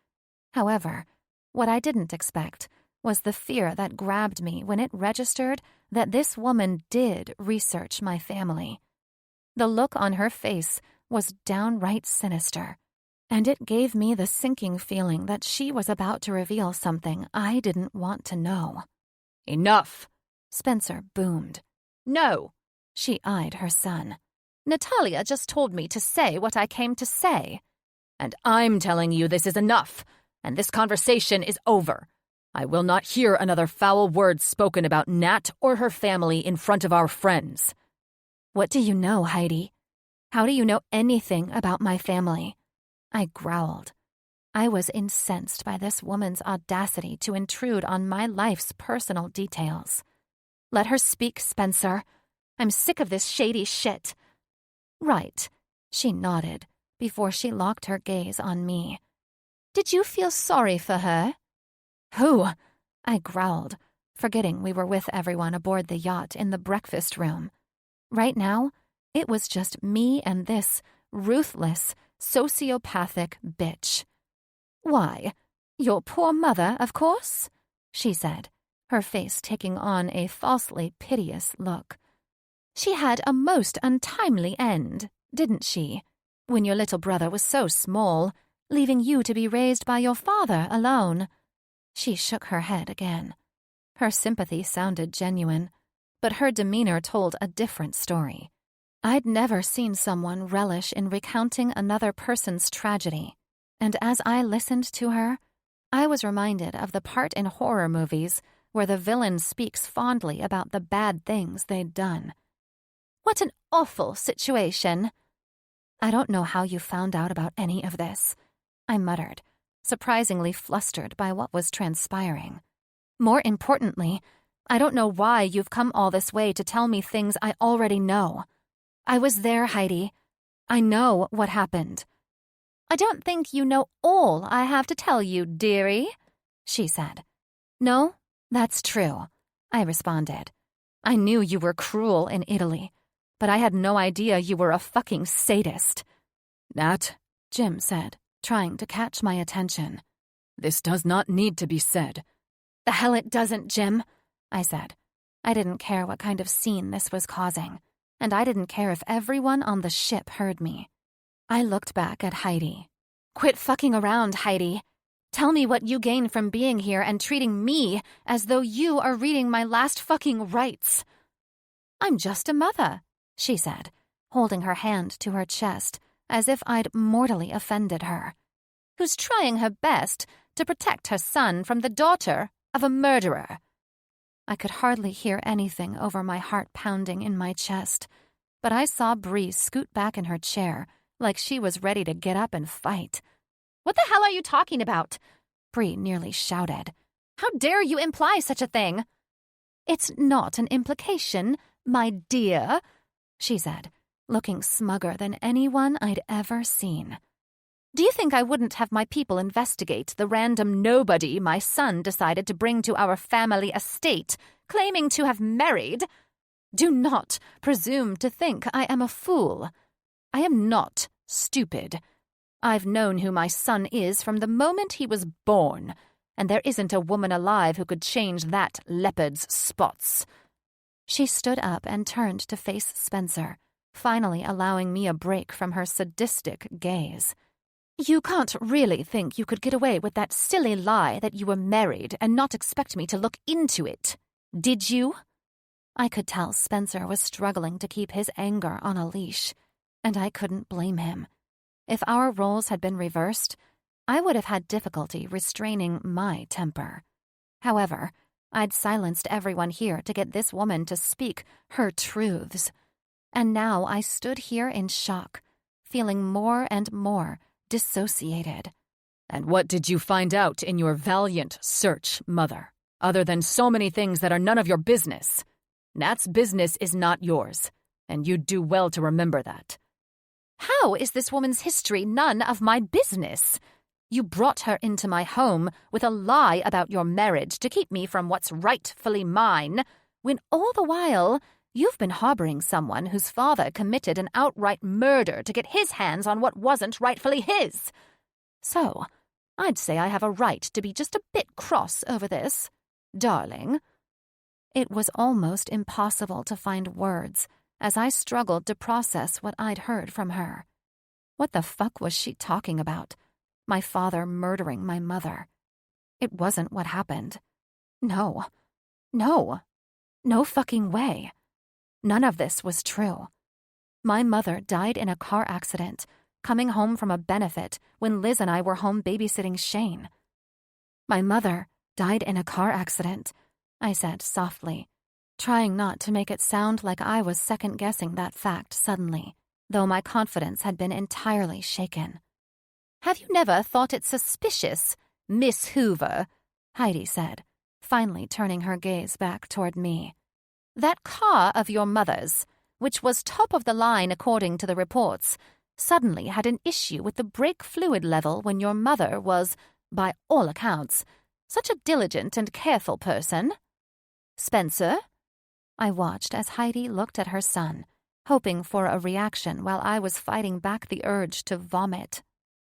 However, what I didn't expect was the fear that grabbed me when it registered that this woman did research my family. The look on her face was downright sinister, and it gave me the sinking feeling that she was about to reveal something I didn't want to know. "Enough," Spencer boomed. "No." She eyed her son. "Natalia just told me to say what I came to say." "And I'm telling you this is enough, and this conversation is over. I will not hear another foul word spoken about Nat or her family in front of our friends." "What do you know, Heidi? How do you know anything about my family?" I growled. I was incensed by this woman's audacity to intrude on my life's personal details. "Let her speak, Spencer. I'm sick of this shady shit." "Right," she nodded before she locked her gaze on me. "Did you feel sorry for her?" "Who?" I growled, forgetting we were with everyone aboard the yacht in the breakfast room. Right now, it was just me and this ruthless, sociopathic bitch. "Why, your poor mother, of course," she said, her face taking on a falsely piteous look. "She had a most untimely end, didn't she, when your little brother was so small, leaving you to be raised by your father alone?" She shook her head again. Her sympathy sounded genuine, but her demeanor told a different story. I'd never seen someone relish in recounting another person's tragedy, and as I listened to her, I was reminded of the part in horror movies where the villain speaks fondly about the bad things they'd done. "What an awful situation." "I don't know how you found out about any of this," I muttered, surprisingly flustered by what was transpiring. "More importantly, I don't know why you've come all this way to tell me things I already know. I was there, Heidi. I know what happened. I don't think you know all I have to tell you, dearie, she said. No, that's true, I responded. I knew you were cruel in Italy, but I had no idea you were a fucking sadist. Nat, Jim said, trying to catch my attention. this does not need to be said. The hell it doesn't, Jim, I said. I didn't care what kind of scene this was causing, and I didn't care if everyone on the ship heard me. I looked back at Heidi. Quit fucking around, Heidi. Tell me what you gain from being here and treating me as though you are reading my last fucking rights. I'm just a mother, she said, holding her hand to her chest as if I'd mortally offended her, who's trying her best to protect her son from the daughter of a murderer. I could hardly hear anything over my heart pounding in my chest, but I saw Bree scoot back in her chair like she was ready to get up and fight. What the hell are you talking about? Bree nearly shouted. How dare you imply such a thing? It's not an implication, my dear, she said, looking smugger than anyone I'd ever seen. Do you think I wouldn't have my people investigate the random nobody my son decided to bring to our family estate, claiming to have married? Do not presume to think I am a fool. I am not stupid. I've known who my son is from the moment he was born, and there isn't a woman alive who could change that leopard's spots. She stood up and turned to face Spencer, finally allowing me a break from her sadistic gaze. You can't really think you could get away with that silly lie that you were married and not expect me to look into it, did you? I could tell Spencer was struggling to keep his anger on a leash, and I couldn't blame him. If our roles had been reversed, I would have had difficulty restraining my temper. However, I'd silenced everyone here to get this woman to speak her truths, and now I stood here in shock, feeling more and more dissociated. And what did you find out in your valiant search, Mother, other than so many things that are none of your business? Nat's business is not yours, and you'd do well to remember that. How is this woman's history none of my business? You brought her into my home with a lie about your marriage to keep me from what's rightfully mine, when all the while you've been harboring someone whose father committed an outright murder to get his hands on what wasn't rightfully his. So, I'd say I have a right to be just a bit cross over this, darling. It was almost impossible to find words as I struggled to process what I'd heard from her. What the fuck was she talking about? My father murdering my mother. It wasn't what happened. No fucking way. None of this was true. My mother died in a car accident, coming home from a benefit when Liz and I were home babysitting Shane. My mother died in a car accident, I said softly, trying not to make it sound like I was second-guessing that fact suddenly, though my confidence had been entirely shaken. Have you never thought it suspicious, Miss Hoover, Heidi said, finally turning her gaze back toward me. That car of your mother's, which was top of the line according to the reports, suddenly had an issue with the brake fluid level when your mother was, by all accounts, such a diligent and careful person? Spencer? I watched as Heidi looked at her son, hoping for a reaction while I was fighting back the urge to vomit.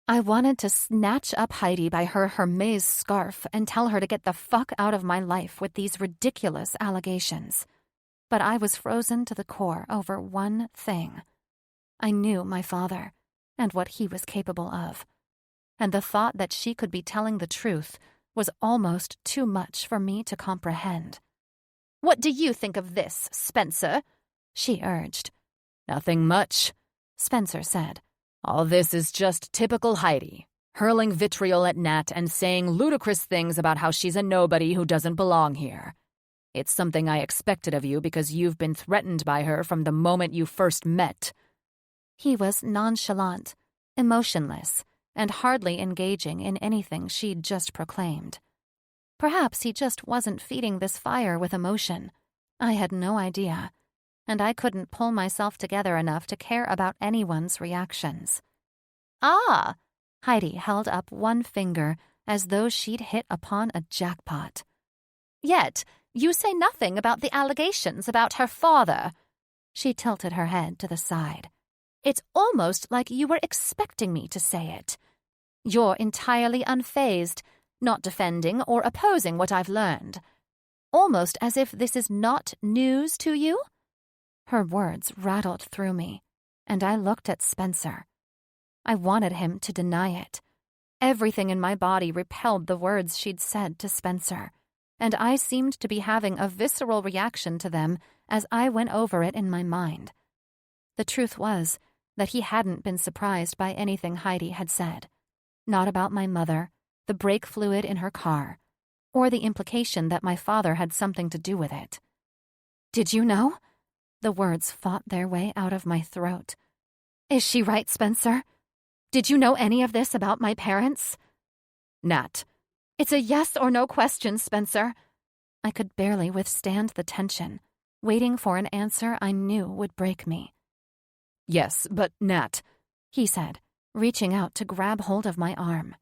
I wanted to snatch up Heidi by her Hermes scarf and tell her to get the fuck out of my life with these ridiculous allegations. But I was frozen to the core over one thing. I knew my father and what he was capable of, and the thought that she could be telling the truth was almost too much for me to comprehend. What do you think of this, Spencer? She urged. Nothing much, Spencer said. All this is just typical Heidi, hurling vitriol at Nat and saying ludicrous things about how she's a nobody who doesn't belong here. It's something I expected of you because you've been threatened by her from the moment you first met. He was nonchalant, emotionless, and hardly engaging in anything she'd just proclaimed. Perhaps he just wasn't feeding this fire with emotion. I had no idea. and I couldn't pull myself together enough to care about anyone's reactions. "Ah!" Heidi held up one finger as though she'd hit upon a jackpot. "Yet, you say nothing about the allegations about her father." She tilted her head to the side. "It's almost like you were expecting me to say it. You're entirely unfazed, not defending or opposing what I've learned. Almost as if this is not news to you?" Her words rattled through me, and I looked at Spencer. I wanted him to deny it. Everything in my body repelled the words she'd said to Spencer, and I seemed to be having a visceral reaction to them as I went over it in my mind. The truth was that he hadn't been surprised by anything Heidi had said. Not about my mother, the brake fluid in her car, or the implication that my father had something to do with it. "Did you know?" The words fought their way out of my throat. "Is she right, Spencer? Did you know any of this about my parents?" "Nat." "It's a yes or no question, Spencer." I could barely withstand the tension, waiting for an answer I knew would break me. "Yes, but Nat," he said, reaching out to grab hold of my arm.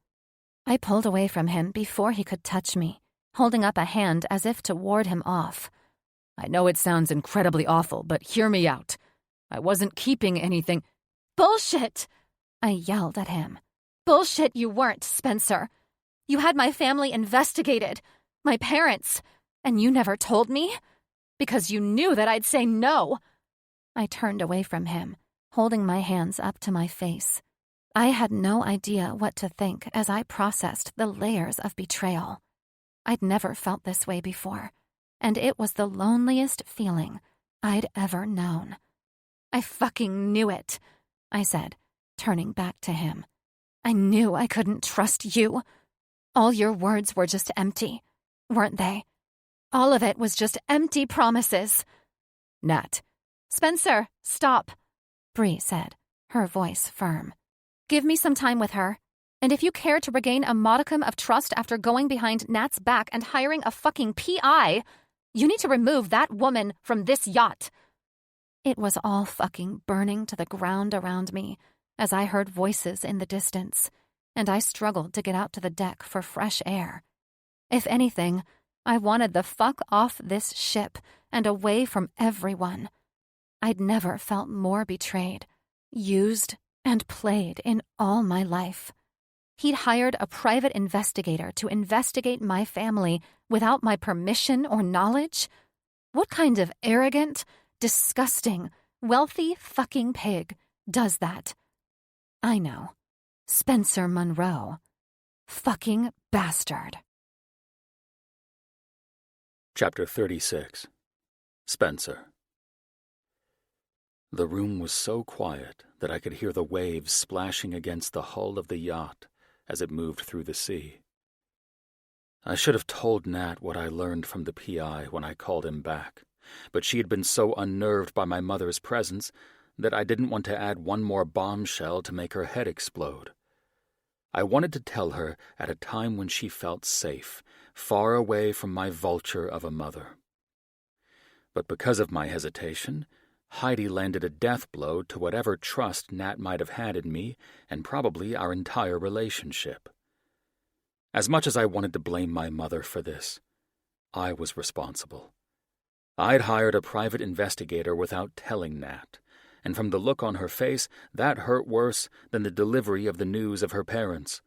I pulled away from him before he could touch me, holding up a hand as if to ward him off. "I know it sounds incredibly awful, but hear me out. I wasn't keeping anything—" "Bullshit!" I yelled at him. "Bullshit you weren't, Spencer. You had my family investigated, my parents, and you never told me? Because you knew that I'd say no." I turned away from him, holding my hands up to my face. I had no idea what to think as I processed the layers of betrayal. I'd never felt this way before, and it was the loneliest feeling I'd ever known. "I fucking knew it," I said, turning back to him. "I knew I couldn't trust you. All your words were just empty, weren't they? All of it was just empty promises." "Nat." "Spencer, stop," Bree said, her voice firm. "Give me some time with her. And if you care to regain a modicum of trust after going behind Nat's back and hiring a fucking PI, you need to remove that woman from this yacht." It was all fucking burning to the ground around me as I heard voices in the distance, and I struggled to get out to the deck for fresh air. If anything, I wanted the fuck off this ship and away from everyone. I'd never felt more betrayed, used, and played in all my life. He'd hired a private investigator to investigate my family without my permission or knowledge? What kind of arrogant, disgusting, wealthy fucking pig does that? I know. Spencer Monroe. Fucking bastard. Chapter 36. Spencer. The room was so quiet that I could hear the waves splashing against the hull of the yacht as it moved through the sea. I should have told Nat what I learned from the PI when I called him back, but she had been so unnerved by my mother's presence that I didn't want to add one more bombshell to make her head explode. I wanted to tell her at a time when she felt safe, far away from my vulture of a mother. But because of my hesitation, Heidi landed a death blow to whatever trust Nat might have had in me and probably our entire relationship. As much as I wanted to blame my mother for this, I was responsible. I'd hired a private investigator without telling Nat, and from the look on her face, that hurt worse than the delivery of the news of her parents.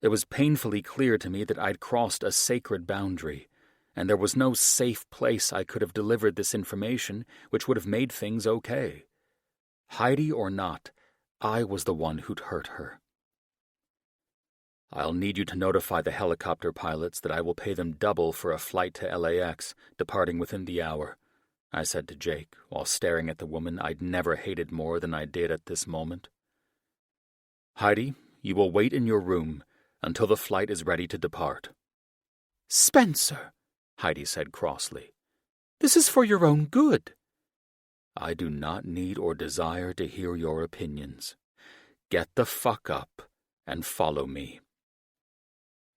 It was painfully clear to me that I'd crossed a sacred boundary, and there was no safe place I could have delivered this information which would have made things okay. Heidi or not, I was the one who'd hurt her. "I'll need you to notify the helicopter pilots that I will pay them double for a flight to LAX, departing within the hour," I said to Jake, while staring at the woman I'd never hated more than I did at this moment. "Heidi, you will wait in your room until the flight is ready to depart." "Spencer," Heidi said crossly, "this is for your own good." "I do not need or desire to hear your opinions. Get the fuck up and follow me."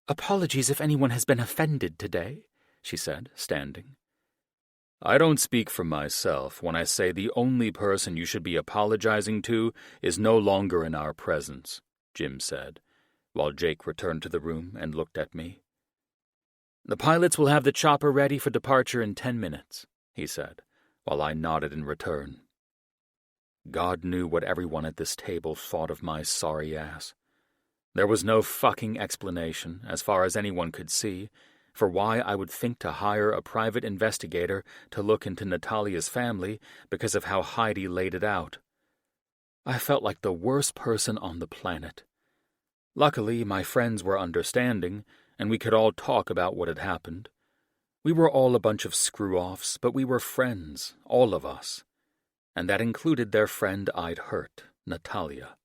"Apologies if anyone has been offended today," she said, standing. I don't speak for myself when I say the only person you should be apologizing to is no longer in our presence, Jim said, while Jake returned to the room and looked at me. The pilots will have the chopper ready for departure in 10 minutes, he said, while I nodded in return. God knew what everyone at this table thought of my sorry ass. There was no fucking explanation, as far as anyone could see, for why I would think to hire a private investigator to look into Natalia's family because of how Heidi laid it out. I felt like the worst person on the planet. Luckily, my friends were understanding, and we could all talk about what had happened. We were all a bunch of screw-offs, but we were friends, all of us. And that included their friend I'd hurt, Natalia.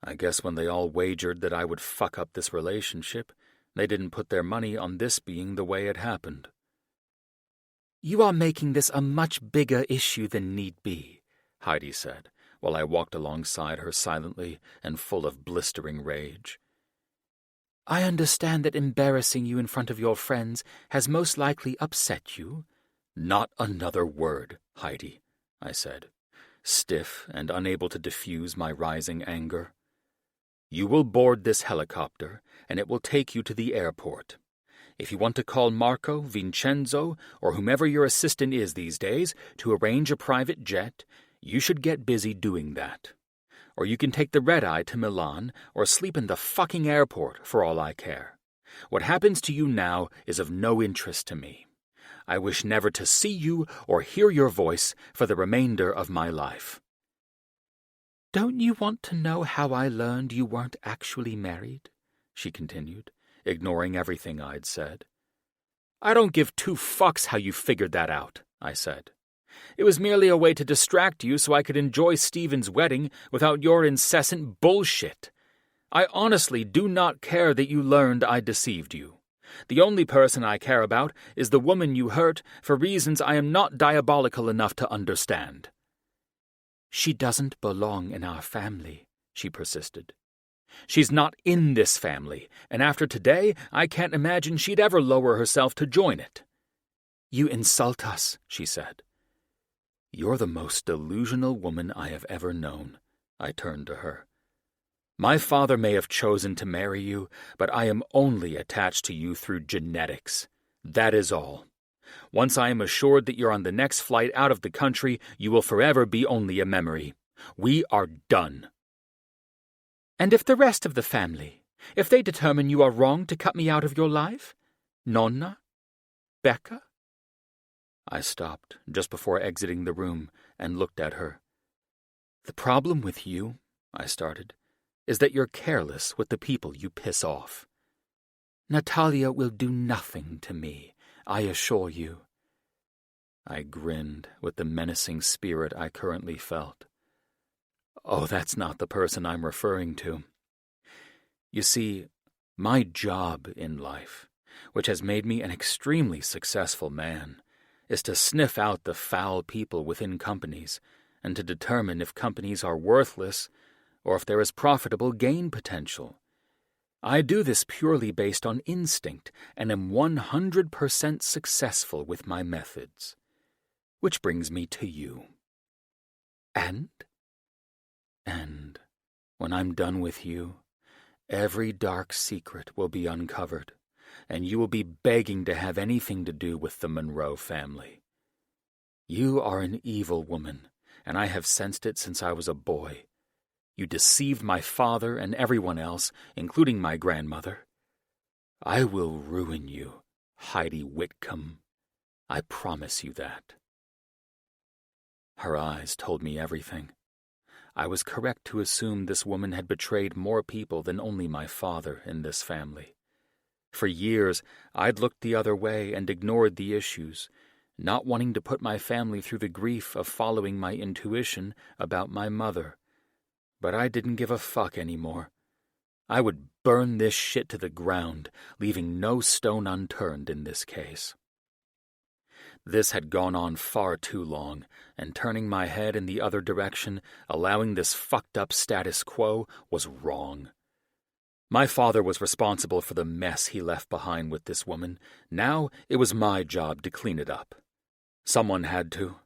I guess when they all wagered that I would fuck up this relationship, they didn't put their money on this being the way it happened. You are making this a much bigger issue than need be, Heidi said, while I walked alongside her silently and full of blistering rage. I understand that embarrassing you in front of your friends has most likely upset you. Not another word, Heidi, I said, stiff and unable to diffuse my rising anger. You will board this helicopter, and it will take you to the airport. If you want to call Marco, Vincenzo, or whomever your assistant is these days to arrange a private jet, you should get busy doing that. Or you can take the red-eye to Milan or sleep in the fucking airport for all I care. What happens to you now is of no interest to me. I wish never to see you or hear your voice for the remainder of my life. Don't you want to know how I learned you weren't actually married? She continued, ignoring everything I'd said. I don't give 2 fucks how you figured that out, I said. It was merely a way to distract you so I could enjoy Stephen's wedding without your incessant bullshit. I honestly do not care that you learned I deceived you. The only person I care about is the woman you hurt for reasons I am not diabolical enough to understand. She doesn't belong in our family, she persisted. She's not in this family, and after today, I can't imagine she'd ever lower herself to join it. You insult us, she said. You're the most delusional woman I have ever known, I turned to her. My father may have chosen to marry you, but I am only attached to you through genetics. That is all. Once I am assured that you're on the next flight out of the country, you will forever be only a memory. We are done. And if the rest of the family, if they determine you are wrong to cut me out of your life? Nonna? Becca? I stopped just before exiting the room and looked at her. The problem with you, I started, is that you're careless with the people you piss off. Natalia will do nothing to me, I assure you. I grinned with the menacing spirit I currently felt. Oh, that's not the person I'm referring to. You see, my job in life, which has made me an extremely successful man, is to sniff out the foul people within companies and to determine if companies are worthless or if there is profitable gain potential. I do this purely based on instinct and am 100% successful with my methods. Which brings me to you. And when I'm done with you, every dark secret will be uncovered, and you will be begging to have anything to do with the Monroe family. You are an evil woman, and I have sensed it since I was a boy. You deceived my father and everyone else, including my grandmother. I will ruin you, Heidi Whitcomb. I promise you that. Her eyes told me everything. I was correct to assume this woman had betrayed more people than only my father in this family. For years, I'd looked the other way and ignored the issues, not wanting to put my family through the grief of following my intuition about my mother. But I didn't give a fuck anymore. I would burn this shit to the ground, leaving no stone unturned in this case. This had gone on far too long, and turning my head in the other direction, allowing this fucked-up status quo, was wrong. My father was responsible for the mess he left behind with this woman. Now it was my job to clean it up. Someone had to.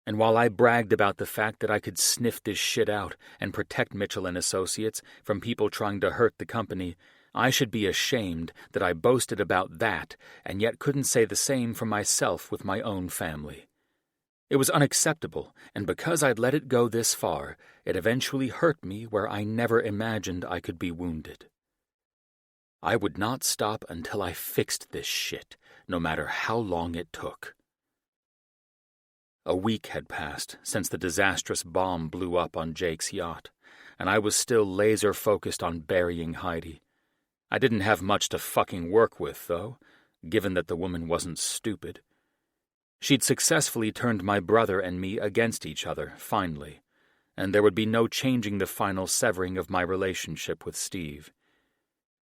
And while I bragged about the fact that I could sniff this shit out and protect Mitchell and Associates from people trying to hurt the company, I should be ashamed that I boasted about that and yet couldn't say the same for myself with my own family. It was unacceptable, and because I'd let it go this far, it eventually hurt me where I never imagined I could be wounded. I would not stop until I fixed this shit, no matter how long it took. A week had passed since the disastrous bomb blew up on Jake's yacht, and I was still laser-focused on burying Heidi. I didn't have much to fucking work with, though, given that the woman wasn't stupid. She'd successfully turned my brother and me against each other, finally, and there would be no changing the final severing of my relationship with Steve.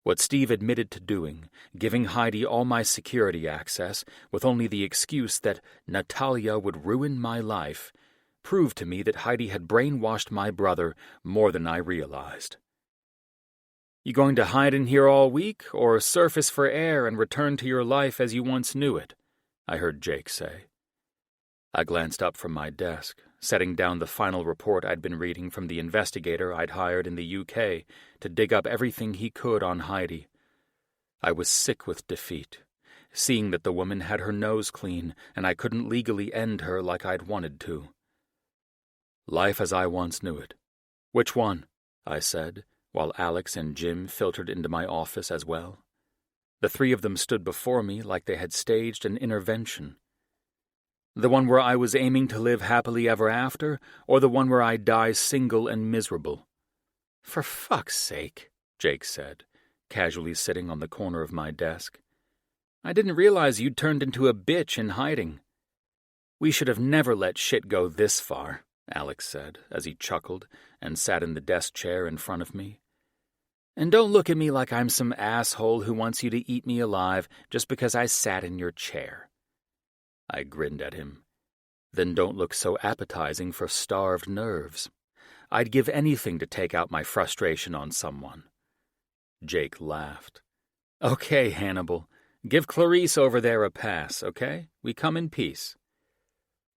What Steve admitted to doing, giving Heidi all my security access, with only the excuse that Natalia would ruin my life, proved to me that Heidi had brainwashed my brother more than I realized. "You going to hide in here all week, or surface for air and return to your life as you once knew it?" I heard Jake say. I glanced up from my desk, setting down the final report I'd been reading from the investigator I'd hired in the UK to dig up everything he could on Heidi. I was sick with defeat, seeing that the woman had her nose clean and I couldn't legally end her like I'd wanted to. Life as I once knew it. "Which one?" I said, while Alex and Jim filtered into my office as well. The three of them stood before me like they had staged an intervention. "The one where I was aiming to live happily ever after, or the one where I die single and miserable?" "For fuck's sake," Jake said, casually sitting on the corner of my desk. "I didn't realize you'd turned into a bitch in hiding." "We should have never let shit go this far," Alex said, as he chuckled and sat in the desk chair in front of me. "And don't look at me like I'm some asshole who wants you to eat me alive just because I sat in your chair." I grinned at him. "Then don't look so appetizing for starved nerves. I'd give anything to take out my frustration on someone." Jake laughed. "Okay, Hannibal, give Clarice over there a pass, okay? We come in peace."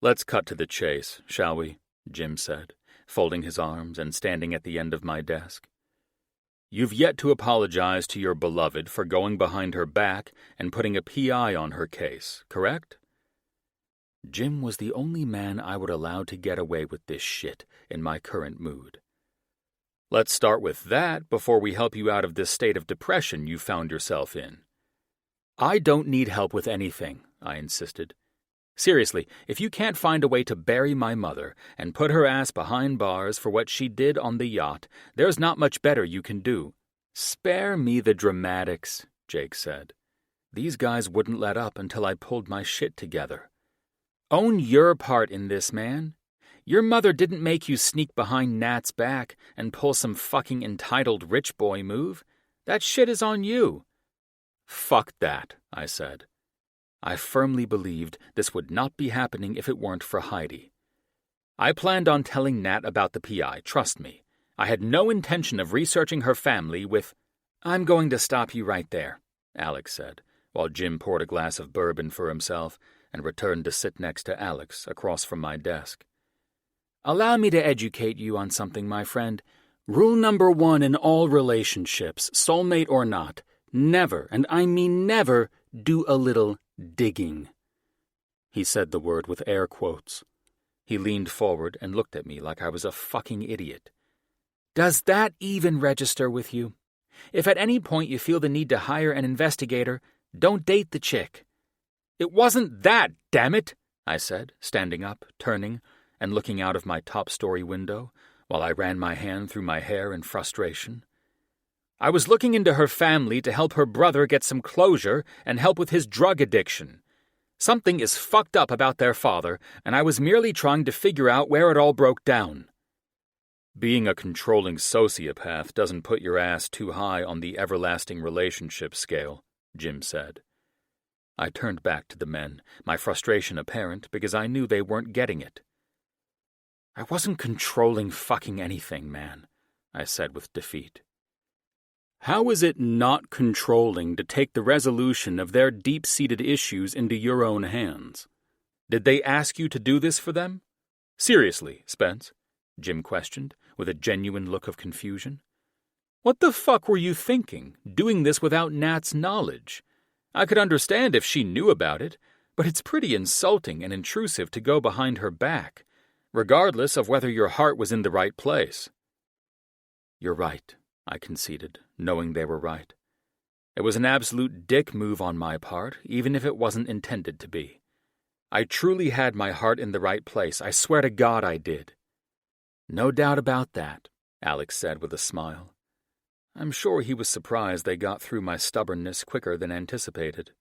"Let's cut to the chase, shall we?" Jim said, folding his arms and standing at the end of my desk. "You've yet to apologize to your beloved for going behind her back and putting a PI on her case, correct?" Jim was the only man I would allow to get away with this shit in my current mood. "Let's start with that before we help you out of this state of depression you found yourself in." "I don't need help with anything," I insisted. "Seriously, if you can't find a way to bury my mother and put her ass behind bars for what she did on the yacht, there's not much better you can do." "Spare me the dramatics," Jake said. "These guys wouldn't let up until I pulled my shit together. Own your part in this, man. Your mother didn't make you sneak behind Nat's back and pull some fucking entitled rich boy move. That shit is on you." "Fuck that," I said. I firmly believed this would not be happening if it weren't for Heidi. I planned on telling Nat about the PI, trust me. I had no intention of researching her family with— "I'm going to stop you right there," Alex said, while Jim poured a glass of bourbon for himself and returned to sit next to Alex across from my desk. "Allow me to educate you on something, my friend. Rule number 1 in all relationships, soulmate or not, never, and I mean never, do a little digging." He said the word with air quotes. He leaned forward and looked at me like I was a fucking idiot. "Does that even register with you? If at any point you feel the need to hire an investigator, don't date the chick." "It wasn't that, damn it," I said, standing up, turning, and looking out of my top-story window, while I ran my hand through my hair in frustration. "I was looking into her family to help her brother get some closure and help with his drug addiction. Something is fucked up about their father, and I was merely trying to figure out where it all broke down." "Being a controlling sociopath doesn't put your ass too high on the everlasting relationship scale," Jim said. I turned back to the men, my frustration apparent because I knew they weren't getting it. "I wasn't controlling fucking anything, man," I said with defeat. "How is it not controlling to take the resolution of their deep-seated issues into your own hands?" Did they ask you to do this for them? Seriously, Spence? Jim questioned, with a genuine look of confusion. What the fuck were you thinking, doing this without Nat's knowledge? I could understand if she knew about it, but it's pretty insulting and intrusive to go behind her back, regardless of whether your heart was in the right place. You're right, I conceded, knowing they were right. It was an absolute dick move on my part, even if it wasn't intended to be. I truly had my heart in the right place, I swear to God I did. No doubt about that, Alex said with a smile. I'm sure he was surprised they got through my stubbornness quicker than anticipated.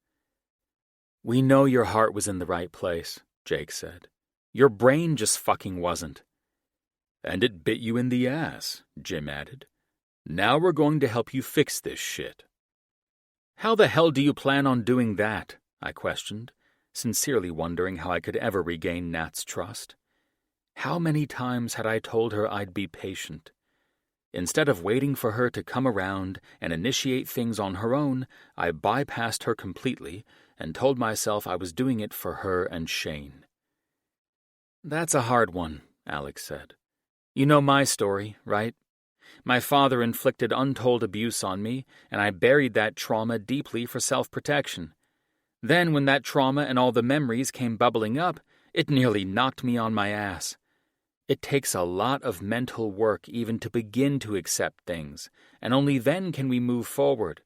We know your heart was in the right place, Jake said. Your brain just fucking wasn't. And it bit you in the ass, Jim added. Now we're going to help you fix this shit. How the hell do you plan on doing that? I questioned, sincerely wondering how I could ever regain Nat's trust. How many times had I told her I'd be patient? Instead of waiting for her to come around and initiate things on her own, I bypassed her completely and told myself I was doing it for her and Shane. That's a hard one, Alex said. You know my story, right? My father inflicted untold abuse on me, and I buried that trauma deeply for self-protection. Then, when that trauma and all the memories came bubbling up, it nearly knocked me on my ass. It takes a lot of mental work even to begin to accept things, and only then can we move forward.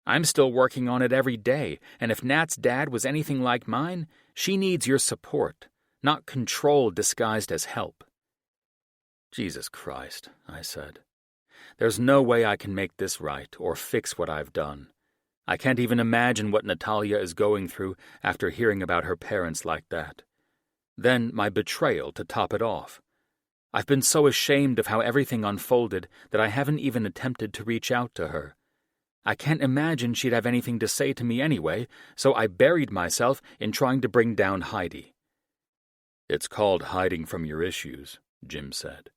I'm still working on it every day, and if Nat's dad was anything like mine, she needs your support, not control disguised as help. Jesus Christ, I said. There's no way I can make this right or fix what I've done. I can't even imagine what Natalia is going through after hearing about her parents like that. Then my betrayal to top it off. I've been so ashamed of how everything unfolded that I haven't even attempted to reach out to her. I can't imagine she'd have anything to say to me anyway, so I buried myself in trying to bring down Heidi. It's called hiding from your issues, Jim said.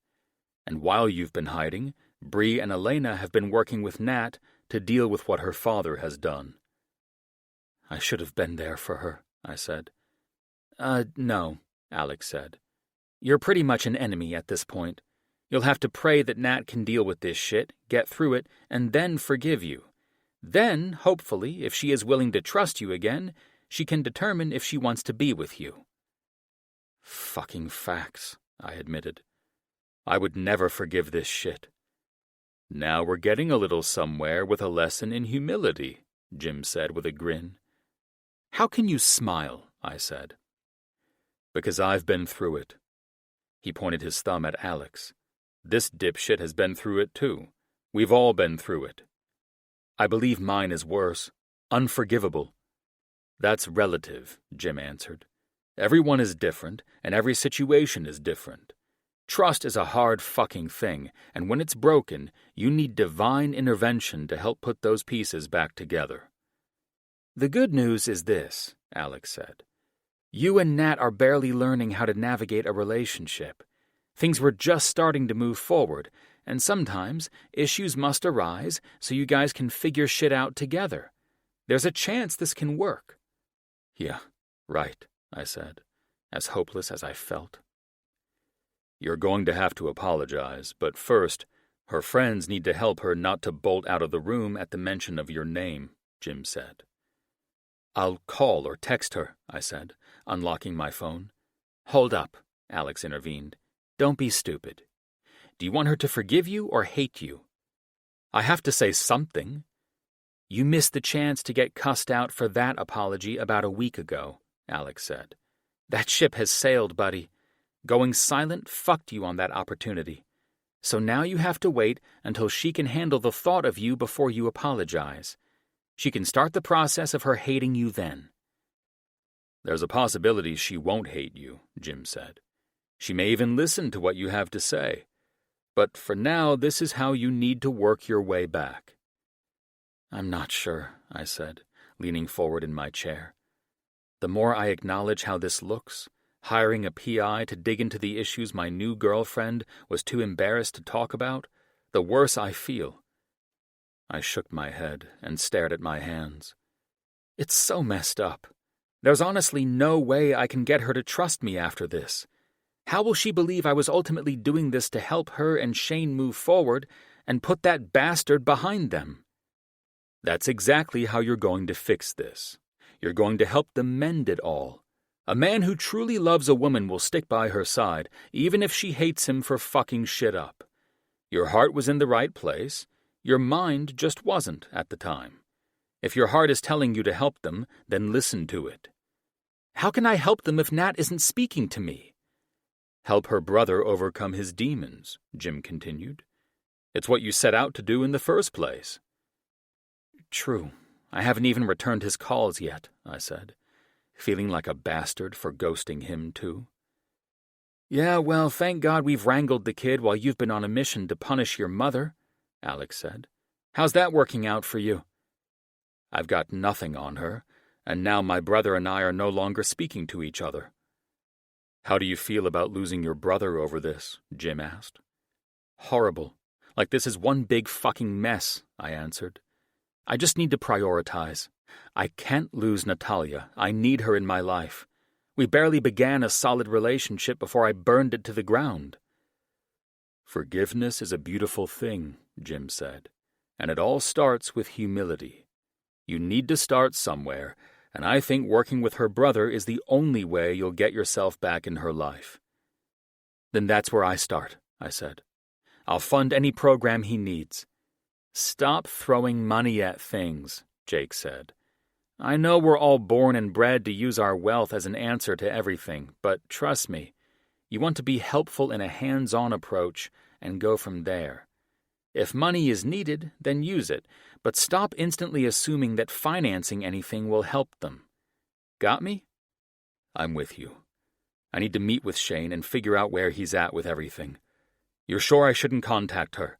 And while you've been hiding, Bree and Elena have been working with Nat to deal with what her father has done. I should have been there for her, I said. No, Alex said. You're pretty much an enemy at this point. You'll have to pray that Nat can deal with this shit, get through it, and then forgive you. Then, hopefully, if she is willing to trust you again, she can determine if she wants to be with you. Fucking facts, I admitted. I would never forgive this shit. Now we're getting a little somewhere with a lesson in humility, Jim said with a grin. How can you smile? I said. Because I've been through it. He pointed his thumb at Alex. This dipshit has been through it too. We've all been through it. I believe mine is worse. Unforgivable. That's relative, Jim answered. Everyone is different, and every situation is different. Trust is a hard fucking thing, and when it's broken, you need divine intervention to help put those pieces back together. The good news is this, Alex said. You and Nat are barely learning how to navigate a relationship. Things were just starting to move forward, and sometimes issues must arise so you guys can figure shit out together. There's a chance this can work. Yeah, right, I said, as hopeless as I felt. You're going to have to apologize, but first, her friends need to help her not to bolt out of the room at the mention of your name, Jim said. I'll call or text her, I said, unlocking my phone. Hold up, Alex intervened. Don't be stupid. Do you want her to forgive you or hate you? I have to say something. You missed the chance to get cussed out for that apology about a week ago, Alex said. That ship has sailed, buddy. Going silent fucked you on that opportunity. So now you have to wait until she can handle the thought of you before you apologize. She can start the process of her hating you then. There's a possibility she won't hate you, Jim said. She may even listen to what you have to say. But for now, this is how you need to work your way back. I'm not sure, I said, leaning forward in my chair. The more I acknowledge how this looks, hiring a PI to dig into the issues my new girlfriend was too embarrassed to talk about, the worse I feel. I shook my head and stared at my hands. It's so messed up. There's honestly no way I can get her to trust me after this. How will she believe I was ultimately doing this to help her and Shane move forward and put that bastard behind them? That's exactly how you're going to fix this. You're going to help them mend it all. A man who truly loves a woman will stick by her side, even if she hates him for fucking shit up. Your heart was in the right place. Your mind just wasn't at the time. If your heart is telling you to help them, then listen to it. How can I help them if Nat isn't speaking to me? Help her brother overcome his demons, Jim continued. It's what you set out to do in the first place. True. I haven't even returned his calls yet, I said, feeling like a bastard for ghosting him too. Yeah, well, thank God we've wrangled the kid while you've been on a mission to punish your mother, Alex said. How's that working out for you? I've got nothing on her, and now my brother and I are no longer speaking to each other. How do you feel about losing your brother over this? Jim asked. Horrible. Like this is one big fucking mess, I answered. I just need to prioritize. I can't lose Natalia. I need her in my life. We barely began a solid relationship before I burned it to the ground. Forgiveness is a beautiful thing, Jim said, and it all starts with humility. You need to start somewhere, and I think working with her brother is the only way you'll get yourself back in her life. Then that's where I start, I said. I'll fund any program he needs. Stop throwing money at things, Jake said. I know we're all born and bred to use our wealth as an answer to everything, but trust me, you want to be helpful in a hands-on approach and go from there. If money is needed, then use it, but stop instantly assuming that financing anything will help them. Got me? I'm with you. I need to meet with Shane and figure out where he's at with everything. You're sure I shouldn't contact her?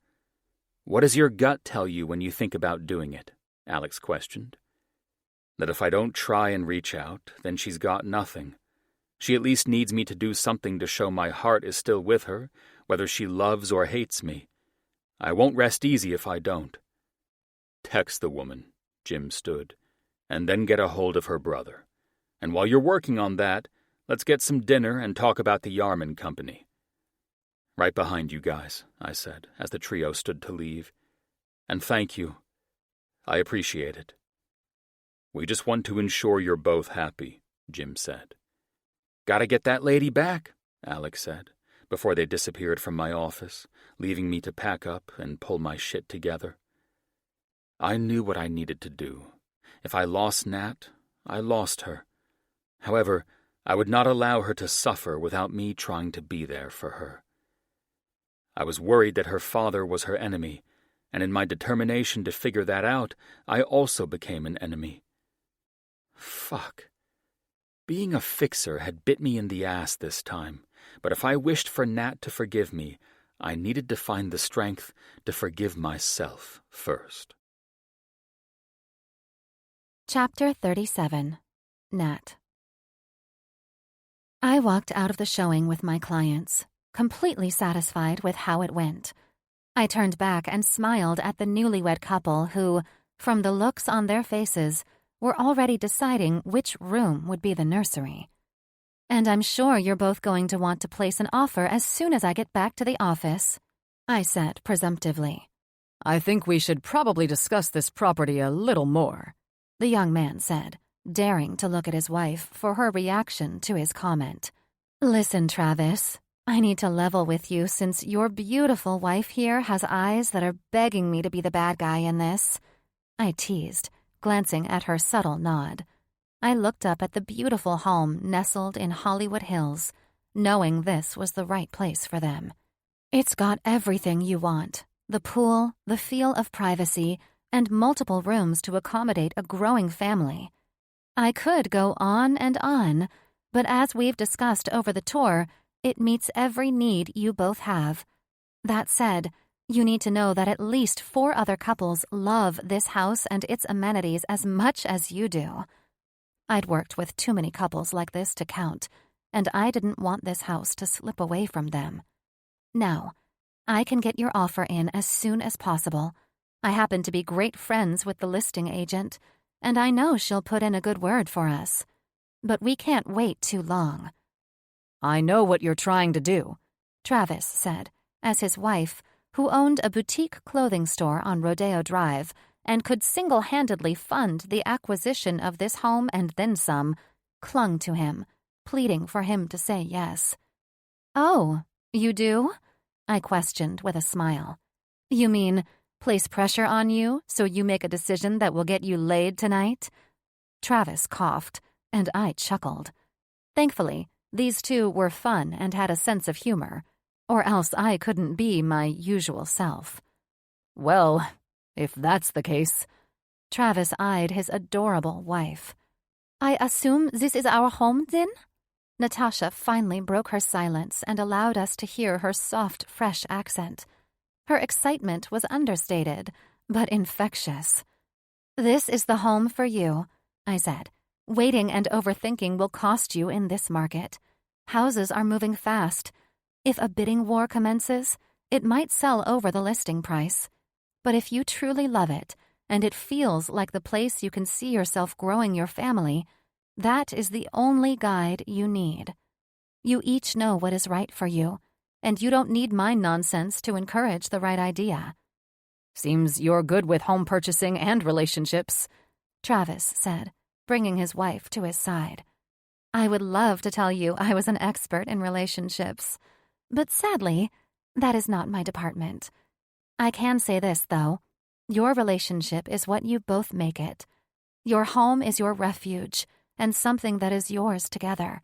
What does your gut tell you when you think about doing it? Alex questioned. That if I don't try and reach out, then she's got nothing. She at least needs me to do something to show my heart is still with her, whether she loves or hates me. I won't rest easy if I don't. Text the woman, Jim stood, and then get a hold of her brother. And while you're working on that, let's get some dinner and talk about the Yarman Company. Right behind you guys, I said, as the trio stood to leave. And thank you. I appreciate it. We just want to ensure you're both happy, Jim said. Gotta get that lady back, Alex said, before they disappeared from my office, leaving me to pack up and pull my shit together. I knew what I needed to do. If I lost Nat, I lost her. However, I would not allow her to suffer without me trying to be there for her. I was worried that her father was her enemy, and in my determination to figure that out, I also became an enemy. Fuck. Being a fixer had bit me in the ass this time, but if I wished for Nat to forgive me, I needed to find the strength to forgive myself first. Chapter 37. Nat. I walked out of the showing with my clients, completely satisfied with how it went. I turned back and smiled at the newlywed couple who, from the looks on their faces, were already deciding which room would be the nursery. And I'm sure you're both going to want to place an offer as soon as I get back to the office, I said presumptively. I think we should probably discuss this property a little more, the young man said, daring to look at his wife for her reaction to his comment. Listen, Travis, I need to level with you since your beautiful wife here has eyes that are begging me to be the bad guy in this, I teased, glancing at her subtle nod. I looked up at the beautiful home nestled in Hollywood Hills, knowing this was the right place for them. It's got everything you want, the pool, the feel of privacy, and multiple rooms to accommodate a growing family. I could go on and on, but as we've discussed over the tour, it meets every need you both have. That said, you need to know that at least 4 other couples love this house and its amenities as much as you do. I'd worked with too many couples like this to count, and I didn't want this house to slip away from them. Now, I can get your offer in as soon as possible. I happen to be great friends with the listing agent, and I know she'll put in a good word for us. but we can't wait too long." "I know what you're trying to do," Travis said, as his wife, who owned a boutique clothing store on Rodeo Drive and could single-handedly fund the acquisition of this home and then some, clung to him, pleading for him to say yes. "Oh, you do?" I questioned with a smile. "You mean place pressure on you so you make a decision that will get you laid tonight?" Travis coughed, and I chuckled. Thankfully, these two were fun and had a sense of humor, or else I couldn't be my usual self. "Well, if that's the case." Travis eyed his adorable wife. "I assume this is our home, then?" Natasha finally broke her silence and allowed us to hear her soft, fresh accent. Her excitement was understated, but infectious. "This is the home for you," I said. "Waiting and overthinking will cost you in this market. Houses are moving fast. If a bidding war commences, it might sell over the listing price. But if you truly love it, and it feels like the place you can see yourself growing your family, that is the only guide you need. You each know what is right for you, and you don't need my nonsense to encourage the right idea." "Seems you're good with home purchasing and relationships," Travis said, bringing his wife to his side. "I would love to tell you I was an expert in relationships, but sadly, that is not my department. I can say this, though. Your relationship is what you both make it. Your home is your refuge, and something that is yours together.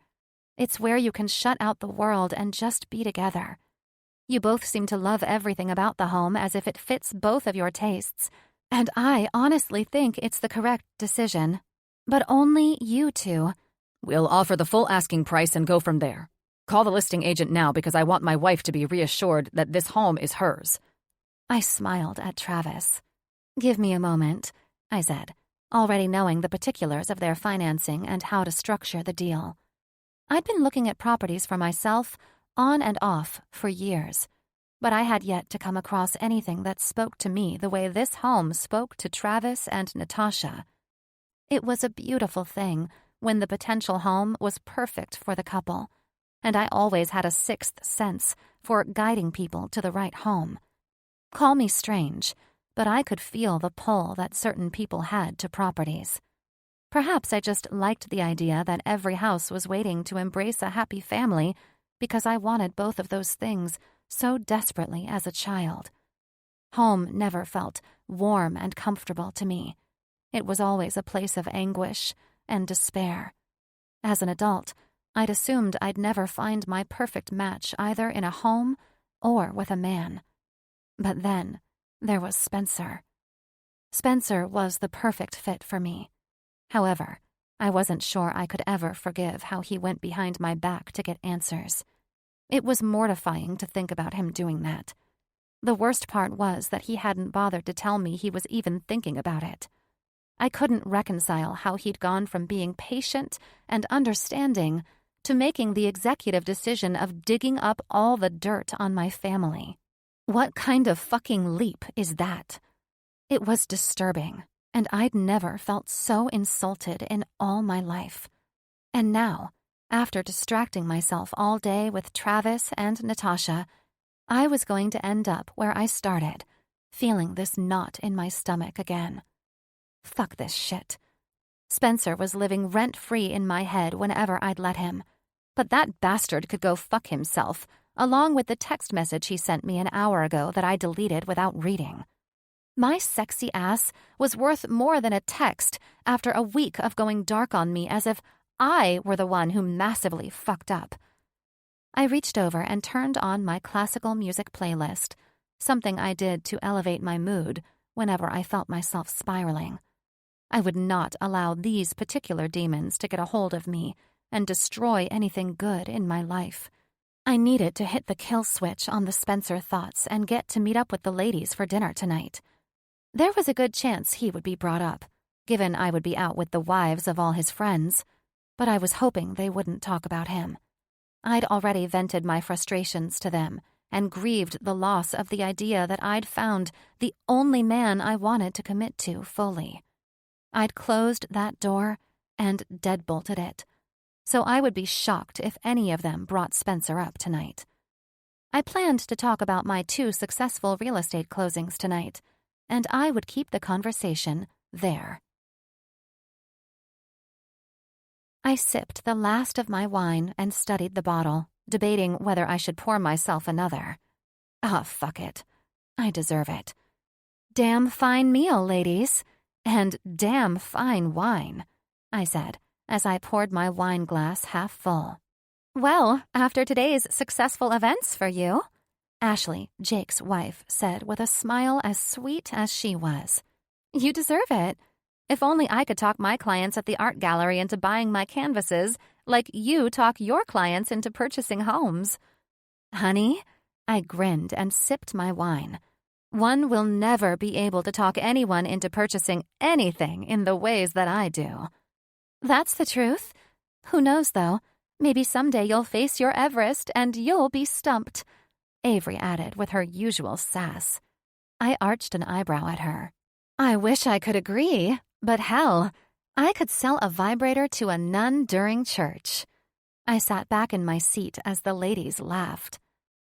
It's where you can shut out the world and just be together. You both seem to love everything about the home as if it fits both of your tastes, and I honestly think it's the correct decision. But only you two." "We'll offer the full asking price and go from there. Call the listing agent now because I want my wife to be reassured that this home is hers." I smiled at Travis. "Give me a moment," I said, already knowing the particulars of their financing and how to structure the deal. I'd been looking at properties for myself, on and off, for years, but I had yet to come across anything that spoke to me the way this home spoke to Travis and Natasha. It was a beautiful thing when the potential home was perfect for the couple, and I always had a sixth sense for guiding people to the right home. Call me strange, but I could feel the pull that certain people had to properties. Perhaps I just liked the idea that every house was waiting to embrace a happy family because I wanted both of those things so desperately as a child. Home never felt warm and comfortable to me. It was always a place of anguish and despair. As an adult, I'd assumed I'd never find my perfect match either in a home or with a man. But then there was Spencer. Spencer was the perfect fit for me. However, I wasn't sure I could ever forgive how he went behind my back to get answers. It was mortifying to think about him doing that. The worst part was that he hadn't bothered to tell me he was even thinking about it. I couldn't reconcile how he'd gone from being patient and understanding to making the executive decision of digging up all the dirt on my family. What kind of fucking leap is that? It was disturbing, and I'd never felt so insulted in all my life. And now, after distracting myself all day with Travis and Natasha, I was going to end up where I started, feeling this knot in my stomach again. Fuck this shit. Spencer was living rent-free in my head whenever I'd let him, but that bastard could go fuck himself, along with the text message he sent me an hour ago that I deleted without reading. My sexy ass was worth more than a text after a week of going dark on me as if I were the one who massively fucked up. I reached over and turned on my classical music playlist, something I did to elevate my mood whenever I felt myself spiraling. I would not allow these particular demons to get a hold of me and destroy anything good in my life. I needed to hit the kill switch on the Spencer thoughts and get to meet up with the ladies for dinner tonight. There was a good chance he would be brought up, given I would be out with the wives of all his friends, but I was hoping they wouldn't talk about him. I'd already vented my frustrations to them and grieved the loss of the idea that I'd found the only man I wanted to commit to fully. I'd closed that door and deadbolted it, so I would be shocked if any of them brought Spencer up tonight. I planned to talk about my 2 successful real estate closings tonight, and I would keep the conversation there. I sipped the last of my wine and studied the bottle, debating whether I should pour myself another. Fuck it. I deserve it. Damn fine meal, ladies. And damn fine wine, I said as I poured my wine glass half full. Well, after today's successful events for you, Ashley, Jake's wife, said with a smile as sweet as she was. You deserve it. If only I could talk my clients at the art gallery into buying my canvases like you talk your clients into purchasing homes. Honey, I grinned and sipped my wine. One will never be able to talk anyone into purchasing anything in the ways that I do. That's the truth. Who knows, though? Maybe someday you'll face your Everest and you'll be stumped, Avery added with her usual sass. I arched an eyebrow at her. I wish I could agree, but hell, I could sell a vibrator to a nun during church. I sat back in my seat as the ladies laughed.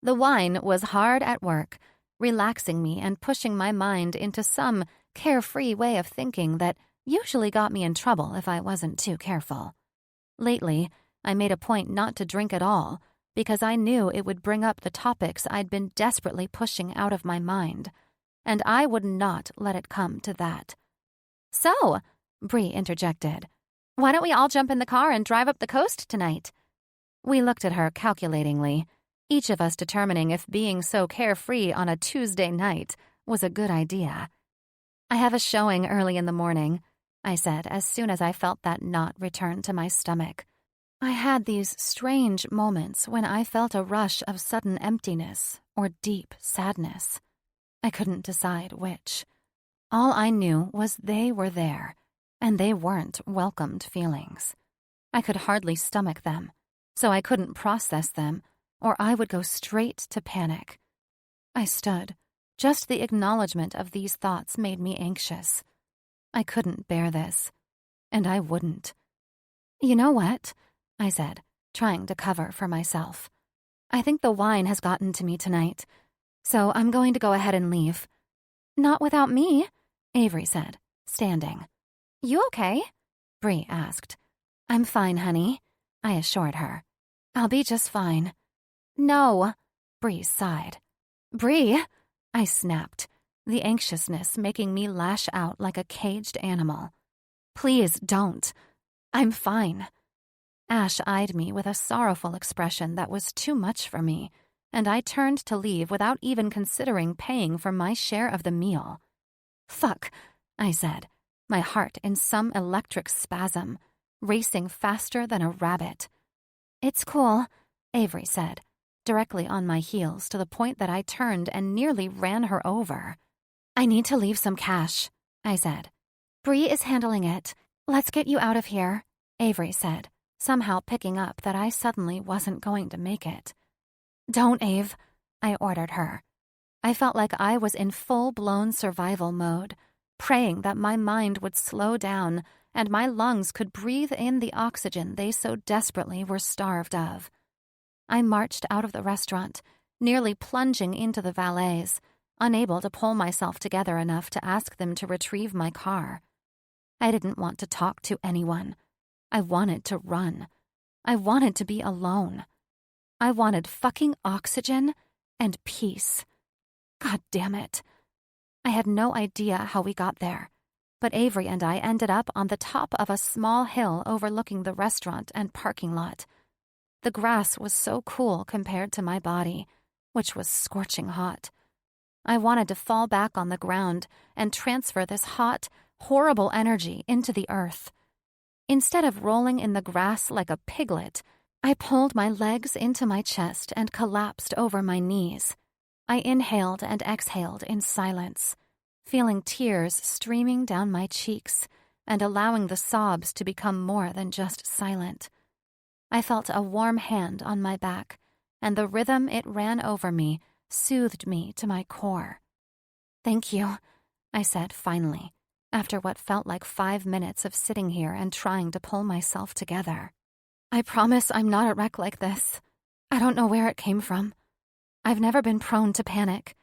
The wine was hard at work, relaxing me and pushing my mind into some carefree way of thinking that usually got me in trouble if I wasn't too careful. Lately, I made a point not to drink at all because I knew it would bring up the topics I'd been desperately pushing out of my mind, and I would not let it come to that. So, Bree interjected, why don't we all jump in the car and drive up the coast tonight? We looked at her calculatingly, each of us determining if being so carefree on a Tuesday night was a good idea. I have a showing early in the morning, I said as soon as I felt that knot return to my stomach. I had these strange moments when I felt a rush of sudden emptiness or deep sadness. I couldn't decide which. All I knew was they were there, and they weren't welcomed feelings. I could hardly stomach them, so I couldn't process them, or I would go straight to panic. I stood. Just the acknowledgement of these thoughts made me anxious. I couldn't bear this, and I wouldn't. You know what? I said, trying to cover for myself. I think the wine has gotten to me tonight, so I'm going to go ahead and leave. Not without me, Avery said, standing. You okay? Bree asked. I'm fine, honey, I assured her. I'll be just fine. No, Bree sighed. Bree, I snapped, the anxiousness making me lash out like a caged animal. Please don't. I'm fine. Ash eyed me with a sorrowful expression that was too much for me, and I turned to leave without even considering paying for my share of the meal. Fuck, I said, my heart in some electric spasm, racing faster than a rabbit. It's cool, Avery said, directly on my heels to the point that I turned and nearly ran her over. I need to leave some cash, I said. Bree is handling it. Let's get you out of here, Avery said, somehow picking up that I suddenly wasn't going to make it. Don't, Ave, I ordered her. I felt like I was in full-blown survival mode, praying that my mind would slow down and my lungs could breathe in the oxygen they so desperately were starved of. I marched out of the restaurant, nearly plunging into the valets, unable to pull myself together enough to ask them to retrieve my car. I didn't want to talk to anyone. I wanted to run. I wanted to be alone. I wanted fucking oxygen and peace. God damn it. I had no idea how we got there, but Avery and I ended up on the top of a small hill overlooking the restaurant and parking lot. The grass was so cool compared to my body, which was scorching hot. I wanted to fall back on the ground and transfer this hot, horrible energy into the earth. Instead of rolling in the grass like a piglet, I pulled my legs into my chest and collapsed over my knees. I inhaled and exhaled in silence, feeling tears streaming down my cheeks and allowing the sobs to become more than just silent. I felt a warm hand on my back, and the rhythm it ran over me soothed me to my core. Thank you, I said finally, after what felt like 5 minutes of sitting here and trying to pull myself together. I promise I'm not a wreck like this. I don't know where it came from. I've never been prone to panic.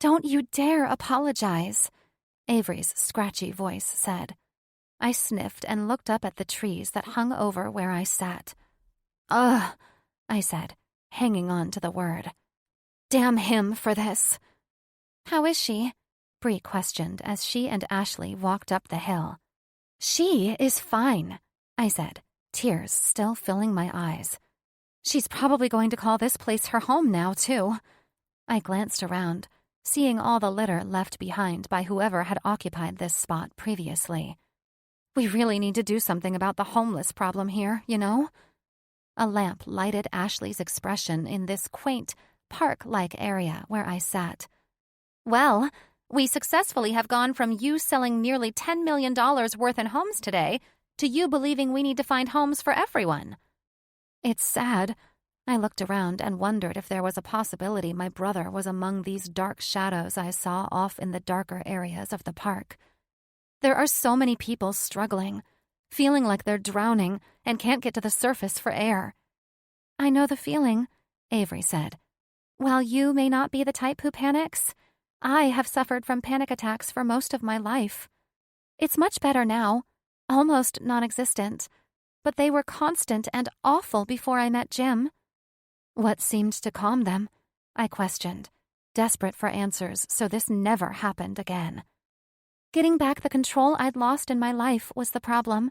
Don't you dare apologize, Avery's scratchy voice said. I sniffed and looked up at the trees that hung over where I sat. Ugh, I said, hanging on to the word. Damn him for this. How is she? Bree questioned as she and Ashley walked up the hill. She is fine, I said, tears still filling my eyes. She's probably going to call this place her home now, too. I glanced around, seeing all the litter left behind by whoever had occupied this spot previously. We really need to do something about the homeless problem here, you know? A lamp lighted Ashley's expression in this quaint, park-like area where I sat. Well, we successfully have gone from you selling nearly $10 million worth in homes today to you believing we need to find homes for everyone. It's sad. I looked around and wondered if there was a possibility my brother was among these dark shadows I saw off in the darker areas of the park. There are so many people struggling, feeling like they're drowning and can't get to the surface for air. I know the feeling, Avery said. While you may not be the type who panics, I have suffered from panic attacks for most of my life. It's much better now, almost non-existent, but they were constant and awful before I met Jim. What seemed to calm them? I questioned, desperate for answers so this never happened again. Getting back the control I'd lost in my life was the problem.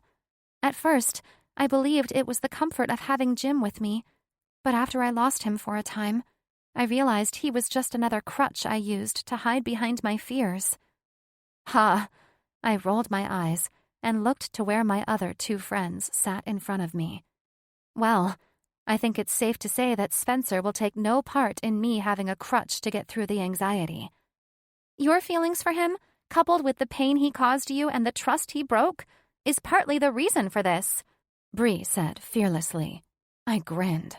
At first, I believed it was the comfort of having Jim with me, but after I lost him for a time, I realized he was just another crutch I used to hide behind my fears. Ha! I rolled my eyes and looked to where my other two friends sat in front of me. Well, I think it's safe to say that Spencer will take no part in me having a crutch to get through the anxiety. Your feelings for him, coupled with the pain he caused you and the trust he broke, is partly the reason for this, Bree said fearlessly. I grinned.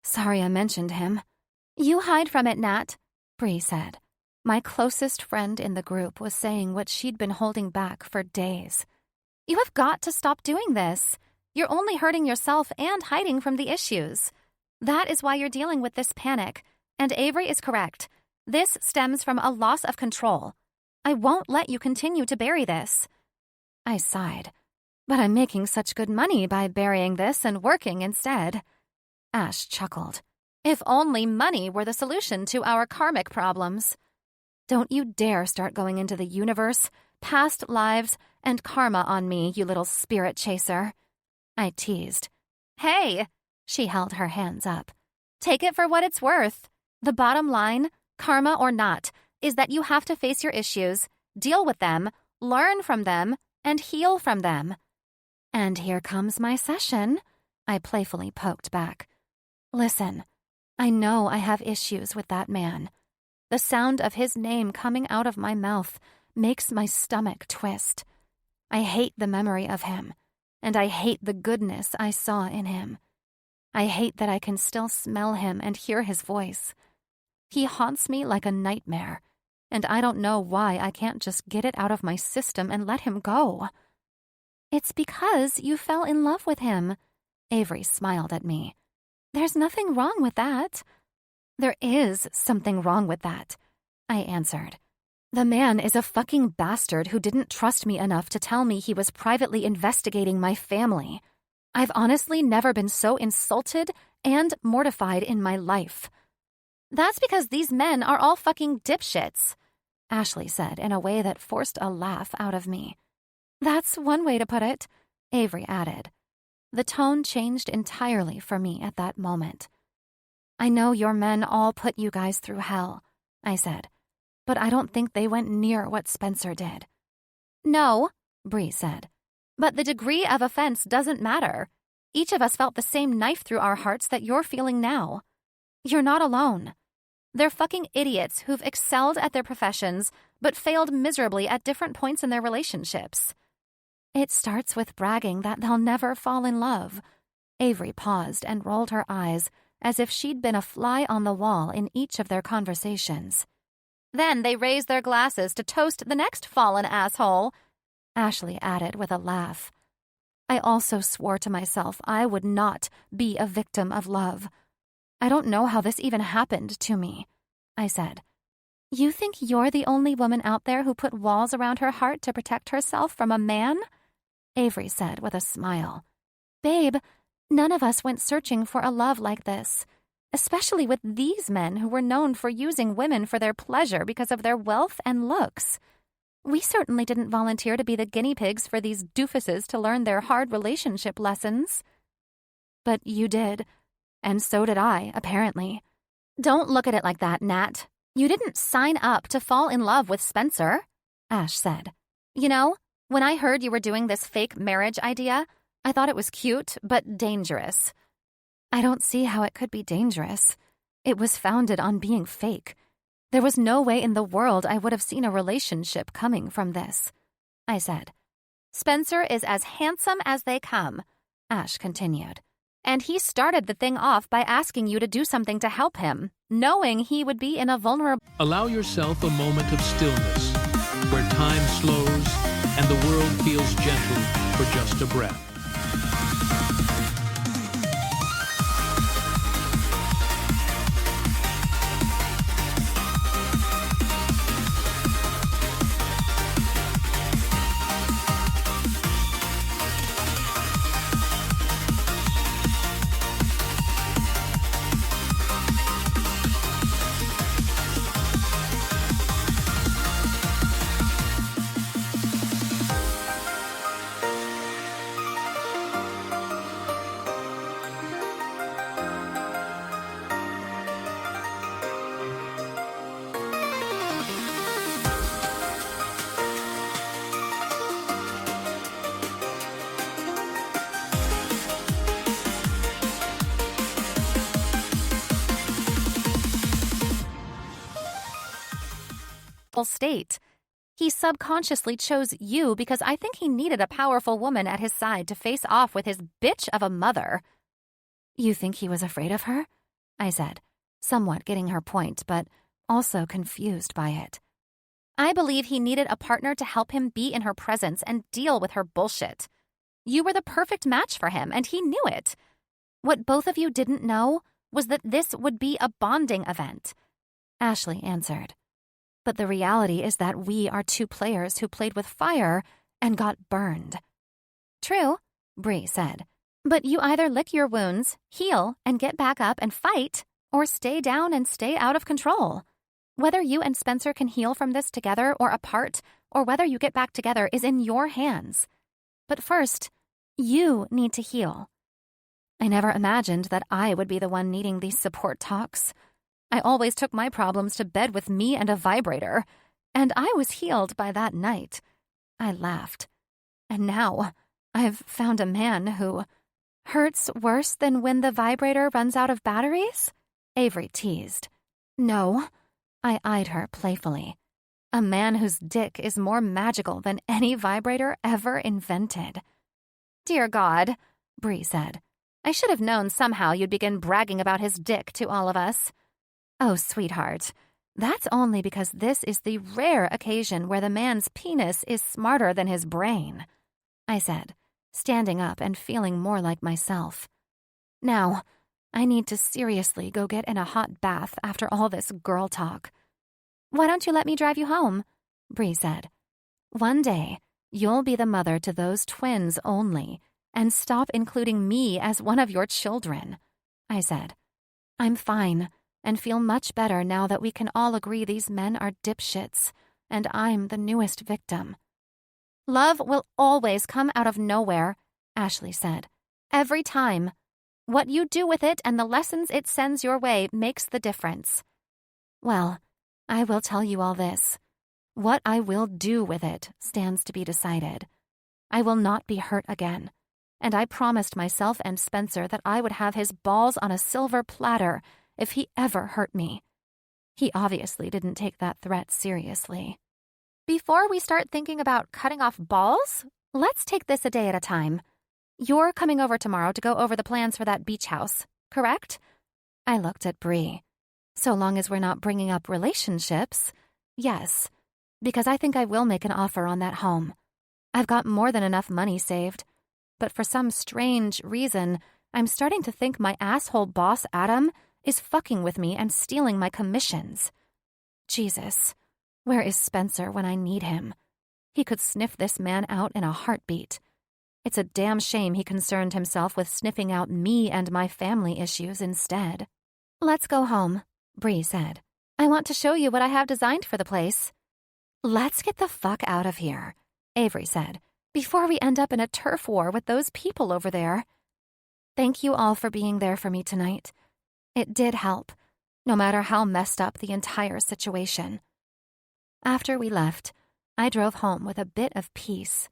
Sorry I mentioned him. You hide from it, Nat, Bree said. My closest friend in the group was saying what she'd been holding back for days. You have got to stop doing this. You're only hurting yourself and hiding from the issues. That is why you're dealing with this panic. And Avery is correct. This stems from a loss of control. I won't let you continue to bury this. I sighed. But I'm making such good money by burying this and working instead. Ash chuckled. If only money were the solution to our karmic problems. Don't you dare start going into the universe, past lives, and karma on me, you little spirit chaser. I teased. Hey, she held her hands up. Take it for what it's worth. The bottom line, karma or not, is that you have to face your issues, deal with them, learn from them, and heal from them. And here comes my session, I playfully poked back. Listen, I know I have issues with that man. The sound of his name coming out of my mouth makes my stomach twist. I hate the memory of him, and I hate the goodness I saw in him. I hate that I can still smell him and hear his voice. He haunts me like a nightmare, and I don't know why I can't just get it out of my system and let him go. It's because you fell in love with him, Avery smiled at me. There's nothing wrong with that. There is something wrong with that, I answered. The man is a fucking bastard who didn't trust me enough to tell me he was privately investigating my family. I've honestly never been so insulted and mortified in my life. That's because these men are all fucking dipshits, Ashley said in a way that forced a laugh out of me. That's one way to put it, Avery added. The tone changed entirely for me at that moment. I know your men all put you guys through hell, I said, but I don't think they went near what Spencer did. No, Bree said, but the degree of offense doesn't matter. Each of us felt the same knife through our hearts that you're feeling now. You're not alone. They're fucking idiots who've excelled at their professions but failed miserably at different points in their relationships. It starts with bragging that they'll never fall in love. Avery paused and rolled her eyes as if she'd been a fly on the wall in each of their conversations. Then they raise their glasses to toast the next fallen asshole, Ashley added with a laugh. I also swore to myself I would not be a victim of love. I don't know how this even happened to me, I said. You think you're the only woman out there who put walls around her heart to protect herself from a man? Avery said with a smile. Babe, none of us went searching for a love like this, especially with these men who were known for using women for their pleasure because of their wealth and looks. We certainly didn't volunteer to be the guinea pigs for these doofuses to learn their hard relationship lessons. But you did, and so did I, apparently. Don't look at it like that, Nat. You didn't sign up to fall in love with Spencer, Ash said. You know, when I heard you were doing this fake marriage idea, I thought it was cute, but dangerous. I don't see how it could be dangerous. It was founded on being fake. There was no way in the world I would have seen a relationship coming from this, I said. Spencer is as handsome as they come, Ash continued. And he started the thing off by asking you to do something to help him, knowing he would be in a vulnerable... Allow yourself a moment of stillness, where time slows and the world feels gentle for just a breath. state. He subconsciously chose you because I think he needed a powerful woman at his side to face off with his bitch of a mother. You think he was afraid of her? I said, somewhat getting her point, but also confused by it. I believe he needed a partner to help him be in her presence and deal with her bullshit. You were the perfect match for him, and he knew it. What both of you didn't know was that this would be a bonding event. Ashley answered. But the reality is that we are two players who played with fire and got burned. True, Bree said. But you either lick your wounds, heal, and get back up and fight, or stay down and stay out of control. Whether you and Spencer can heal from this together or apart, or whether you get back together is in your hands. But first, you need to heal. I never imagined that I would be the one needing these support talks. I always took my problems to bed with me and a vibrator, and I was healed by that night. I laughed. And now, I've found a man who hurts worse than when the vibrator runs out of batteries? Avery teased. No, I eyed her playfully. A man whose dick is more magical than any vibrator ever invented. Dear God, Bree said. I should have known somehow you'd begin bragging about his dick to all of us. Oh, sweetheart, that's only because this is the rare occasion where the man's penis is smarter than his brain, I said, standing up and feeling more like myself. Now, I need to seriously go get in a hot bath after all this girl talk. Why don't you let me drive you home? Bree said. One day, you'll be the mother to those twins only, and stop including me as one of your children, I said. I'm fine, and feel much better now that we can all agree these men are dipshits, and I'm the newest victim. Love will always come out of nowhere, Ashley said. Every time. What you do with it and the lessons it sends your way makes the difference. Well, I will tell you all this. What I will do with it stands to be decided. I will not be hurt again, and I promised myself and Spencer that I would have his balls on a silver platter if he ever hurt me. He obviously didn't take that threat seriously. Before we start thinking about cutting off balls, let's take this a day at a time. You're coming over tomorrow to go over the plans for that beach house, correct? I looked at Bree. So long as we're not bringing up relationships, yes, because I think I will make an offer on that home. I've got more than enough money saved. but for some strange reason, I'm starting to think my asshole boss, Adam, is fucking with me and stealing my commissions. Jesus, where is Spencer when I need him? He could sniff this man out in a heartbeat. It's a damn shame he concerned himself with sniffing out me and my family issues instead. Let's go home, Bree said. I want to show you what I have designed for the place. Let's get the fuck out of here, Avery said, before we end up in a turf war with those people over there. Thank you all for being there for me tonight. It did help, no matter how messed up the entire situation. After we left, I drove home with a bit of peace.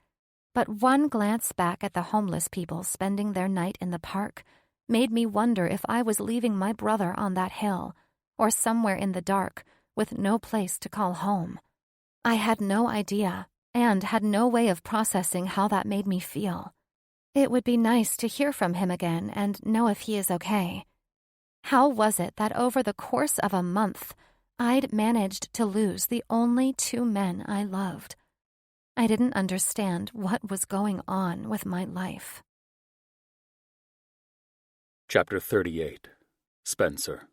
But one glance back at the homeless people spending their night in the park made me wonder if I was leaving my brother on that hill, or somewhere in the dark, with no place to call home. I had no idea, and had no way of processing how that made me feel. It would be nice to hear from him again and know if he is okay. How was it that over the course of a month, I'd managed to lose the only two men I loved? I didn't understand what was going on with my life. Chapter 38. Spencer.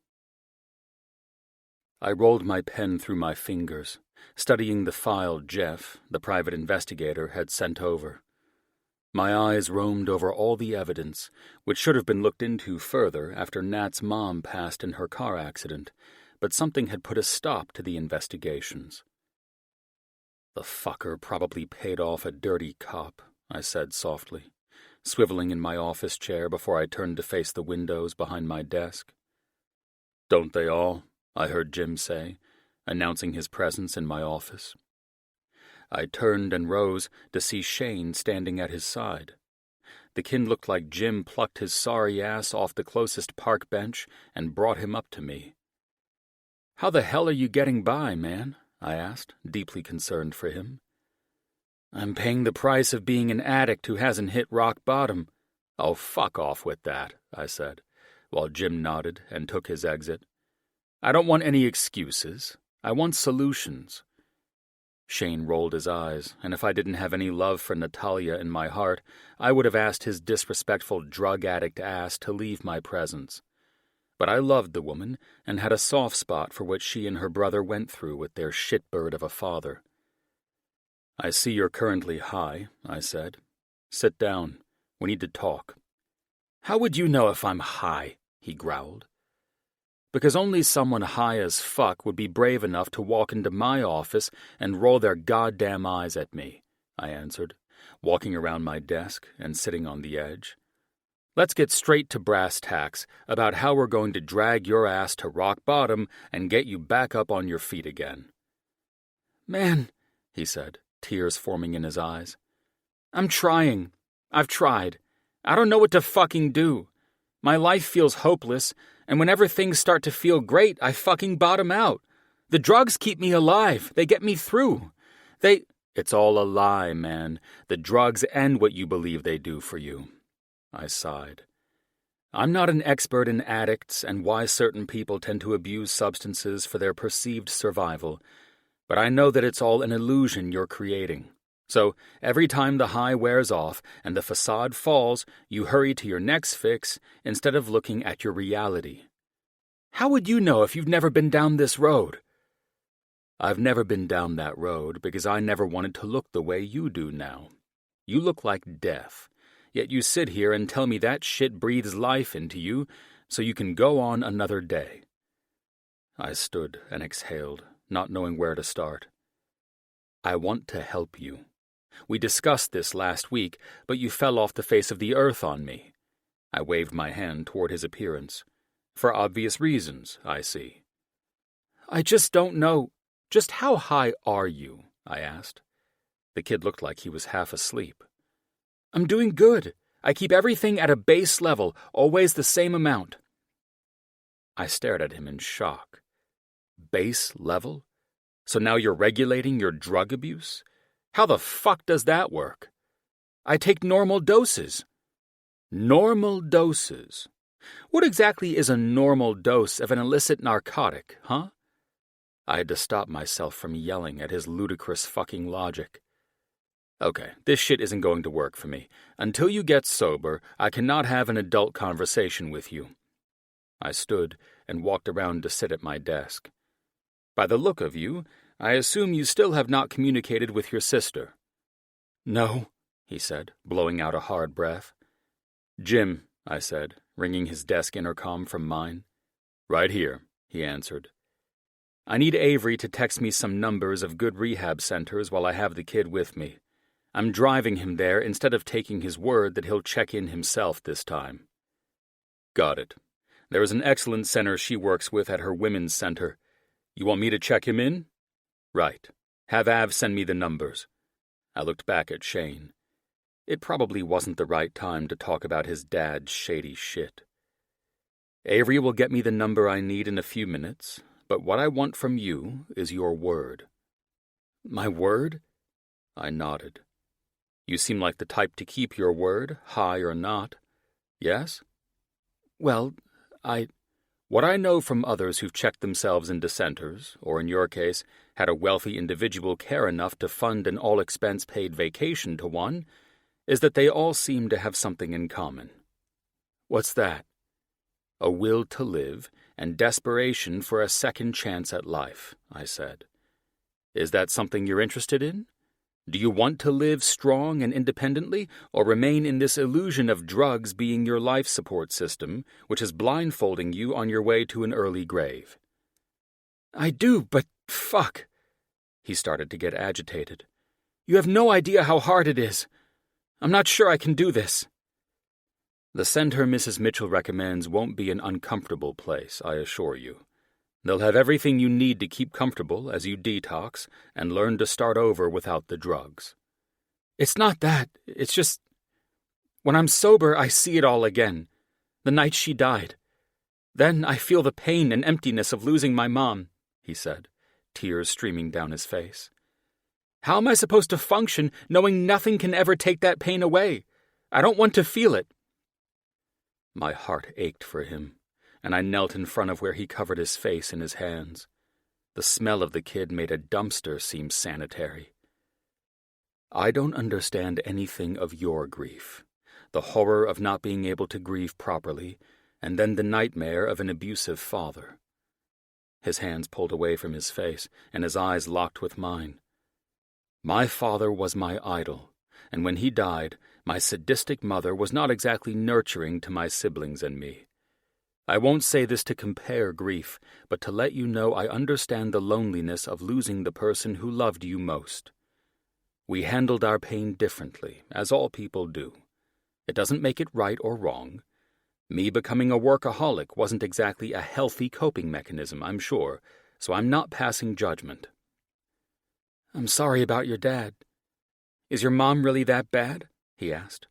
I rolled my pen through my fingers, studying the file Jeff, the private investigator, had sent over. My eyes roamed over all the evidence, which should have been looked into further after Nat's mom passed in her car accident, but something had put a stop to the investigations. The fucker probably paid off a dirty cop, I said softly, swiveling in my office chair before I turned to face the windows behind my desk. Don't they all? I heard Jim say, announcing his presence in my office. I turned and rose to see Shane standing at his side. The kid looked like Jim plucked his sorry ass off the closest park bench and brought him up to me. "How the hell are you getting by, man?" I asked, deeply concerned for him. "I'm paying the price of being an addict who hasn't hit rock bottom." "Oh, fuck off with that," I said, while Jim nodded and took his exit. "I don't want any excuses. I want solutions." Shane rolled his eyes, and if I didn't have any love for Natalia in my heart, I would have asked his disrespectful drug addict ass to leave my presence. But I loved the woman and had a soft spot for what she and her brother went through with their shitbird of a father. "I see you're currently high," I said. "Sit down. We need to talk." "How would you know if I'm high?" he growled. "Because only someone high as fuck would be brave enough to walk into my office and roll their goddamn eyes at me," I answered, walking around my desk and sitting on the edge. "Let's get straight to brass tacks about how we're going to drag your ass to rock bottom and get you back up on your feet again." "Man," he said, tears forming in his eyes. "I'm trying. I've tried. I don't know what to fucking do. My life feels hopeless, and whenever things start to feel great, I fucking bottom out. The drugs keep me alive. They get me through. It's all a lie, man. The drugs and what you believe they do for you." I sighed. I'm not an expert in addicts and why certain people tend to abuse substances for their perceived survival, but I know that it's all an illusion you're creating. So every time the high wears off and the facade falls, you hurry to your next fix instead of looking at your reality. How would you know if you've never been down this road? I've never been down that road because I never wanted to look the way you do now. You look like death, yet you sit here and tell me that shit breathes life into you so you can go on another day. I stood and exhaled, not knowing where to start. I want to help you. We discussed this last week, but you fell off the face of the earth on me. I waved my hand toward his appearance. For obvious reasons, I see. I just don't know. Just how high are you? I asked. The kid looked like he was half asleep. I'm doing good. I keep everything at a base level, always the same amount. I stared at him in shock. Base level? So now you're regulating your drug abuse? How the fuck does that work? I take normal doses. Normal doses? What exactly is a normal dose of an illicit narcotic, huh? I had to stop myself from yelling at his ludicrous fucking logic. Okay, this shit isn't going to work for me. Until you get sober, I cannot have an adult conversation with you. I stood and walked around to sit at my desk. By the look of you, I assume you still have not communicated with your sister. No, he said, blowing out a hard breath. Jim, I said, ringing his desk intercom from mine. Right here, he answered. I need Avery to text me some numbers of good rehab centers while I have the kid with me. I'm driving him there instead of taking his word that he'll check in himself this time. Got it. There is an excellent center she works with at her women's center. You want me to check him in? Right. Have Av send me the numbers. I looked back at Shane. It probably wasn't the right time to talk about his dad's shady shit. Avery will get me the number I need in a few minutes, but what I want from you is your word. My word? I nodded. You seem like the type to keep your word, high or not. Yes? Well, What I know from others who've checked themselves into centers, or in your case, had a wealthy individual care enough to fund an all-expense-paid vacation to one, is that they all seem to have something in common. What's that? A will to live and desperation for a second chance at life, I said. Is that something you're interested in? Do you want to live strong and independently, or remain in this illusion of drugs being your life support system, which is blindfolding you on your way to an early grave? I do, but fuck. He started to get agitated. You have no idea how hard it is. I'm not sure I can do this. The center Mrs. Mitchell recommends won't be an uncomfortable place, I assure you. They'll have everything you need to keep comfortable as you detox and learn to start over without the drugs. It's not that. It's just, when I'm sober, I see it all again. The night she died. Then I feel the pain and emptiness of losing my mom, he said, tears streaming down his face. How am I supposed to function knowing nothing can ever take that pain away? I don't want to feel it. My heart ached for him, and I knelt in front of where he covered his face in his hands. The smell of the kid made a dumpster seem sanitary. I don't understand anything of your grief, the horror of not being able to grieve properly, and then the nightmare of an abusive father. His hands pulled away from his face, and his eyes locked with mine. My father was my idol, and when he died, my sadistic mother was not exactly nurturing to my siblings and me. I won't say this to compare grief, but to let you know I understand the loneliness of losing the person who loved you most. We handled our pain differently, as all people do. It doesn't make it right or wrong. Me becoming a workaholic wasn't exactly a healthy coping mechanism, I'm sure, so I'm not passing judgment. I'm sorry about your dad. Is your mom really that bad? He asked.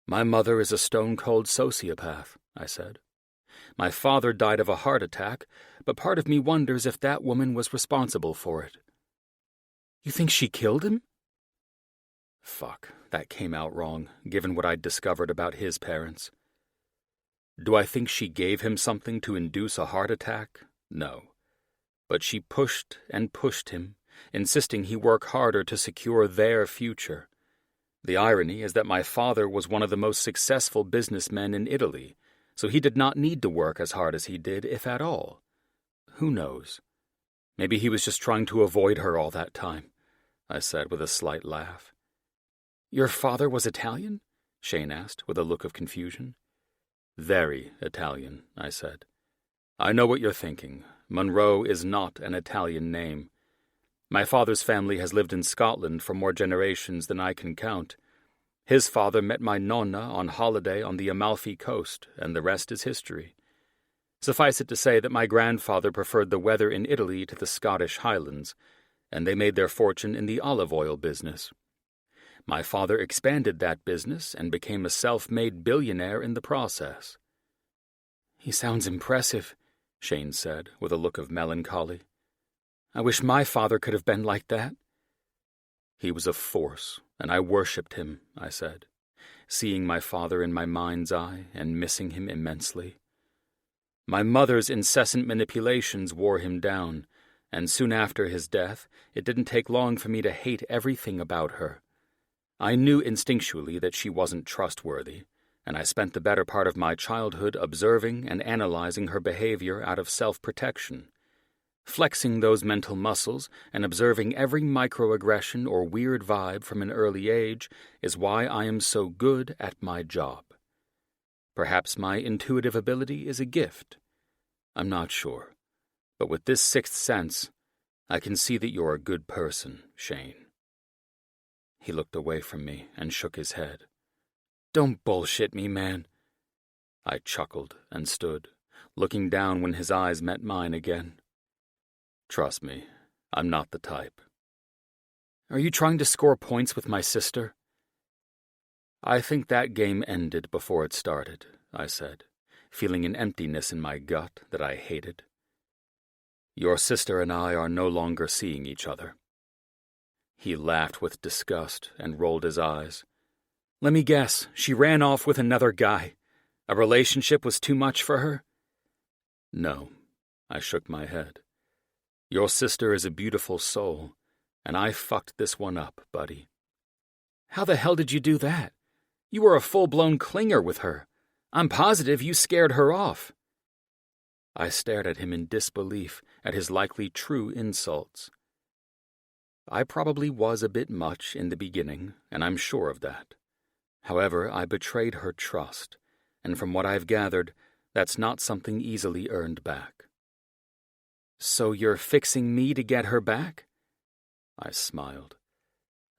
My mother is a stone-cold sociopath, I said. My father died of a heart attack, but part of me wonders if that woman was responsible for it. You think she killed him? Fuck, that came out wrong, given what I'd discovered about his parents. Do I think she gave him something to induce a heart attack? No. But she pushed and pushed him, insisting he work harder to secure their future. The irony is that my father was one of the most successful businessmen in Italy, so he did not need to work as hard as he did, if at all. Who knows? Maybe he was just trying to avoid her all that time, I said with a slight laugh. Your father was Italian? Shane asked with a look of confusion. Very Italian, I said. I know what you're thinking. Monroe is not an Italian name. My father's family has lived in Scotland for more generations than I can count. His father met my nonna on holiday on the Amalfi Coast, and the rest is history. Suffice it to say that my grandfather preferred the weather in Italy to the Scottish Highlands, and they made their fortune in the olive oil business. My father expanded that business and became a self-made billionaire in the process. He sounds impressive, Shane said, with a look of melancholy. I wish my father could have been like that. He was a force, and I worshipped him, I said, seeing my father in my mind's eye and missing him immensely. My mother's incessant manipulations wore him down, and soon after his death, it didn't take long for me to hate everything about her. I knew instinctually that she wasn't trustworthy, and I spent the better part of my childhood observing and analyzing her behavior out of self-protection. Flexing those mental muscles and observing every microaggression or weird vibe from an early age is why I am so good at my job. Perhaps my intuitive ability is a gift. I'm not sure. But with this sixth sense, I can see that you're a good person, Shane. He looked away from me and shook his head. Don't bullshit me, man. I chuckled and stood, looking down when his eyes met mine again. Trust me, I'm not the type. Are you trying to score points with my sister? I think that game ended before it started, I said, feeling an emptiness in my gut that I hated. Your sister and I are no longer seeing each other. He laughed with disgust and rolled his eyes. Let me guess, she ran off with another guy. A relationship was too much for her? No, I shook my head. Your sister is a beautiful soul, and I fucked this one up, buddy. How the hell did you do that? You were a full-blown clinger with her. I'm positive you scared her off. I stared at him in disbelief at his likely true insults. I probably was a bit much in the beginning, and I'm sure of that. However, I betrayed her trust, and from what I've gathered, that's not something easily earned back. So you're fixing me to get her back? I smiled.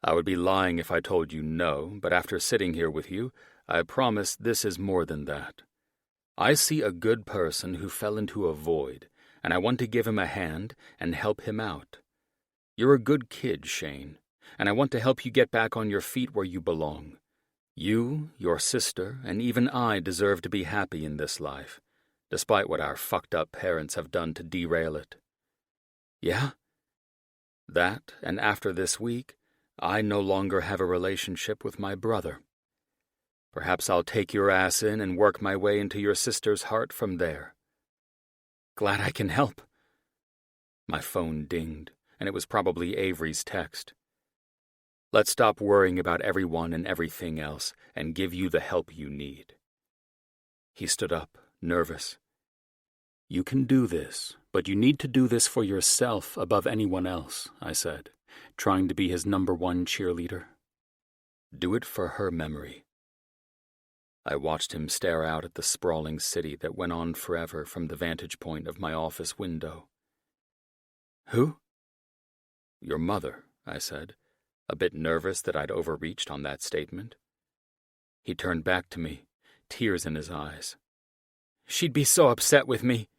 I would be lying if I told you no, but after sitting here with you, I promise this is more than that. I see a good person who fell into a void, and I want to give him a hand and help him out. You're a good kid, Shane, and I want to help you get back on your feet where you belong. You, your sister, and even I deserve to be happy in this life, despite what our fucked-up parents have done to derail it. Yeah? That, and after this week, I no longer have a relationship with my brother. Perhaps I'll take your ass in and work my way into your sister's heart from there. Glad I can help. My phone dinged, and it was probably Avery's text. Let's stop worrying about everyone and everything else and give you the help you need. He stood up, nervous. You can do this, but you need to do this for yourself above anyone else, I said, trying to be his #1 cheerleader. Do it for her memory. I watched him stare out at the sprawling city that went on forever from the vantage point of my office window. Who? Your mother, I said, a bit nervous that I'd overreached on that statement. He turned back to me, tears in his eyes. She'd be so upset with me.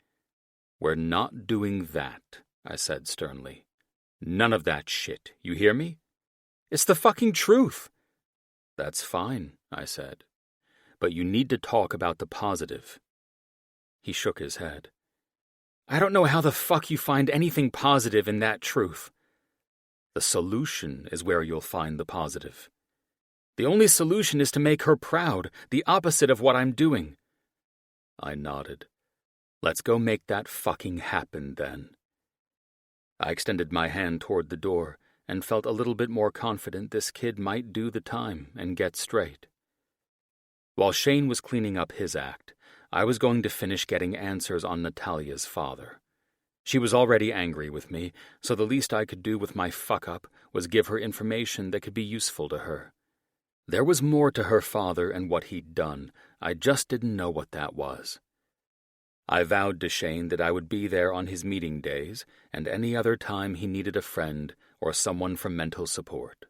We're not doing that, I said sternly. None of that shit, you hear me? It's the fucking truth. That's fine, I said. But you need to talk about the positive. He shook his head. I don't know how the fuck you find anything positive in that truth. The solution is where you'll find the positive. The only solution is to make her proud, the opposite of what I'm doing. I nodded. Let's go make that fucking happen, then. I extended my hand toward the door and felt a little bit more confident this kid might do the time and get straight. While Shane was cleaning up his act, I was going to finish getting answers on Natalia's father. She was already angry with me, so the least I could do with my fuck-up was give her information that could be useful to her. There was more to her father and what he'd done. I just didn't know what that was. I vowed to Shane that I would be there on his meeting days and any other time he needed a friend or someone for mental support.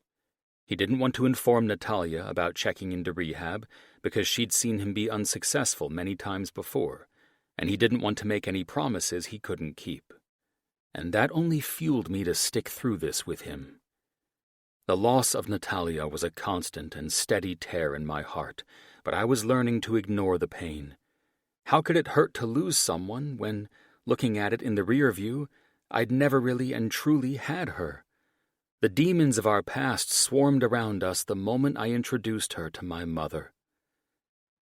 He didn't want to inform Natalia about checking into rehab because she'd seen him be unsuccessful many times before, and he didn't want to make any promises he couldn't keep. And that only fueled me to stick through this with him. The loss of Natalia was a constant and steady tear in my heart, but I was learning to ignore the pain. How could it hurt to lose someone when, looking at it in the rear view, I'd never really and truly had her? The demons of our past swarmed around us the moment I introduced her to my mother.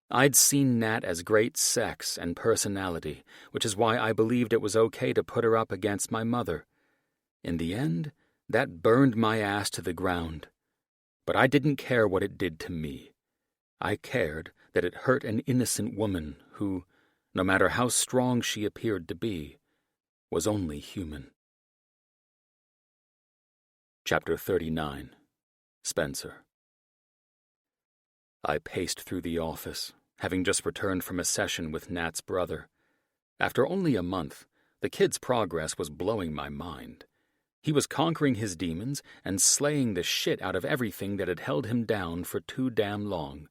I'd seen Nat as great sex and personality, which is why I believed it was okay to put her up against my mother. In the end, that burned my ass to the ground. But I didn't care what it did to me. I cared that it hurt an innocent woman who, no matter how strong she appeared to be, was only human. Chapter 39. Spencer. I paced through the office, having just returned from a session with Nat's brother. After only a month, the kid's progress was blowing my mind. He was conquering his demons and slaying the shit out of everything that had held him down for too damn long.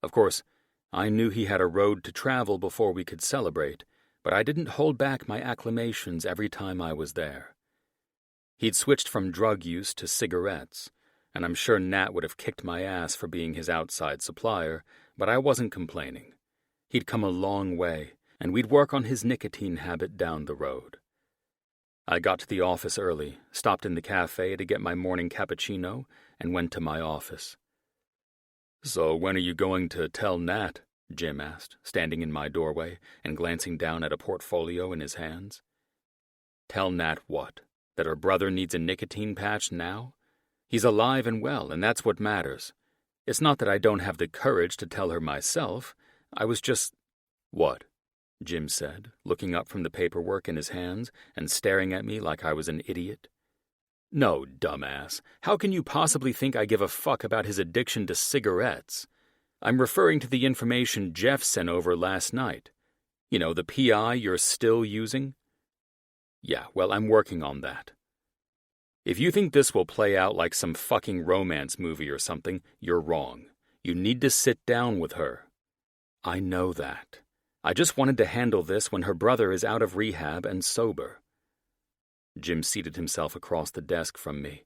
Of course, I knew he had a road to travel before we could celebrate, but I didn't hold back my acclamations every time I was there. He'd switched from drug use to cigarettes, and I'm sure Nat would have kicked my ass for being his outside supplier, but I wasn't complaining. He'd come a long way, and we'd work on his nicotine habit down the road. I got to the office early, stopped in the cafe to get my morning cappuccino, and went to my office. "So when are you going to tell Nat?" Jim asked, standing in my doorway and glancing down at a portfolio in his hands. "Tell Nat what? That her brother needs a nicotine patch now? He's alive and well, and that's what matters. It's not that I don't have the courage to tell her myself. I was just—" "What?" Jim said, looking up from the paperwork in his hands and staring at me like I was an idiot. "No, dumbass. How can you possibly think I give a fuck about his addiction to cigarettes? I'm referring to the information Jeff sent over last night. You know, the PI you're still using? Yeah, well, I'm working on that. If you think this will play out like some fucking romance movie or something, you're wrong. You need to sit down with her." "I know that. I just wanted to handle this when her brother is out of rehab and sober." Jim seated himself across the desk from me.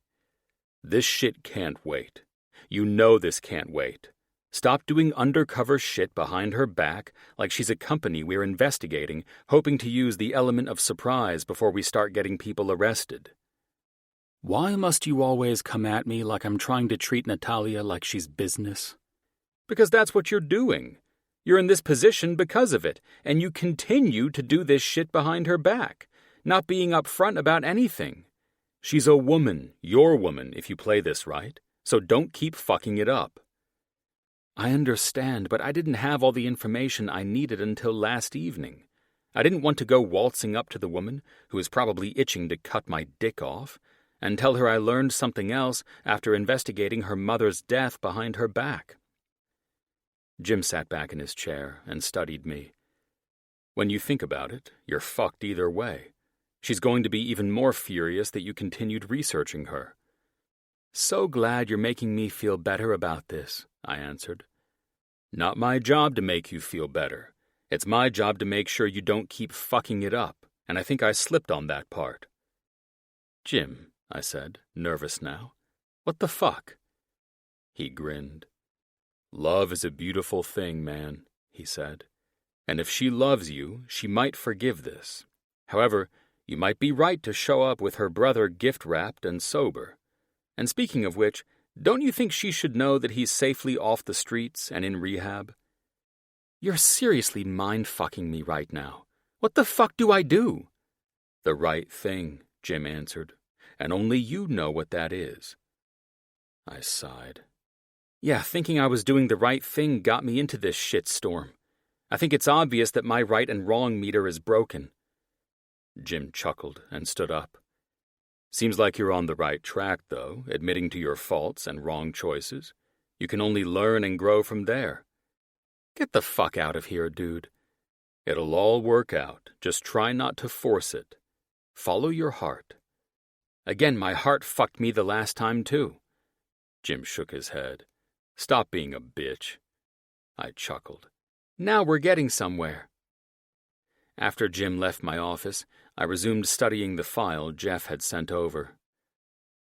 "This shit can't wait. You know this can't wait. Stop doing undercover shit behind her back like she's a company we're investigating, hoping to use the element of surprise before we start getting people arrested." "Why must you always come at me like I'm trying to treat Natalia like she's business?" "Because that's what you're doing. You're in this position because of it, and you continue to do this shit behind her back, not being upfront about anything. She's a woman, your woman, if you play this right, so don't keep fucking it up." "I understand, but I didn't have all the information I needed until last evening. I didn't want to go waltzing up to the woman, who is probably itching to cut my dick off, and tell her I learned something else after investigating her mother's death behind her back." Jim sat back in his chair and studied me. "When you think about it, you're fucked either way. She's going to be even more furious that you continued researching her." "So glad you're making me feel better about this," I answered. "Not my job to make you feel better. It's my job to make sure you don't keep fucking it up, and I think I slipped on that part." "Jim," I said, nervous now, "what the fuck?" He grinned. "Love is a beautiful thing, man," he said. "And if she loves you, she might forgive this. However, you might be right to show up with her brother gift-wrapped and sober. And speaking of which, don't you think she should know that he's safely off the streets and in rehab?" "You're seriously mind-fucking me right now. What the fuck do I do?" "The right thing," Jim answered, "and only you know what that is." I sighed. Yeah, thinking I was doing the right thing got me into this shitstorm. I think it's obvious that my right and wrong meter is broken. Jim chuckled and stood up. "Seems like you're on the right track, though, admitting to your faults and wrong choices. You can only learn and grow from there." "Get the fuck out of here, dude." "It'll all work out. Just try not to force it. Follow your heart." "Again, my heart fucked me the last time, too." Jim shook his head. "Stop being a bitch." I chuckled. "Now we're getting somewhere." After Jim left my office, I resumed studying the file Jeff had sent over.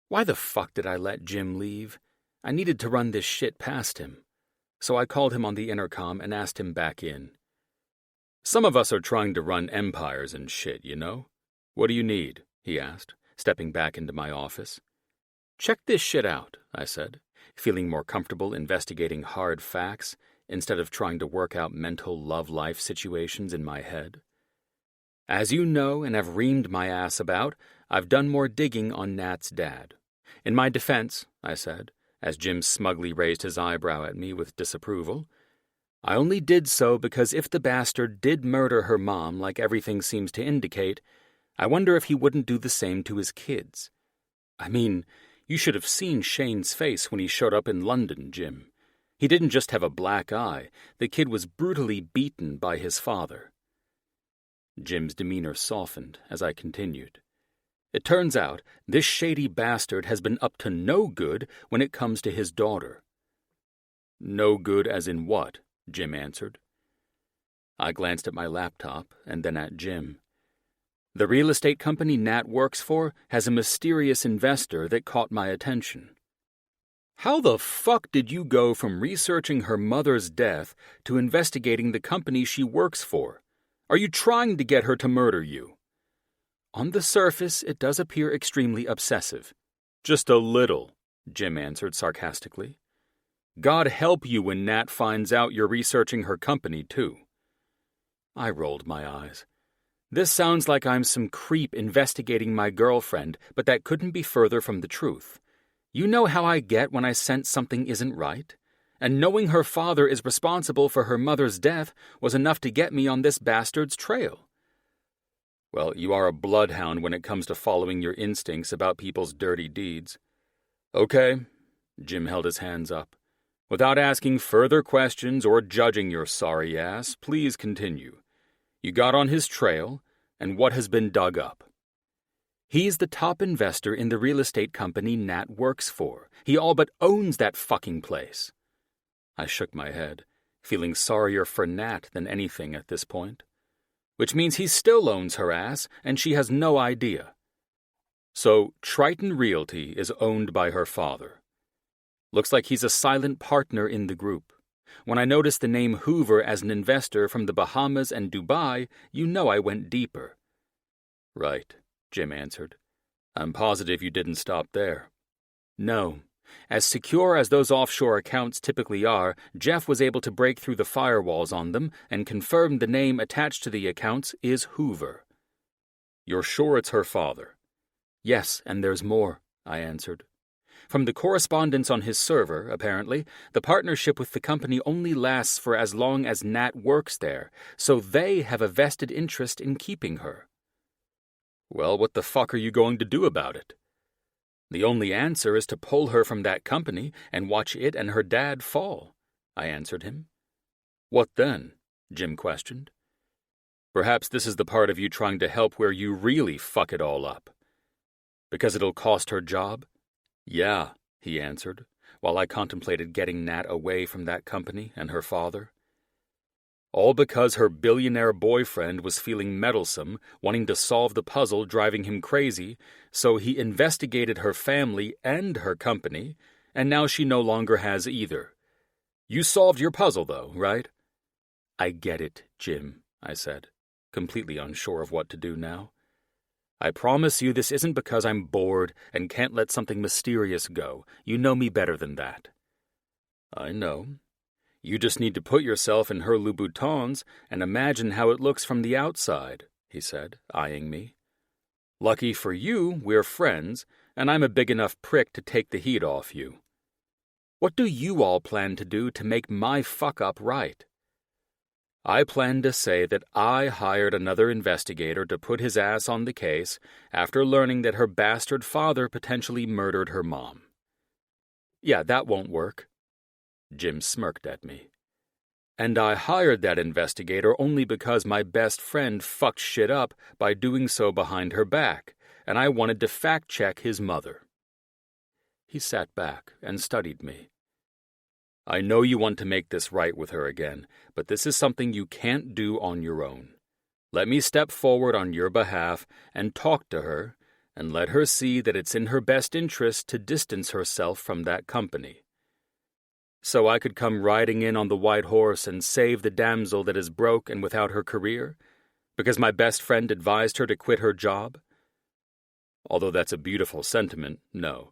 Why the fuck did I let Jim leave? I needed to run this shit past him. So I called him on the intercom and asked him back in. "Some of us are trying to run empires and shit, you know? What do you need?" he asked, stepping back into my office. "Check this shit out," I said, feeling more comfortable investigating hard facts instead of trying to work out mental love-life situations in my head. "As you know and have reamed my ass about, I've done more digging on Nat's dad. In my defense," I said, as Jim smugly raised his eyebrow at me with disapproval. "I only did so because if the bastard did murder her mom like everything seems to indicate, I wonder if he wouldn't do the same to his kids. I mean, you should have seen Shane's face when he showed up in London, Jim. He didn't just have a black eye, the kid was brutally beaten by his father." Jim's demeanor softened as I continued. "It turns out this shady bastard has been up to no good when it comes to his daughter." "No good as in what?" Jim answered. I glanced at my laptop and then at Jim. "The real estate company Nat works for has a mysterious investor that caught my attention." "How the fuck did you go from researching her mother's death to investigating the company she works for? Are you trying to get her to murder you?" "On the surface, it does appear extremely obsessive." "Just a little," Jim answered sarcastically. "God help you when Nat finds out you're researching her company, too." I rolled my eyes. This sounds like I'm some creep investigating my girlfriend, but that couldn't be further from the truth. You know how I get when I sense something isn't right? And knowing her father is responsible for her mother's death was enough to get me on this bastard's trail. "Well, you are a bloodhound when it comes to following your instincts about people's dirty deeds." "Okay," Jim held his hands up. "Without asking further questions or judging your sorry ass, please continue. You got on his trail, and what has been dug up?" "He's the top investor in the real estate company Nat works for. He all but owns that fucking place." I shook my head, feeling sorrier for Nat than anything at this point. "Which means he still owns her ass, and she has no idea." "So Triton Realty is owned by her father. Looks like he's a silent partner in the group. When I noticed the name Hoover as an investor from the Bahamas and Dubai, you know I went deeper." "Right," Jim answered. "I'm positive you didn't stop there." "No. As secure as those offshore accounts typically are, Jeff was able to break through the firewalls on them and confirm the name attached to the accounts is Hoover." "You're sure it's her father?" "Yes, and there's more," I answered. "From the correspondence on his server, apparently, the partnership with the company only lasts for as long as Nat works there, so they have a vested interest in keeping her." "Well, what the fuck are you going to do about it?" "The only answer is to pull her from that company and watch it and her dad fall," I answered him. "What then?" Jim questioned. "Perhaps this is the part of you trying to help where you really fuck it all up." "Because it'll cost her job?" "Yeah," he answered, while I contemplated getting Nat away from that company and her father. "All because her billionaire boyfriend was feeling meddlesome, wanting to solve the puzzle driving him crazy, so he investigated her family and her company, and now she no longer has either. You solved your puzzle, though, right?" "I get it, Jim," I said, completely unsure of what to do now. "I promise you this isn't because I'm bored and can't let something mysterious go. You know me better than that." "I know. You just need to put yourself in her Louboutins and imagine how it looks from the outside," he said, eyeing me. "Lucky for you, we're friends, and I'm a big enough prick to take the heat off you. What do you all plan to do to make my fuck-up right?" "I plan to say that I hired another investigator to put his ass on the case after learning that her bastard father potentially murdered her mom." "Yeah, that won't work." Jim smirked at me. "And I hired that investigator only because my best friend fucked shit up by doing so behind her back, and I wanted to fact-check his mother." He sat back and studied me. "I know you want to make this right with her again, but this is something you can't do on your own. Let me step forward on your behalf and talk to her, and let her see that it's in her best interest to distance herself from that company. So I could come riding in on the white horse and save the damsel that is broke and without her career, because my best friend advised her to quit her job? Although that's a beautiful sentiment, no.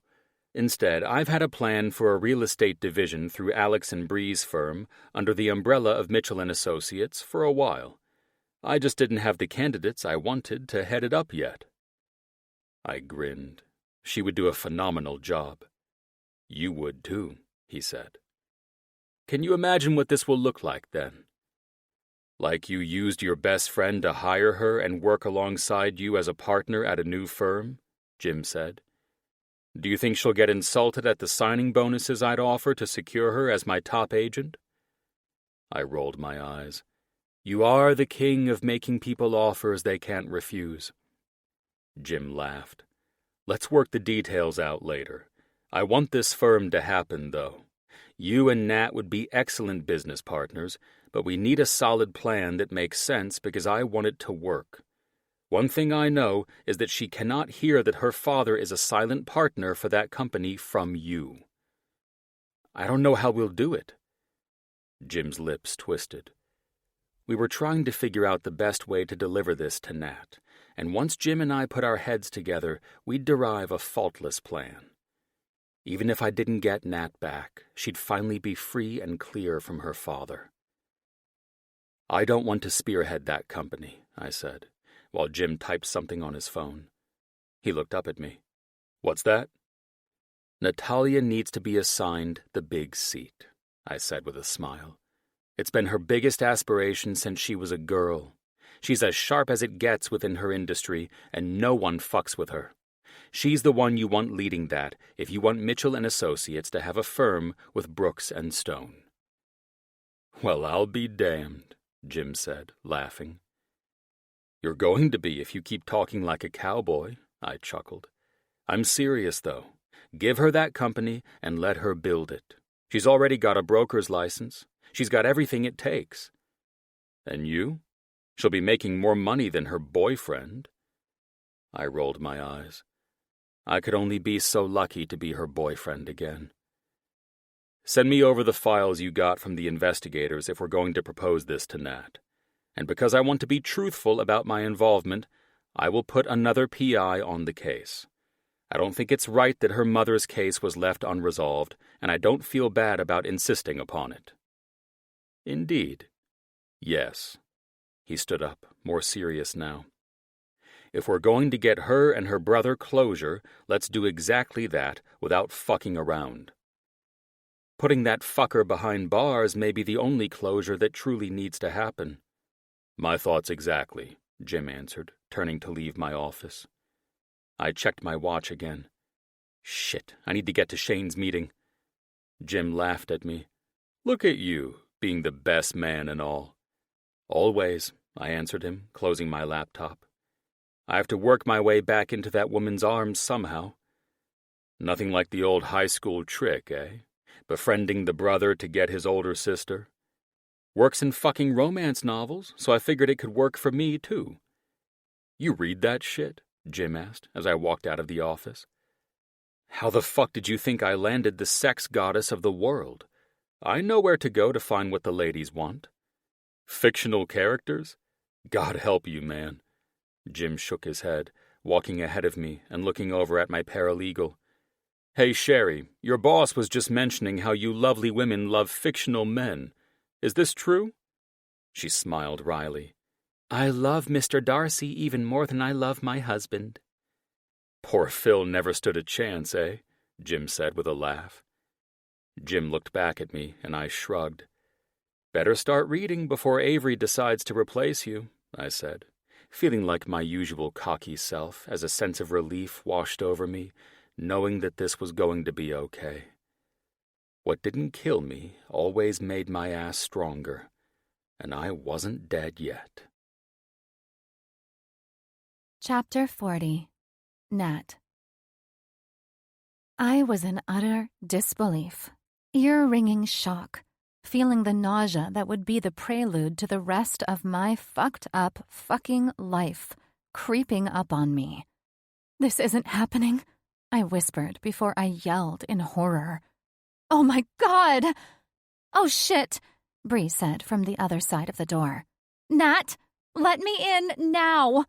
Instead, I've had a plan for a real estate division through Alex and Bree's firm under the umbrella of Mitchell & Associates for a while. I just didn't have the candidates I wanted to head it up yet." I grinned. She would do a phenomenal job. You would too, he said. Can you imagine what this will look like then? Like you used your best friend to hire her and work alongside you as a partner at a new firm? Jim said. Do you think she'll get insulted at the signing bonuses I'd offer to secure her as my top agent? I rolled my eyes. You are the king of making people offers they can't refuse. Jim laughed. Let's work the details out later. I want this firm to happen, though. You and Nat would be excellent business partners, but we need a solid plan that makes sense because I want it to work. One thing I know is that she cannot hear that her father is a silent partner for that company from you. I don't know how we'll do it. Jim's lips twisted. We were trying to figure out the best way to deliver this to Nat, and once Jim and I put our heads together, we'd derive a faultless plan. Even if I didn't get Nat back, she'd finally be free and clear from her father. I don't want to spearhead that company, I said, while Jim typed something on his phone. He looked up at me. What's that? Natalia needs to be assigned the big seat, I said with a smile. It's been her biggest aspiration since she was a girl. She's as sharp as it gets within her industry, and no one fucks with her. She's the one you want leading that if you want Mitchell and Associates to have a firm with Brooks and Stone. Well, I'll be damned, Jim said, laughing. You're going to be if you keep talking like a cowboy, I chuckled. I'm serious, though. Give her that company and let her build it. She's already got a broker's license. She's got everything it takes. And you? She'll be making more money than her boyfriend. I rolled my eyes. I could only be so lucky to be her boyfriend again. Send me over the files you got from the investigators if we're going to propose this to Nat. And because I want to be truthful about my involvement, I will put another PI on the case. I don't think it's right that her mother's case was left unresolved, and I don't feel bad about insisting upon it. Indeed. Yes. He stood up, more serious now. If we're going to get her and her brother closure, let's do exactly that without fucking around. Putting that fucker behind bars may be the only closure that truly needs to happen. My thoughts exactly, Jim answered, turning to leave my office. I checked my watch again. Shit, I need to get to Shane's meeting. Jim laughed at me. Look at you, being the best man and all. Always, I answered him, closing my laptop. I have to work my way back into that woman's arms somehow. Nothing like the old high school trick, eh? Befriending the brother to get his older sister. Works in fucking romance novels, so I figured it could work for me, too. You read that shit? Jim asked as I walked out of the office. How the fuck did you think I landed the sex goddess of the world? I know where to go to find what the ladies want. Fictional characters? God help you, man. Jim shook his head, walking ahead of me and looking over at my paralegal. Hey, Sherry, your boss was just mentioning how you lovely women love fictional men. Is this true? She smiled wryly. I love Mr. Darcy even more than I love my husband. Poor Phil never stood a chance, eh? Jim said with a laugh. Jim looked back at me, and I shrugged. Better start reading before Avery decides to replace you, I said, feeling like my usual cocky self as a sense of relief washed over me, knowing that this was going to be okay. What didn't kill me always made my ass stronger, and I wasn't dead yet. Chapter 40. Nat. I was in utter disbelief, ear-ringing shock, feeling the nausea that would be the prelude to the rest of my fucked-up fucking life creeping up on me. This isn't happening, I whispered before I yelled in horror. Oh my God! Oh shit, Bree said from the other side of the door. Nat, let me in now!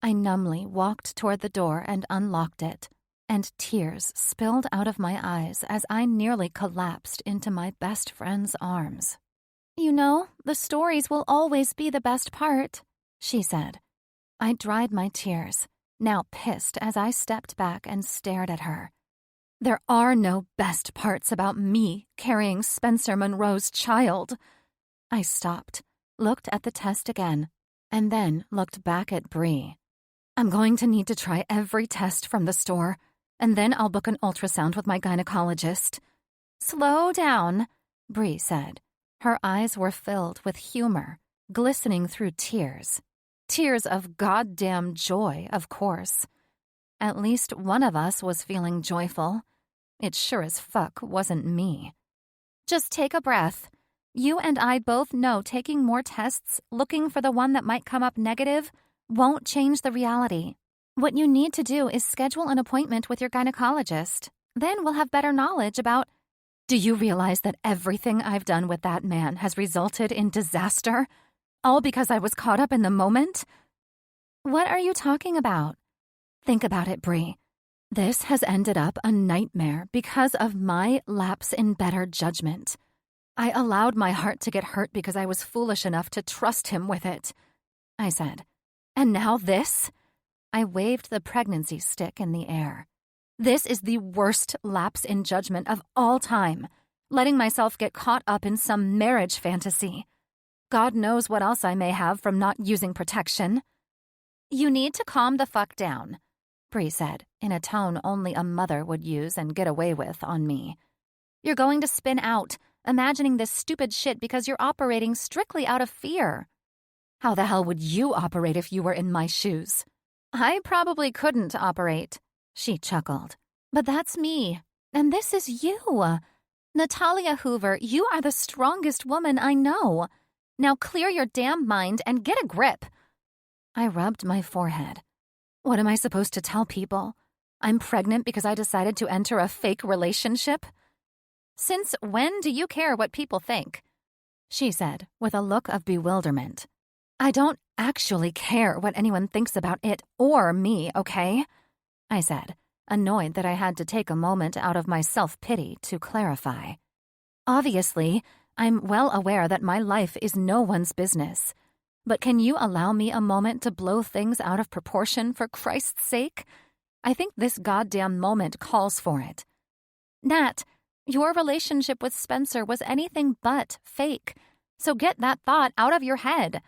I numbly walked toward the door and unlocked it, and tears spilled out of my eyes as I nearly collapsed into my best friend's arms. You know, the stories will always be the best part, she said. I dried my tears, now pissed as I stepped back and stared at her. There are no best parts about me carrying Spencer Monroe's child. I stopped, looked at the test again, and then looked back at Bree. I'm going to need to try every test from the store, and then I'll book an ultrasound with my gynecologist. Slow down, Bree said. Her eyes were filled with humor, glistening through tears. Tears of goddamn joy, of course. At least one of us was feeling joyful. It sure as fuck wasn't me. Just take a breath. You and I both know taking more tests, looking for the one that might come up negative, won't change the reality. What you need to do is schedule an appointment with your gynecologist. Then we'll have better knowledge about... Do you realize that everything I've done with that man has resulted in disaster? All because I was caught up in the moment? What are you talking about? Think about it, Bree. This has ended up a nightmare because of my lapse in better judgment. I allowed my heart to get hurt because I was foolish enough to trust him with it, I said. And now this? I waved the pregnancy stick in the air. This is the worst lapse in judgment of all time, letting myself get caught up in some marriage fantasy. God knows what else I may have from not using protection. You need to calm the fuck down, Bree said, in a tone only a mother would use and get away with on me. You're going to spin out, imagining this stupid shit because you're operating strictly out of fear. How the hell would you operate if you were in my shoes? I probably couldn't operate, she chuckled. But that's me, and this is you. Natalia Hoover, you are the strongest woman I know. Now clear your damn mind and get a grip. I rubbed my forehead. What am I supposed to tell people? I'm pregnant because I decided to enter a fake relationship? Since when do you care what people think? She said, with a look of bewilderment. I don't actually care what anyone thinks about it or me, okay? I said, annoyed that I had to take a moment out of my self-pity to clarify. Obviously, I'm well aware that my life is no one's business. But can you allow me a moment to blow things out of proportion for Christ's sake? I think this goddamn moment calls for it. Nat, your relationship with Spencer was anything but fake, so get that thought out of your head.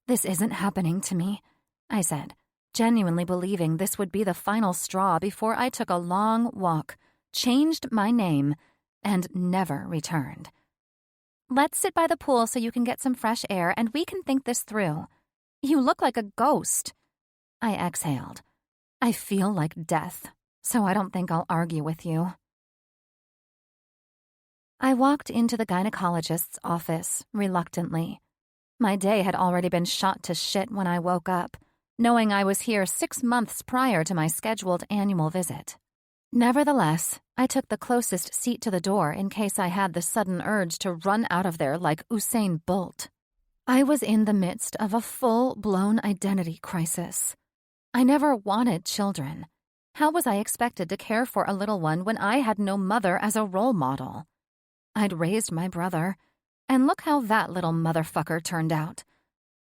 This isn't happening to me, I said, genuinely believing this would be the final straw before I took a long walk, changed my name, and never returned. Let's sit by the pool so you can get some fresh air and we can think this through. You look like a ghost. I exhaled. I feel like death, so I don't think I'll argue with you. I walked into the gynecologist's office reluctantly. My day had already been shot to shit when I woke up, knowing I was here 6 months prior to my scheduled annual visit. Nevertheless, I took the closest seat to the door in case I had the sudden urge to run out of there like Usain Bolt. I was in the midst of a full-blown identity crisis. I never wanted children. How was I expected to care for a little one when I had no mother as a role model? I'd raised my brother, and look how that little motherfucker turned out.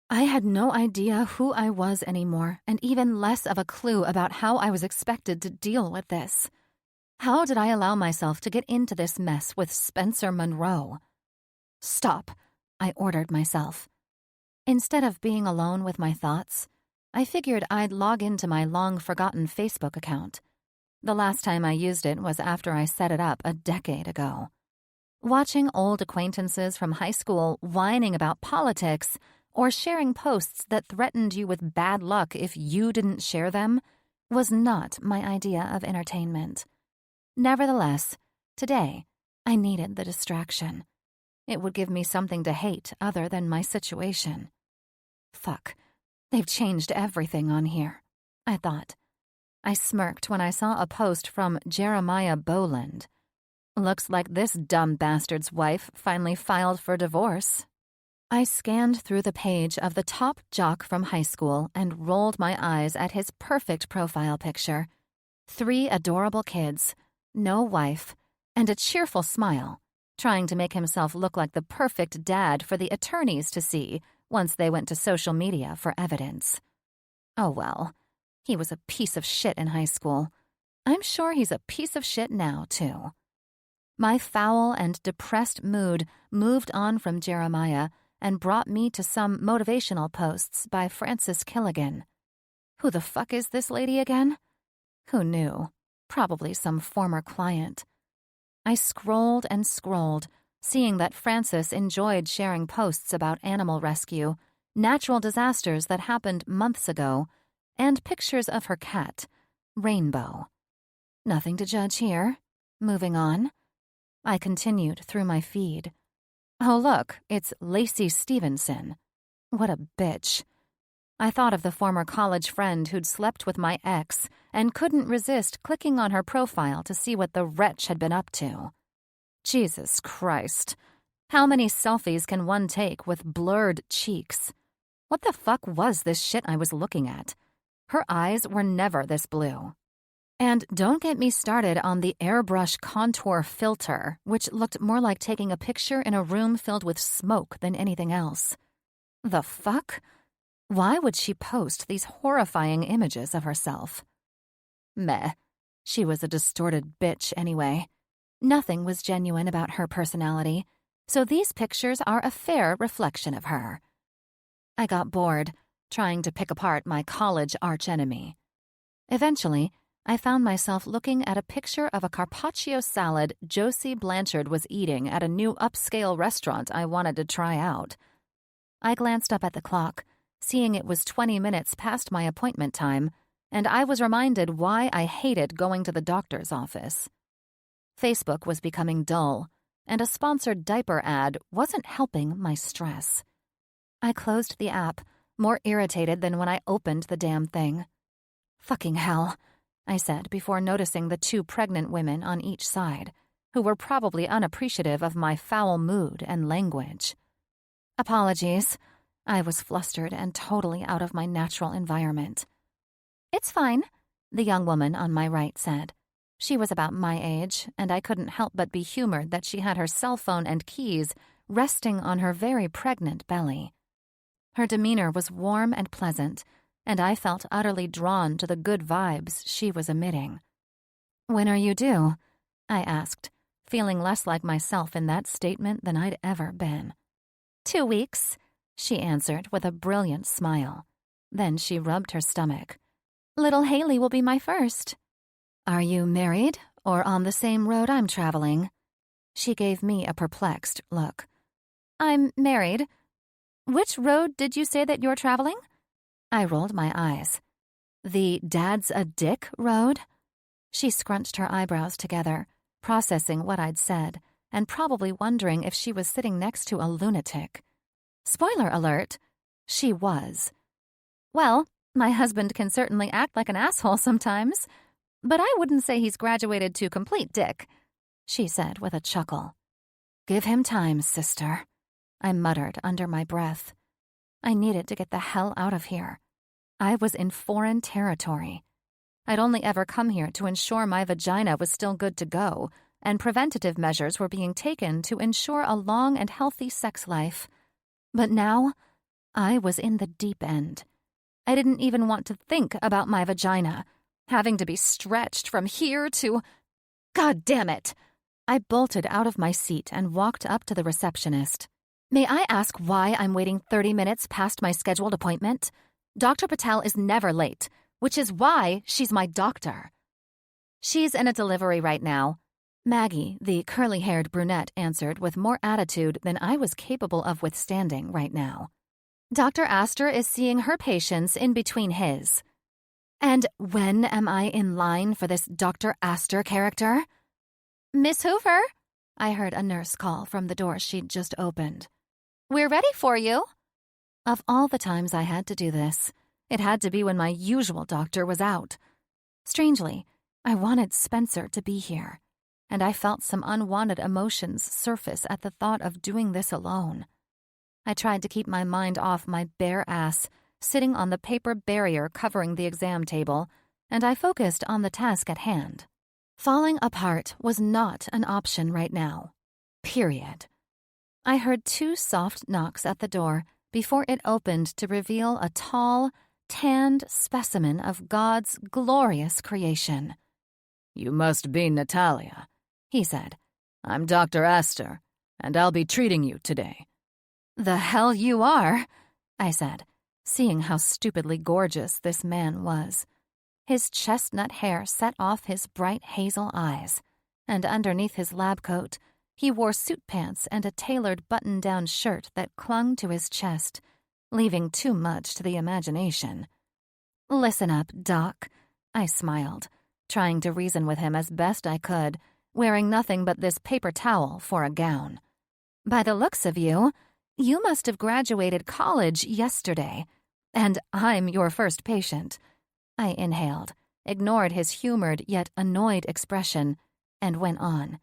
I had no idea who I was anymore, and even less of a clue about how I was expected to deal with this. How did I allow myself to get into this mess with Spencer Monroe? Stop, I ordered myself. Instead of being alone with my thoughts, I figured I'd log into my long-forgotten Facebook account. The last time I used it was after I set it up a decade ago. Watching old acquaintances from high school whining about politics or sharing posts that threatened you with bad luck if you didn't share them was not my idea of entertainment. Nevertheless, today, I needed the distraction. It would give me something to hate other than my situation. Fuck, they've changed everything on here, I thought. I smirked when I saw a post from Jeremiah Boland. Looks like this dumb bastard's wife finally filed for divorce. I scanned through the page of the top jock from high school and rolled my eyes at his perfect profile picture. 3 adorable kids, no wife, and a cheerful smile, trying to make himself look like the perfect dad for the attorneys to see once they went to social media for evidence. Oh well, he was a piece of shit in high school. I'm sure he's a piece of shit now, too. My foul and depressed mood moved on from Jeremiah and brought me to some motivational posts by Frances Killigan. Who the fuck is this lady again? Who knew? Probably some former client. I scrolled and scrolled, seeing that Frances enjoyed sharing posts about animal rescue, natural disasters that happened months ago, and pictures of her cat, Rainbow. Nothing to judge here. Moving on. I continued through my feed. Oh, look, it's Lacey Stevenson. What a bitch. I thought of the former college friend who'd slept with my ex and couldn't resist clicking on her profile to see what the wretch had been up to. Jesus Christ. How many selfies can one take with blurred cheeks? What the fuck was this shit I was looking at? Her eyes were never this blue. And don't get me started on the airbrush contour filter, which looked more like taking a picture in a room filled with smoke than anything else. The fuck? Why would she post these horrifying images of herself? Meh. She was a distorted bitch anyway. Nothing was genuine about her personality, so these pictures are a fair reflection of her. I got bored, trying to pick apart my college archenemy. Eventually, I found myself looking at a picture of a carpaccio salad Josie Blanchard was eating at a new upscale restaurant I wanted to try out. I glanced up at the clock, seeing it was 20 minutes past my appointment time, and I was reminded why I hated going to the doctor's office. Facebook was becoming dull, and a sponsored diaper ad wasn't helping my stress. I closed the app, more irritated than when I opened the damn thing. Fucking hell, I said before noticing the 2 pregnant women on each side, who were probably unappreciative of my foul mood and language. Apologies. I was flustered and totally out of my natural environment. It's fine, the young woman on my right said. She was about my age, and I couldn't help but be humored that she had her cell phone and keys resting on her very pregnant belly. Her demeanor was warm and pleasant, and I felt utterly drawn to the good vibes she was emitting. When are you due? I asked, feeling less like myself in that statement than I'd ever been. 2 weeks, she answered with a brilliant smile. Then she rubbed her stomach. Little Haley will be my first. Are you married or on the same road I'm traveling? She gave me a perplexed look. I'm married. Which road did you say that you're traveling? I rolled my eyes. The Dad's a Dick road? She scrunched her eyebrows together, processing what I'd said, and probably wondering if she was sitting next to a lunatic. Spoiler alert, she was. Well, my husband can certainly act like an asshole sometimes, but I wouldn't say he's graduated to complete dick, she said with a chuckle. Give him time, sister, I muttered under my breath. I needed to get the hell out of here. I was in foreign territory. I'd only ever come here to ensure my vagina was still good to go, and preventative measures were being taken to ensure a long and healthy sex life. But now, I was in the deep end. I didn't even want to think about my vagina, having to be stretched from here to... God damn it! I bolted out of my seat and walked up to the receptionist. May I ask why I'm waiting 30 minutes past my scheduled appointment? Dr. Patel is never late, which is why she's my doctor. She's in a delivery right now. Maggie, the curly-haired brunette, answered with more attitude than I was capable of withstanding right now. Dr. Astor is seeing her patients in between his. And when am I in line for this Dr. Astor character? Miss Hoover, I heard a nurse call from the door she'd just opened. We're ready for you. Of all the times I had to do this, it had to be when my usual doctor was out. Strangely, I wanted Spencer to be here, and I felt some unwanted emotions surface at the thought of doing this alone. I tried to keep my mind off my bare ass, sitting on the paper barrier covering the exam table, and I focused on the task at hand. Falling apart was not an option right now. Period. I heard 2 soft knocks at the door before it opened to reveal a tall, tanned specimen of God's glorious creation. "You must be Natalia," he said. "I'm Dr. Astor, and I'll be treating you today." "The hell you are," I said, seeing how stupidly gorgeous this man was. His chestnut hair set off his bright hazel eyes, and underneath his lab coat, he wore suit pants and a tailored button-down shirt that clung to his chest, leaving too much to the imagination. "Listen up, Doc," I smiled, trying to reason with him as best I could, wearing nothing but this paper towel for a gown. "By the looks of you, you must have graduated college yesterday, and I'm your first patient." I inhaled, ignored his humored yet annoyed expression, and went on.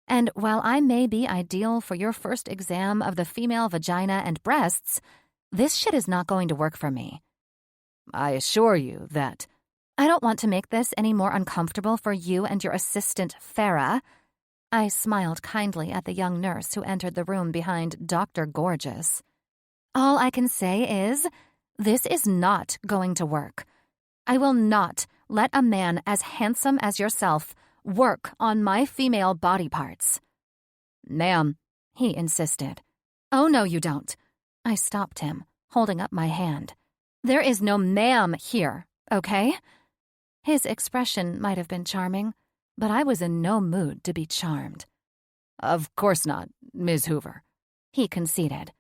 "And while I may be ideal for your first exam of the female vagina and breasts, this shit is not going to work for me." "I assure you that—" "I don't want to make this any more uncomfortable for you and your assistant, Farah." I smiled kindly at the young nurse who entered the room behind Dr. Gorgeous. "All I can say is, this is not going to work. I will not let a man as handsome as yourself work on my female body parts." "Ma'am," he insisted. "Oh, no, you don't." I stopped him, holding up my hand. "There is no ma'am here, okay?" His expression might have been charming, but I was in no mood to be charmed. "Of course not, Ms. Hoover," he conceded.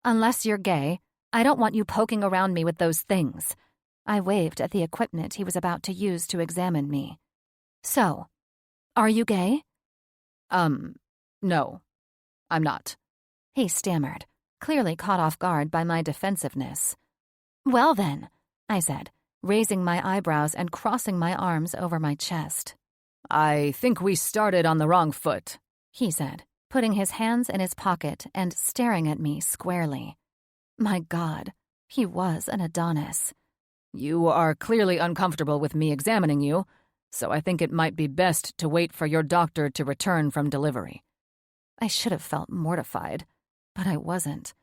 "Unless you're gay, I don't want you poking around me with those things." I waved at the equipment he was about to use to examine me. "So, are you gay?" No, I'm not," he stammered, clearly caught off guard by my defensiveness. "Well then," I said, raising my eyebrows and crossing my arms over my chest. "I think we started on the wrong foot," he said, putting his hands in his pocket and staring at me squarely. My God, he was an Adonis. "You are clearly uncomfortable with me examining you, so I think it might be best to wait for your doctor to return from delivery." I should have felt mortified, but I wasn't.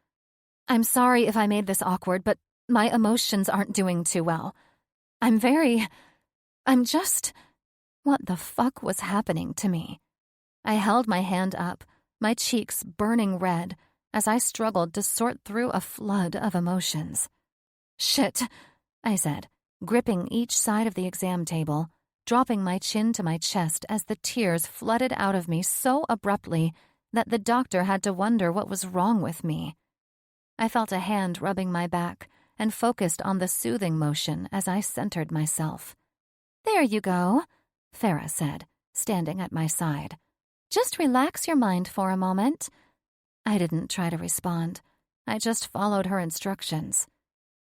"I'm sorry if I made this awkward, but my emotions aren't doing too well. What the fuck was happening to me?" I held my hand up, my cheeks burning red, as I struggled to sort through a flood of emotions. "Shit," I said, gripping each side of the exam table, dropping my chin to my chest as the tears flooded out of me so abruptly that the doctor had to wonder what was wrong with me. I felt a hand rubbing my back and focused on the soothing motion as I centered myself. "There you go," Farah said, standing at my side. "Just relax your mind for a moment." I didn't try to respond. I just followed her instructions.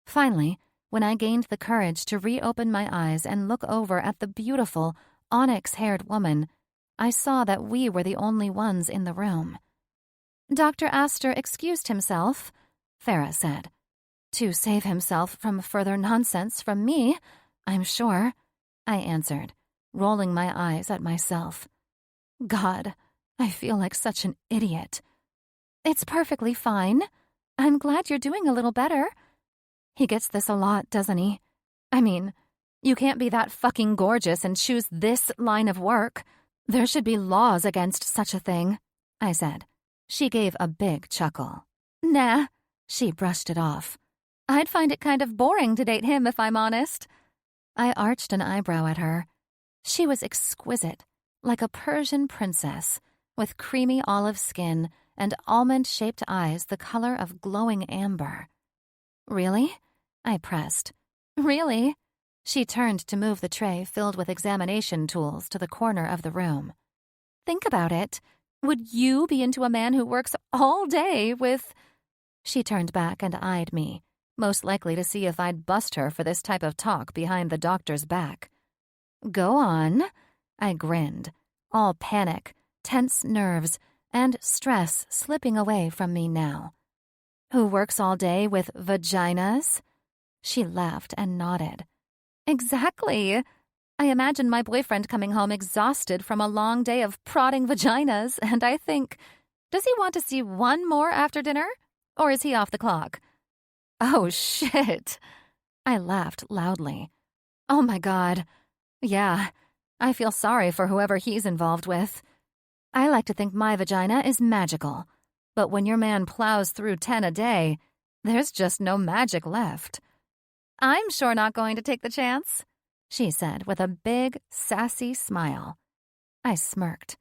Finally, when I gained the courage to reopen my eyes and look over at the beautiful, onyx-haired woman, I saw that we were the only ones in the room. "Dr. Astor excused himself," Farah said. "To save himself from further nonsense from me, I'm sure," I answered, rolling my eyes at myself. God, I feel like such an idiot. "It's perfectly fine. I'm glad you're doing a little better." He gets this a lot, doesn't he? I mean, you can't be that fucking gorgeous and choose this line of work. There should be laws against such a thing, I said. She gave a big chuckle. "Nah," she brushed it off. "I'd find it kind of boring to date him if I'm honest." I arched an eyebrow at her. She was exquisite, like a Persian princess, with creamy olive skin and almond-shaped eyes the color of glowing amber. "Really?" I pressed. "Really?" She turned to move the tray filled with examination tools to the corner of the room. "Think about it. Would you be into a man who works all day with—" She turned back and eyed me, most likely to see if I'd bust her for this type of talk behind the doctor's back. "Go on," I grinned, all panic, tense nerves, and stress slipping away from me now. "Who works all day with vaginas?" She laughed and nodded. "Exactly. I imagine my boyfriend coming home exhausted from a long day of prodding vaginas, and I think, does he want to see one more after dinner? Or is he off the clock?" "Oh, shit." I laughed loudly. "Oh, my God. Yeah, I feel sorry for whoever he's involved with. I like to think my vagina is magical, but when your man plows through 10 a day, there's just no magic left. I'm sure not going to take the chance, she said with a big, sassy smile. I smirked.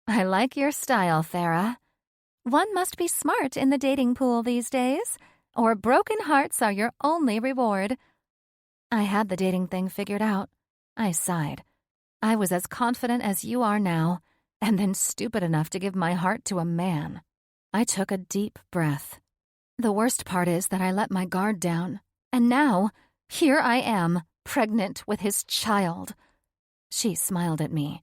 I like your style, Farah. One must be smart in the dating pool these days, or broken hearts are your only reward. I had the dating thing figured out. I sighed. I was as confident as you are now, and then stupid enough to give my heart to a man. I took a deep breath. The worst part is that I let my guard down, and now, here I am, pregnant with his child. She smiled at me.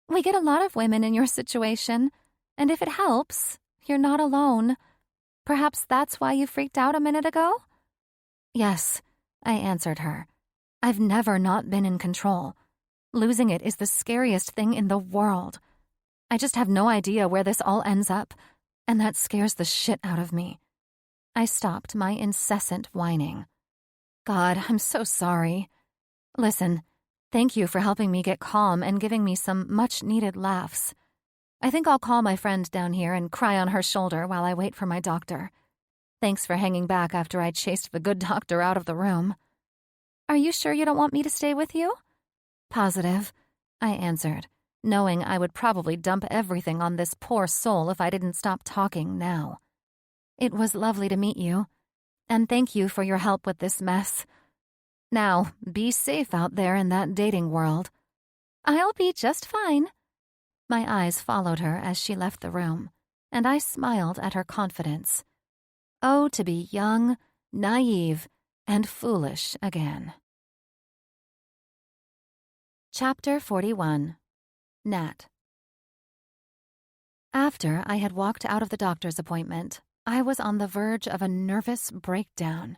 We get a lot of women in your situation, and if it helps, you're not alone. Perhaps that's why you freaked out a minute ago? Yes, I answered her. I've never not been in control. Losing it is the scariest thing in the world. I just have no idea where this all ends up, and that scares the shit out of me. I stopped my incessant whining. God, I'm so sorry. Listen, thank you for helping me get calm and giving me some much-needed laughs. I think I'll call my friend down here and cry on her shoulder while I wait for my doctor. Thanks for hanging back after I chased the good doctor out of the room. Are you sure you don't want me to stay with you? Positive, I answered, knowing I would probably dump everything on this poor soul if I didn't stop talking now. It was lovely to meet you, and thank you for your help with this mess. Now, be safe out there in that dating world. I'll be just fine. My eyes followed her as she left the room, and I smiled at her confidence. Oh, to be young, naive, and foolish again. Chapter 41. Nat. After I had walked out of the doctor's appointment, I was on the verge of a nervous breakdown.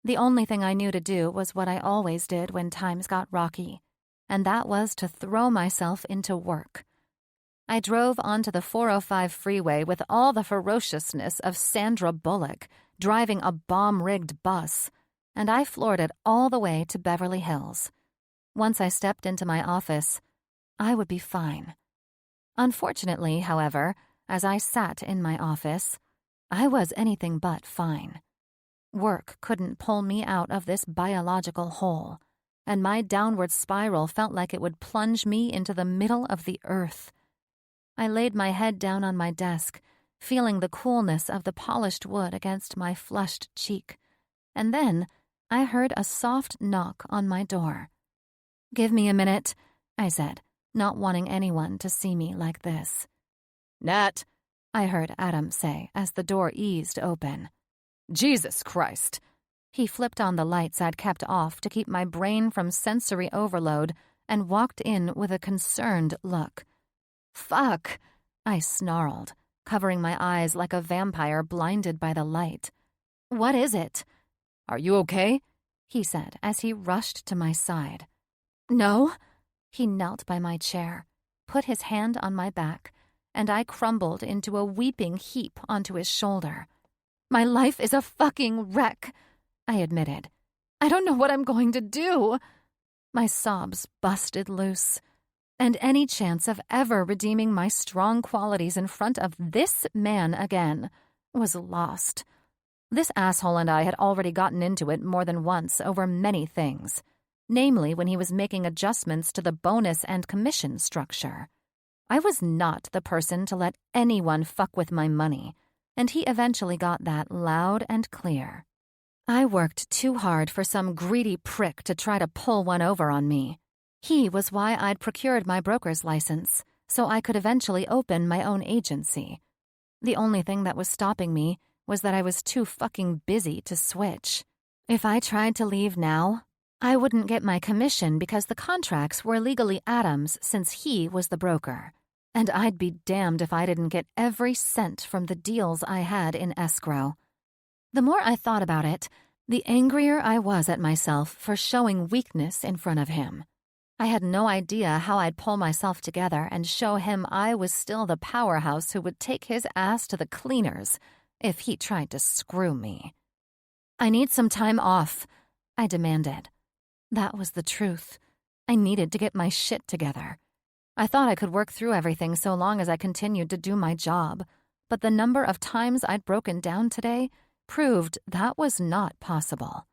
The only thing I knew to do was what I always did when times got rocky, and that was to throw myself into work. I drove onto the 405 freeway with all the ferociousness of Sandra Bullock driving a bomb-rigged bus, and I floored it all the way to Beverly Hills. Once I stepped into my office, I would be fine. Unfortunately, however, as I sat in my office, I was anything but fine. Work couldn't pull me out of this biological hole, and my downward spiral felt like it would plunge me into the middle of the earth. I laid my head down on my desk, feeling the coolness of the polished wood against my flushed cheek, and then I heard a soft knock on my door. "Give me a minute," I said, not wanting anyone to see me like this. Nat, I heard Adam say as the door eased open. Jesus Christ. He flipped on the lights I'd kept off to keep my brain from sensory overload and walked in with a concerned look. "Fuck," I snarled, covering my eyes like a vampire blinded by the light. "What is it?" Are you okay? he said as he rushed to my side. "No." He knelt by my chair, put his hand on my back, and I crumbled into a weeping heap onto his shoulder. "My life is a fucking wreck," I admitted. "I don't know what I'm going to do." My sobs busted loose, and any chance of ever redeeming my strong qualities in front of this man again was lost. This asshole and I had already gotten into it more than once over many things, namely when he was making adjustments to the bonus and commission structure. I was not the person to let anyone fuck with my money, and he eventually got that loud and clear. I worked too hard for some greedy prick to try to pull one over on me. He was why I'd procured my broker's license, so I could eventually open my own agency. The only thing that was stopping me was that I was too fucking busy to switch. If I tried to leave now, I wouldn't get my commission because the contracts were legally Adam's since he was the broker. And I'd be damned if I didn't get every cent from the deals I had in escrow. The more I thought about it, the angrier I was at myself for showing weakness in front of him. I had no idea how I'd pull myself together and show him I was still the powerhouse who would take his ass to the cleaners if he tried to screw me. "I need some time off," I demanded. That was the truth. I needed to get my shit together. I thought I could work through everything so long as I continued to do my job, but the number of times I'd broken down today proved that was not possible.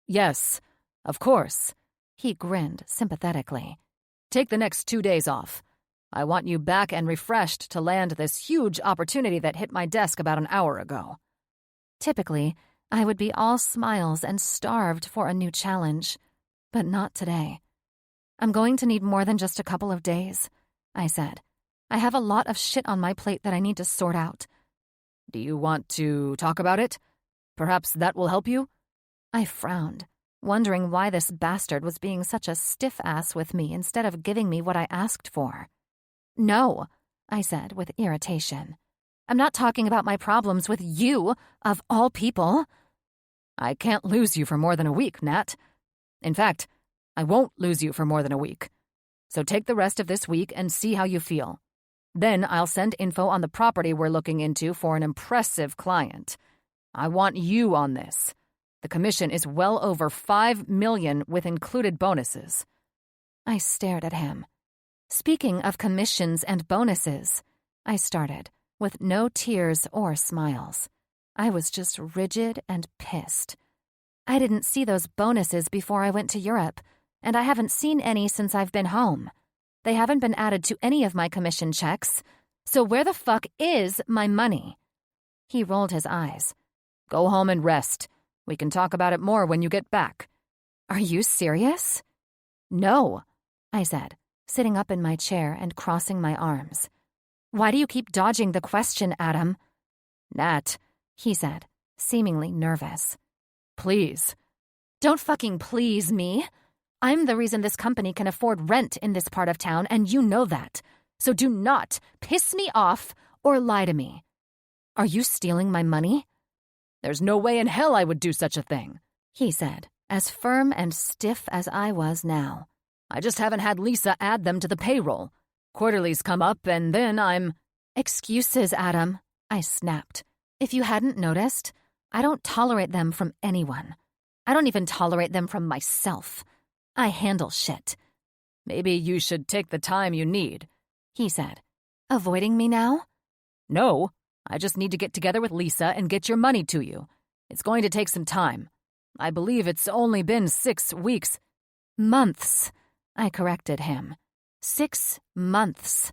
Yes, of course. He grinned sympathetically. Take the next 2 days off. I want you back and refreshed to land this huge opportunity that hit my desk about an hour ago. Typically, I would be all smiles and starved for a new challenge, but not today. I'm going to need more than just a couple of days, I said. I have a lot of shit on my plate that I need to sort out. Do you want to talk about it? Perhaps that will help you? I frowned, wondering why this bastard was being such a stiff-ass with me instead of giving me what I asked for. No, I said with irritation. I'm not talking about my problems with you, of all people. I can't lose you for more than a week, Nat. In fact, I won't lose you for more than a week. So take the rest of this week and see how you feel. Then I'll send info on the property we're looking into for an impressive client. I want you on this. The commission is well over $5 million with included bonuses. I stared at him. Speaking of commissions and bonuses, I started, with no tears or smiles. I was just rigid and pissed. I didn't see those bonuses before I went to Europe, and I haven't seen any since I've been home. They haven't been added to any of my commission checks, so where the fuck is my money? He rolled his eyes. Go home and rest. We can talk about it more when you get back. Are you serious? No, I said, sitting up in my chair and crossing my arms. Why do you keep dodging the question, Adam? Nat, he said, seemingly nervous. Please. Don't fucking please me. I'm the reason this company can afford rent in this part of town, and you know that. So do not piss me off or lie to me. Are you stealing my money? There's no way in hell I would do such a thing, he said, as firm and stiff as I was now. I just haven't had Lisa add them to the payroll. Quarterlies come up, and then I'm... Excuses, Adam, I snapped. If you hadn't noticed, I don't tolerate them from anyone. I don't even tolerate them from myself. I handle shit. Maybe you should take the time you need, he said. Avoiding me now? No, I just need to get together with Lisa and get your money to you. It's going to take some time. I believe it's only been 6 weeks. Months, I corrected him. 6 months.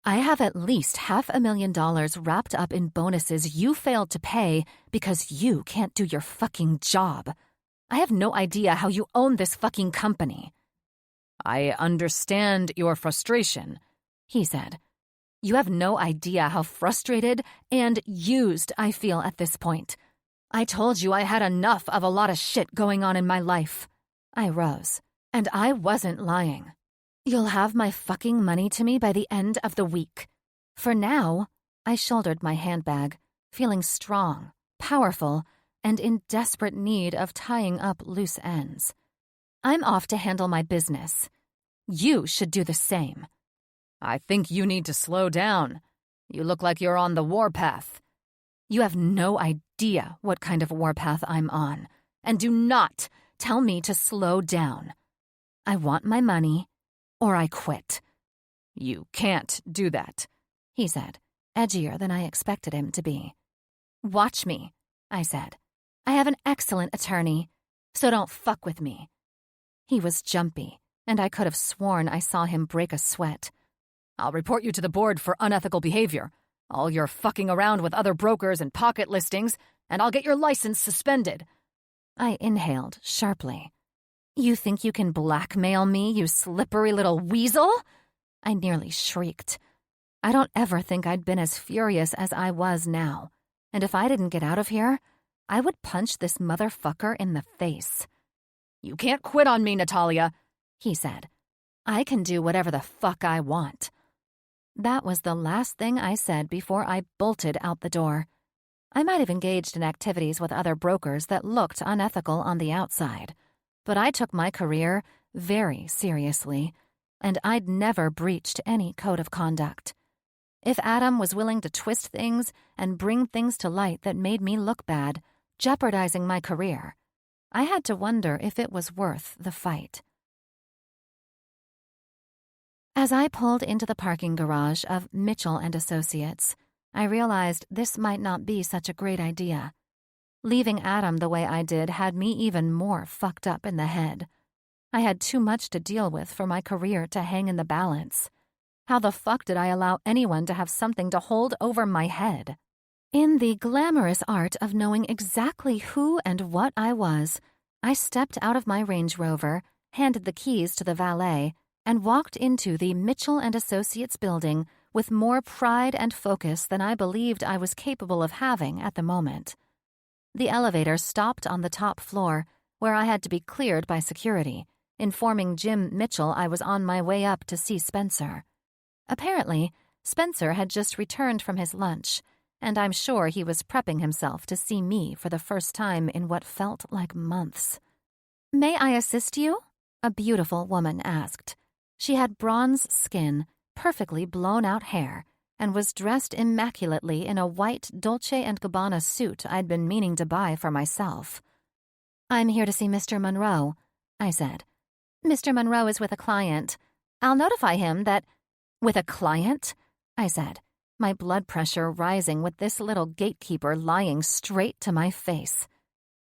I have at least $500,000 wrapped up in bonuses you failed to pay because you can't do your fucking job. I have no idea how you own this fucking company. I understand your frustration, he said. You have no idea how frustrated and used I feel at this point. I told you I had enough of a lot of shit going on in my life. I rose, and I wasn't lying. You'll have my fucking money to me by the end of the week. For now, I shouldered my handbag, feeling strong, powerful, and in desperate need of tying up loose ends. I'm off to handle my business. You should do the same. I think you need to slow down. You look like you're on the warpath. You have no idea what kind of warpath I'm on, and do not tell me to slow down. I want my money, or I quit. You can't do that, he said, edgier than I expected him to be. Watch me, I said. I have an excellent attorney, so don't fuck with me. He was jumpy, and I could have sworn I saw him break a sweat. I'll report you to the board for unethical behavior. All your fucking around with other brokers and pocket listings, and I'll get your license suspended. I inhaled sharply. You think you can blackmail me, you slippery little weasel? I nearly shrieked. I don't ever think I'd been as furious as I was now, and if I didn't get out of here, I would punch this motherfucker in the face. You can't quit on me, Natalia, he said. I can do whatever the fuck I want. That was the last thing I said before I bolted out the door. I might have engaged in activities with other brokers that looked unethical on the outside, but I took my career very seriously, and I'd never breached any code of conduct. If Adam was willing to twist things and bring things to light that made me look bad, jeopardizing my career, I had to wonder if it was worth the fight. As I pulled into the parking garage of Mitchell and Associates, I realized this might not be such a great idea. Leaving Adam the way I did had me even more fucked up in the head. I had too much to deal with for my career to hang in the balance. How the fuck did I allow anyone to have something to hold over my head? In the glamorous art of knowing exactly who and what I was, I stepped out of my Range Rover, handed the keys to the valet, and walked into the Mitchell and Associates building with more pride and focus than I believed I was capable of having at the moment. The elevator stopped on the top floor, where I had to be cleared by security, informing Jim Mitchell I was on my way up to see Spencer. Apparently, Spencer had just returned from his lunch, and I'm sure he was prepping himself to see me for the first time in what felt like months. "May I assist you?" a beautiful woman asked. She had bronze skin, perfectly blown-out hair, and was dressed immaculately in a white Dolce & Gabbana suit I'd been meaning to buy for myself. "I'm here to see Mr. Monroe," I said. "Mr. Monroe is with a client. I'll notify him that—" "With a client?" I said, my blood pressure rising with this little gatekeeper lying straight to my face.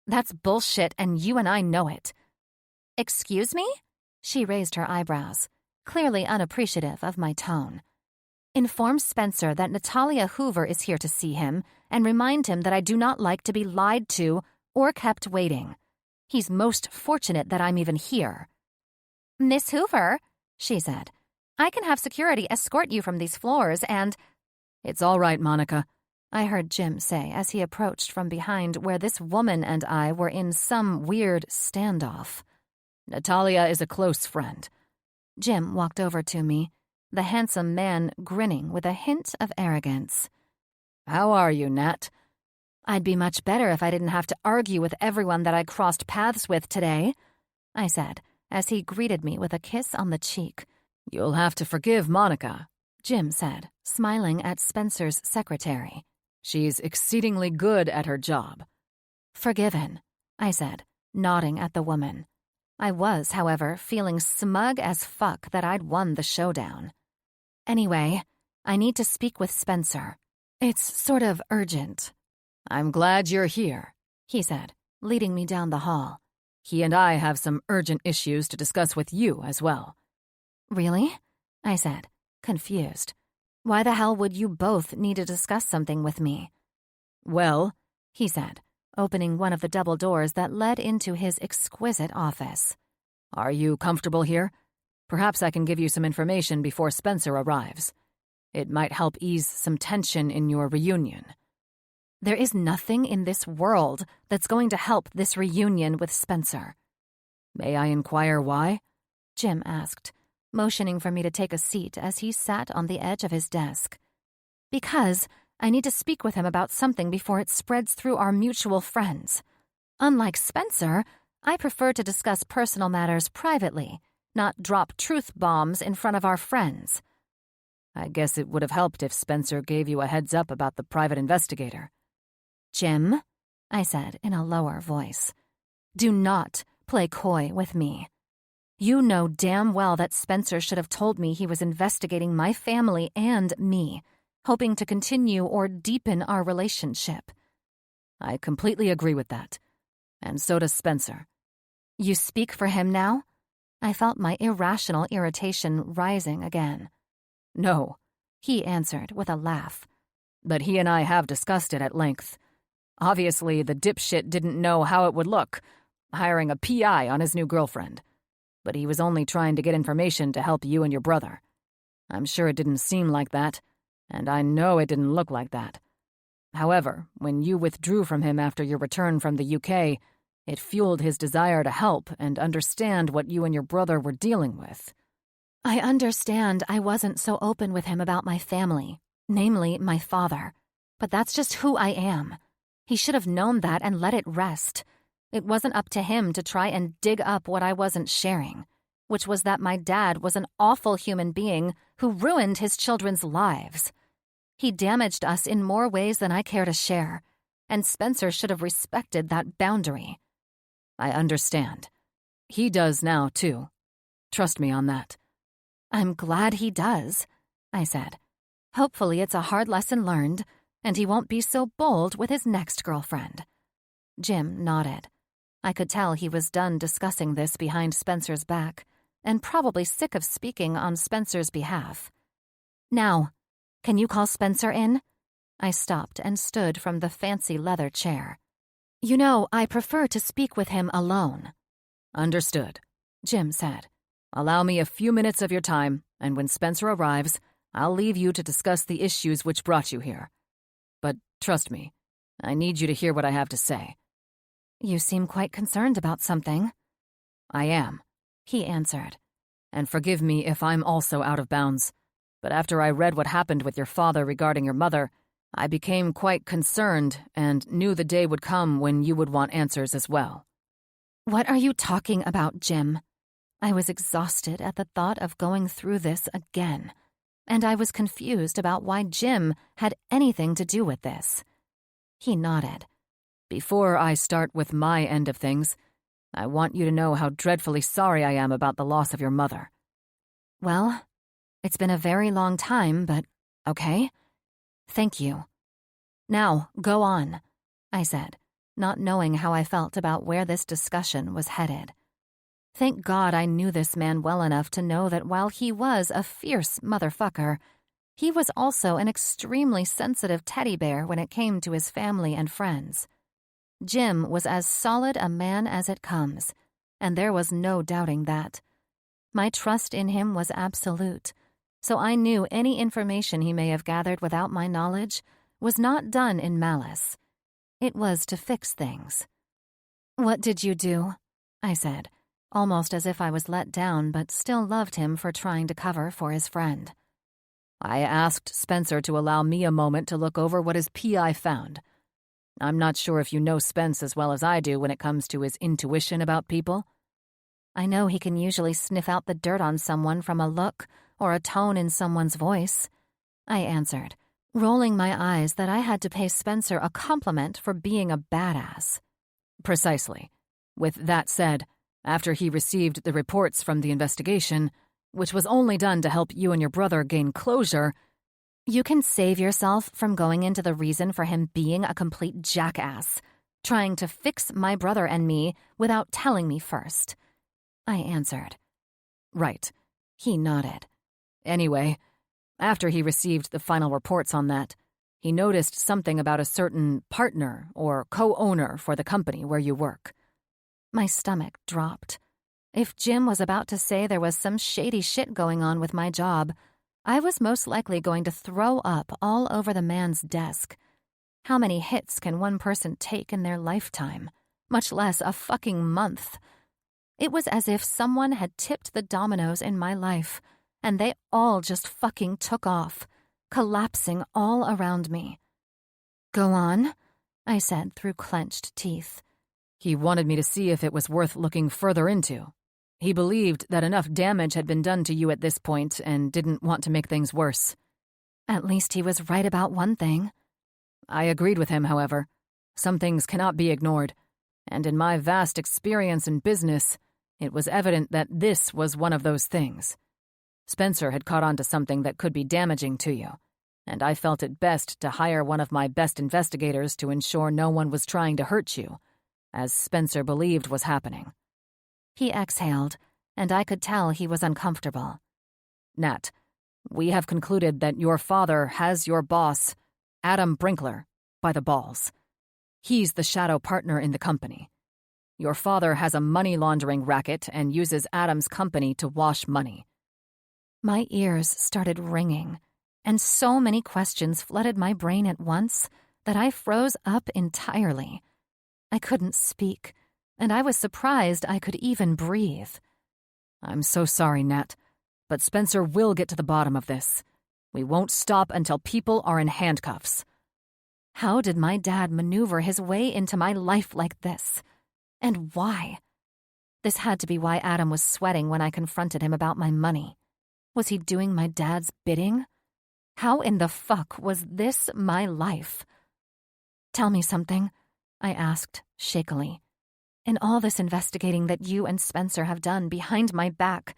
"That's bullshit, and you and I know it." "Excuse me?" She raised her eyebrows, clearly unappreciative of my tone. "Inform Spencer that Natalia Hoover is here to see him, and remind him that I do not like to be lied to or kept waiting. He's most fortunate that I'm even here." "Miss Hoover," she said, "I can have security escort you from these floors and—" "It's all right, Monica," I heard Jim say as he approached from behind where this woman and I were in some weird standoff. "Natalia is a close friend." Jim walked over to me, the handsome man grinning with a hint of arrogance. "How are you, Nat?" "I'd be much better if I didn't have to argue with everyone that I crossed paths with today," I said, as he greeted me with a kiss on the cheek. "You'll have to forgive Monica," Jim said, smiling at Spencer's secretary. "She's exceedingly good at her job." "Forgiven," I said, nodding at the woman. I was, however, feeling smug as fuck that I'd won the showdown. "Anyway, I need to speak with Spencer. It's sort of urgent." "I'm glad you're here," he said, leading me down the hall. "He and I have some urgent issues to discuss with you as well." "Really?" I said, confused. "Why the hell would you both need to discuss something with me?" "Well," he said, opening one of the double doors that led into his exquisite office. "Are you comfortable here? Perhaps I can give you some information before Spencer arrives. It might help ease some tension in your reunion." "There is nothing in this world that's going to help this reunion with Spencer." "May I inquire why?" Jim asked, motioning for me to take a seat as he sat on the edge of his desk. "Because I need to speak with him about something before it spreads through our mutual friends. Unlike Spencer, I prefer to discuss personal matters privately, not drop truth bombs in front of our friends." "I guess it would have helped if Spencer gave you a heads up about the private investigator." "Jim," I said in a lower voice, "do not play coy with me. You know damn well that Spencer should have told me he was investigating my family and me, hoping to continue or deepen our relationship." "I completely agree with that. And so does Spencer." "You speak for him now?" I felt my irrational irritation rising again. "No," he answered with a laugh. "But he and I have discussed it at length. Obviously, the dipshit didn't know how it would look, hiring a PI on his new girlfriend. But he was only trying to get information to help you and your brother. I'm sure it didn't seem like that, and I know it didn't look like that. However, when you withdrew from him after your return from the UK, it fueled his desire to help and understand what you and your brother were dealing with." "I understand I wasn't so open with him about my family, namely my father. But that's just who I am. He should have known that and let it rest. It wasn't up to him to try and dig up what I wasn't sharing, which was that my dad was an awful human being who ruined his children's lives. He damaged us in more ways than I care to share, and Spencer should have respected that boundary." "I understand. He does now, too. Trust me on that." I'm glad he does, I said. Hopefully it's a hard lesson learned, and he won't be so bold with his next girlfriend. Jim nodded. I could tell he was done discussing this behind Spencer's back, and probably sick of speaking on Spencer's behalf. Now, can you call Spencer in? I stopped and stood from the fancy leather chair. You know, I prefer to speak with him alone. Understood, Jim said. Allow me a few minutes of your time, and when Spencer arrives, I'll leave you to discuss the issues which brought you here. But trust me, I need you to hear what I have to say. You seem quite concerned about something. I am, he answered. And forgive me if I'm also out of bounds, but after I read what happened with your father regarding your mother, I became quite concerned and knew the day would come when you would want answers as well. What are you talking about, Jim? I was exhausted at the thought of going through this again, and I was confused about why Jim had anything to do with this. He nodded. Before I start with my end of things, I want you to know how dreadfully sorry I am about the loss of your mother. Well, it's been a very long time, but okay. Thank you. Now, go on, I said, not knowing how I felt about where this discussion was headed. Thank God I knew this man well enough to know that while he was a fierce motherfucker, he was also an extremely sensitive teddy bear when it came to his family and friends. Jim was as solid a man as it comes, and there was no doubting that. My trust in him was absolute, so I knew any information he may have gathered without my knowledge was not done in malice. It was to fix things. What did you do? I said, almost as if I was let down but still loved him for trying to cover for his friend. I asked Spencer to allow me a moment to look over what his PI found. I'm not sure if you know Spence as well as I do when it comes to his intuition about people. I know he can usually sniff out the dirt on someone from a look or a tone in someone's voice, I answered, rolling my eyes that I had to pay Spencer a compliment for being a badass. Precisely. With that said, after he received the reports from the investigation, which was only done to help you and your brother gain closure, you can save yourself from going into the reason for him being a complete jackass, trying to fix my brother and me without telling me first, I answered. Right. He nodded. Anyway, after he received the final reports on that, he noticed something about a certain partner or co-owner for the company where you work. My stomach dropped. If Jim was about to say there was some shady shit going on with my job, I was most likely going to throw up all over the man's desk. How many hits can one person take in their lifetime, much less a fucking month? It was as if someone had tipped the dominoes in my life, and they all just fucking took off, collapsing all around me. Go on, I said through clenched teeth. He wanted me to see if it was worth looking further into. He believed that enough damage had been done to you at this point and didn't want to make things worse. At least he was right about one thing. I agreed with him, however. Some things cannot be ignored, and in my vast experience in business, it was evident that this was one of those things. Spencer had caught on to something that could be damaging to you, and I felt it best to hire one of my best investigators to ensure no one was trying to hurt you, as Spencer believed was happening. He exhaled, and I could tell he was uncomfortable. Nat, we have concluded that your father has your boss, Adam Brinkler, by the balls. He's the shadow partner in the company. Your father has a money laundering racket and uses Adam's company to wash money. My ears started ringing, and so many questions flooded my brain at once that I froze up entirely. I couldn't speak, and I was surprised I could even breathe. I'm so sorry, Nat, but Spencer will get to the bottom of this. We won't stop until people are in handcuffs. How did my dad maneuver his way into my life like this? And why? This had to be why Adam was sweating when I confronted him about my money. Was he doing my dad's bidding? How in the fuck was this my life? Tell me something, I asked, shakily. In all this investigating that you and Spencer have done behind my back.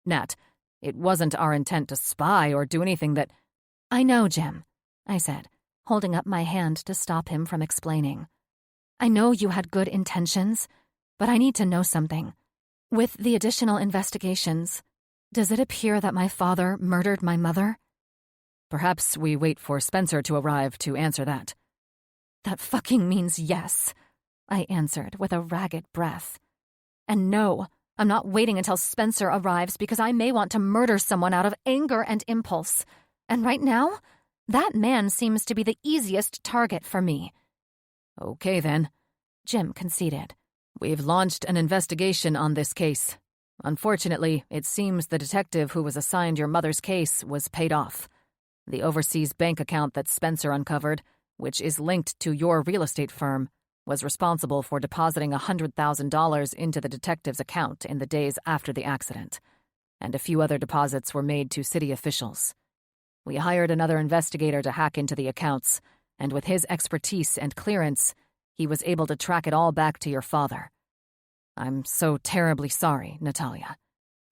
Nat, It wasn't our intent to spy or do anything that— I know, Jim, I said, holding up my hand to stop him from explaining. I know you had good intentions, but I need to know something. With the additional investigations, does it appear that my father murdered my mother? Perhaps we wait for Spencer to arrive to answer that. That fucking means yes, I answered with a ragged breath. And no, I'm not waiting until Spencer arrives because I may want to murder someone out of anger and impulse. And right now, that man seems to be the easiest target for me. Okay, then, Jim conceded. We've launched an investigation on this case. Unfortunately, it seems the detective who was assigned your mother's case was paid off. The overseas bank account that Spencer uncovered, which is linked to your real estate firm, was responsible for depositing $100,000 into the detective's account in the days after the accident, and a few other deposits were made to city officials. We hired another investigator to hack into the accounts, and with his expertise and clearance, he was able to track it all back to your father. I'm so terribly sorry, Natalia,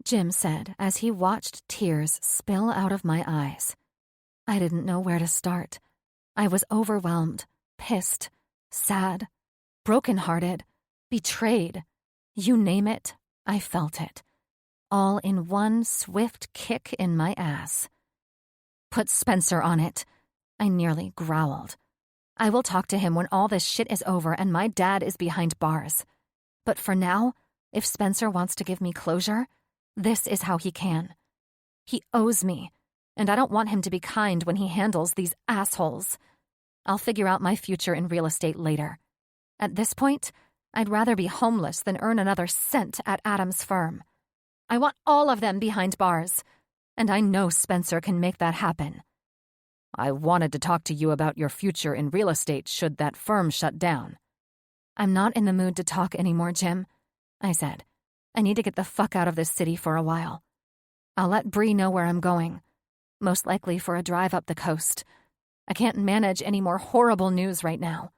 Jim said as he watched tears spill out of my eyes. I didn't know where to start. I was overwhelmed, pissed, sad, brokenhearted, betrayed. You name it, I felt it. All in one swift kick in my ass. Put Spencer on it, I nearly growled. I will talk to him when all this shit is over and my dad is behind bars. But for now, if Spencer wants to give me closure, this is how he can. He owes me, and I don't want him to be kind when he handles these assholes. I'll figure out my future in real estate later. At this point, I'd rather be homeless than earn another cent at Adam's firm. I want all of them behind bars, and I know Spencer can make that happen. I wanted to talk to you about your future in real estate should that firm shut down. I'm not in the mood to talk anymore, Jim, I said. I need to get the fuck out of this city for a while. I'll let Bree know where I'm going, most likely for a drive up the coast. I can't manage any more horrible news right now.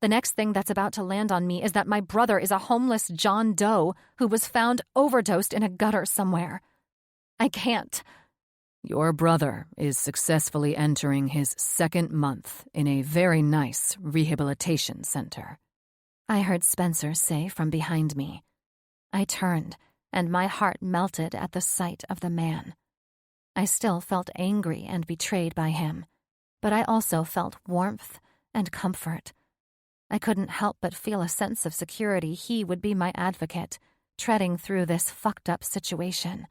The next thing that's about to land on me is that my brother is a homeless John Doe who was found overdosed in a gutter somewhere. I can't. Your brother is successfully entering his second month in a very nice rehabilitation center, I heard Spencer say from behind me. I turned, and my heart melted at the sight of the man. I still felt angry and betrayed by him, but I also felt warmth and comfort. I couldn't help but feel a sense of security he would be my advocate, treading through this fucked-up situation.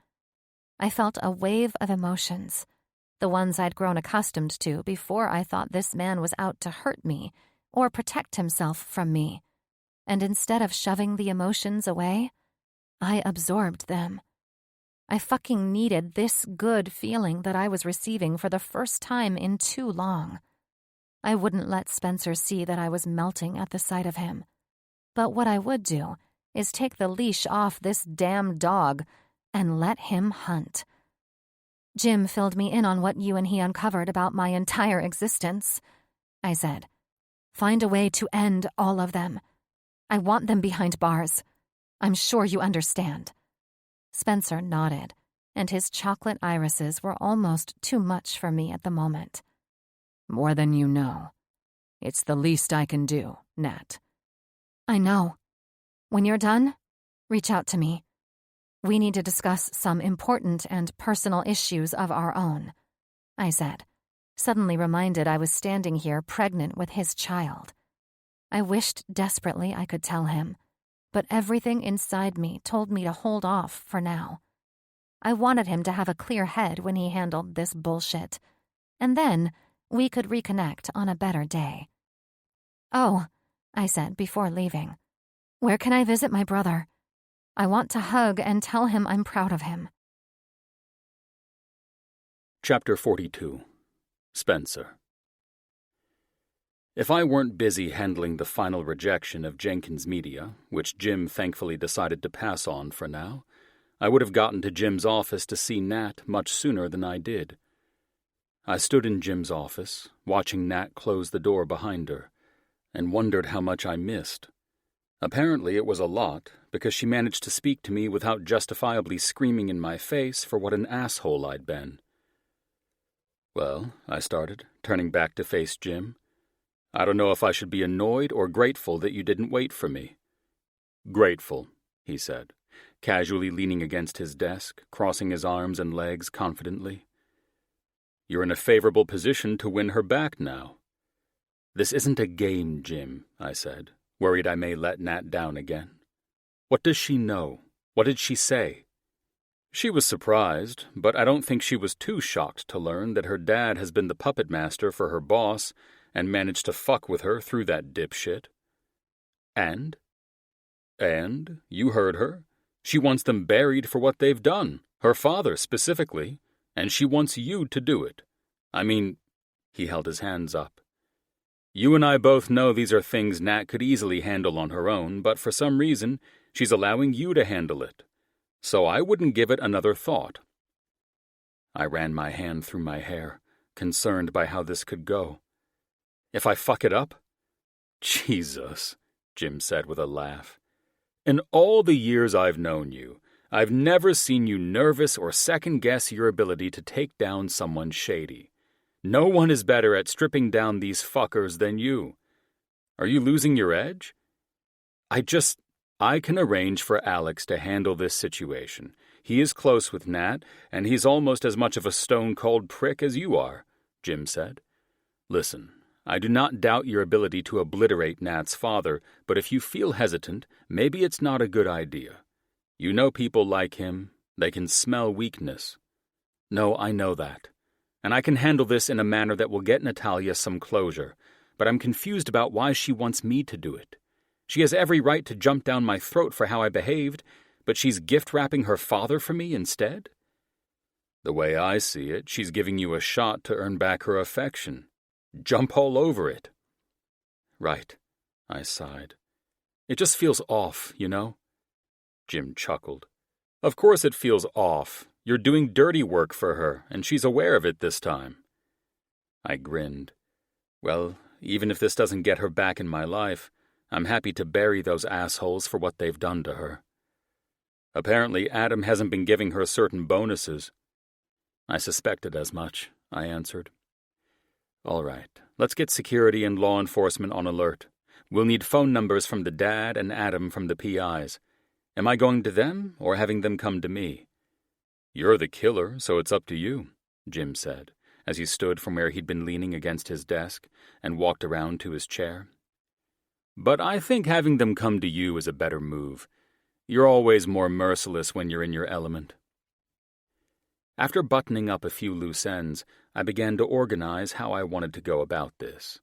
I felt a wave of emotions, the ones I'd grown accustomed to before I thought this man was out to hurt me or protect himself from me. And instead of shoving the emotions away, I absorbed them. I fucking needed this good feeling that I was receiving for the first time in too long. I wouldn't let Spencer see that I was melting at the sight of him. But what I would do is take the leash off this damn dog and let him hunt. Jim filled me in on what you and he uncovered about my entire existence, I said. Find a way to end all of them. I want them behind bars. I'm sure you understand. Spencer nodded, and his chocolate irises were almost too much for me at the moment. More than you know. It's the least I can do, Nat. I know. When you're done, reach out to me. We need to discuss some important and personal issues of our own, I said, suddenly reminded I was standing here pregnant with his child. I wished desperately I could tell him, but everything inside me told me to hold off for now. I wanted him to have a clear head when he handled this bullshit, and then we could reconnect on a better day. Oh, I said before leaving, where can I visit my brother? I want to hug and tell him I'm proud of him. Chapter 42. Spencer. If I weren't busy handling the final rejection of Jenkins Media, which Jim thankfully decided to pass on for now, I would have gotten to Jim's office to see Nat much sooner than I did. I stood in Jim's office, watching Nat close the door behind her, and wondered how much I missed. Apparently it was a lot, because she managed to speak to me without justifiably screaming in my face for what an asshole I'd been. "Well," I started, turning back to face Jim, "I don't know if I should be annoyed or grateful that you didn't wait for me." "Grateful," he said, casually leaning against his desk, crossing his arms and legs confidently. "You're in a favorable position to win her back now." "This isn't a game, Jim," I said, worried I may let Nat down again. "What does she know? What did she say?" She was surprised, but I don't think she was too shocked to learn that her dad has been the puppet master for her boss and managed to fuck with her through that dipshit. And, you heard her. She wants them buried for what they've done, her father specifically, and she wants you to do it. I mean, he held his hands up. You and I both know these are things Nat could easily handle on her own, but for some reason, she's allowing you to handle it. So I wouldn't give it another thought. I ran my hand through my hair, concerned by how this could go. If I fuck it up? Jesus, Jim said with a laugh. In all the years I've known you, I've never seen you nervous or second-guess your ability to take down someone shady. No one is better at stripping down these fuckers than you. Are you losing your edge? I can arrange for Alex to handle this situation. He is close with Nat, and he's almost as much of a stone-cold prick as you are, Jim said. Listen, I do not doubt your ability to obliterate Nat's father, but if you feel hesitant, maybe it's not a good idea. You know people like him. They can smell weakness. No, I know that. And I can handle this in a manner that will get Natalia some closure, but I'm confused about why she wants me to do it. She has every right to jump down my throat for how I behaved, but she's gift-wrapping her father for me instead? The way I see it, she's giving you a shot to earn back her affection. Jump all over it. Right, I sighed. It just feels off, you know? Jim chuckled. Of course it feels off. You're doing dirty work for her, and she's aware of it this time. I grinned. Well, even if this doesn't get her back in my life, I'm happy to bury those assholes for what they've done to her. Apparently, Adam hasn't been giving her certain bonuses. I suspected as much, I answered. All right, let's get security and law enforcement on alert. We'll need phone numbers from the dad and Adam from the PIs. Am I going to them, or having them come to me? You're the killer, so it's up to you, Jim said, as he stood from where he'd been leaning against his desk and walked around to his chair. But I think having them come to you is a better move. You're always more merciless when you're in your element. After buttoning up a few loose ends, I began to organize how I wanted to go about this.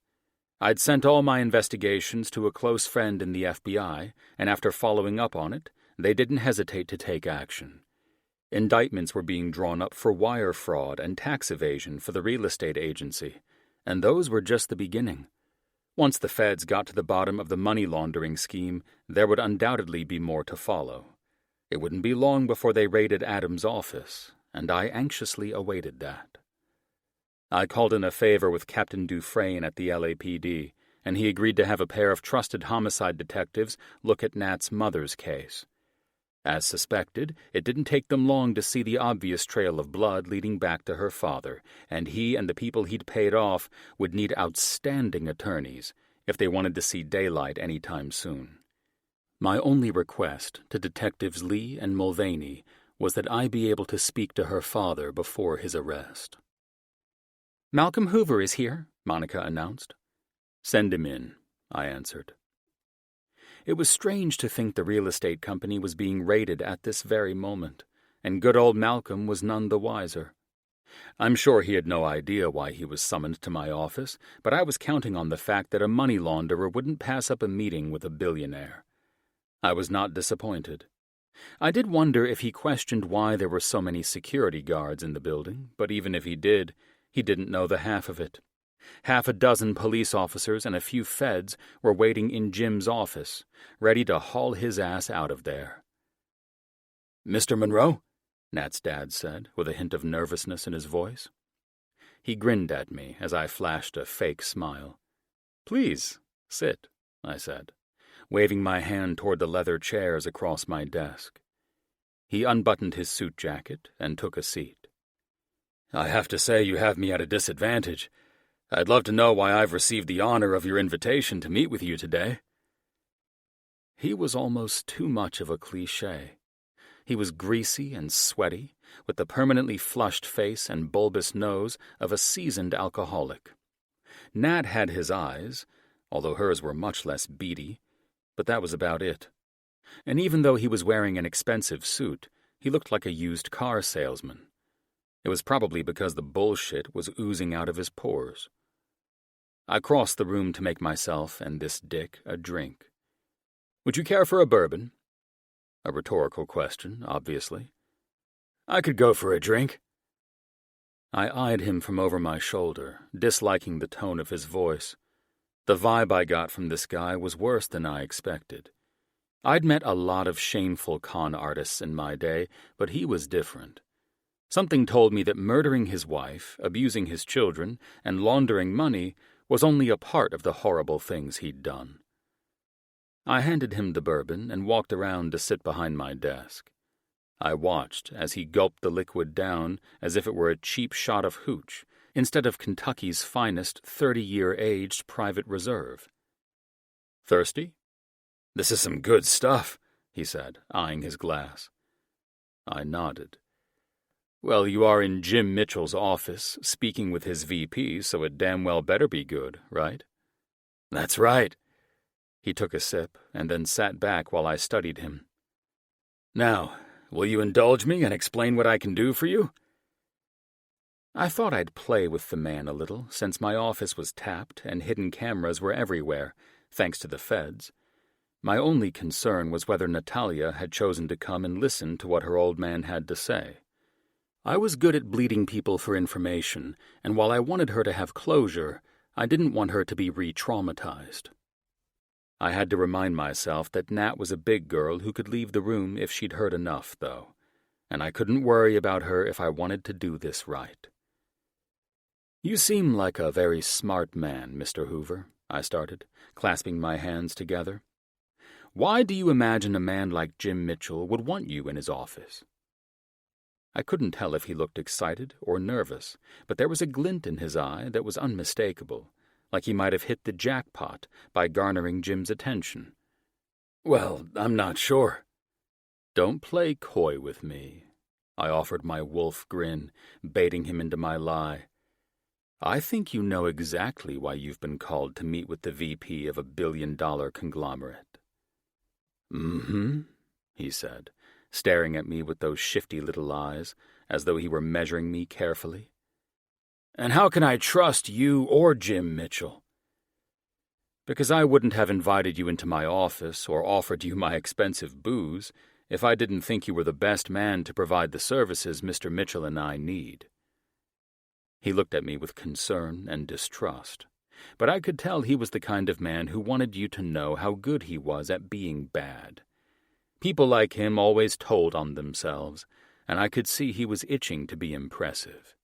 I'd sent all my investigations to a close friend in the FBI, and after following up on it, they didn't hesitate to take action. Indictments were being drawn up for wire fraud and tax evasion for the real estate agency, and those were just the beginning. Once the feds got to the bottom of the money laundering scheme, there would undoubtedly be more to follow. It wouldn't be long before they raided Adam's office, and I anxiously awaited that. I called in a favor with Captain Dufresne at the LAPD, and he agreed to have a pair of trusted homicide detectives look at Nat's mother's case. As suspected, it didn't take them long to see the obvious trail of blood leading back to her father, and he and the people he'd paid off would need outstanding attorneys if they wanted to see daylight any time soon. My only request to Detectives Lee and Mulvaney was that I be able to speak to her father before his arrest. Malcolm Hoover is here, Monica announced. Send him in, I answered. It was strange to think the real estate company was being raided at this very moment, and good old Malcolm was none the wiser. I'm sure he had no idea why he was summoned to my office, but I was counting on the fact that a money launderer wouldn't pass up a meeting with a billionaire. I was not disappointed. I did wonder if he questioned why there were so many security guards in the building, but even if he didn't know the half of it. Half a dozen police officers and a few feds were waiting in Jim's office, ready to haul his ass out of there. Mr. Monroe? Nat's dad said, with a hint of nervousness in his voice. He grinned at me as I flashed a fake smile. Please, sit, I said. waving my hand toward the leather chairs across my desk. He unbuttoned his suit jacket and took a seat. "I have to say you have me at a disadvantage. I'd love to know why I've received the honor of your invitation to meet with you today." He was almost too much of a cliché. He was greasy and sweaty, with the permanently flushed face and bulbous nose of a seasoned alcoholic. Nat had his eyes, although hers were much less beady, but that was about it. And even though he was wearing an expensive suit, he looked like a used car salesman. It was probably because the bullshit was oozing out of his pores. I crossed the room to make myself and this dick a drink. "Would you care for a bourbon?" A rhetorical question, obviously. "I could go for a drink." I eyed him from over my shoulder, disliking the tone of his voice. The vibe I got from this guy was worse than I expected. I'd met a lot of shameful con artists in my day, but he was different. Something told me that murdering his wife, abusing his children, and laundering money was only a part of the horrible things he'd done. I handed him the bourbon and walked around to sit behind my desk. I watched as he gulped the liquid down as if it were a cheap shot of hooch, instead of Kentucky's finest 30-year-aged private reserve. "Thirsty?" "This is some good stuff," he said, eyeing his glass. I nodded. "Well, you are in Jim Mitchell's office, speaking with his VP, so it damn well better be good, right?" "That's right." He took a sip and then sat back while I studied him. "Now, will you indulge me and explain what I can do for you?" I thought I'd play with the man a little, since my office was tapped and hidden cameras were everywhere, thanks to the feds. My only concern was whether Natalia had chosen to come and listen to what her old man had to say. I was good at bleeding people for information, and while I wanted her to have closure, I didn't want her to be re-traumatized. I had to remind myself that Nat was a big girl who could leave the room if she'd heard enough, though, and I couldn't worry about her if I wanted to do this right. "You seem like a very smart man, Mr. Hoover," I started, clasping my hands together. "Why do you imagine a man like Jim Mitchell would want you in his office?" I couldn't tell if he looked excited or nervous, but there was a glint in his eye that was unmistakable, like he might have hit the jackpot by garnering Jim's attention. "Well, I'm not sure." "Don't play coy with me," I offered my wolf grin, baiting him into my lie. "I think you know exactly why you've been called to meet with the VP of a billion-dollar conglomerate." "Mm-hmm," he said, staring at me with those shifty little eyes, as though he were measuring me carefully. "And how can I trust you or Jim Mitchell?" "Because I wouldn't have invited you into my office or offered you my expensive booze if I didn't think you were the best man to provide the services Mr. Mitchell and I need." He looked at me with concern and distrust, but I could tell he was the kind of man who wanted you to know how good he was at being bad. People like him always told on themselves, and I could see he was itching to be impressive.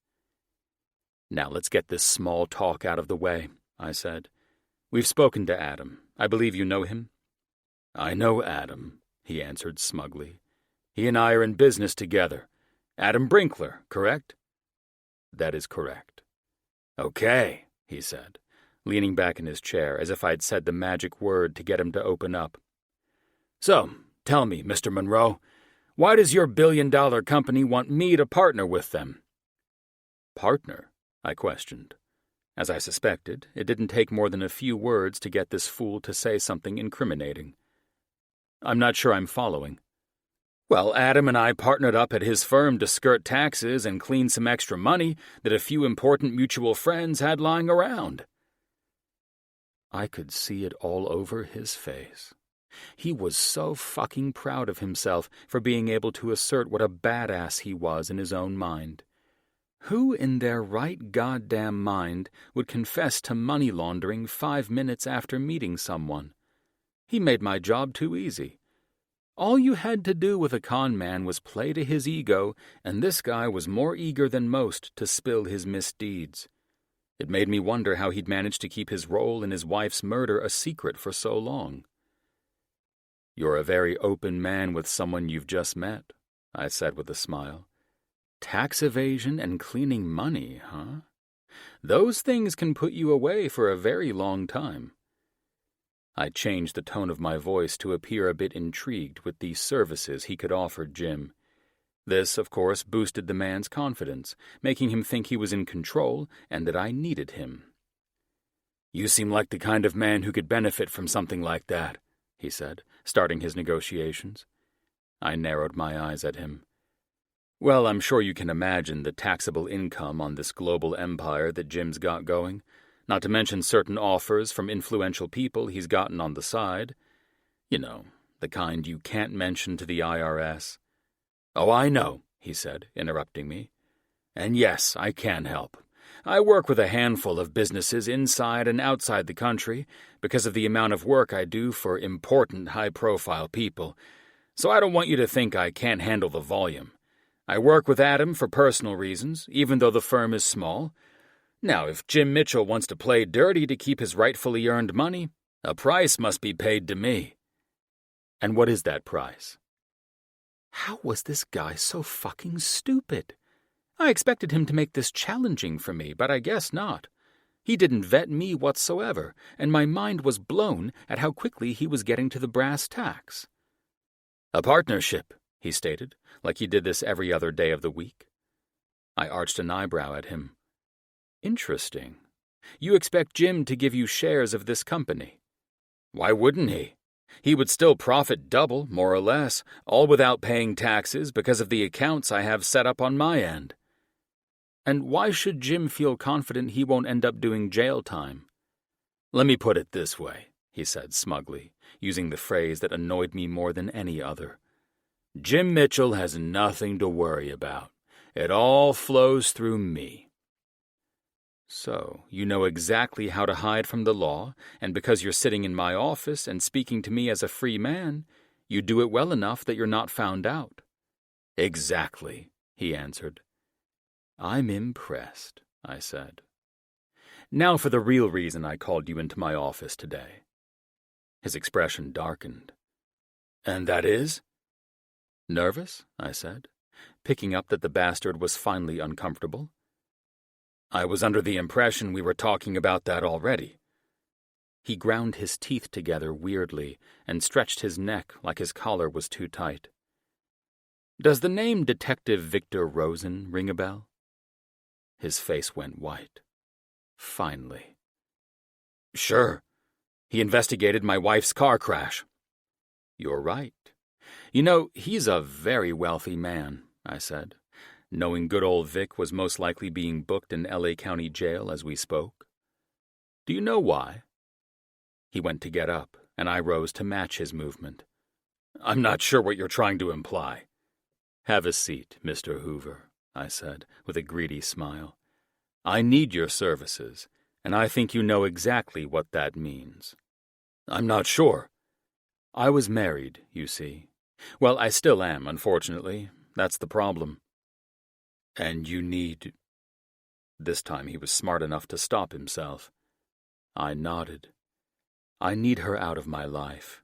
"Now let's get this small talk out of the way," I said. "We've spoken to Adam. I believe you know him?" "I know Adam," he answered smugly. "He and I are in business together. Adam Brinkler, correct?" "That is correct." "Okay," he said, leaning back in his chair as if I'd said the magic word to get him to open up. "So, tell me, Mr. Monroe, why does your billion-dollar company want me to partner with them?" "Partner?" I questioned. As I suspected, it didn't take more than a few words to get this fool to say something incriminating. "I'm not sure I'm following." "Well, Adam and I partnered up at his firm to skirt taxes and clean some extra money that a few important mutual friends had lying around." I could see it all over his face. He was so fucking proud of himself for being able to assert what a badass he was in his own mind. Who in their right goddamn mind would confess to money laundering 5 minutes after meeting someone? He made my job too easy. All you had to do with a con man was play to his ego, and this guy was more eager than most to spill his misdeeds. It made me wonder how he'd managed to keep his role in his wife's murder a secret for so long. You're a very open man with someone you've just met, I said with a smile. Tax evasion and cleaning money, huh? Those things can put you away for a very long time. I changed the tone of my voice to appear a bit intrigued with the services he could offer Jim. This, of course, boosted the man's confidence, making him think he was in control and that I needed him. You seem like the kind of man who could benefit from something like that, he said, starting his negotiations. I narrowed my eyes at him. Well, I'm sure you can imagine the taxable income on this global empire that Jim's got going, not to mention certain offers from influential people he's gotten on the side. You know, the kind you can't mention to the IRS. Oh, I know, he said, interrupting me. And yes, I can help. I work with a handful of businesses inside and outside the country because of the amount of work I do for important high-profile people, so I don't want you to think I can't handle the volume. I work with Adam for personal reasons, even though the firm is small. Now, if Jim Mitchell wants to play dirty to keep his rightfully earned money, a price must be paid to me. And what is that price? How was this guy so fucking stupid? I expected him to make this challenging for me, but I guess not. He didn't vet me whatsoever, and my mind was blown at how quickly he was getting to the brass tacks. A partnership, he stated, like he did this every other day of the week. I arched an eyebrow at him. Interesting. You expect Jim to give you shares of this company. Why wouldn't he? He would still profit double, more or less, all without paying taxes because of the accounts I have set up on my end. And why should Jim feel confident he won't end up doing jail time? Let me put it this way, he said smugly, using the phrase that annoyed me more than any other. Jim Mitchell has nothing to worry about. It all flows through me. So, you know exactly how to hide from the law, and because you're sitting in my office and speaking to me as a free man, you do it well enough that you're not found out. Exactly, he answered. I'm impressed, I said. Now for the real reason I called you into my office today. His expression darkened. And that is? Nervous, I said, picking up that the bastard was finally uncomfortable. I was under the impression we were talking about that already. He ground his teeth together weirdly and stretched his neck like his collar was too tight. Does the name Detective Victor Rosen ring a bell? His face went white. Finally. Sure. He investigated my wife's car crash. You're right. You know, he's a very wealthy man, I said, knowing good old Vic was most likely being booked in L.A. County Jail as we spoke. Do you know why? He went to get up, and I rose to match his movement. I'm not sure what you're trying to imply. Have a seat, Mr. Hoover, I said, with a greedy smile. I need your services, and I think you know exactly what that means. I'm not sure. I was married, you see. Well, I still am, unfortunately. That's the problem. And you need... This time he was smart enough to stop himself. I nodded. I need her out of my life.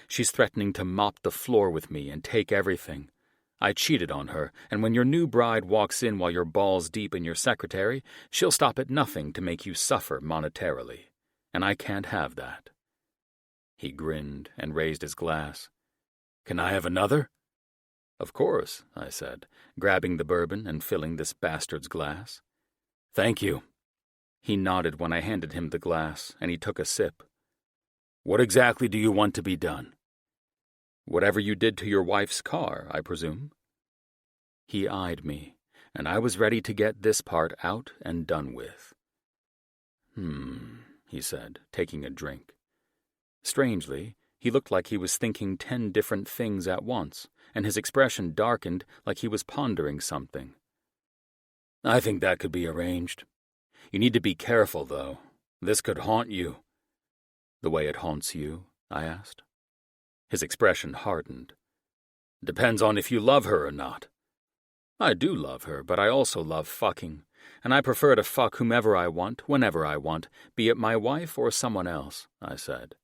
She's threatening to mop the floor with me and take everything. I cheated on her, and when your new bride walks in while you're balls deep in your secretary, she'll stop at nothing to make you suffer monetarily. And I can't have that. He grinned and raised his glass. Can I have another? Of course, I said, grabbing the bourbon and filling this bastard's glass. Thank you. He nodded when I handed him the glass, and he took a sip. What exactly do you want to be done? Whatever you did to your wife's car, I presume. He eyed me, and I was ready to get this part out and done with. He said, taking a drink. Strangely, he looked like he was thinking 10 different things at once, and his expression darkened like he was pondering something. I think that could be arranged. You need to be careful, though. This could haunt you. The way it haunts you? I asked. His expression hardened. Depends on if you love her or not. I do love her, but I also love fucking, and I prefer to fuck whomever I want, whenever I want, be it my wife or someone else, I said.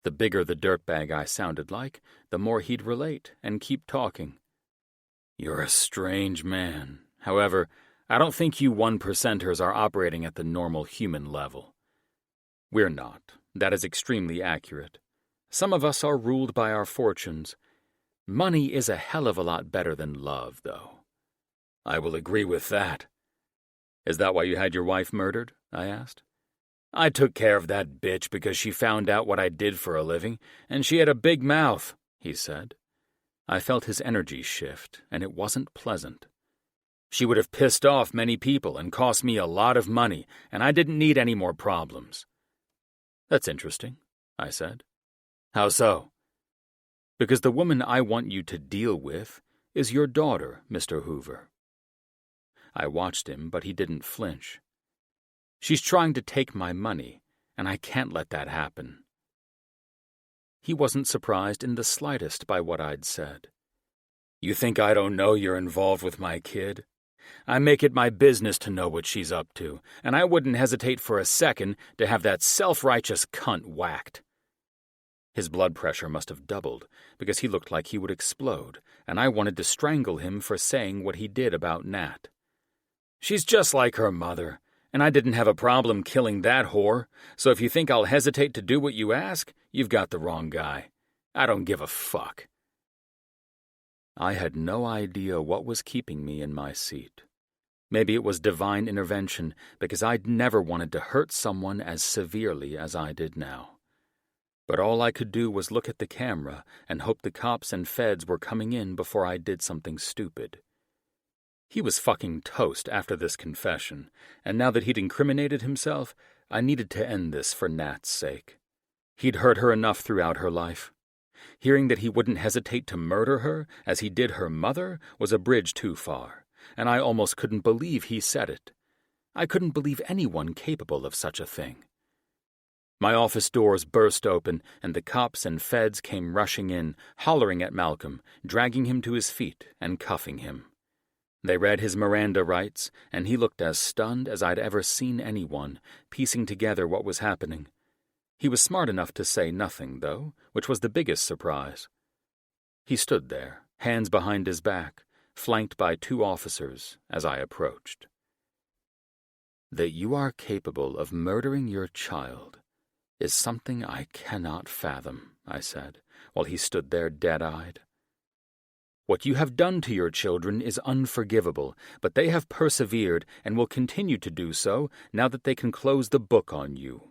The bigger the dirtbag I sounded like, the more he'd relate and keep talking. You're a strange man. However, I don't think you 1%ers are operating at the normal human level. We're not. That is extremely accurate. Some of us are ruled by our fortunes. Money is a hell of a lot better than love, though. I will agree with that. Is that why you had your wife murdered? I asked. I took care of that bitch because she found out what I did for a living, and she had a big mouth, he said. I felt his energy shift, and it wasn't pleasant. She would have pissed off many people and cost me a lot of money, and I didn't need any more problems. That's interesting, I said. How so? Because the woman I want you to deal with is your daughter, Mr. Hoover. I watched him, but he didn't flinch. She's trying to take my money, and I can't let that happen. He wasn't surprised in the slightest by what I'd said. You think I don't know you're involved with my kid? I make it my business to know what she's up to, and I wouldn't hesitate for a second to have that self-righteous cunt whacked. His blood pressure must have doubled, because he looked like he would explode, and I wanted to strangle him for saying what he did about Nat. She's just like her mother, and I didn't have a problem killing that whore, so if you think I'll hesitate to do what you ask, you've got the wrong guy. I don't give a fuck. I had no idea what was keeping me in my seat. Maybe it was divine intervention, because I'd never wanted to hurt someone as severely as I did now. But all I could do was look at the camera and hope the cops and feds were coming in before I did something stupid. He was fucking toast after this confession, and now that he'd incriminated himself, I needed to end this for Nat's sake. He'd hurt her enough throughout her life. Hearing that he wouldn't hesitate to murder her, as he did her mother, was a bridge too far, and I almost couldn't believe he said it. I couldn't believe anyone capable of such a thing. My office doors burst open, and the cops and feds came rushing in, hollering at Malcolm, dragging him to his feet and cuffing him. They read his Miranda rights, and he looked as stunned as I'd ever seen anyone, piecing together what was happening. He was smart enough to say nothing, though, which was the biggest surprise. He stood there, hands behind his back, flanked by 2 officers, as I approached. That you are capable of murdering your child is something I cannot fathom, I said, while he stood there dead-eyed. What you have done to your children is unforgivable, but they have persevered and will continue to do so now that they can close the book on you.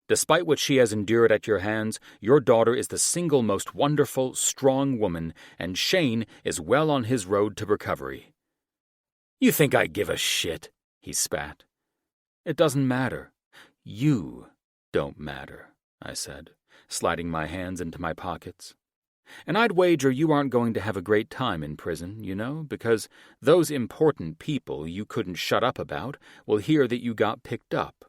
Despite what she has endured at your hands, your daughter is the single most wonderful, strong woman, and Shane is well on his road to recovery. You think I give a shit? He spat. It doesn't matter. You don't matter, I said, sliding my hands into my pockets. And I'd wager you aren't going to have a great time in prison, you know, because those important people you couldn't shut up about will hear that you got picked up.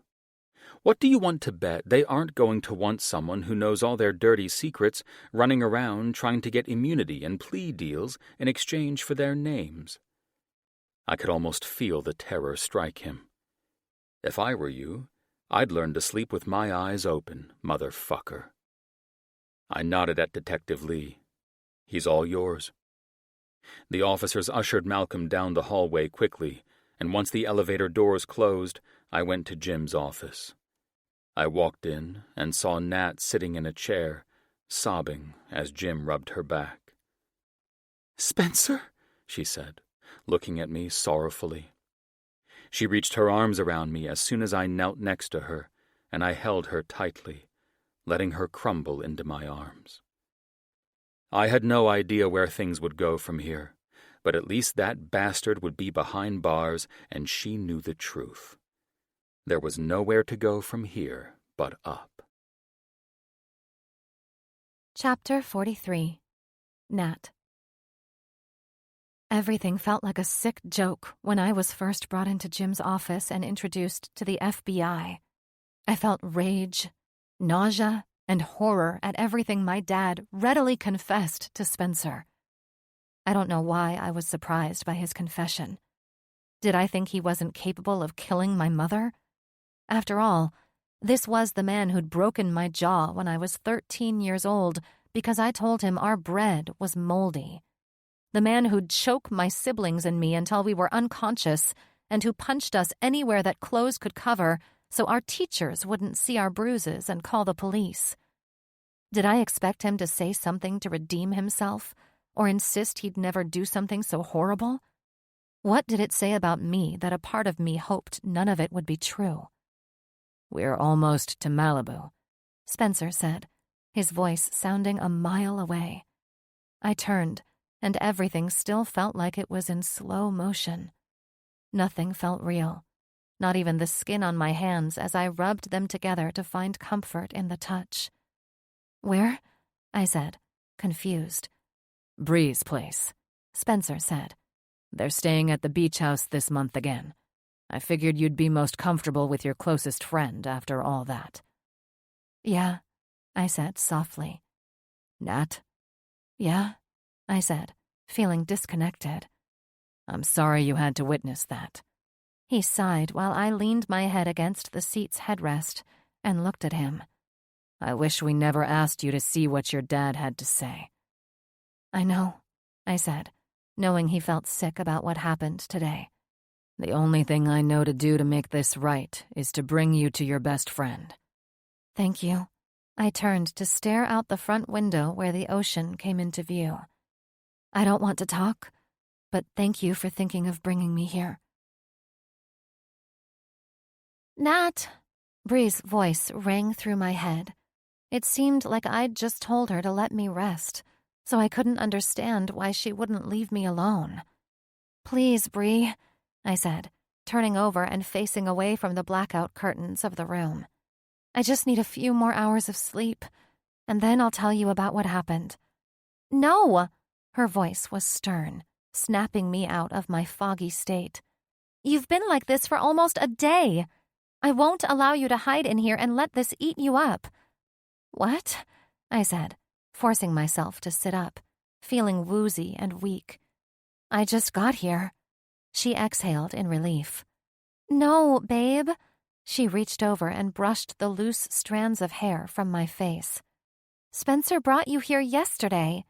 What do you want to bet they aren't going to want someone who knows all their dirty secrets running around trying to get immunity and plea deals in exchange for their names? I could almost feel the terror strike him. If I were you, I'd learn to sleep with my eyes open, motherfucker. I nodded at Detective Lee. He's all yours. The officers ushered Malcolm down the hallway quickly, and once the elevator doors closed, I went to Jim's office. I walked in and saw Nat sitting in a chair, sobbing as Jim rubbed her back. "Spencer?" she said, looking at me sorrowfully. She reached her arms around me as soon as I knelt next to her, and I held her tightly, letting her crumble into my arms. I had no idea where things would go from here, but at least that bastard would be behind bars, and she knew the truth. There was nowhere to go from here but up. Chapter 43. Nat. Everything felt like a sick joke when I was first brought into Jim's office and introduced to the FBI. I felt rage, nausea, and horror at everything my dad readily confessed to Spencer. I don't know why I was surprised by his confession. Did I think he wasn't capable of killing my mother? After all, This was the man who'd broken my jaw when I was 13 years old because I told him our bread was moldy. The man who'd choke my siblings and me until we were unconscious and who punched us anywhere that clothes could cover so our teachers wouldn't see our bruises and call the police. Did I expect him to say something to redeem himself or insist he'd never do something so horrible? What did it say about me that a part of me hoped none of it would be true? "We're almost to Malibu," Spencer said, his voice sounding a mile away. I turned, and everything still felt like it was in slow motion. Nothing felt real, not even the skin on my hands as I rubbed them together to find comfort in the touch. "Where?" I said, confused. "Bree's place," Spencer said. "They're staying at the beach house this month again. I figured you'd be most comfortable with your closest friend after all that." "Yeah," I said softly. "Nat?" "Yeah," I said, feeling disconnected. "I'm sorry you had to witness that." He sighed while I leaned my head against the seat's headrest and looked at him. "I wish we never asked you to see what your dad had to say." "I know," I said, knowing he felt sick about what happened today. "The only thing I know to do to make this right is to bring you to your best friend." "Thank you." I turned to stare out the front window where the ocean came into view. "I don't want to talk, but thank you for thinking of bringing me here." "Nat!" Bree's voice rang through my head. It seemed like I'd just told her to let me rest, so I couldn't understand why she wouldn't leave me alone. "Please, Bree," I said, turning over and facing away from the blackout curtains of the room. "I just need a few more hours of sleep, and then I'll tell you about what happened." "No!" Her voice was stern, snapping me out of my foggy state. "You've been like this for almost a day. I won't allow you to hide in here and let this eat you up." "What?" I said, forcing myself to sit up, feeling woozy and weak. "I just got here." She exhaled in relief. "No, babe." She reached over and brushed the loose strands of hair from my face. "Spencer brought you here yesterday.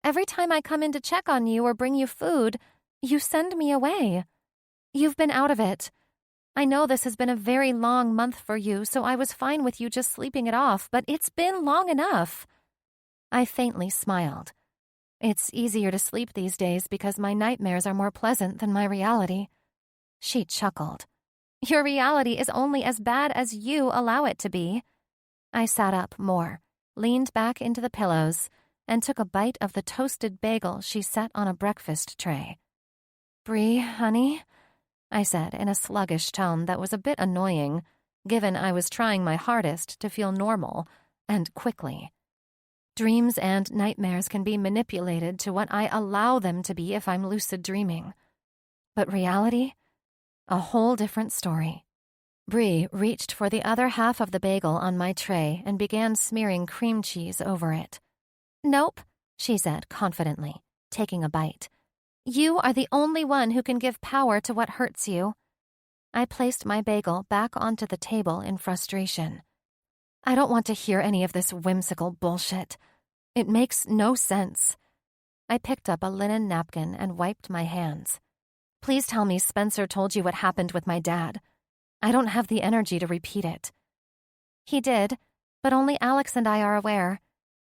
Every time I come in to check on you or bring you food, you send me away. You've been out of it. I know this has been a very long month for you, so I was fine with you just sleeping it off, but it's been long enough." I faintly smiled. It's easier to sleep these days because my nightmares are more pleasant than my reality. She chuckled. "Your reality is only as bad as you allow it to be." I sat up more, leaned back into the pillows, and took a bite of the toasted bagel she set on a breakfast tray. "Bree, honey," I said in a sluggish tone that was a bit annoying, given I was trying my hardest to feel normal, and quickly. Dreams and nightmares can be manipulated to what I allow them to be if I'm lucid dreaming. But reality? A whole different story. Bree reached for the other half of the bagel on my tray and began smearing cream cheese over it. "Nope," she said confidently, taking a bite. "You are the only one who can give power to what hurts you." I placed my bagel back onto the table in frustration. "I don't want to hear any of this whimsical bullshit. It makes no sense." I picked up a linen napkin and wiped my hands. "Please tell me Spencer told you what happened with my dad. I don't have the energy to repeat it." "He did, but only Alex and I are aware.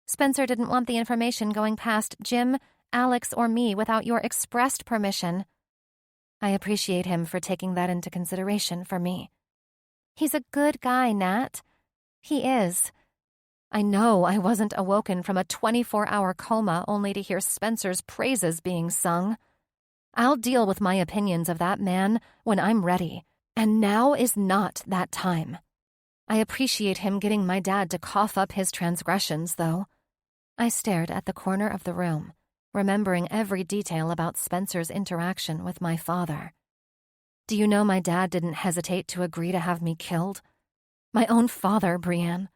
Spencer didn't want the information going past Jim, Alex, or me without your expressed permission." I appreciate him for taking that into consideration for me. "He's a good guy, Nat." "He is." I know I wasn't awoken from a 24-hour coma only to hear Spencer's praises being sung. I'll deal with my opinions of that man when I'm ready, and now is not that time. I appreciate him getting my dad to cough up his transgressions, though. I stared at the corner of the room, remembering every detail about Spencer's interaction with my father. Do you know my dad didn't hesitate to agree to have me killed? My own father, Brienne.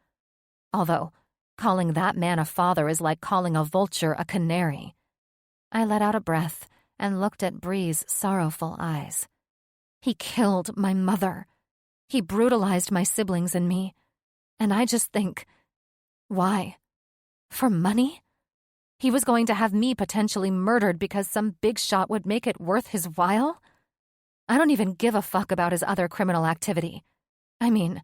Although, calling that man a father is like calling a vulture a canary. I let out a breath and looked at Bree's sorrowful eyes. He killed my mother. He brutalized my siblings and me. And I just think, why? For money? He was going to have me potentially murdered because some big shot would make it worth his while? I don't even give a fuck about his other criminal activity. I mean,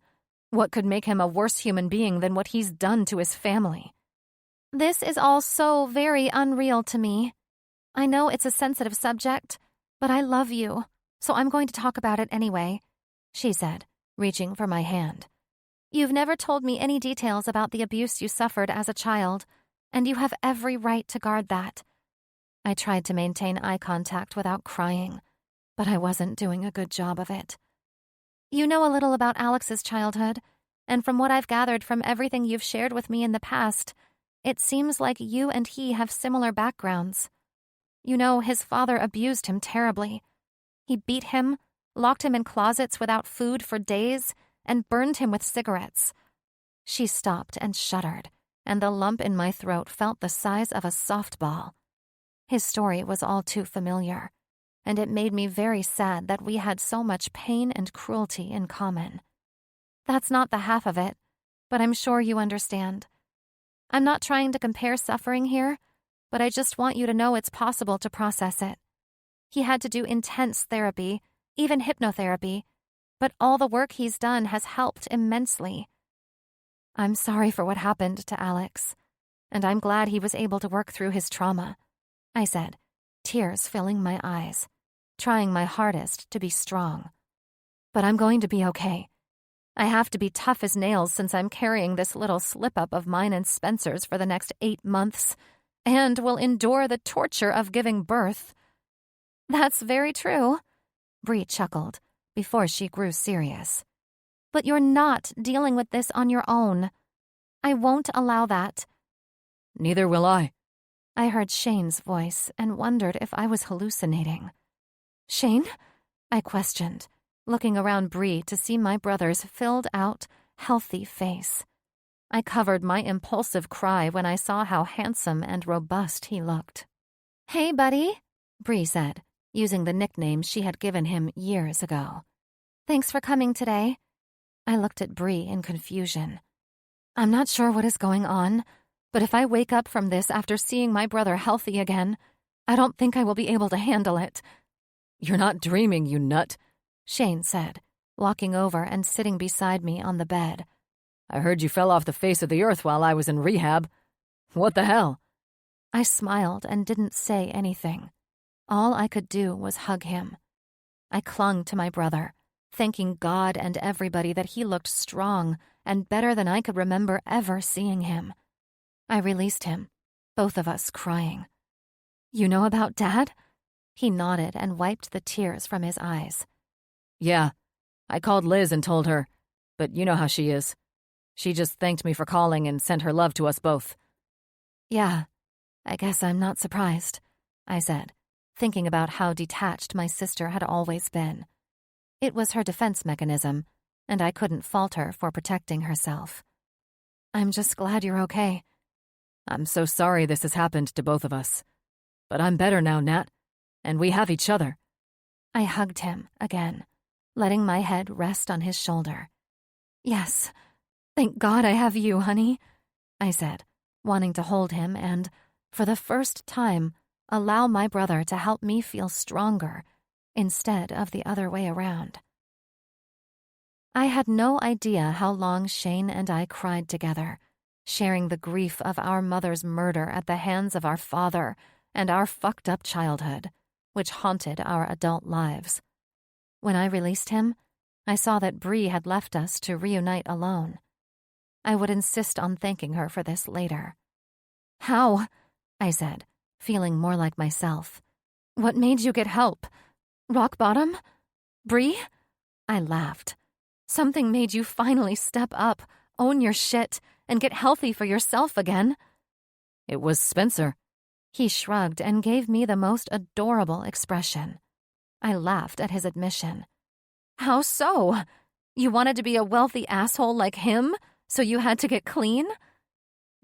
what could make him a worse human being than what he's done to his family? This is all so very unreal to me. I know it's a sensitive subject, but I love you, so I'm going to talk about it anyway, she said, reaching for my hand. You've never told me any details about the abuse you suffered as a child, and you have every right to guard that. I tried to maintain eye contact without crying, but I wasn't doing a good job of it. You know a little about Alex's childhood, and from what I've gathered from everything you've shared with me in the past, it seems like you and he have similar backgrounds. You know, his father abused him terribly. He beat him, locked him in closets without food for days, and burned him with cigarettes. She stopped and shuddered, and the lump in my throat felt the size of a softball. His story was all too familiar, and it made me very sad that we had so much pain and cruelty in common. That's not the half of it, but I'm sure you understand. I'm not trying to compare suffering here, but I just want you to know it's possible to process it. He had to do intense therapy, even hypnotherapy, but all the work he's done has helped immensely. I'm sorry for what happened to Alex, and I'm glad he was able to work through his trauma, I said, tears filling my eyes, trying my hardest to be strong. But I'm going to be okay. I have to be tough as nails since I'm carrying this little slip-up of mine and Spencer's for the next 8 months, and will endure the torture of giving birth. That's very true, Bree chuckled before she grew serious. But you're not dealing with this on your own. I won't allow that. Neither will I. I heard Shane's voice and wondered if I was hallucinating. Shane? I questioned, looking around Bree to see my brother's filled-out, healthy face. I covered my impulsive cry when I saw how handsome and robust he looked. Hey, buddy, Bree said, using the nickname she had given him years ago. Thanks for coming today. I looked at Bree in confusion. I'm not sure what is going on, but if I wake up from this after seeing my brother healthy again, I don't think I will be able to handle it. You're not dreaming, you nut, Shane said, walking over and sitting beside me on the bed. I heard you fell off the face of the earth while I was in rehab. What the hell? I smiled and didn't say anything. All I could do was hug him. I clung to my brother, thanking God and everybody that he looked strong and better than I could remember ever seeing him. I released him, both of us crying. You know about Dad? He nodded and wiped the tears from his eyes. Yeah, I called Liz and told her, but you know how she is. She just thanked me for calling and sent her love to us both. Yeah, I guess I'm not surprised, I said, thinking about how detached my sister had always been. It was her defense mechanism, and I couldn't fault her for protecting herself. I'm just glad you're okay. I'm so sorry this has happened to both of us. But I'm better now, Nat, and we have each other. I hugged him again, letting my head rest on his shoulder. Yes, thank God I have you, honey, I said, wanting to hold him and, for the first time, allow my brother to help me feel stronger instead of the other way around. I had no idea how long Shane and I cried together, sharing the grief of our mother's murder at the hands of our father and our fucked-up childhood, which haunted our adult lives. When I released him, I saw that Bree had left us to reunite alone. I would insist on thanking her for this later. How? I said, feeling more like myself. What made you get help? Rock bottom? Bree? I laughed. Something made you finally step up, own your shit, and get healthy for yourself again. It was Spencer. He shrugged and gave me the most adorable expression. I laughed at his admission. How so? You wanted to be a wealthy asshole like him, so you had to get clean?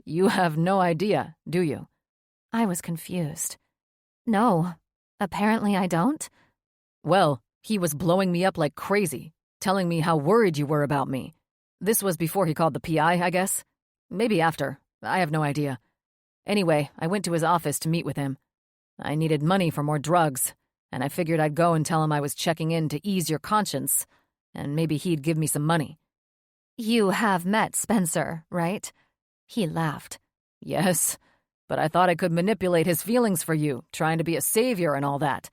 You have no idea, do you? I was confused. No, apparently I don't. Well, he was blowing me up like crazy, telling me how worried you were about me. This was before he called the PI, I guess. Maybe after. I have no idea. Anyway, I went to his office to meet with him. I needed money for more drugs, and I figured I'd go and tell him I was checking in to ease your conscience, and maybe he'd give me some money. You have met Spencer, right? He laughed. Yes, but I thought I could manipulate his feelings for you, trying to be a savior and all that.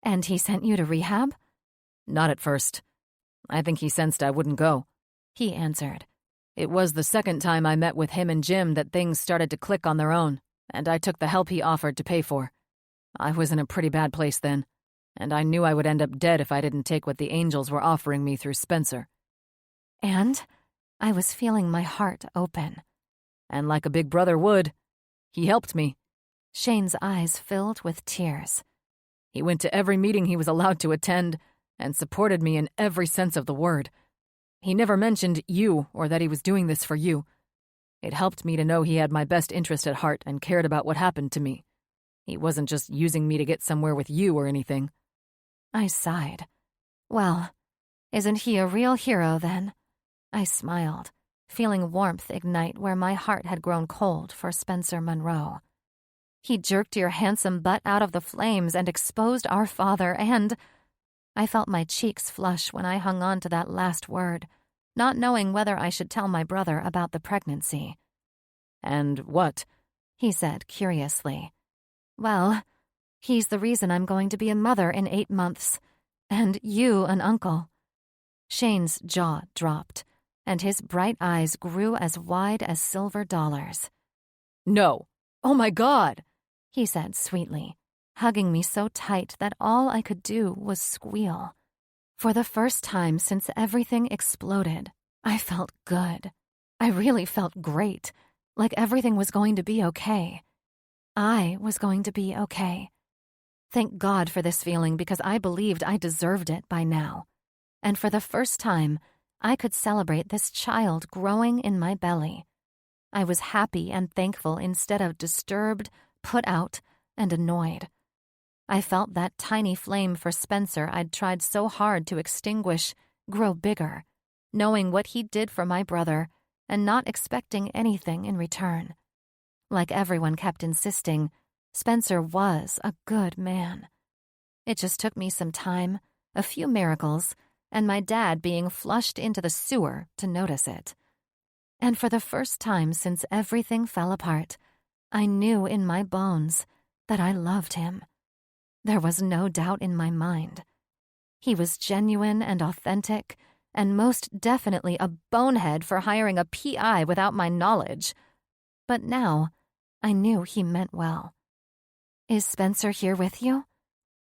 And he sent you to rehab? Not at first. I think he sensed I wouldn't go. He answered. It was the second time I met with him and Jim that things started to click on their own, and I took the help he offered to pay for. I was in a pretty bad place then, and I knew I would end up dead if I didn't take what the angels were offering me through Spencer. And I was feeling my heart open. And like a big brother would, he helped me. Shane's eyes filled with tears. He went to every meeting he was allowed to attend and supported me in every sense of the word. He never mentioned you or that he was doing this for you. It helped me to know he had my best interest at heart and cared about what happened to me. He wasn't just using me to get somewhere with you or anything. I sighed. Well, isn't he a real hero then? I smiled, feeling warmth ignite where my heart had grown cold for Spencer Monroe. He jerked your handsome butt out of the flames and exposed our father and... I felt my cheeks flush when I hung on to that last word, not knowing whether I should tell my brother about the pregnancy. And what? He said curiously. Well, he's the reason I'm going to be a mother in 8 months, and you an uncle. Shane's jaw dropped, and his bright eyes grew as wide as silver dollars. No. Oh my God, he said sweetly, hugging me so tight that all I could do was squeal. For the first time since everything exploded, I felt good. I really felt great, like everything was going to be okay. I was going to be okay. Thank God for this feeling because I believed I deserved it by now. And for the first time, I could celebrate this child growing in my belly. I was happy and thankful instead of disturbed, put out, and annoyed. I felt that tiny flame for Spencer I'd tried so hard to extinguish grow bigger, knowing what he did for my brother and not expecting anything in return. Like everyone kept insisting, Spencer was a good man. It just took me some time, a few miracles, and my dad being flushed into the sewer to notice it. And for the first time since everything fell apart, I knew in my bones that I loved him. There was no doubt in my mind. He was genuine and authentic, and most definitely a bonehead for hiring a PI without my knowledge. But now, I knew he meant well. Is Spencer here with you?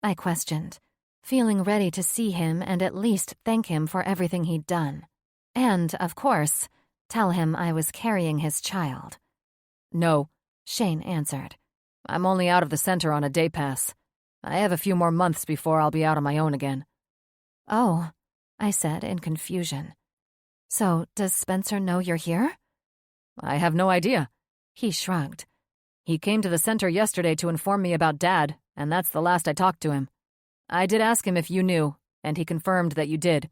I questioned, feeling ready to see him and at least thank him for everything he'd done. And, of course, tell him I was carrying his child. No, Shane answered. I'm only out of the center on a day pass. I have a few more months before I'll be out on my own again. Oh, I said in confusion. So, does Spencer know you're here? I have no idea. He shrugged. He came to the center yesterday to inform me about Dad, and that's the last I talked to him. I did ask him if you knew, and he confirmed that you did.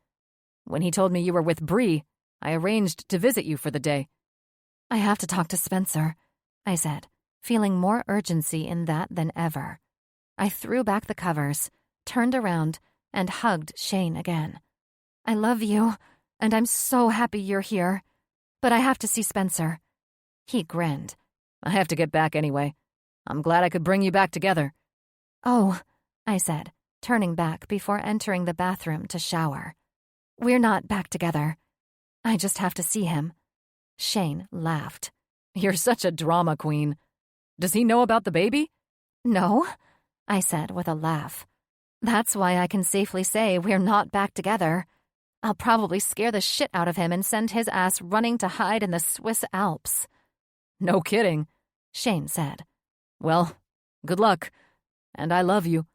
When he told me you were with Bree, I arranged to visit you for the day. I have to talk to Spencer, I said, feeling more urgency in that than ever. I threw back the covers, turned around, and hugged Shane again. I love you, and I'm so happy you're here. But I have to see Spencer. He grinned. I have to get back anyway. I'm glad I could bring you back together. Oh, I said, turning back before entering the bathroom to shower. We're not back together. I just have to see him. Shane laughed. You're such a drama queen. Does he know about the baby? No, I said with a laugh. That's why I can safely say we're not back together. I'll probably scare the shit out of him and send his ass running to hide in the Swiss Alps. No kidding, Shane said. Well, good luck. And I love you.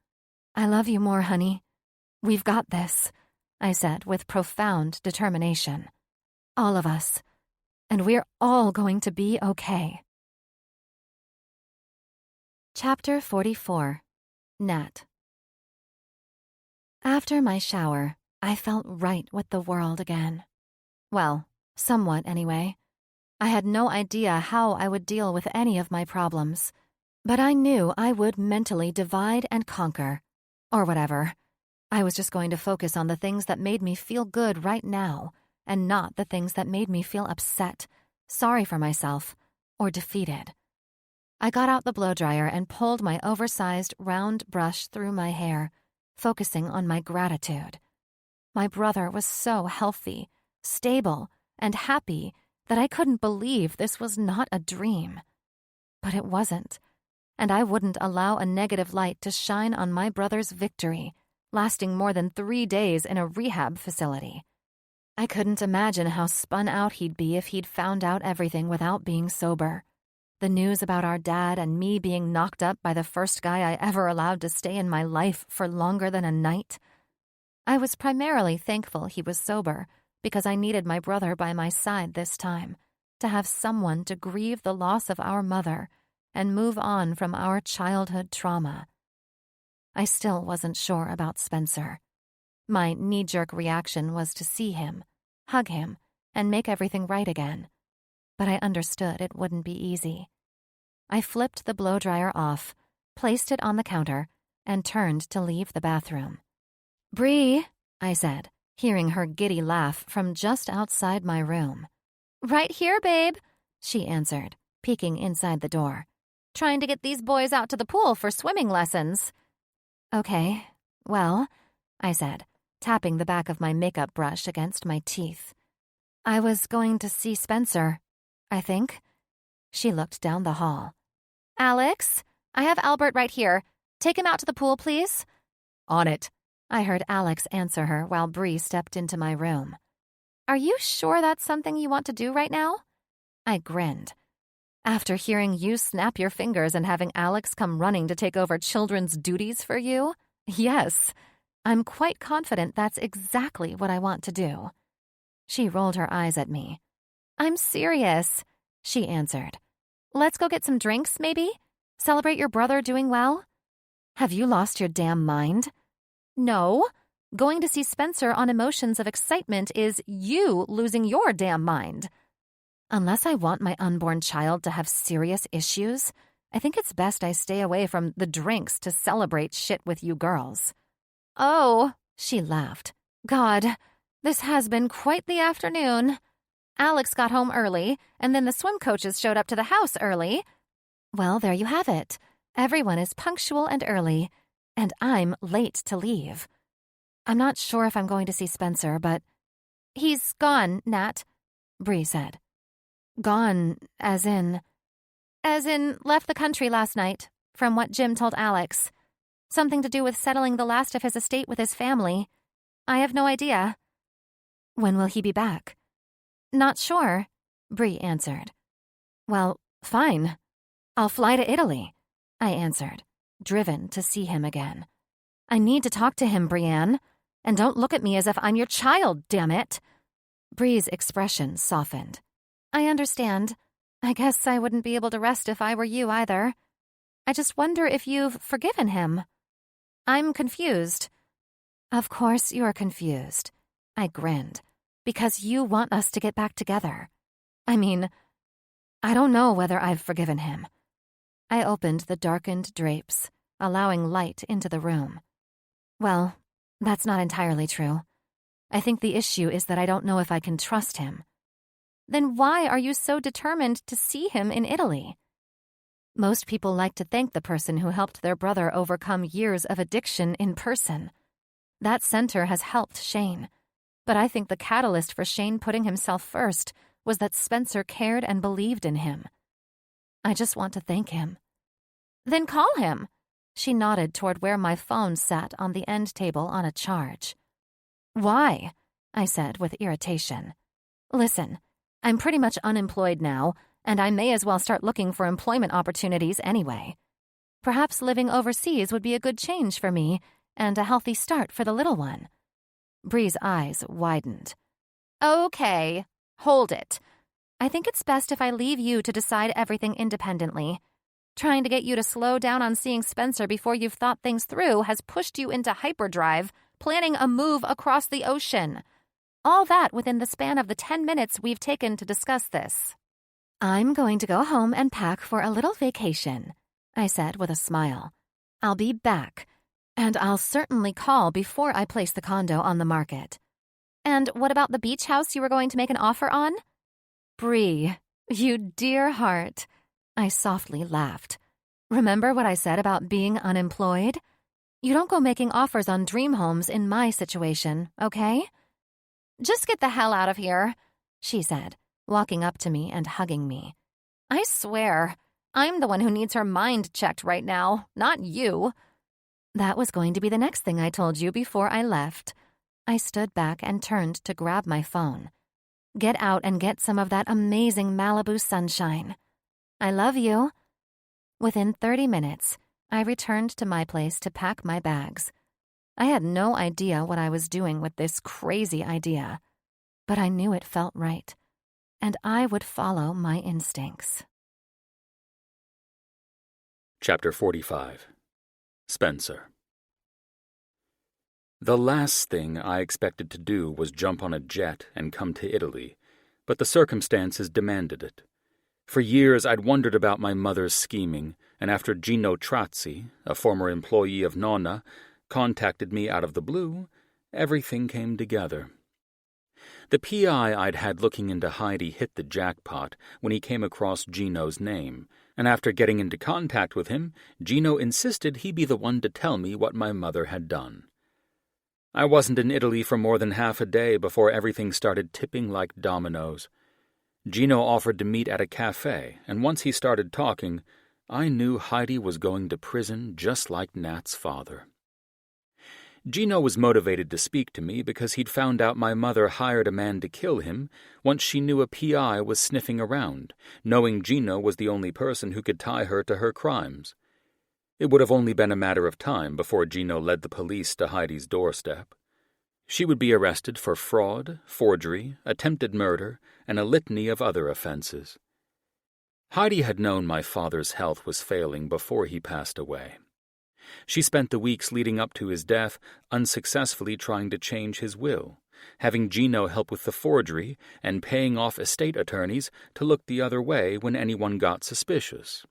I love you more, honey. We've got this, I said with profound determination. All of us. And we're all going to be okay. Chapter 44. Nat. After my shower, I felt right with the world again. Well, Somewhat, anyway. I had no idea how I would deal with any of my problems, but I knew I would mentally divide and conquer. Or whatever. I was just going to focus on the things that made me feel good right now, and not the things that made me feel upset, sorry for myself, or defeated. I got out the blow-dryer and pulled my oversized round brush through my hair, focusing on my gratitude. My brother was so healthy, stable, and happy that I couldn't believe this was not a dream. But it wasn't, and I wouldn't allow a negative light to shine on my brother's victory, lasting more than 3 days in a rehab facility. I couldn't imagine how spun out he'd be if he'd found out everything without being sober. The news about our dad and me being knocked up by the first guy I ever allowed to stay in my life for longer than a night. I was primarily thankful he was sober because I needed my brother by my side this time, to have someone to grieve the loss of our mother and move on from our childhood trauma. I still wasn't sure about Spencer. My knee-jerk reaction was to see him, hug him, and make everything right again. But I understood it wouldn't be easy. I flipped the blow-dryer off, placed it on the counter, and turned to leave the bathroom. "Bree," I said, hearing her giddy laugh from just outside my room. "Right here, babe," she answered, peeking inside the door. "Trying to get these boys out to the pool for swimming lessons." "Okay, well," I said, tapping the back of my makeup brush against my teeth. "I was going to see Spencer, I think." She looked down the hall. "Alex, I have Albert right here. Take him out to the pool, please." On it. I heard Alex answer her while Bree stepped into my room. "Are you sure that's something you want to do right now?" I grinned. "After hearing you snap your fingers and having Alex come running to take over children's duties for you? Yes. I'm quite confident that's exactly what I want to do." She rolled her eyes at me. "I'm serious," she answered. "Let's go get some drinks, maybe? Celebrate your brother doing well?" "Have you lost your damn mind?" "No. Going to see Spencer on emotions of excitement is you losing your damn mind." "Unless I want my unborn child to have serious issues, I think it's best I stay away from the drinks to celebrate shit with you girls." "Oh," she laughed. "God, this has been quite the afternoon. Alex got home early, and then the swim coaches showed up to the house early." "Well, there you have it. Everyone is punctual and early, and I'm late to leave. I'm not sure if I'm going to see Spencer, but—" "He's gone, Nat," Bree said. "Gone, as in—" "As in, left the country last night, from what Jim told Alex. Something to do with settling the last of his estate with his family. I have no idea." "When will he be back?" "Not sure," Bree answered. "Well, fine. I'll fly to Italy," I answered, driven to see him again. "I need to talk to him, Brienne. And don't look at me as if I'm your child, damn it." Bree's expression softened. "I understand. I guess I wouldn't be able to rest if I were you either. I just wonder if you've forgiven him." "I'm confused." "Of course you're confused," I grinned, "because you want us to get back together. I mean, I don't know whether I've forgiven him." I opened the darkened drapes, allowing light into the room. "Well, that's not entirely true. I think the issue is that I don't know if I can trust him." "Then why are you so determined to see him in Italy?" "Most people like to thank the person who helped their brother overcome years of addiction in person. That center has helped Shane, but I think the catalyst for Shane putting himself first was that Spencer cared and believed in him. I just want to thank him." "Then call him." She nodded toward where my phone sat on the end table on a charge. "Why?" I said with irritation. "Listen, I'm pretty much unemployed now, and I may as well start looking for employment opportunities anyway. Perhaps living overseas would be a good change for me and a healthy start for the little one." Bree's eyes widened. "Okay, hold it. I think it's best if I leave you to decide everything independently. Trying to get you to slow down on seeing Spencer before you've thought things through has pushed you into hyperdrive, planning a move across the ocean. all that within the span of the 10 minutes we've taken to discuss this. I'm going to go home and pack for a little vacation, I said with a smile. I'll be back, and I'll certainly call before I place the condo on the market. And what about the beach house you were going to make an offer on? Bree, you dear heart, I softly laughed. Remember what I said about being unemployed? You don't go making offers on dream homes in my situation, okay? Just get the hell out of here, she said, walking up to me and hugging me. I swear, I'm the one who needs her mind checked right now, not you. That was going to be the next thing I told you before I left. I stood back and turned to grab my phone. Get out and get some of that amazing Malibu sunshine. I love you. Within 30 minutes, I returned to my place to pack my bags. I had no idea what I was doing with this crazy idea, but I knew it felt right, and I would follow my instincts. Chapter 45. Spencer. The last thing I expected to do was jump on a jet and come to Italy, but the circumstances demanded it. For years I'd wondered about my mother's scheming, and after Gino Trazzi, a former employee of Nonna, contacted me out of the blue, everything came together. The PI I'd had looking into Heidi hit the jackpot when he came across Gino's name, and after getting into contact with him, Gino insisted he be the one to tell me what my mother had done. I wasn't in Italy for more than half a day before everything started tipping like dominoes. Gino offered to meet at a cafe, and once he started talking, I knew Heidi was going to prison just like Nat's father. Gino was motivated to speak to me because he'd found out my mother hired a man to kill him once she knew a PI was sniffing around, knowing Gino was the only person who could tie her to her crimes. It would have only been a matter of time before Gino led the police to Heidi's doorstep. She would be arrested for fraud, forgery, attempted murder, and a litany of other offenses. Heidi had known my father's health was failing before he passed away. She spent the weeks leading up to his death unsuccessfully trying to change his will, having Gino help with the forgery and paying off estate attorneys to look the other way when anyone got suspicious.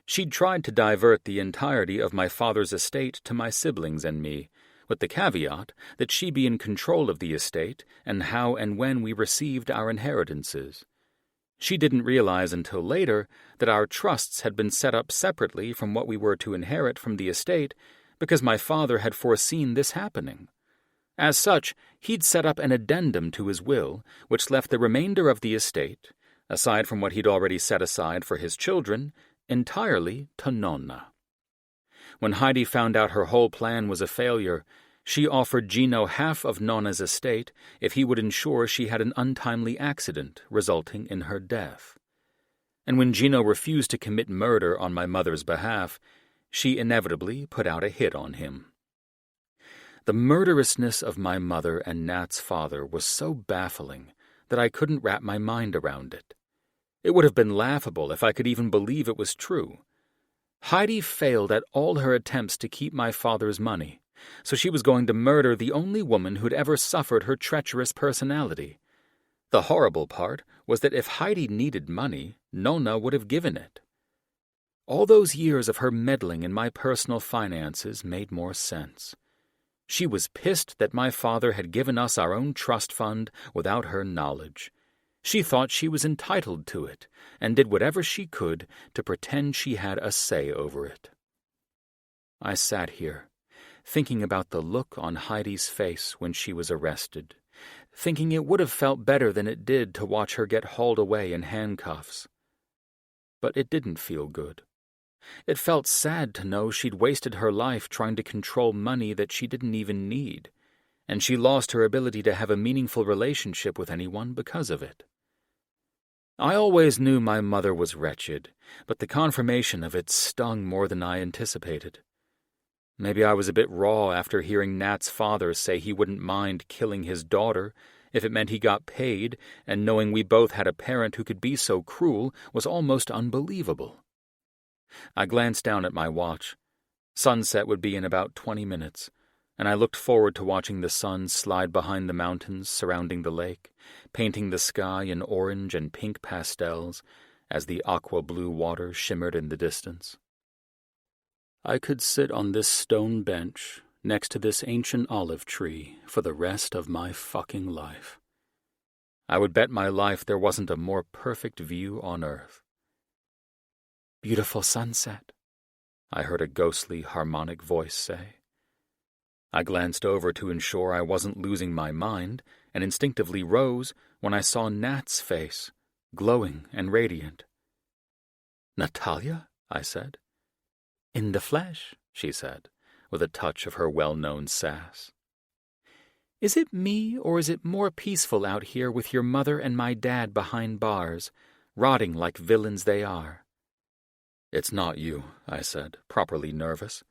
She'd tried to divert the entirety of my father's estate to my siblings and me, with the caveat that she be in control of the estate and how and when we received our inheritances. She didn't realize until later that our trusts had been set up separately from what we were to inherit from the estate because my father had foreseen this happening. As such, he'd set up an addendum to his will which left the remainder of the estate, aside from what he'd already set aside for his children, entirely to Nonna. When Heidi found out her whole plan was a failure, she offered Gino half of Nonna's estate if he would ensure she had an untimely accident resulting in her death. And when Gino refused to commit murder on my mother's behalf, she inevitably put out a hit on him. The murderousness of my mother and Nat's father was so baffling that I couldn't wrap my mind around it. It would have been laughable if I could even believe it was true. Heidi failed at all her attempts to keep my father's money, so she was going to murder the only woman who'd ever suffered her treacherous personality. The horrible part was that if Heidi needed money, Nonna would have given it. All those years of her meddling in my personal finances made more sense. She was pissed that my father had given us our own trust fund without her knowledge. She thought she was entitled to it, and did whatever she could to pretend she had a say over it. I sat here, thinking about the look on Heidi's face when she was arrested, thinking it would have felt better than it did to watch her get hauled away in handcuffs. But it didn't feel good. It felt sad to know she'd wasted her life trying to control money that she didn't even need, and she lost her ability to have a meaningful relationship with anyone because of it. I always knew my mother was wretched, but the confirmation of it stung more than I anticipated. Maybe I was a bit raw after hearing Nat's father say he wouldn't mind killing his daughter if it meant he got paid, and knowing we both had a parent who could be so cruel was almost unbelievable. I glanced down at my watch. Sunset would be in about 20 minutes. and I looked forward to watching the sun slide behind the mountains surrounding the lake, painting the sky in orange and pink pastels as the aqua-blue water shimmered in the distance. I could sit on this stone bench next to this ancient olive tree for the rest of my fucking life. I would bet my life there wasn't a more perfect view on earth. Beautiful sunset, I heard a ghostly, harmonic voice say. I glanced over to ensure I wasn't losing my mind and instinctively rose when I saw Nat's face, glowing and radiant. Natalia? I said. In the flesh, she said, with a touch of her well-known sass. Is it me, or is it more peaceful out here with your mother and my dad behind bars, rotting like villains they are? It's not you, I said, properly nervous.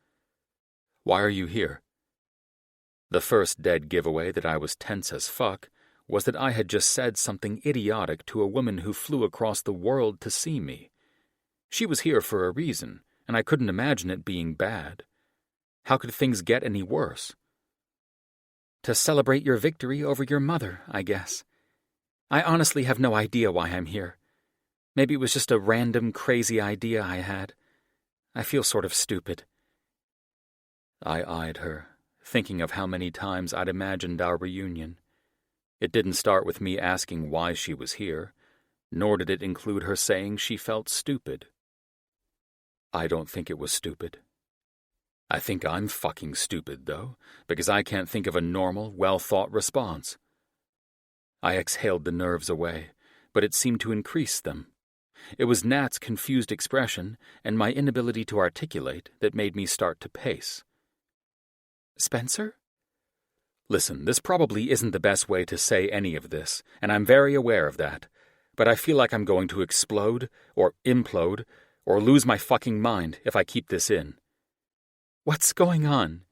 Why are you here? The first dead giveaway that I was tense as fuck was that I had just said something idiotic to a woman who flew across the world to see me. She was here for a reason, and I couldn't imagine it being bad. How could things get any worse? To celebrate your victory over your mother, I guess. I honestly have no idea why I'm here. Maybe it was just a random, crazy idea I had. I feel sort of stupid. I eyed her, thinking of how many times I'd imagined our reunion. It didn't start with me asking why she was here, nor did it include her saying she felt stupid. I don't think it was stupid. I think I'm fucking stupid, though, because I can't think of a normal, well-thought response. I exhaled the nerves away, but it seemed to increase them. It was Nat's confused expression and my inability to articulate that made me start to pace. Spencer? Listen, this probably isn't the best way to say any of this, and I'm very aware of that, but I feel like I'm going to explode, or implode, or lose my fucking mind if I keep this in. What's going on?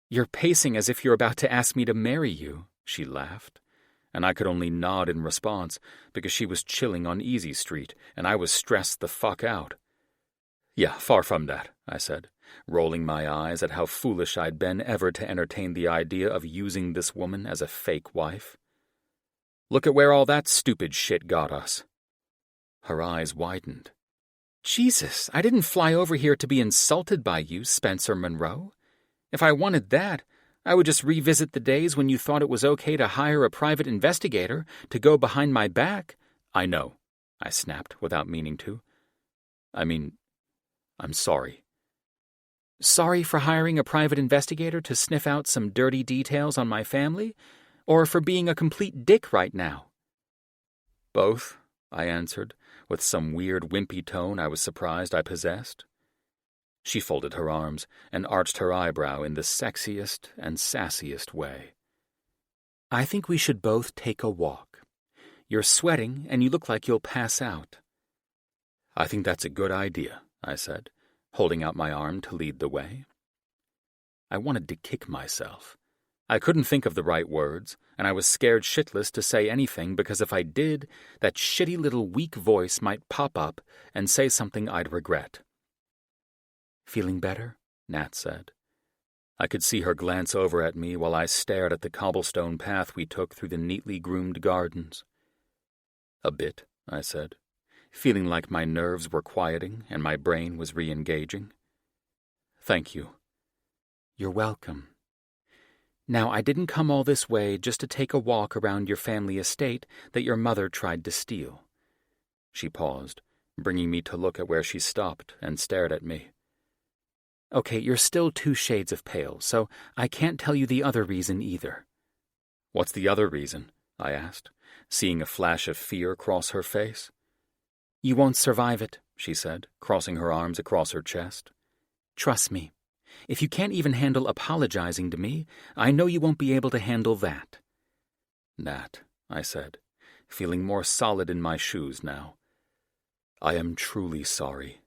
You're pacing as if you're about to ask me to marry you, she laughed, and I could only nod in response because she was chilling on Easy Street and I was stressed the fuck out. Yeah, far from that, I said, rolling my eyes at how foolish I'd been ever to entertain the idea of using this woman as a fake wife. Look at where all that stupid shit got us. Her eyes widened. Jesus, I didn't fly over here to be insulted by you, Spencer Monroe. If I wanted that, I would just revisit the days when you thought it was okay to hire a private investigator to go behind my back. I know, I snapped without meaning to. I'm sorry. Sorry for hiring a private investigator to sniff out some dirty details on my family, or for being a complete dick right now? Both, I answered, with some weird wimpy tone I was surprised I possessed. She folded her arms and arched her eyebrow in the sexiest and sassiest way. I think we should both take a walk. You're sweating and you look like you'll pass out. I think that's a good idea, I said, holding out my arm to lead the way. I wanted to kick myself. I couldn't think of the right words, and I was scared shitless to say anything because if I did, that shitty little weak voice might pop up and say something I'd regret. Feeling better? Nat said. I could see her glance over at me while I stared at the cobblestone path we took through the neatly groomed gardens. A bit, I said, feeling like my nerves were quieting and my brain was re-engaging. Thank you. You're welcome. Now, I didn't come all this way just to take a walk around your family estate that your mother tried to steal. She paused, bringing me to look at where she stopped and stared at me. Okay, you're still 2 shades of pale, so I can't tell you the other reason either. What's the other reason? I asked, seeing a flash of fear cross her face. You won't survive it, she said, crossing her arms across her chest. Trust me. If you can't even handle apologizing to me, I know you won't be able to handle that. Nat, I said, feeling more solid in my shoes now. I am truly sorry.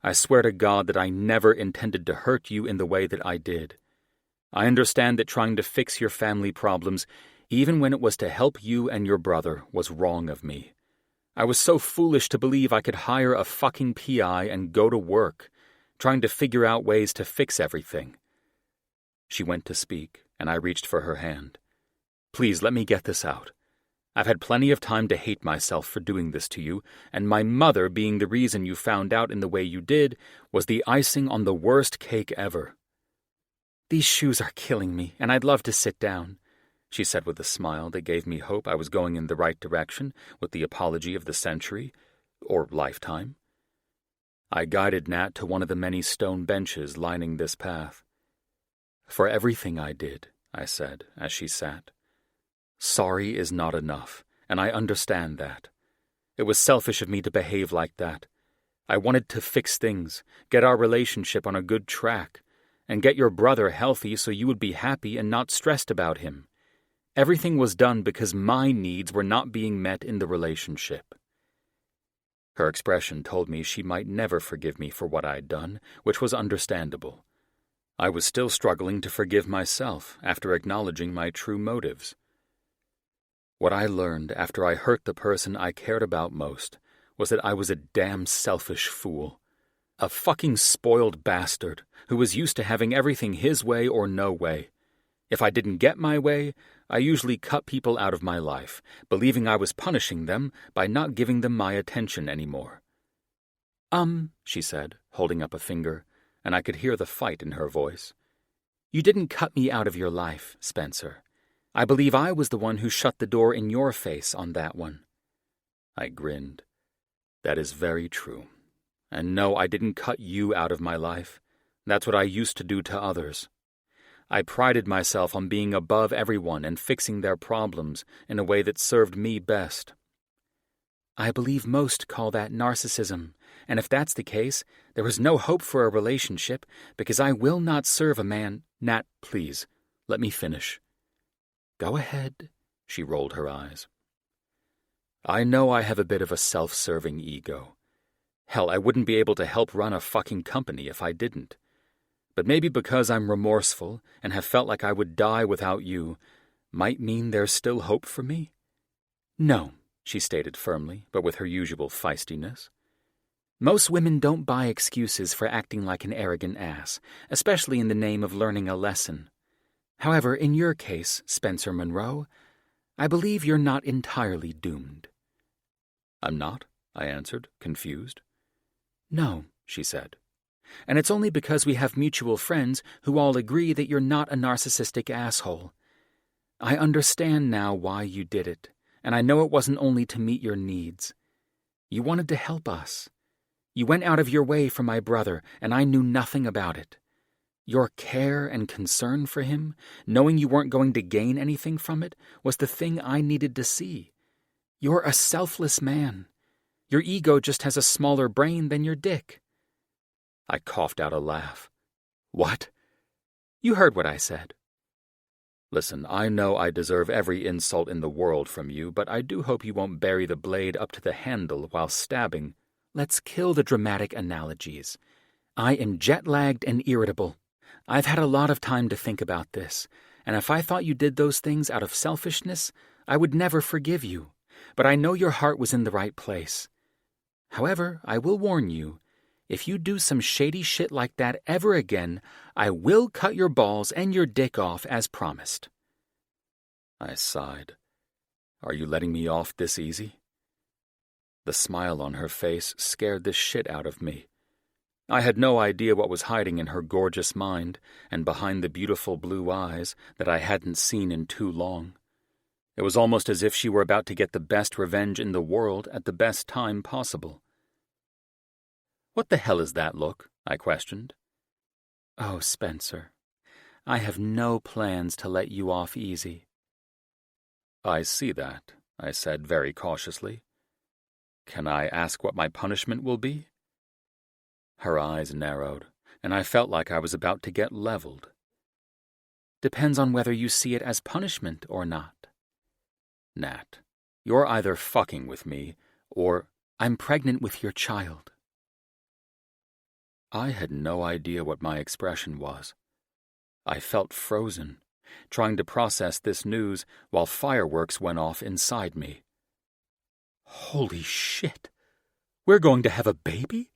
I swear to God that I never intended to hurt you in the way that I did. I understand that trying to fix your family problems, even when it was to help you and your brother, was wrong of me. I was so foolish to believe I could hire a fucking PI and go to work, trying to figure out ways to fix everything. She went to speak, and I reached for her hand. Please, let me get this out. I've had plenty of time to hate myself for doing this to you, and my mother being the reason you found out in the way you did was the icing on the worst cake ever. These shoes are killing me, and I'd love to sit down, she said with a smile that gave me hope I was going in the right direction with the apology of the century, or lifetime. I guided Nat to one of the many stone benches lining this path. For everything I did, I said, as she sat. Sorry is not enough, and I understand that. It was selfish of me to behave like that. I wanted to fix things, get our relationship on a good track, and get your brother healthy so you would be happy and not stressed about him. Everything was done because my needs were not being met in the relationship. Her expression told me she might never forgive me for what I'd done, which was understandable. I was still struggling to forgive myself after acknowledging my true motives. What I learned after I hurt the person I cared about most was that I was a damn selfish fool. A fucking spoiled bastard who was used to having everything his way or no way. If I didn't get my way, I usually cut people out of my life, believing I was punishing them by not giving them my attention anymore. She said, holding up a finger, and I could hear the fight in her voice. You didn't cut me out of your life, Spencer. I believe I was the one who shut the door in your face on that one. I grinned. That is very true. And no, I didn't cut you out of my life. That's what I used to do to others. I prided myself on being above everyone and fixing their problems in a way that served me best. I believe most call that narcissism, and if that's the case, there is no hope for a relationship because I will not serve a man— Nat, please, let me finish. Go ahead, she rolled her eyes. I know I have a bit of a self-serving ego. Hell, I wouldn't be able to help run a fucking company if I didn't. But maybe because I'm remorseful and have felt like I would die without you, might mean there's still hope for me? No, she stated firmly, but with her usual feistiness. Most women don't buy excuses for acting like an arrogant ass, especially in the name of learning a lesson. However, in your case, Spencer Monroe, I believe you're not entirely doomed. I'm not, I answered, confused. No, she said. And it's only because we have mutual friends who all agree that you're not a narcissistic asshole. I understand now why you did it, and I know it wasn't only to meet your needs. You wanted to help us. You went out of your way for my brother, and I knew nothing about it. Your care and concern for him, knowing you weren't going to gain anything from it, was the thing I needed to see. You're a selfless man. Your ego just has a smaller brain than your dick. I coughed out a laugh. What? You heard what I said. Listen, I know I deserve every insult in the world from you, but I do hope you won't bury the blade up to the handle while stabbing. Let's kill the dramatic analogies. I am jet-lagged and irritable. I've had a lot of time to think about this, and if I thought you did those things out of selfishness, I would never forgive you. But I know your heart was in the right place. However, I will warn you, if you do some shady shit like that ever again, I will cut your balls and your dick off as promised. I sighed. Are you letting me off this easy? The smile on her face scared the shit out of me. I had no idea what was hiding in her gorgeous mind and behind the beautiful blue eyes that I hadn't seen in too long. It was almost as if she were about to get the best revenge in the world at the best time possible. What the hell is that look? I questioned. Oh, Spencer, I have no plans to let you off easy. I see that, I said very cautiously. Can I ask what my punishment will be? Her eyes narrowed, and I felt like I was about to get leveled. Depends on whether you see it as punishment or not. Nat, you're either fucking with me, or I'm pregnant with your child. I had no idea what my expression was. I felt frozen, trying to process this news while fireworks went off inside me. Holy shit! We're going to have a baby?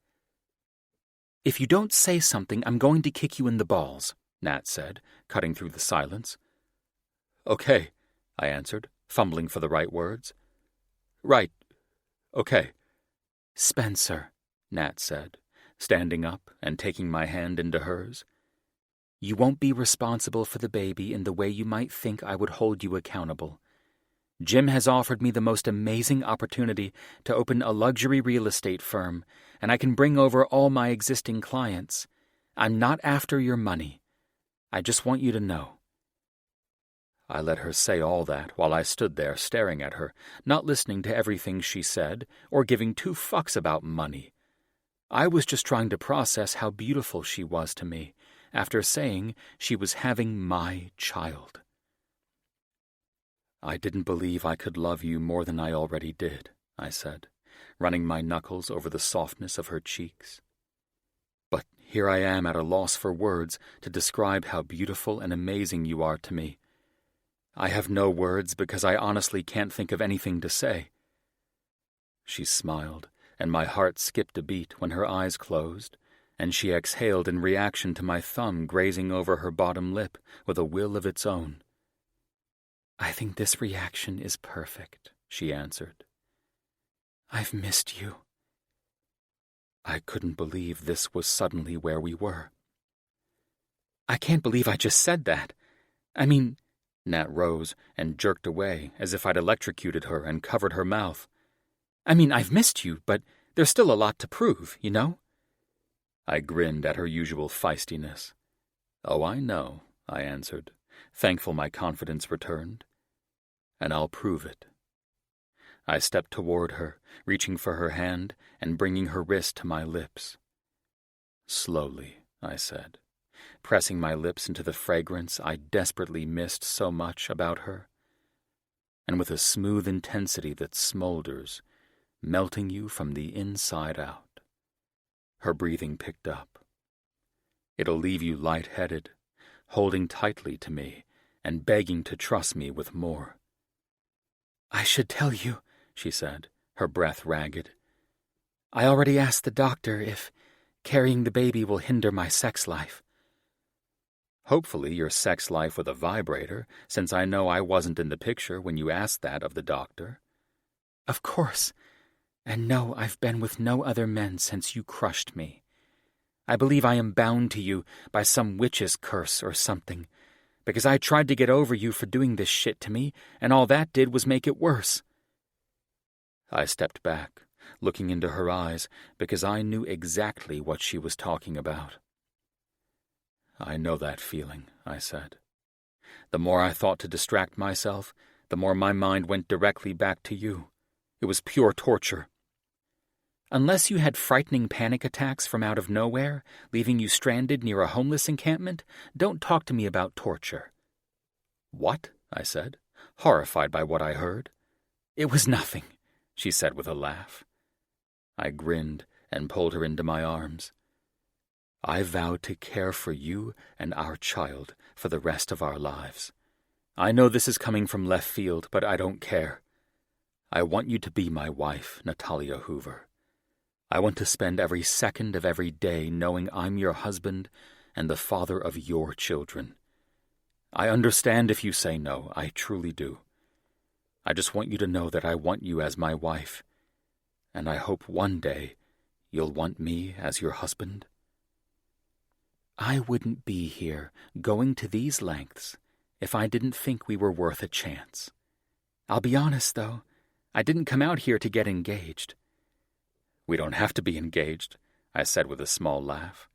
If you don't say something, I'm going to kick you in the balls, Nat said, cutting through the silence. Okay, I answered, fumbling for the right words. Right. Okay. Spencer, Nat said, standing up and taking my hand into hers. You won't be responsible for the baby in the way you might think I would hold you accountable. Jim has offered me the most amazing opportunity to open a luxury real estate firm, and I can bring over all my existing clients. I'm not after your money. I just want you to know. I let her say all that while I stood there staring at her, not listening to everything she said or giving two fucks about money. I was just trying to process how beautiful she was to me after saying she was having my child. I didn't believe I could love you more than I already did, I said, running my knuckles over the softness of her cheeks. But here I am at a loss for words to describe how beautiful and amazing you are to me. I have no words because I honestly can't think of anything to say. She smiled, and my heart skipped a beat when her eyes closed, and she exhaled in reaction to my thumb grazing over her bottom lip with a will of its own. I think this reaction is perfect, she answered. I've missed you. I couldn't believe this was suddenly where we were. I can't believe I just said that. I mean, Nat rose and jerked away as if I'd electrocuted her and covered her mouth. I mean, I've missed you, but there's still a lot to prove, you know? I grinned at her usual feistiness. Oh, I know, I answered, thankful my confidence returned. And I'll prove it. I stepped toward her, reaching for her hand and bringing her wrist to my lips. Slowly, I said, pressing my lips into the fragrance I desperately missed so much about her, and with a smooth intensity that smolders, melting you from the inside out. Her breathing picked up. It'll leave you lightheaded, holding tightly to me and begging to trust me with more. I should tell you, she said, her breath ragged. I already asked the doctor if carrying the baby will hinder my sex life. Hopefully your sex life with a vibrator, since I know I wasn't in the picture when you asked that of the doctor. Of course. And no, I've been with no other men since you crushed me. I believe I am bound to you by some witch's curse or something, because I tried to get over you for doing this shit to me, and all that did was make it worse. I stepped back, looking into her eyes, because I knew exactly what she was talking about. I know that feeling, I said. The more I thought to distract myself, the more my mind went directly back to you. It was pure torture. Unless you had frightening panic attacks from out of nowhere, leaving you stranded near a homeless encampment, don't talk to me about torture. What? I said, horrified by what I heard. It was nothing, she said with a laugh. I grinned and pulled her into my arms. I vowed to care for you and our child for the rest of our lives. I know this is coming from left field, but I don't care. I want you to be my wife, Natalia Hoover. I want to spend every second of every day knowing I'm your husband and the father of your children. I understand if you say no, I truly do. I just want you to know that I want you as my wife, and I hope one day you'll want me as your husband. I wouldn't be here going to these lengths if I didn't think we were worth a chance. I'll be honest, though, I didn't come out here to get engaged. We don't have to be engaged, I said with a small laugh.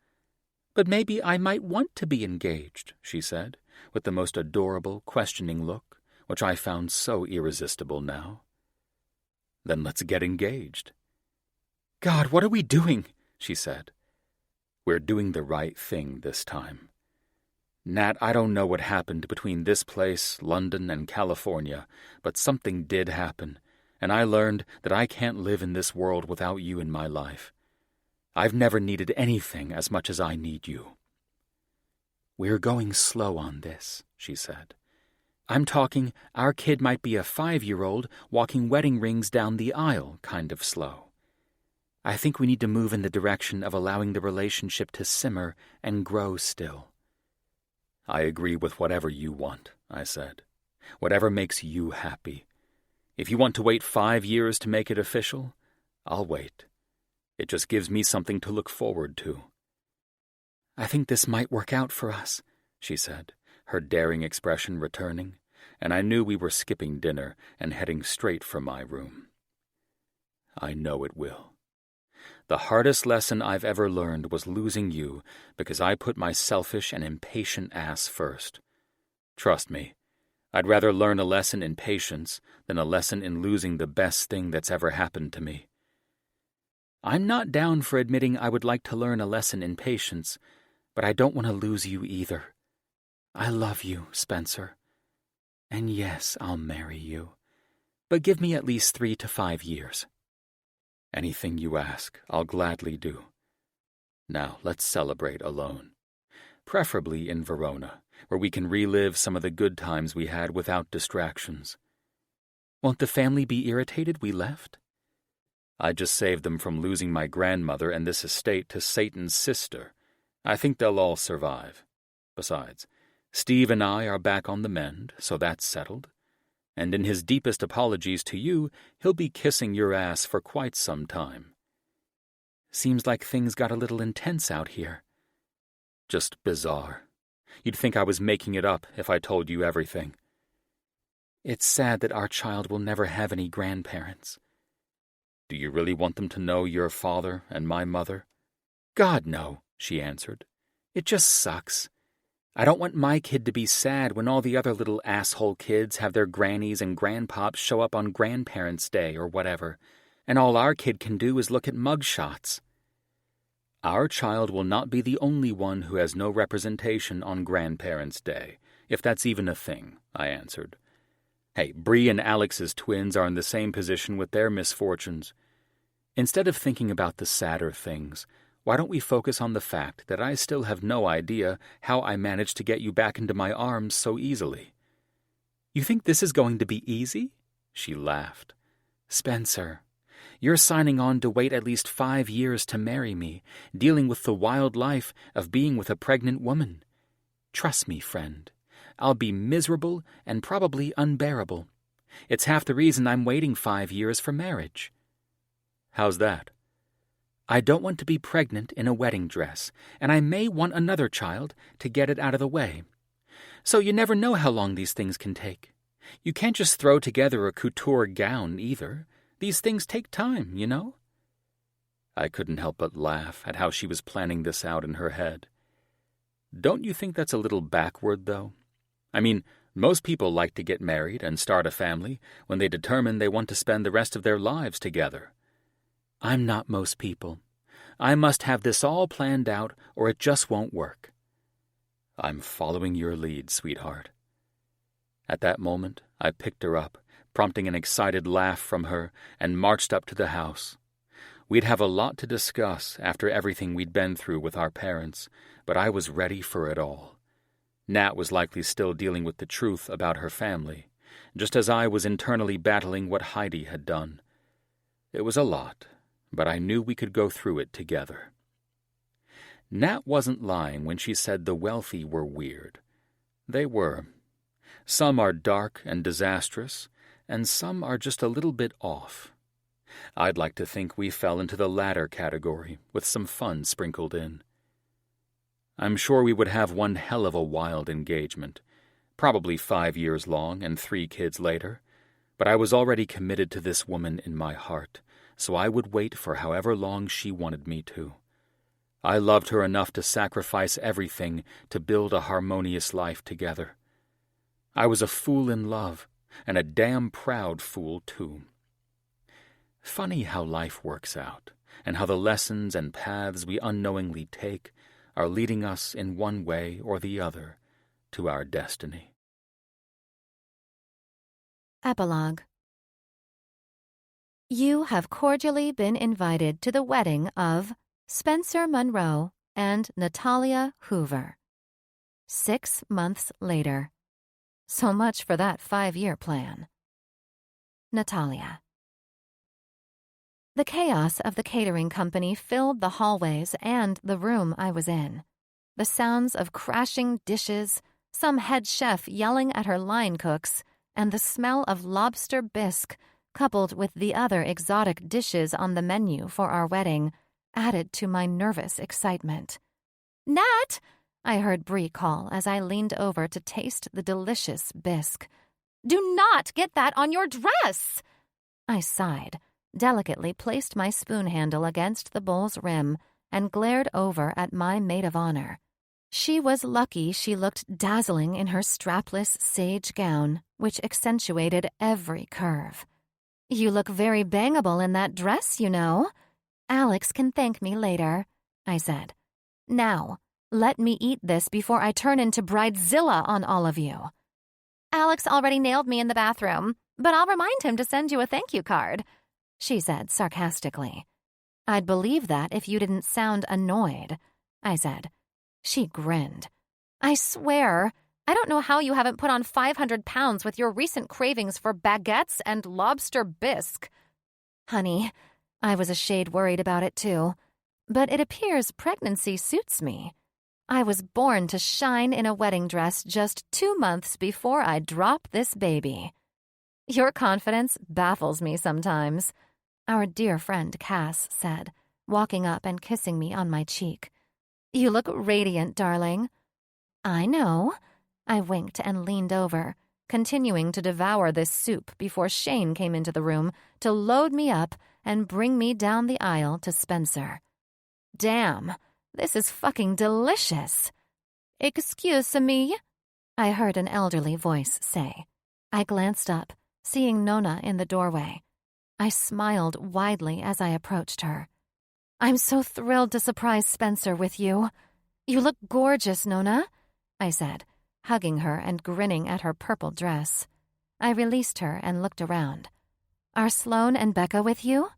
But maybe I might want to be engaged, she said, with the most adorable, questioning look, which I found so irresistible now. Then let's get engaged. God, what are we doing? She said. We're doing the right thing this time. Nat, I don't know what happened between this place, London, and California, but something did happen, and I learned that I can't live in this world without you in my life. I've never needed anything as much as I need you. We're going slow on this, she said. I'm talking our kid might be a 5-year-old walking wedding rings down the aisle kind of slow. I think we need to move in the direction of allowing the relationship to simmer and grow still. I agree with whatever you want, I said. Whatever makes you happy. If you want to wait 5 years to make it official, I'll wait. It just gives me something to look forward to. I think this might work out for us, she said, her daring expression returning, and I knew we were skipping dinner and heading straight for my room. I know it will. The hardest lesson I've ever learned was losing you because I put my selfish and impatient ass first. Trust me, I'd rather learn a lesson in patience than a lesson in losing the best thing that's ever happened to me. I'm not down for admitting I would like to learn a lesson in patience, but I don't want to lose you either. I love you, Spencer. And yes, I'll marry you. But give me at least 3 to 5 years. Anything you ask, I'll gladly do. Now, let's celebrate alone. Preferably in Verona, where we can relive some of the good times we had without distractions. Won't the family be irritated we left? I just saved them from losing my grandmother and this estate to Satan's sister. I think they'll all survive. Besides, Steve and I are back on the mend, so that's settled. And in his deepest apologies to you, he'll be kissing your ass for quite some time. Seems like things got a little intense out here. Just bizarre. You'd think I was making it up if I told you everything. It's sad that our child will never have any grandparents. Do you really want them to know your father and my mother? God, no, she answered. It just sucks. I don't want my kid to be sad when all the other little asshole kids have their grannies and grandpops show up on Grandparents' Day or whatever, and all our kid can do is look at mugshots. Our child will not be the only one who has no representation on Grandparents' Day, if that's even a thing, I answered. Hey, Bree and Alex's twins are in the same position with their misfortunes. Instead of thinking about the sadder things, why don't we focus on the fact that I still have no idea how I managed to get you back into my arms so easily? You think this is going to be easy? She laughed. Spencer, you're signing on to wait at least 5 years to marry me, dealing with the wild life of being with a pregnant woman. Trust me, friend. I'll be miserable and probably unbearable. It's half the reason I'm waiting 5 years for marriage. How's that? I don't want to be pregnant in a wedding dress, and I may want another child to get it out of the way. So you never know how long these things can take. You can't just throw together a couture gown, either. These things take time, you know? I couldn't help but laugh at how she was planning this out in her head. Don't you think that's a little backward, though? I mean, most people like to get married and start a family when they determine they want to spend the rest of their lives together. I'm not most people. I must have this all planned out or it just won't work. I'm following your lead, sweetheart. At that moment, I picked her up, prompting an excited laugh from her, and marched up to the house. We'd have a lot to discuss after everything we'd been through with our parents, but I was ready for it all. Nat was likely still dealing with the truth about her family, just as I was internally battling what Heidi had done. It was a lot, but I knew we could go through it together. Nat wasn't lying when she said the wealthy were weird. They were. Some are dark and disastrous, and some are just a little bit off. I'd like to think we fell into the latter category, with some fun sprinkled in. I'm sure we would have one hell of a wild engagement, probably 5 years long and 3 kids later, but I was already committed to this woman in my heart, so I would wait for however long she wanted me to. I loved her enough to sacrifice everything to build a harmonious life together. I was a fool in love, and a damn proud fool, too. Funny how life works out, and how the lessons and paths we unknowingly take are leading us in one way or the other to our destiny. Epilogue. You have cordially been invited to the wedding of Spencer Monroe and Natalia Hoover. 6 months later. So much for that 5-year plan. Natalia. The chaos of the catering company filled the hallways and the room I was in. The sounds of crashing dishes, some head chef yelling at her line cooks, and the smell of lobster bisque, coupled with the other exotic dishes on the menu for our wedding, added to my nervous excitement. "Nat!" I heard Bree call as I leaned over to taste the delicious bisque. "Do not get that on your dress!" I sighed, delicately placed my spoon handle against the bowl's rim, and glared over at my maid of honor. She was lucky she looked dazzling in her strapless sage gown, which accentuated every curve. "You look very bangable in that dress, you know. Alex can thank me later," I said. "Now, let me eat this before I turn into Bridezilla on all of you." "Alex already nailed me in the bathroom, but I'll remind him to send you a thank you card," she said sarcastically. "I'd believe that if you didn't sound annoyed," I said. She grinned. "I swear, I don't know how you haven't put on 500 pounds with your recent cravings for baguettes and lobster bisque." "Honey, I was a shade worried about it too, but it appears pregnancy suits me. I was born to shine in a wedding dress just 2 months before I drop this baby." "Your confidence baffles me sometimes," our dear friend Cass said, walking up and kissing me on my cheek. "You look radiant, darling." "I know." I winked and leaned over, continuing to devour this soup before Shane came into the room to load me up and bring me down the aisle to Spencer. "Damn, this is fucking delicious." "Excuse me?" I heard an elderly voice say. I glanced up, seeing Nona in the doorway. I smiled widely as I approached her. "I'm so thrilled to surprise Spencer with you. You look gorgeous, Nona," I said, hugging her and grinning at her purple dress. I released her and looked around. "Are Sloane and Becca with you?"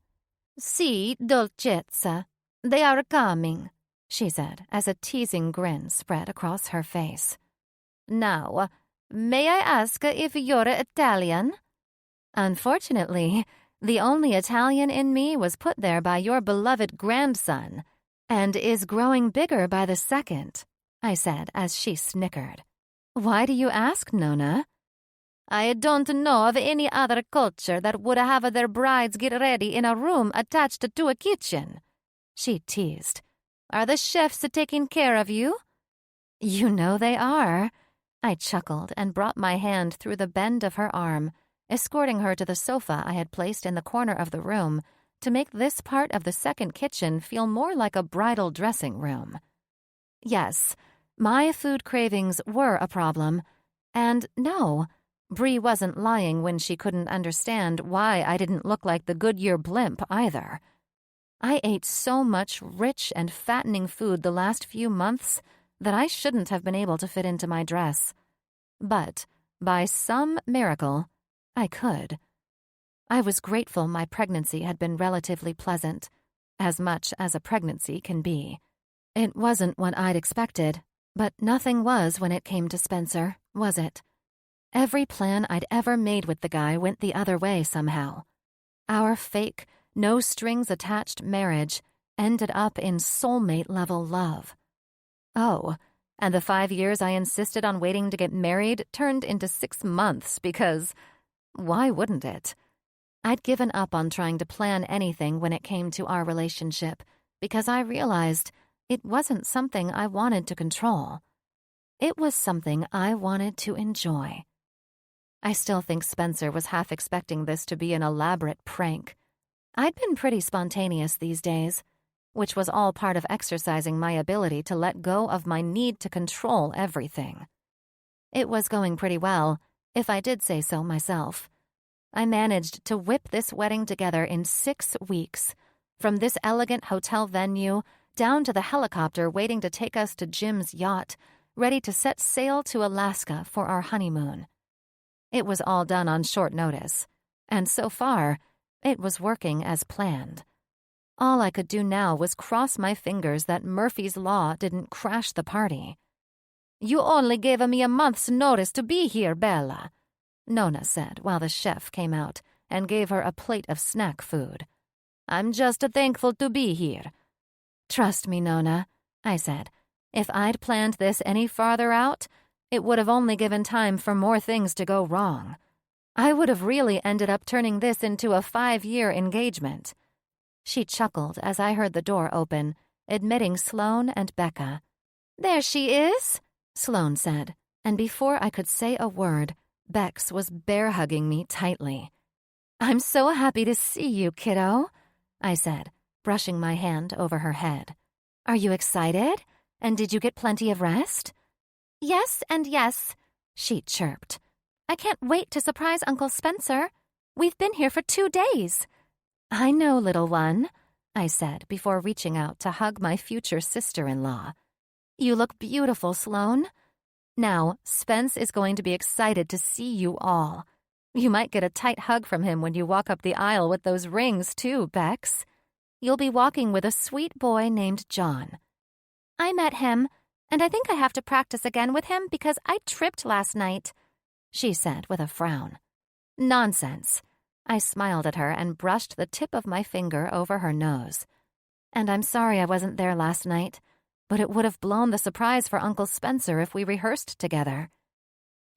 "Sì, dolcezza. They are coming," she said as a teasing grin spread across her face. "Now, may I ask if you're Italian?" "Unfortunately, the only Italian in me was put there by your beloved grandson, and is growing bigger by the second," I said as she snickered. "Why do you ask, Nona?" "I don't know of any other culture that would have their brides get ready in a room attached to a kitchen," she teased. "Are the chefs taking care of you?" "You know they are." I chuckled and brought my hand through the bend of her arm, escorting her to the sofa I had placed in the corner of the room to make this part of the second kitchen feel more like a bridal dressing room. Yes, my food cravings were a problem, and no, Bree wasn't lying when she couldn't understand why I didn't look like the Goodyear blimp either. I ate so much rich and fattening food the last few months that I shouldn't have been able to fit into my dress. But, by some miracle, I could. I was grateful my pregnancy had been relatively pleasant, as much as a pregnancy can be. It wasn't what I'd expected, but nothing was when it came to Spencer, was it? Every plan I'd ever made with the guy went the other way somehow. Our fake, no-strings-attached marriage ended up in soulmate-level love. Oh, and the 5 years I insisted on waiting to get married turned into 6 months because, why wouldn't it? I'd given up on trying to plan anything when it came to our relationship because I realized it wasn't something I wanted to control. It was something I wanted to enjoy. I still think Spencer was half expecting this to be an elaborate prank. I'd been pretty spontaneous these days, which was all part of exercising my ability to let go of my need to control everything. It was going pretty well, if I did say so myself. I managed to whip this wedding together in 6 weeks, from this elegant hotel venue down to the helicopter waiting to take us to Jim's yacht, ready to set sail to Alaska for our honeymoon. It was all done on short notice, and so far, it was working as planned. All I could do now was cross my fingers that Murphy's Law didn't crash the party. "You only gave me a month's notice to be here, Bella," Nona said while the chef came out and gave her a plate of snack food. "I'm just thankful to be here." "Trust me, Nona," I said. "If I'd planned this any farther out, It would have only given time for more things to go wrong. I would have really ended up turning this into a 5-year engagement. She chuckled as I heard the door open, admitting Sloane and Becca. "There she is," Sloane said, and before I could say a word, Bex was bear-hugging me tightly. "I'm so happy to see you, kiddo," I said, brushing my hand over her head. "Are you excited? And did you get plenty of rest?" "Yes and yes," she chirped. "I can't wait to surprise Uncle Spencer. We've been here for 2 days." "I know, little one," I said before reaching out to hug my future sister-in-law. "You look beautiful, Sloane. Now, Spence is going to be excited to see you all. You might get a tight hug from him when you walk up the aisle with those rings, too, Bex. You'll be walking with a sweet boy named John." "I met him, and I think I have to practice again with him because I tripped last night," she said with a frown. "Nonsense." I smiled at her and brushed the tip of my finger over her nose. "And I'm sorry I wasn't there last night, but it would have blown the surprise for Uncle Spencer if we rehearsed together."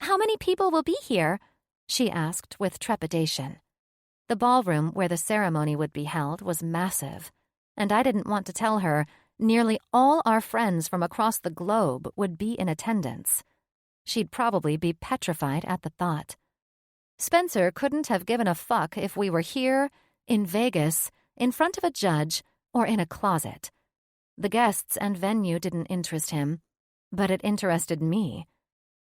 "How many people will be here?" she asked with trepidation. The ballroom where the ceremony would be held was massive, and I didn't want to tell her nearly all our friends from across the globe would be in attendance. She'd probably be petrified at the thought. Spencer couldn't have given a fuck if we were here, in Vegas, in front of a judge, or in a closet. The guests and venue didn't interest him, but it interested me.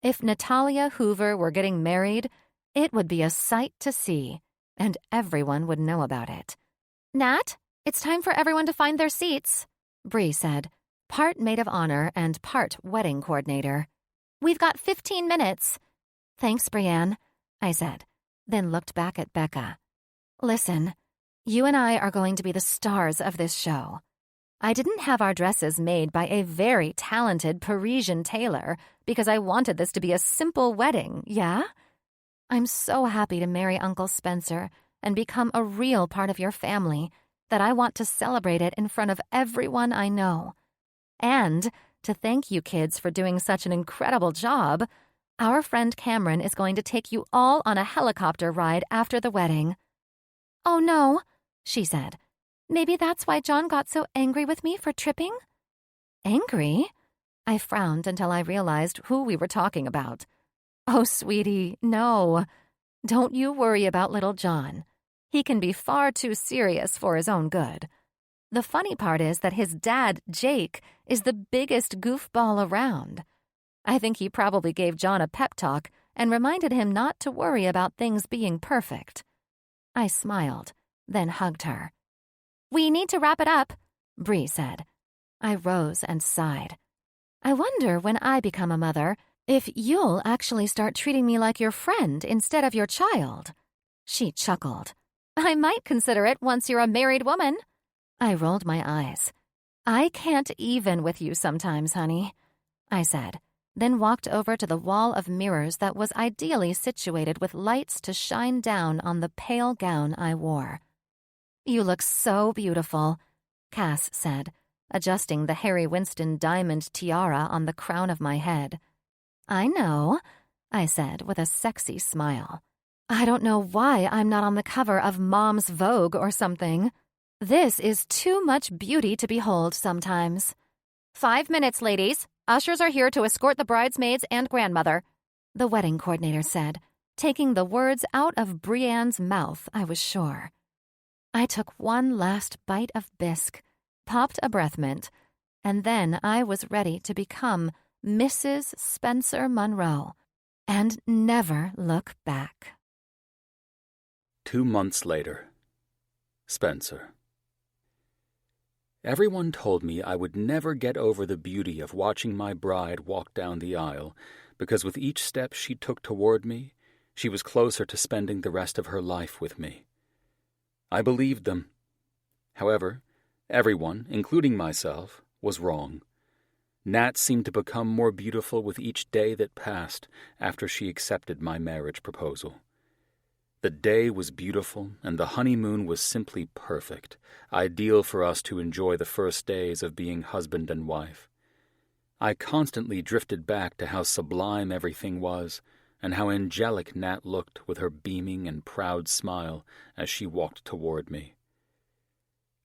If Natalia Hoover were getting married, it would be a sight to see, and everyone would know about it. "Nat, it's time for everyone to find their seats," Bree said, part maid of honor and part wedding coordinator. "We've got 15 minutes. "Thanks, Brienne," I said, then looked back at Becca. "Listen, you and I are going to be the stars of this show. I didn't have our dresses made by a very talented Parisian tailor because I wanted this to be a simple wedding, yeah? I'm so happy to marry Uncle Spencer and become a real part of your family that I want to celebrate it in front of everyone I know. And to thank you kids for doing such an incredible job, our friend Cameron is going to take you all on a helicopter ride after the wedding." "Oh no," she said. "Maybe that's why John got so angry with me for tripping?" "Angry?" I frowned until I realized who we were talking about. "Oh, sweetie, no. Don't you worry about little John. He can be far too serious for his own good. The funny part is that his dad, Jake, is the biggest goofball around. I think he probably gave John a pep talk and reminded him not to worry about things being perfect." I smiled, then hugged her. "We need to wrap it up," Bree said. I rose and sighed. "I wonder when I become a mother if you'll actually start treating me like your friend instead of your child." She chuckled. "I might consider it once you're a married woman." I rolled my eyes. "I can't even with you sometimes, honey," I said, then walked over to the wall of mirrors that was ideally situated with lights to shine down on the pale gown I wore. "You look so beautiful," Cass said, adjusting the Harry Winston diamond tiara on the crown of my head. "I know," I said with a sexy smile. "I don't know why I'm not on the cover of Mom's Vogue or something. This is too much beauty to behold sometimes." 5 minutes, ladies. Ushers are here to escort the bridesmaids and grandmother," the wedding coordinator said, taking the words out of Brienne's mouth, I was sure. I took one last bite of bisque, popped a breath mint, and then I was ready to become Mrs. Spencer Monroe and never look back. 2 months later. Spencer. Everyone told me I would never get over the beauty of watching my bride walk down the aisle, because with each step she took toward me, she was closer to spending the rest of her life with me. I believed them. However, everyone, including myself, was wrong. Nat seemed to become more beautiful with each day that passed after she accepted my marriage proposal. The day was beautiful, and the honeymoon was simply perfect, ideal for us to enjoy the first days of being husband and wife. I constantly drifted back to how sublime everything was, and how angelic Nat looked with her beaming and proud smile as she walked toward me.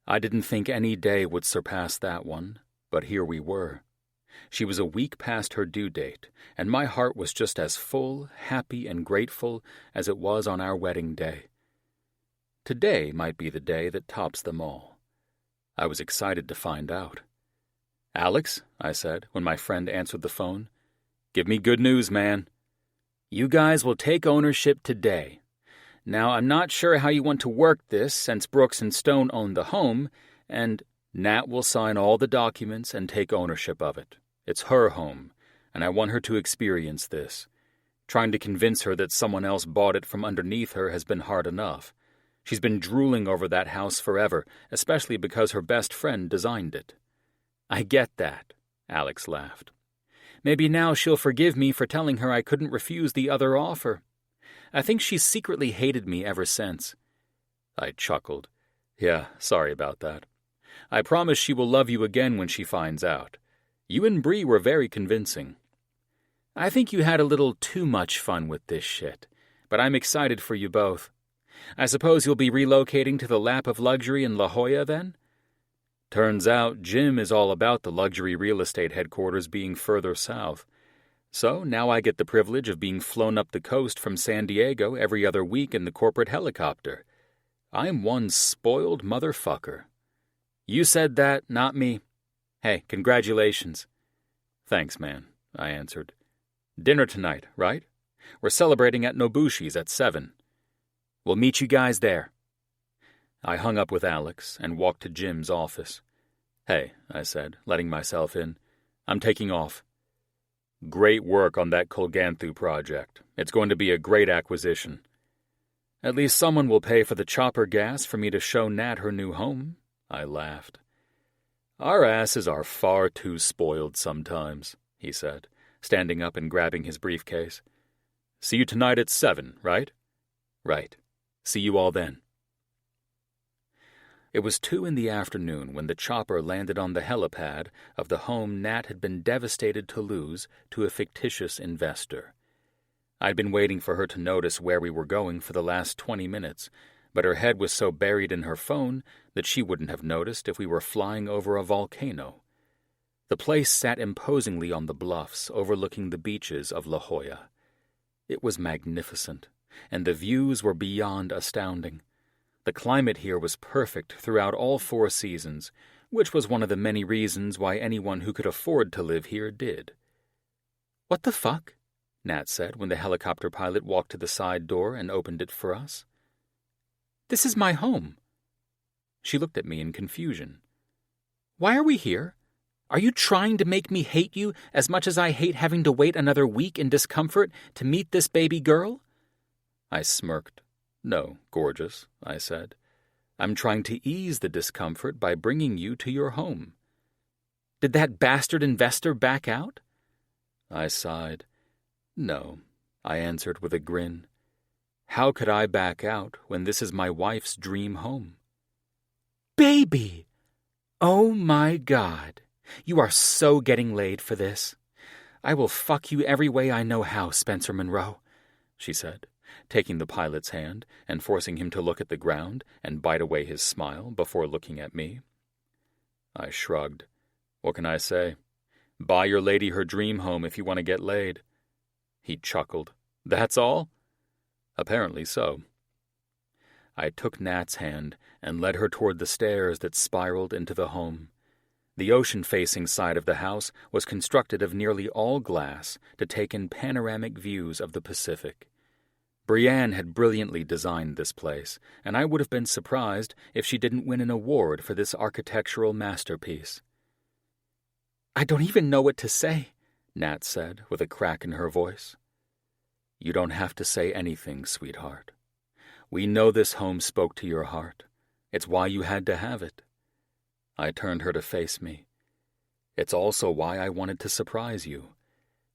I didn't think any day would surpass that one, but here we were. She was a week past her due date, and my heart was just as full, happy, and grateful as it was on our wedding day. Today might be the day that tops them all. I was excited to find out. "Alex," I said when my friend answered the phone, "give me good news, man. You guys will take ownership today. Now, I'm not sure how you want to work this since Brooks and Stone own the home, and Nat will sign all the documents and take ownership of it. It's her home, and I want her to experience this. Trying to convince her that someone else bought it from underneath her has been hard enough. She's been drooling over that house forever, especially because her best friend designed it." "I get that," Alex laughed. "Maybe now she'll forgive me for telling her I couldn't refuse the other offer. I think she's secretly hated me ever since." I chuckled. "Yeah, sorry about that. I promise she will love you again when she finds out. You and Bree were very convincing." "I think you had a little too much fun with this shit, but I'm excited for you both. I suppose you'll be relocating to the lap of luxury in La Jolla then?" Turns out Jim is all about the luxury real estate headquarters being further south. So now I get the privilege of being flown up the coast from San Diego every other week in the corporate helicopter. I'm one spoiled motherfucker. You said that, not me. Hey, congratulations. Thanks, man, I answered. Dinner tonight, right? We're celebrating at Nobushi's at 7. We'll meet you guys there. I hung up with Alex and walked to Jim's office. Hey, I said, letting myself in. I'm taking off. Great work on that Colganthu project. It's going to be a great acquisition. At least someone will pay for the chopper gas for me to show Nat her new home, I laughed. Our asses are far too spoiled sometimes, he said, standing up and grabbing his briefcase. See you tonight at 7, right? Right. See you all then. It was 2 in the afternoon when the chopper landed on the helipad of the home Nat had been devastated to lose to a fictitious investor. I'd been waiting for her to notice where we were going for the last 20 minutes, but her head was so buried in her phone that she wouldn't have noticed if we were flying over a volcano. The place sat imposingly on the bluffs overlooking the beaches of La Jolla. It was magnificent, and the views were beyond astounding. The climate here was perfect throughout all 4 seasons, which was one of the many reasons why anyone who could afford to live here did. What the fuck? Nat said when the helicopter pilot walked to the side door and opened it for us. This is my home. She looked at me in confusion. Why are we here? Are you trying to make me hate you as much as I hate having to wait another week in discomfort to meet this baby girl? I smirked. No, gorgeous, I said. I'm trying to ease the discomfort by bringing you to your home. Did that bastard investor back out? I sighed. No, I answered with a grin. How could I back out when this is my wife's dream home? Baby! Oh my God! You are so getting laid for this. I will fuck you every way I know how, Spencer Monroe, she said, taking the pilot's hand and forcing him to look at the ground and bite away his smile before looking at me. I shrugged. What can I say? Buy your lady her dream home if you want to get laid. He chuckled. That's all? Apparently so. I took Nat's hand and led her toward the stairs that spiraled into the home. The ocean-facing side of the house was constructed of nearly all glass to take in panoramic views of the Pacific. Brienne had brilliantly designed this place, and I would have been surprised if she didn't win an award for this architectural masterpiece. I don't even know what to say, Nat said with a crack in her voice. You don't have to say anything, sweetheart. We know this home spoke to your heart. It's why you had to have it. I turned her to face me. It's also why I wanted to surprise you.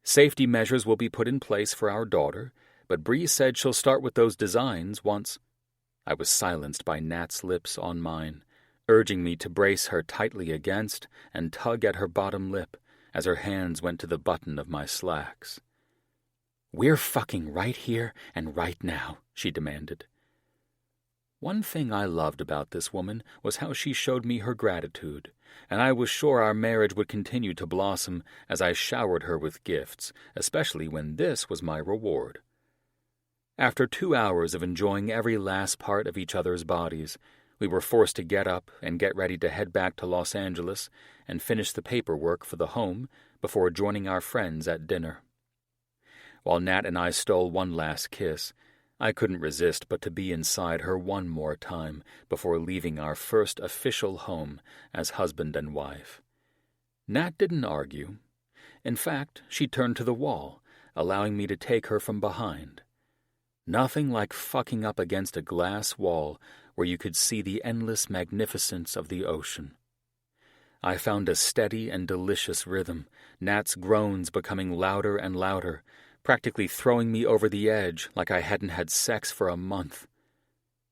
Safety measures will be put in place for our daughter, but Bree said she'll start with those designs once. I was silenced by Nat's lips on mine, urging me to brace her tightly against and tug at her bottom lip, as her hands went to the button of my slacks. "We're fucking right here and right now," she demanded. One thing I loved about this woman was how she showed me her gratitude, and I was sure our marriage would continue to blossom as I showered her with gifts, especially when this was my reward. After 2 hours of enjoying every last part of each other's bodies, we were forced to get up and get ready to head back to Los Angeles and finish the paperwork for the home before joining our friends at dinner. While Nat and I stole one last kiss, I couldn't resist but to be inside her one more time before leaving our first official home as husband and wife. Nat didn't argue. In fact, she turned to the wall, allowing me to take her from behind. Nothing like fucking up against a glass wall where you could see the endless magnificence of the ocean. I found a steady and delicious rhythm, Nat's groans becoming louder and louder, practically throwing me over the edge like I hadn't had sex for a month.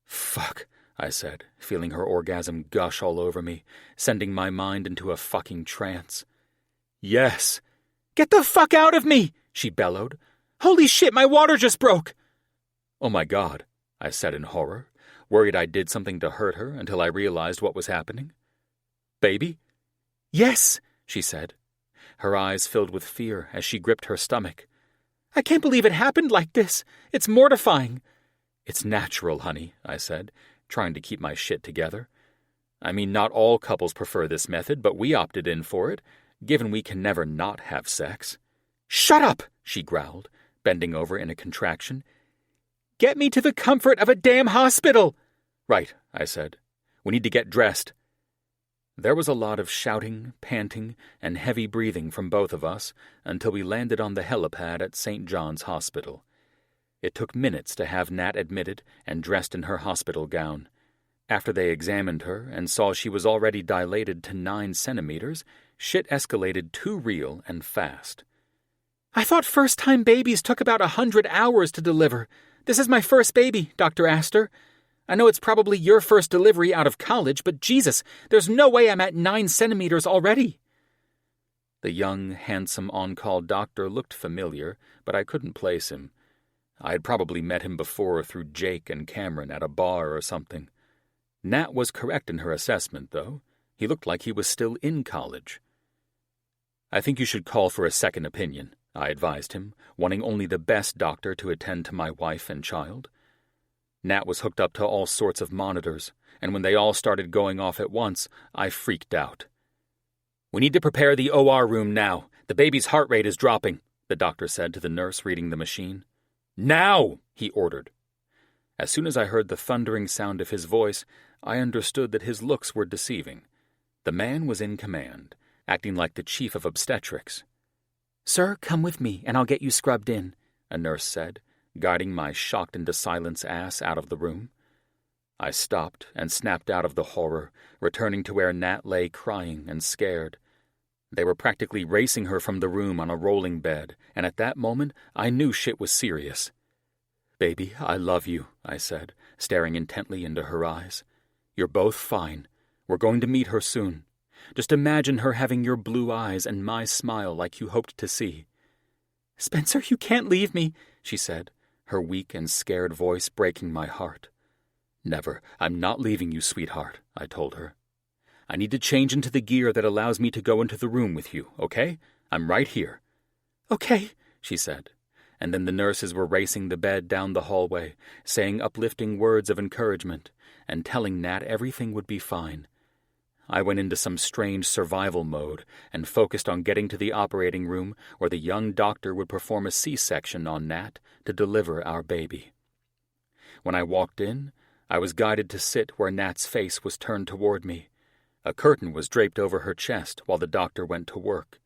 "Fuck," I said, feeling her orgasm gush all over me, sending my mind into a fucking trance. "Yes." "Get the fuck out of me!" she bellowed. "Holy shit, my water just broke!" "Oh my God," I said in horror, worried I did something to hurt her until I realized what was happening. "Baby?" "Yes," she said. Her eyes filled with fear as she gripped her stomach. "I can't believe it happened like this. It's mortifying." "It's natural, honey," I said, trying to keep my shit together. "I mean, not all couples prefer this method, but we opted in for it, given we can never not have sex." "Shut up," she growled, bending over in a contraction. "Get me to the comfort of a damn hospital." "Right," I said. "We need to get dressed." There was a lot of shouting, panting, and heavy breathing from both of us until we landed on the helipad at St. John's Hospital. It took minutes to have Nat admitted and dressed in her hospital gown. After they examined her and saw she was already dilated to 9 centimeters, shit escalated too real and fast. "I thought first-time babies took about 100 hours to deliver. This is my first baby, Dr. Astor. I know it's probably your first delivery out of college, but Jesus, there's no way I'm at 9 centimeters already." The young, handsome on-call doctor looked familiar, but I couldn't place him. I had probably met him before through Jake and Cameron at a bar or something. Nat was correct in her assessment, though. He looked like he was still in college. "I think you should call for a second opinion," I advised him, wanting only the best doctor to attend to my wife and child. Nat was hooked up to all sorts of monitors, and when they all started going off at once, I freaked out. "We need to prepare the OR room now. The baby's heart rate is dropping," the doctor said to the nurse reading the machine. "Now!" he ordered. As soon as I heard the thundering sound of his voice, I understood that his looks were deceiving. The man was in command, acting like the chief of obstetrics. "Sir, come with me, and I'll get you scrubbed in," a nurse said, guiding my shocked-into-silence ass out of the room. I stopped and snapped out of the horror, returning to where Nat lay crying and scared. They were practically racing her from the room on a rolling bed, and at that moment I knew shit was serious. "Baby, I love you," I said, staring intently into her eyes. "You're both fine. We're going to meet her soon. Just imagine her having your blue eyes and my smile like you hoped to see." "Spencer, you can't leave me," she said, her weak and scared voice breaking my heart. "Never. I'm not leaving you, sweetheart," I told her. "I need to change into the gear that allows me to go into the room with you, okay? I'm right here." "Okay," she said, and then the nurses were racing the bed down the hallway, saying uplifting words of encouragement, and telling Nat everything would be fine. I went into some strange survival mode and focused on getting to the operating room where the young doctor would perform a C-section on Nat to deliver our baby. When I walked in, I was guided to sit where Nat's face was turned toward me. A curtain was draped over her chest while the doctor went to work.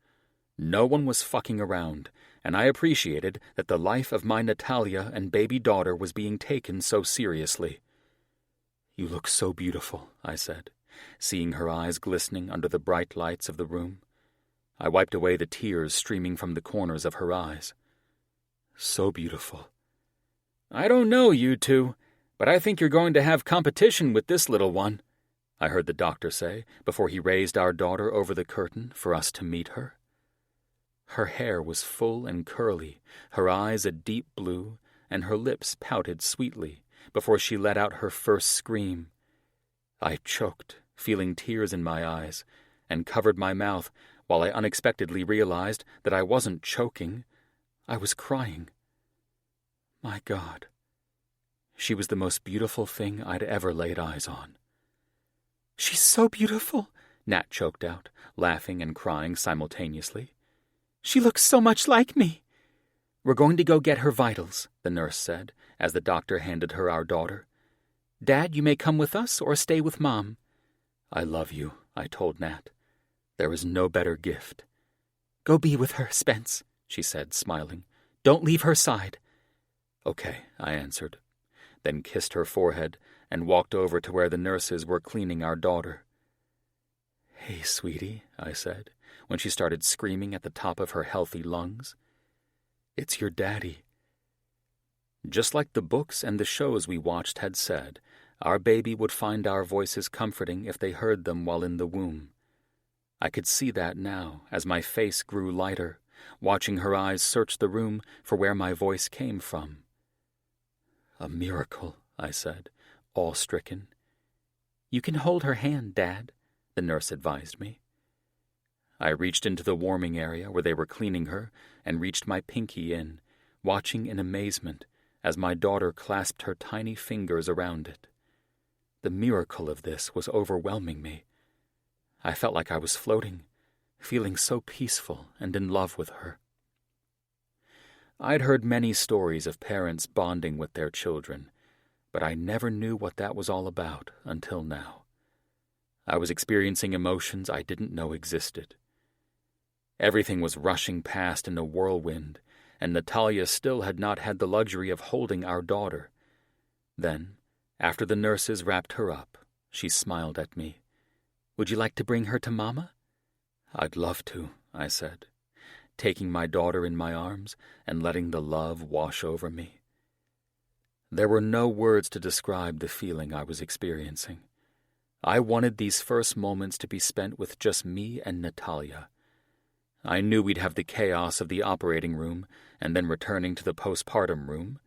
No one was fucking around, and I appreciated that the life of my Natalia and baby daughter was being taken so seriously. "You look so beautiful," I said, seeing her eyes glistening under the bright lights of the room. I wiped away the tears streaming from the corners of her eyes. "So beautiful." "I don't know, you two, but I think you're going to have competition with this little one," I heard the doctor say before he raised our daughter over the curtain for us to meet her. Her hair was full and curly, her eyes a deep blue, and her lips pouted sweetly before she let out her first scream. I choked, feeling tears in my eyes, and covered my mouth while I unexpectedly realized that I wasn't choking. I was crying. My God. She was the most beautiful thing I'd ever laid eyes on. "She's so beautiful," Nat choked out, laughing and crying simultaneously. "She looks so much like me." "We're going to go get her vitals," the nurse said, as the doctor handed her our daughter. "Dad, you may come with us or stay with Mom." "I love you," I told Nat. "There is no better gift." "Go be with her, Spence," she said, smiling. "Don't leave her side." "Okay," I answered, then kissed her forehead and walked over to where the nurses were cleaning our daughter. "Hey, sweetie," I said, when she started screaming at the top of her healthy lungs. "It's your daddy." Just like the books and the shows we watched had said, our baby would find our voices comforting if they heard them while in the womb. I could see that now as my face grew lighter, watching her eyes search the room for where my voice came from. "A miracle," I said, awe-stricken. "You can hold her hand, Dad," the nurse advised me. I reached into the warming area where they were cleaning her and reached my pinky in, watching in amazement as my daughter clasped her tiny fingers around it. The miracle of this was overwhelming me. I felt like I was floating, feeling so peaceful and in love with her. I'd heard many stories of parents bonding with their children, but I never knew what that was all about until now. I was experiencing emotions I didn't know existed. Everything was rushing past in a whirlwind, and Natalia still had not had the luxury of holding our daughter. Then, after the nurses wrapped her up, she smiled at me. "Would you like to bring her to Mama?" "I'd love to," I said, taking my daughter in my arms and letting the love wash over me. There were no words to describe the feeling I was experiencing. I wanted these first moments to be spent with just me and Natalia. I knew we'd have the chaos of the operating room and then returning to the postpartum room,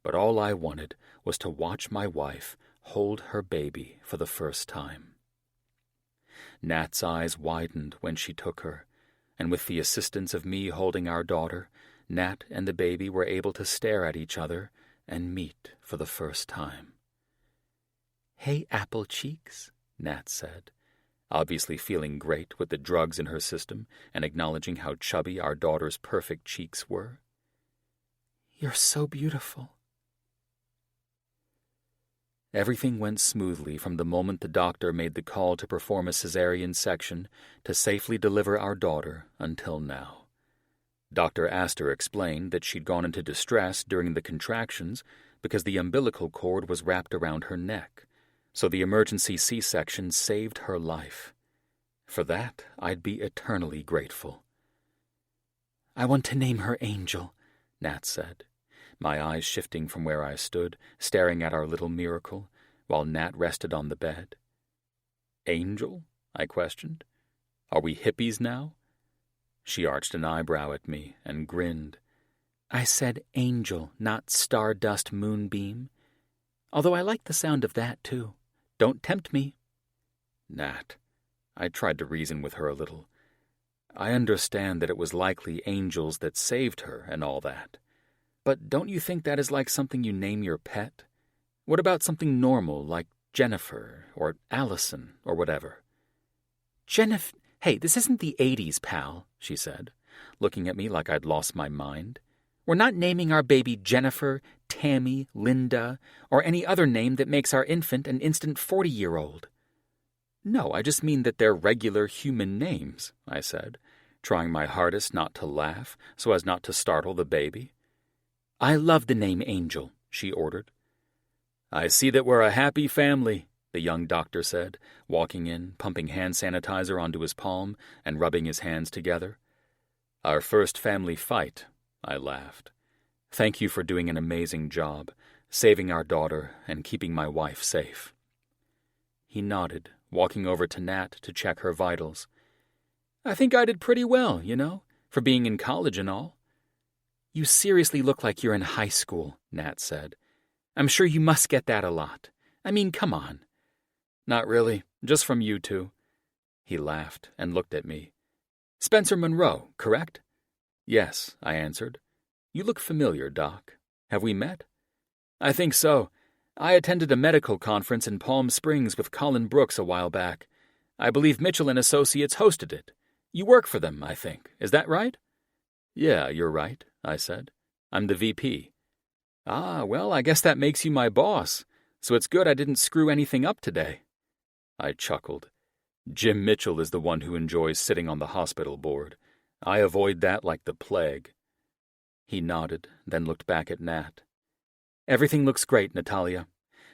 but all I wanted was to watch my wife hold her baby for the first time. Nat's eyes widened when she took her, and with the assistance of me holding our daughter, Nat and the baby were able to stare at each other and meet for the first time. "Hey, apple cheeks," Nat said, obviously feeling great with the drugs in her system and acknowledging how chubby our daughter's perfect cheeks were. "You're so beautiful." Everything went smoothly from the moment the doctor made the call to perform a cesarean section to safely deliver our daughter until now. Dr. Astor explained that she'd gone into distress during the contractions because the umbilical cord was wrapped around her neck, so the emergency C-section saved her life. For that, I'd be eternally grateful. "I want to name her Angel," Nat said, my eyes shifting from where I stood, staring at our little miracle, while Nat rested on the bed. "Angel?" I questioned. "Are we hippies now?" She arched an eyebrow at me and grinned. "I said angel, not stardust moonbeam. Although I like the sound of that, too. Don't tempt me." "Nat," I tried to reason with her a little. "I understand that it was likely angels that saved her and all that. But don't you think that is like something you name your pet? What about something normal like Jennifer or Allison or whatever?" "Hey, this isn't the 80s, pal," she said, looking at me like I'd lost my mind. "We're not naming our baby Jennifer, Tammy, Linda, or any other name that makes our infant an instant 40-year-old. "No, I just mean that they're regular human names," I said, trying my hardest not to laugh so as not to startle the baby. "I love the name Angel," she ordered. "I see that we're a happy family," the young doctor said, walking in, pumping hand sanitizer onto his palm and rubbing his hands together. "Our first family fight," I laughed. "Thank you for doing an amazing job, saving our daughter and keeping my wife safe." He nodded, walking over to Nat to check her vitals. "I think I did pretty well, you know. for being in college and all. You seriously look like you're in high school, Nat said. I'm sure you must get that a lot. I mean, come on. Not really, just from you two. He laughed and looked at me. Spencer Monroe, correct? Yes, I answered. You look familiar, Doc. Have we met? I think so. I attended a medical conference in Palm Springs with Colin Brooks a while back. I believe Mitchell and Associates hosted it. You work for them, I think. Is that right? Yeah, you're right, I said. I'm the VP. Ah, well, I guess that makes you my boss, so it's good I didn't screw anything up today. I chuckled. Jim Mitchell is the one who enjoys sitting on the hospital board. I avoid that like the plague. He nodded, then looked back at Nat. Everything looks great, Natalia.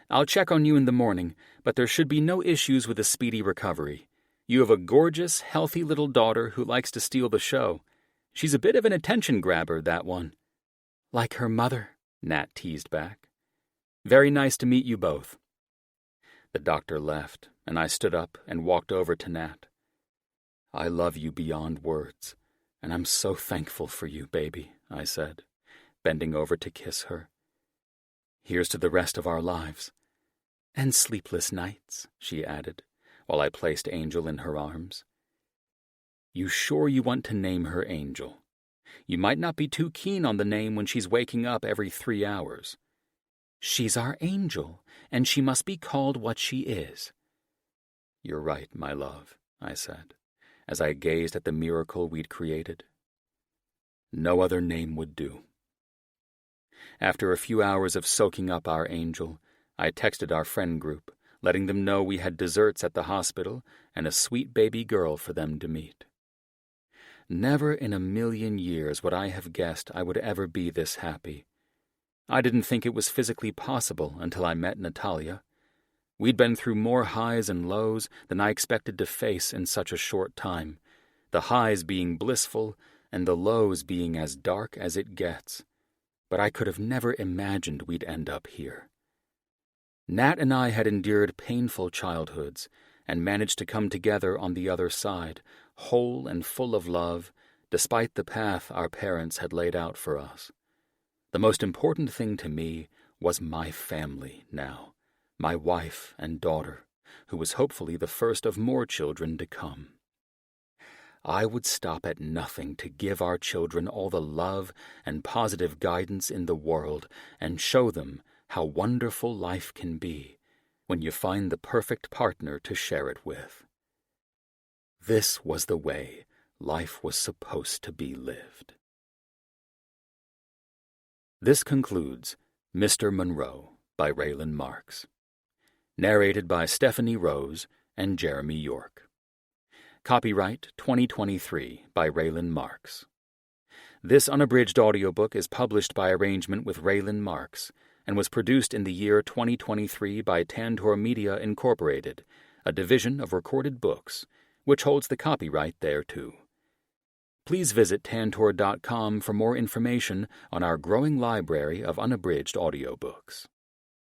I'll check on you in the morning, but there should be no issues with a speedy recovery. You have a gorgeous, healthy little daughter who likes to steal the show. She's a bit of an attention grabber, that one. Like her mother, Nat teased back. Very nice to meet you both. The doctor left, and I stood up and walked over to Nat. I love you beyond words, and I'm so thankful for you, baby, I said, bending over to kiss her. Here's to the rest of our lives. And sleepless nights, she added, while I placed Angel in her arms. You sure you want to name her Angel? You might not be too keen on the name when she's waking up every 3 hours. She's our angel, and she must be called what she is. You're right, my love, I said, as I gazed at the miracle we'd created. No other name would do. After a few hours of soaking up our angel, I texted our friend group, letting them know we had desserts at the hospital and a sweet baby girl for them to meet. Never in a million years would I have guessed I would ever be this happy. I didn't think it was physically possible until I met Natalia. We'd been through more highs and lows than I expected to face in such a short time, the highs being blissful and the lows being as dark as it gets. But I could have never imagined we'd end up here. Nat and I had endured painful childhoods and managed to come together on the other side, whole and full of love, despite the path our parents had laid out for us. The most important thing to me was my family now, my wife and daughter, who was hopefully the first of more children to come. I would stop at nothing to give our children all the love and positive guidance in the world and show them how wonderful life can be when you find the perfect partner to share it with. This was the way life was supposed to be lived. This concludes Mr. Monroe by Raylin Marks. Narrated by Stephanie Rose and Jeremy York. Copyright 2023 by Raylin Marks. This unabridged audiobook is published by arrangement with Raylin Marks and was produced in the year 2023 by Tantor Media Incorporated, a division of Recorded Books, which holds the copyright thereto. Please visit tantor.com for more information on our growing library of unabridged audiobooks.